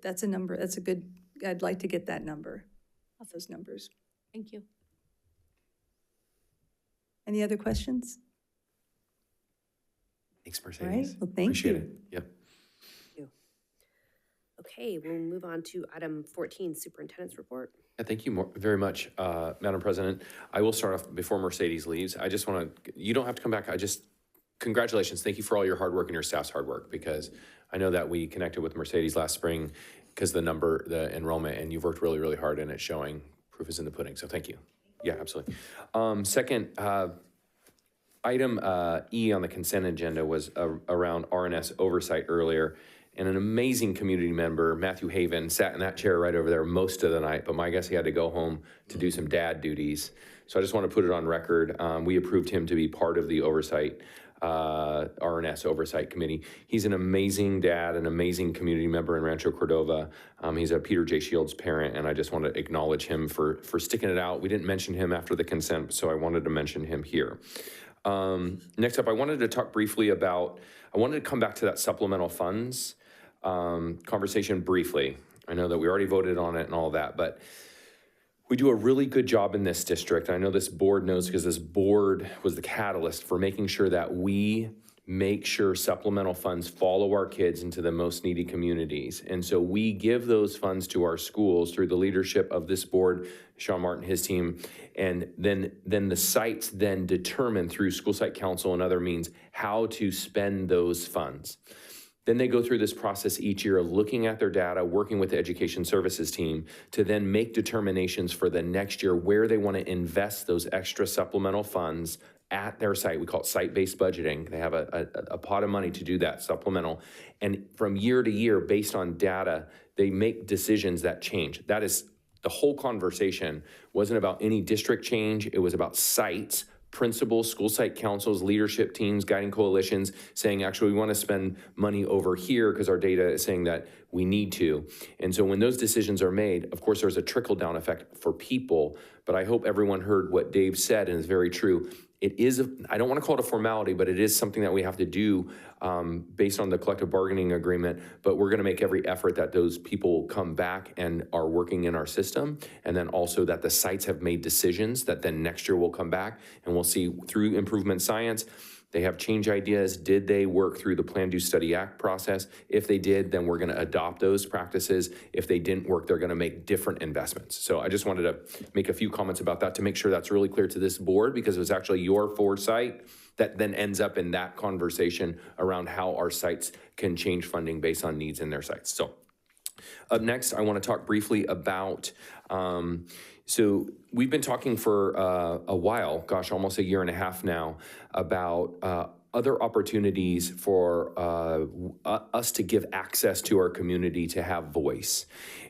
that's a number. That's a good. I'd like to get that number, those numbers. Thank you. Any other questions? Thanks, All right. Mercedes. Well, thank Appreciate you. it. Yep. Okay, we'll move on to item 14, superintendent's report. Yeah, thank you very much, Madam President. I will start off before Mercedes leaves. I just want to, you don't have to come back. Congratulations. Thank you for all your hard work and your staff's hard work, because I know that we connected with Mercedes last spring because the enrollment, and you've worked really, really hard, and it's showing. Proof is in the pudding. So thank you. Yeah, absolutely. Second, item E on the consent agenda was around RNS oversight earlier. And an amazing community member, Matthew Haven, sat in that chair right over there most of the night, but my guess he had to go home to do some dad duties. So I just want to put it on record. We approved him to be part of the oversight, RNS Oversight Committee. He's an amazing dad, an amazing community member in Rancho Cordova. He's a Peter J. Shields parent, and I just want to acknowledge him for sticking it out. We didn't mention him after the consent, so I wanted to mention him here. Next up, I wanted to talk briefly about, I wanted to come back to that supplemental funds conversation briefly. I know that we already voted on it and all that, but we do a really good job in this district. I know this board knows because this board was the catalyst for making sure that we make sure supplemental funds follow our kids into the most needy communities. And so we give those funds to our schools through the leadership of this board, Sean Martin, his team, and then the sites then determine through school site council and other means how to spend those funds. Then they go through this process each year of looking at their data, working with the education services team to then make determinations for the next year where they want to invest those extra supplemental funds at their site. We call it site-based budgeting. They have a pot of money to do that, supplemental. And from year to year, based on data, they make decisions that change. That is, the whole conversation wasn't about any district change. It was about sites, principals, school site councils, leadership teams, guiding coalitions saying, actually, we want to spend money over here because our data is saying that we need to. And so when those decisions are made, of course, there's a trickle-down effect for people, but I hope everyone heard what Dave said, and it's very true. It is, I don't want to call it a formality, but it is something that we have to do based on the collective bargaining agreement, but we're going to make every effort that those people come back and are working in our system, and then also that the sites have made decisions that then next year will come back, and we'll see through improvement science. They have change ideas. Did they work through the Plan, Do, Study, Act process? If they did, then we're going to adopt those practices. If they didn't work, they're going to make different investments. So I just wanted to make a few comments about that to make sure that's really clear to this board, because it was actually your foresight that then ends up in that conversation around how our sites can change funding based on needs in their sites. So up next, I want to talk briefly about so we've been talking for a while, gosh, almost a year and a half now, about other opportunities for us to give access to our community to have voice.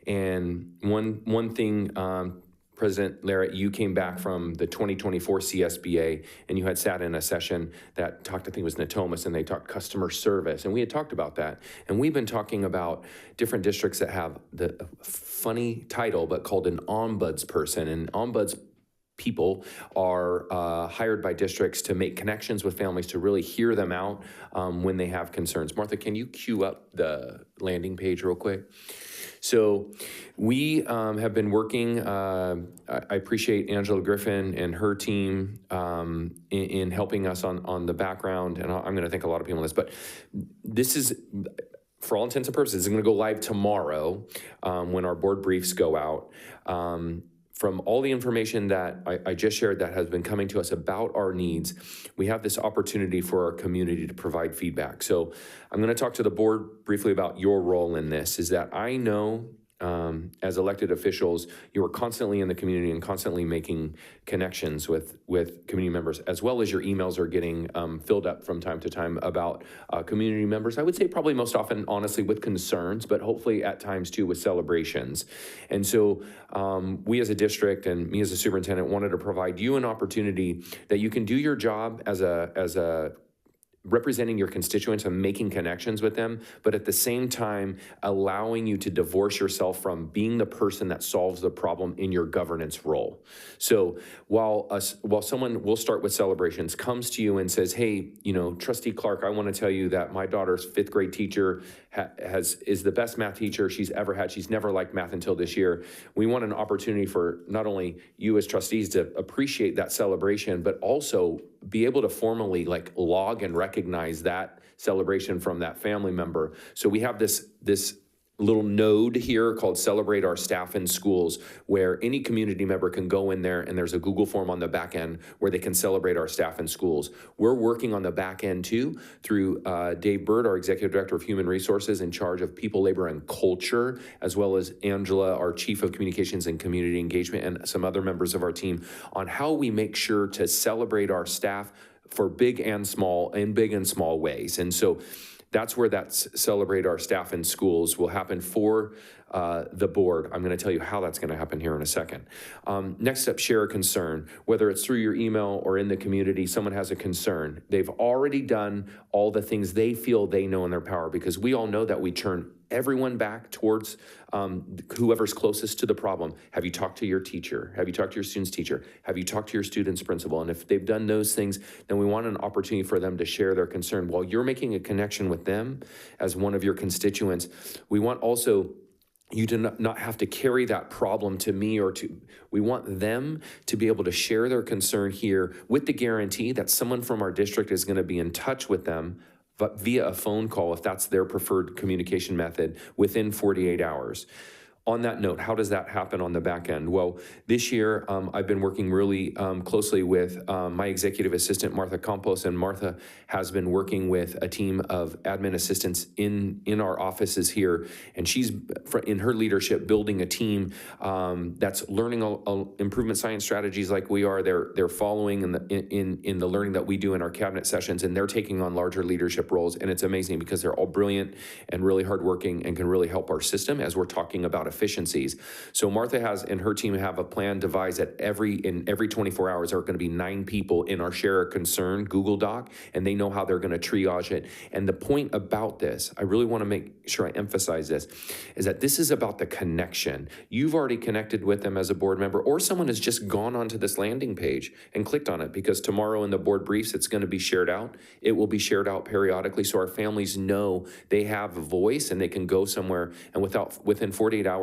And one thing, President Larrett, you came back from the 2024 CSBA, and you had sat in a session that talked, I think it was Natomas, and they talked customer service, and we had talked about that. And we've been talking about different districts that have the funny title, but called an ombudsperson, and ombuds people are hired by districts to make connections with families, to really hear them out when they have concerns. Martha, can you cue up the landing page real quick? So we have been working, I appreciate Angela Griffin and her team in helping us on the background, and I'm gonna thank a lot of people on this, but this is, for all intents and purposes, it's gonna go live tomorrow when our board briefs go out. From all the information that I just shared that has been coming to us about our needs, we have this opportunity for our community to provide feedback. So I'm going to talk to the board briefly about your role in this, is that I know as elected officials, you are constantly in the community and constantly making connections with community members, as well as your emails are getting filled up from time to time about community members. I would say probably most often, honestly, with concerns, but hopefully at times too with celebrations. And so we as a district and me as a superintendent wanted to provide you an opportunity that you can do your job as a representing your constituents and making connections with them, but at the same time, allowing you to divorce yourself from being the person that solves the problem in your governance role. So while someone, we'll start with celebrations, comes to you and says, hey, you know, Trustee Clark, I want to tell you that my daughter's 5th grade teacher is the best math teacher she's ever had. She's never liked math until this year. We want an opportunity for not only you as trustees to appreciate that celebration, but also be able to formally like log and recognize that celebration from that family member. So we have this little node here called Celebrate Our Staff in Schools, where any community member can go in there, and there's a Google form on the back end where they can celebrate our staff in schools. We're working on the back end too through Dave Bird, our Executive Director of Human Resources in charge of people, labor, and culture, as well as Angela, our Chief of Communications and Community Engagement, and some other members of our team on how we make sure to celebrate our staff for big and small ways. And so that's where that Celebrate Our Staff in Schools will happen for the board. I'm going to tell you how that's going to happen here in a second. Next up, share a concern. Whether it's through your email or in the community, someone has a concern. They've already done all the things they feel they know in their power, because we all know that we turn everyone back towards whoever's closest to the problem. Have you talked to your teacher? Have you talked to your student's teacher? Have you talked to your student's principal? And if they've done those things, then we want an opportunity for them to share their concern. While you're making a connection with them as one of your constituents, we want also you to not have to carry that problem to me or to, we want them to be able to share their concern here with the guarantee that someone from our district is going to be in touch with them via a phone call, if that's their preferred communication method, within 48 hours. On that note, how does that happen on the back end? Well, this year, I've been working really closely with my executive assistant, Martha Campos, and Martha has been working with a team of admin assistants in our offices here, and she's, in her leadership, building a team that's learning improvement science strategies like we are. They're following in the learning that we do in our cabinet sessions, and they're taking on larger leadership roles, and it's amazing because they're all brilliant and really hardworking and can really help our system as we're talking about efficiencies. So Martha has and her team have a plan devised that in every 24 hours there are going to be 9 people in our Share a Concern Google Doc, and they know how they're going to triage it. And the point about this, I really want to make sure I emphasize this, is that this is about the connection. You've already connected with them as a board member, or someone has just gone onto this landing page and clicked on it, because tomorrow in the board briefs it's going to be shared out. It will be shared out periodically so our families know they have a voice and they can go somewhere, and within 48 hours,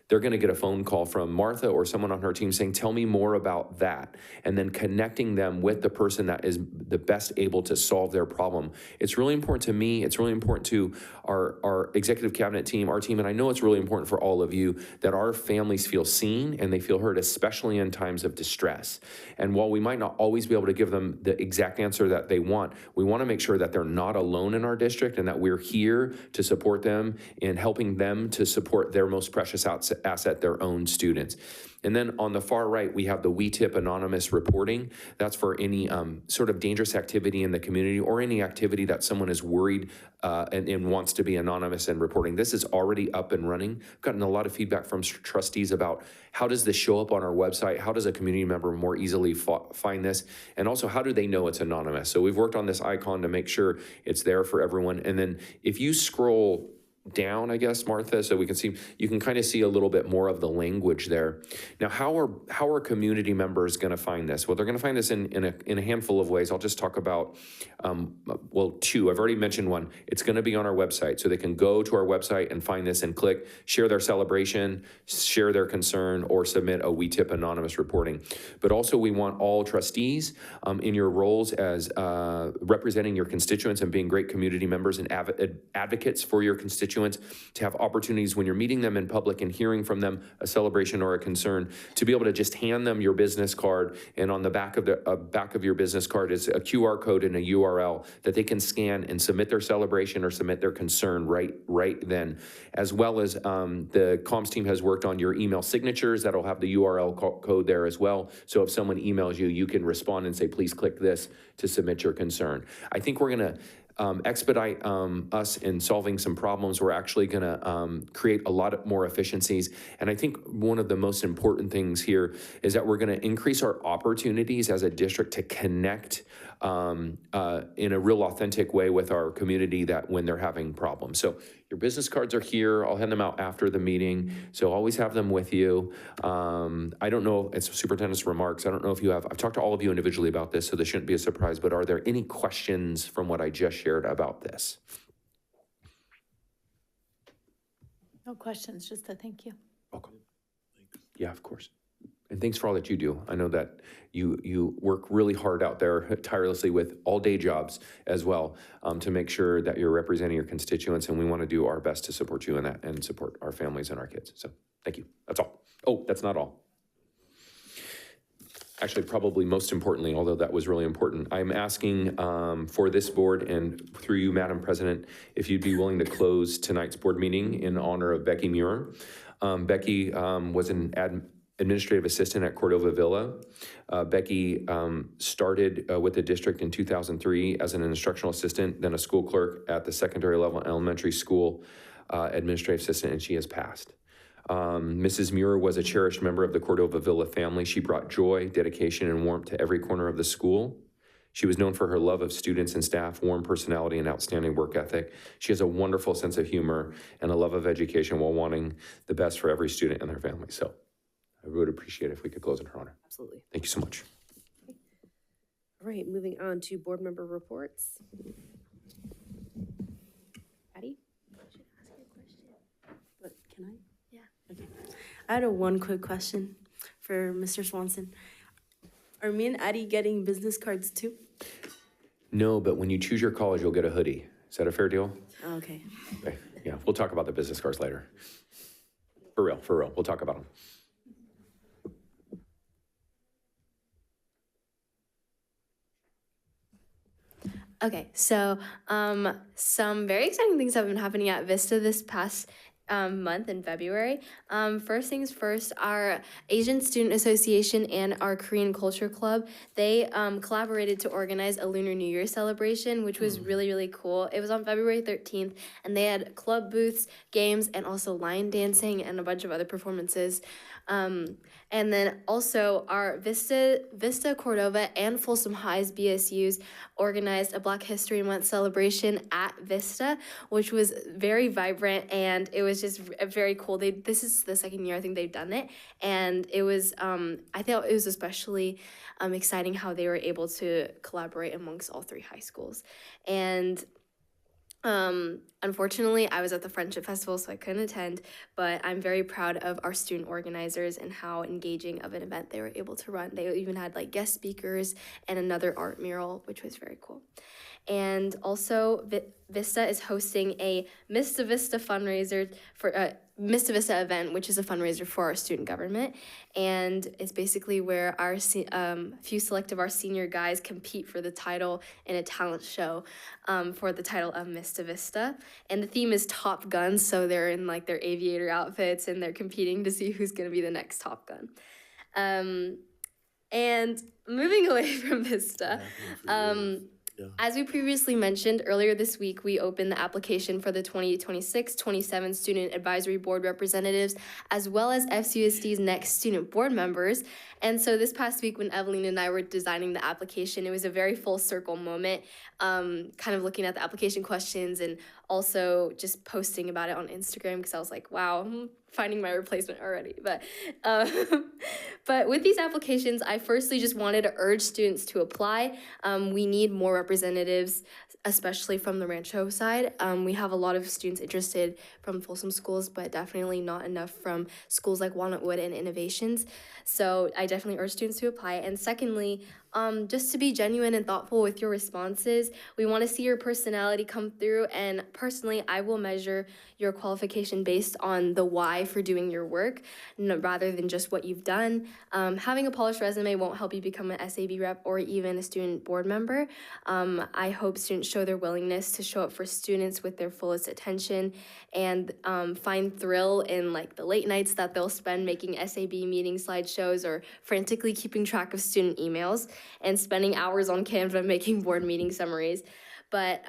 they're going to get a phone call from Martha or someone on her team saying, tell me more about that, and then connecting them with the person that is the best able to solve their problem. It's really important to me. It's really important to our executive cabinet team, our team, and I know it's really important for all of you that our families feel seen and they feel heard, especially in times of distress. And while we might not always be able to give them the exact answer that they want, we want to make sure that they're not alone in our district and that we're here to support them in helping them to support their most precious asset, their own students. And then on the far right, we have the WeTip anonymous reporting. That's for any sort of dangerous activity in the community or any activity that someone is worried and wants to be anonymous and reporting. This is already up and running. I've gotten a lot of feedback from trustees about how does this show up on our website? How does a community member more easily find this? And also, how do they know it's anonymous? So we've worked on this icon to make sure it's there for everyone. And then if you scroll down, I guess, Martha, so we can see, you can kind of see a little bit more of the language there. Now, how are community members going to find this? Well, they're going to find this in a handful of ways. I'll just talk about, well, 2. I've already mentioned one. It's going to be on our website, so they can go to our website and find this and click, share their celebration, share their concern, or submit a WeTip anonymous reporting. But also, we want all trustees in your roles as representing your constituents and being great community members and advocates for your constituents to have opportunities when you're meeting them in public and hearing from them a celebration or a concern, to be able to just hand them your business card, and on the back of your business card is a QR code and a URL that they can scan and submit their celebration or submit their concern right then. As well as the comms team has worked on your email signatures that'll have the URL code there as well. So if someone emails you, you can respond and say, please click this to submit your concern. I think we're going to expedite us in solving some problems. We're actually going to create a lot more efficiencies. And I think one of the most important things here is that we're going to increase our opportunities as a district to connect in a real authentic way with our community that when they're having problems. So your business cards are here. I'll hand them out after the meeting. So always have them with you. I don't know, it's superintendent's remarks. I don't know if you have, I've talked to all of you individually about this, so this shouldn't be a surprise, but are there any questions from what I just shared about this? No questions, just a thank you. Welcome. Yeah, of course. And thanks for all that you do. I know that you work really hard out there tirelessly with all day jobs as well to make sure that you're representing your constituents, and we want to do our best to support you in that and support our families and our kids. So thank you. That's all. Oh, that's not all. Actually, probably most importantly, although that was really important, I'm asking for this board and through you, Madam President, if you'd be willing to close tonight's board meeting in honor of Becky Muir. Becky was an administrative assistant at Cordova Villa. Becky started with the district in 2003 as an instructional assistant, then a school clerk at the secondary level elementary school administrative assistant, and she has passed. Mrs. Muir was a cherished member of the Cordova Villa family. She brought joy, dedication, and warmth to every corner of the school. She was known for her love of students and staff, warm personality, and outstanding work ethic. She has a wonderful sense of humor and a love of education while wanting the best for every student and their family. So I would appreciate it if we could close in her honor. Absolutely. Thank you so much. All right, moving on to board member reports. Patty? But can I? Yeah. Okay. I had one quick question for Mr. Swanson. Are me and Addie getting business cards too? No, but when you choose your college, you'll get a hoodie. Is that a fair deal? Okay. Okay. Yeah, we'll talk about the business cards later. For real, for real. We'll talk about them. Okay, so some very exciting things have been happening at Vista this past month in February. First things first, our Asian Student Association and our Korean Culture Club, they collaborated to organize a Lunar New Year celebration, which was really, really cool. It was on February 13th, and they had club booths, games, and also line dancing and a bunch of other performances. And then also our Vista, Cordova, and Folsom High's BSUs organized a Black History Month celebration at Vista, which was very vibrant, and it was just very cool. This is the second year I think they've done it, and it was I thought it was especially exciting how they were able to collaborate amongst all three high schools. And unfortunately, I was at the Friendship Festival, so I couldn't attend, but I'm very proud of our student organizers and how engaging of an event they were able to run. They even had like guest speakers and another art mural, which was very cool. And also, Vista is hosting a Mista Vista fundraiser for Mista Vista event, which is a fundraiser for our student government. And it's basically where our few select of our senior guys compete for the title in a talent show for the title of Mista Vista. And the theme is Top Gun, so they're in like their aviator outfits and they're competing to see who's going to be the next Top Gun. And moving away from Vista, as we previously mentioned, earlier this week, we opened the application for the 2026-27 Student Advisory Board representatives, as well as FCUSD's next student board members. And so this past week when Evelyn and I were designing the application, it was a very full circle moment, kind of looking at the application questions and also just posting about it on Instagram because I was like, wow, I'm finding my replacement already. But with these applications, I firstly just wanted to urge students to apply. We need more representatives, especially from the Rancho side. We have a lot of students interested from Folsom schools, but definitely not enough from schools like Walnut Wood and Innovations. So I definitely urge students to apply. And secondly, just to be genuine and thoughtful with your responses. We want to see your personality come through, and personally, I will measure your qualification based on the why for doing your work, rather than just what you've done. Having a polished resume won't help you become an SAB rep or even a student board member. I hope students show their willingness to show up for students with their fullest attention and find thrill in like the late nights that they'll spend making SAB meeting slideshows or frantically keeping track of student emails and spending hours on Canva making board meeting summaries. But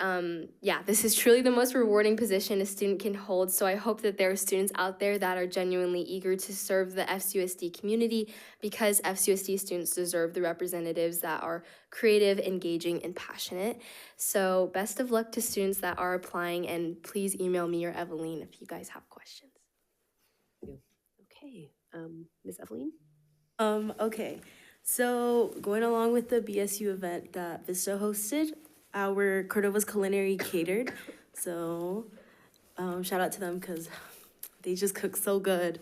yeah, this is truly the most rewarding position a student can hold, so I hope that there are students out there that are genuinely eager to serve the FCUSD community, because FCUSD students deserve the representatives that are creative, engaging, and passionate. So best of luck to students that are applying, and please email me or Evelyn if you guys have questions. Okay, Ms. Evelyn? Okay, so going along with the BSU event that Vista hosted, our Cordova's Culinary catered. So shout out to them because they just cook so good.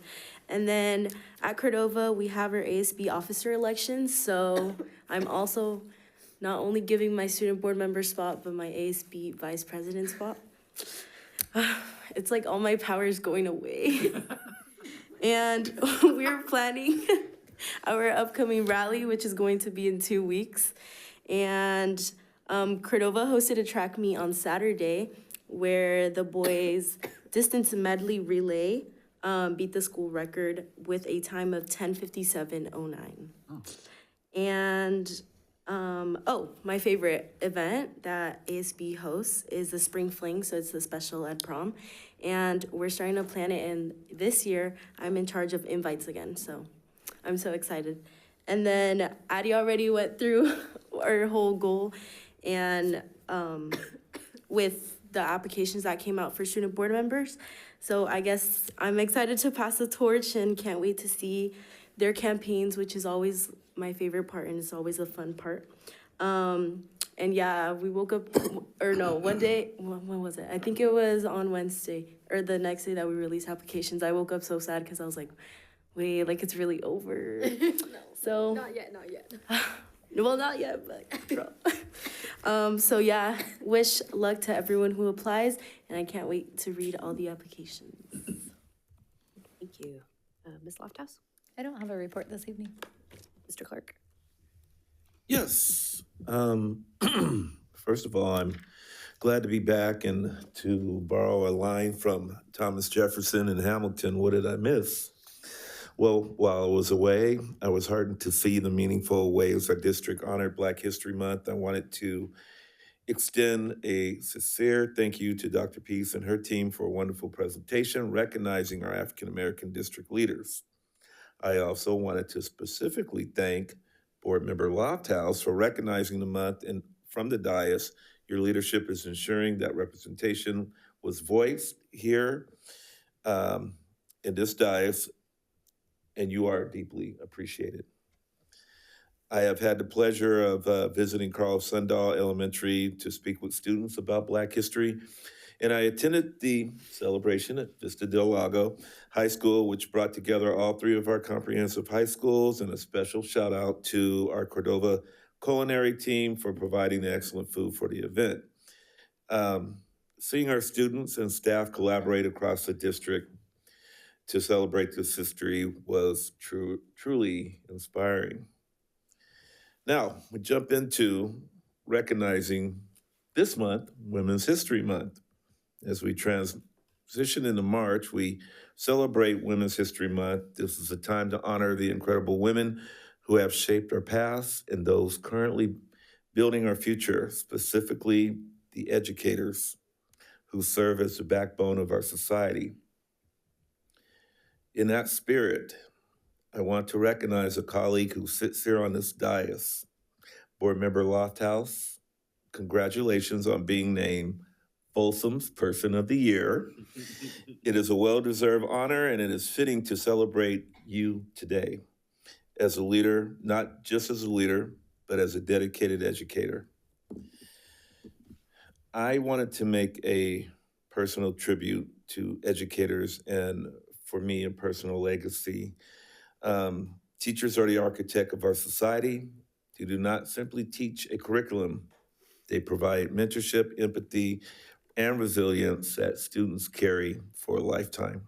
And then at Cordova, we have our ASB officer elections. So I'm also not only giving my student board member spot, but my ASB vice president spot. It's like all my power is going away. And we're planning our upcoming rally, which is going to be in 2 weeks. And Cordova hosted a track meet on Saturday where the boys' distance medley relay beat the school record with a time of 10:57:09. And my favorite event that ASB hosts is the Spring Fling, so it's the special ed prom. And we're starting to plan it, and this year I'm in charge of invites again, so I'm so excited. And then Addie already went through our whole goal, and with the applications that came out for student board members. So I guess I'm excited to pass the torch and can't wait to see their campaigns, which is always my favorite part, and it's always a fun part. And yeah, we woke up, or no, one day, when was it? I think it was on Wednesday, or the next day that we released applications. I woke up so sad because I was like, wait, like it's really over. So Not yet. Well, not yet, but so yeah, wish luck to everyone who applies, and I can't wait to read all the applications. Thank you. you. Ms. Lofthouse? I don't have a report this evening. Mr. Clark? Yes. First of all, I'm glad to be back, and to borrow a line from Thomas Jefferson in Hamilton, what did I miss? Well, while I was away, I was heartened to see the meaningful ways our district honored Black History Month. I wanted to extend a sincere thank you to Dr. Peace and her team for a wonderful presentation, recognizing our African American district leaders. I also wanted to specifically thank Board Member Lofthouse for recognizing the month, and from the dais, your leadership is ensuring that representation was voiced here in this dais, and you are deeply appreciated. I have had the pleasure of visiting Carl Sundahl Elementary to speak with students about Black history, and I attended the celebration at Vista del Lago High School, which brought together all three of our comprehensive high schools, and a special shout out to our Cordova culinary team for providing the excellent food for the event. Seeing our students and staff collaborate across the district to celebrate this history was truly inspiring. Now, we jump into recognizing this month, Women's History Month. As we transition into March, we celebrate Women's History Month. This is a time to honor the incredible women who have shaped our past and those currently building our future, specifically the educators who serve as the backbone of our society. In that spirit, I want to recognize a colleague who sits here on this dais, Board Member Lofthouse. Congratulations on being named Folsom's Person of the Year. It is a well-deserved honor, and it is fitting to celebrate you today as a leader, not just as a leader, but as a dedicated educator. I wanted to make a personal tribute to educators, and for me, a personal legacy. Teachers are the architect of our society. They do not simply teach a curriculum. They provide mentorship, empathy, and resilience that students carry for a lifetime.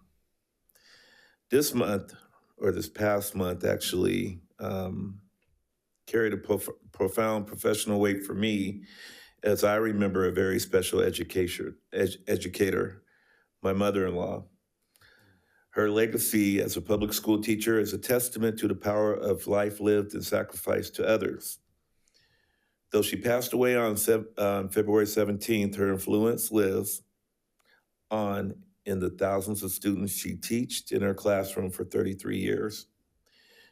This month, or this past month actually, carried a profound professional weight for me, as I remember a very special educator, my mother-in-law. Her legacy as a public school teacher is a testament to the power of life lived and sacrificed to others. Though she passed away on February 17th, her influence lives on in the thousands of students she taught in her classroom for 33 years.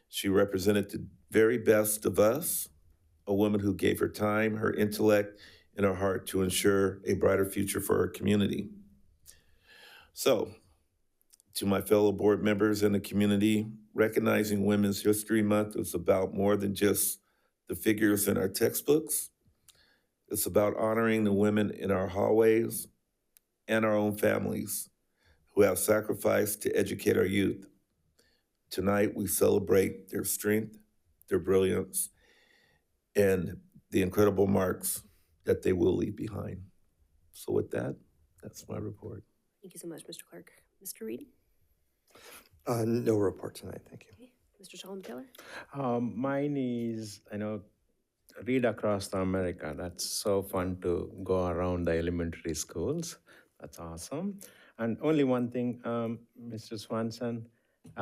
She represented the very best of us, a woman who gave her time, her intellect, and her heart to ensure a brighter future for her community. So, to my fellow board members and the community, recognizing Women's History Month is about more than just the figures in our textbooks. It's about honoring the women in our hallways and our own families who have sacrificed to educate our youth. Tonight, we celebrate their strength, their brilliance, and the incredible marks that they will leave behind. So with that, that's my report. Thank you so much, Mr. Clark. Mr. Reed? No report tonight, thank you. Okay. Mr. Shalom Taylor? Mine is, Read Across the America. That's so fun to go around the elementary schools. That's awesome. And only one thing, Mr. Swanson,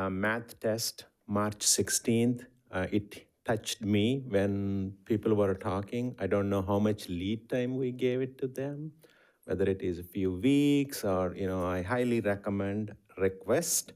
math test, March 16th, it touched me when people were talking. I don't know how much lead time we gave it to them, whether it is a few weeks or, I highly request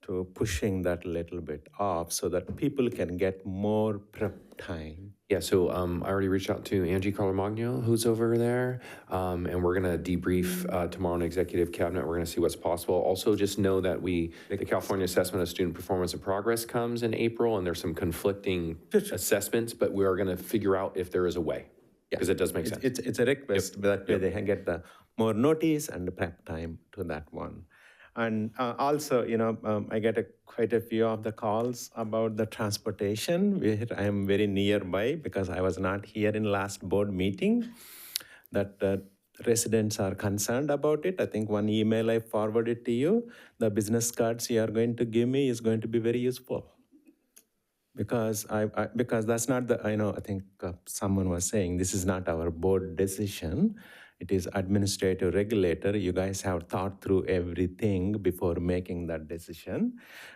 to pushing that a little bit off so that people can get more prep time. Yeah, so I already reached out to Angie Calamagno, who's over there, and we're gonna debrief tomorrow in Executive Cabinet. We're gonna see what's possible. Also, just know that the California Assessment of Student Performance and Progress comes in April, and there's some conflicting assessments, but we are gonna figure out if there is a way, because it does make sense. It's a request that way they can get the more notice and the prep time to that one. And also, I get quite a few of the calls about the transportation, where I am very nearby because I was not here in last board meeting. That residents are concerned about it. I think one email I forwarded to you, the business cards you are going to give me is going to be very useful. Because because that's not the, I think someone was saying, this is not our board decision. It is administrative regulator. You guys have thought through everything before making that decision.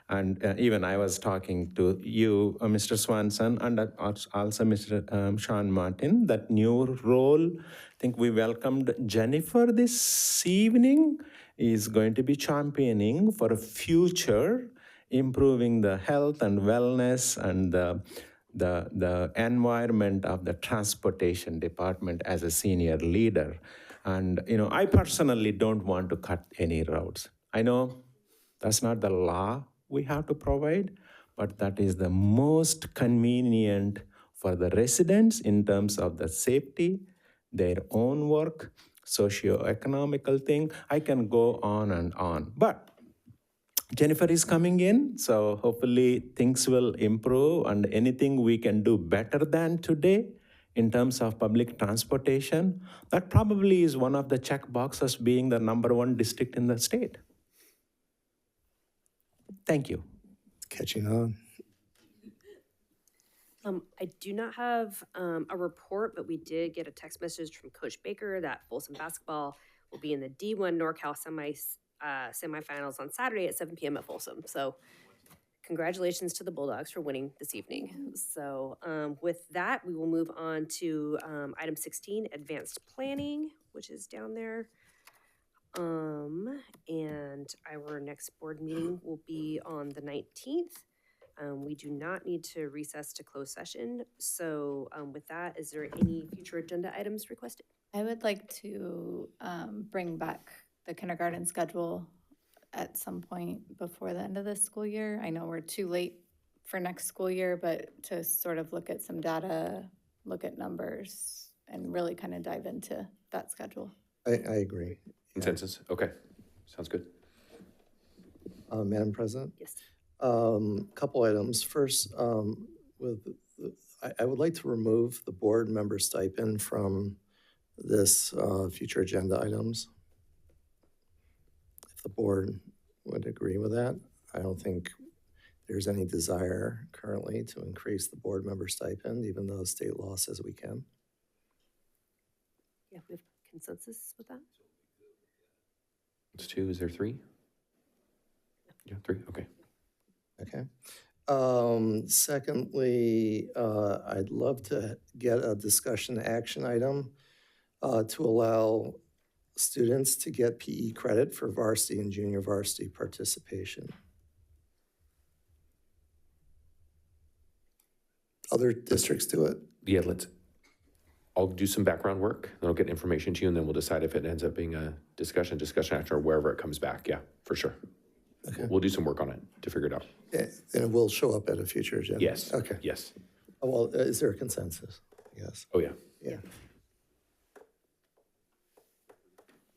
And even I was talking to you, Mr. Swanson, and also Mr. Sean Martin, that new role. I think we welcomed Jennifer this evening, is going to be championing for a future improving the health and wellness and the environment of the transportation department as a senior leader. And, I personally don't want to cut any roads. I know that's not the law we have to provide, but that is the most convenient for the residents in terms of the safety, their own work, socio-economical thing. I can go on and on. But Jennifer is coming in, so hopefully things will improve, and anything we can do better than today in terms of public transportation, that probably is one of the check boxes being the #1 district in the state. Thank you. Catching on. I do not have a report, but we did get a text message from Coach Baker that Folsom basketball will be in the D1 NorCal semifinals on Saturday at 7 p.m. at Folsom. So congratulations to the Bulldogs for winning this evening. So with that, we will move on to item 16, advanced planning, which is down there. And our next board meeting will be on the 19th. We do not need to recess to close session. So with that, is there any future agenda items requested? I would like to bring back the kindergarten schedule at some point before the end of this school year. I know we're too late for next school year, but to sort of look at some data, look at numbers, and really kind of dive into that schedule. I agree. Consensus? Okay, sounds good. Madam President? Yes. Couple items. First, I would like to remove the board member stipend from this future agenda items. If the board would agree with that, I don't think there's any desire currently to increase the board member stipend, even though state law says we can. Yeah, we have consensus with that? It's 2, is there 3? Yeah, 3, okay. Okay. Secondly, I'd love to get a discussion action item to allow students to get PE credit for varsity and junior varsity participation. Other districts do it. Yeah, I'll do some background work, then I'll get information to you, and then we'll decide if it ends up being a discussion after, or wherever it comes back. Yeah, for sure. Okay. We'll do some work on it to figure it out. Yeah, and it will show up at a future agenda? Yes. Okay. Yes. Oh, well, is there a consensus? Yes. Oh, yeah. Yeah.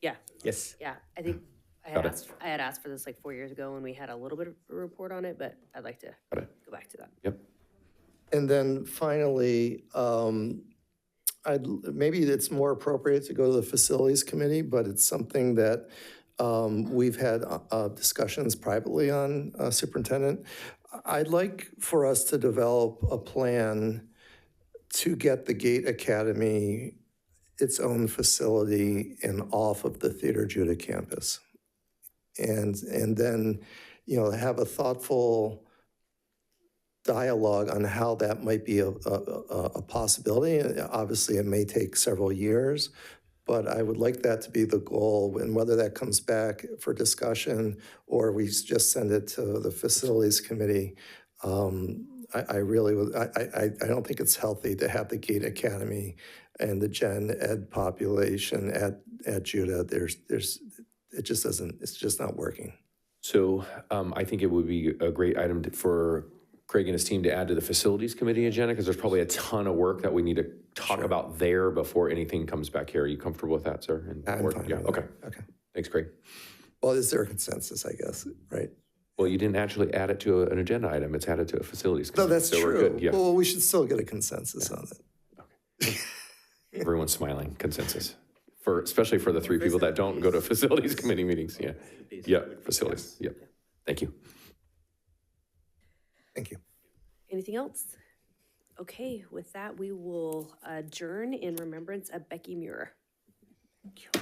Yeah. Yes. Yeah, I think I had asked for this like 4 years ago when we had a little bit of a report on it, but I'd like to go back to that. Yep. And then finally, maybe it's more appropriate to go to the facilities committee, but it's something that we've had discussions privately on, Superintendent. I'd like for us to develop a plan to get the Gate Academy its own facility and off of the Theater Judah campus. And then, have a thoughtful dialogue on how that might be a possibility. Obviously, it may take several years, but I would like that to be the goal, and whether that comes back for discussion or we just send it to the facilities committee. I really would. I don't think it's healthy to have the Gate Academy and the gen ed population at Judah. It just doesn't. It's just not working. So I think it would be a great item for Craig and his team to add to the facilities committee agenda, because there's probably a ton of work that we need to talk about there before anything comes back here. Are you comfortable with that, sir? I'm fine with that. Okay. Okay. Thanks, Craig. Well, is there a consensus, I guess, right? Well, you didn't actually add it to an agenda item. It's added to a facilities committee. No, that's so true. We're good. Yeah. Well, we should still get a consensus on it. Everyone's smiling. Consensus. especially for the three people that don't go to facilities committee meetings, yeah. Yeah, facilities, yep. Thank you. Thank you. Anything else? Okay, with that, we will adjourn in remembrance of Becky Muir. Thank you.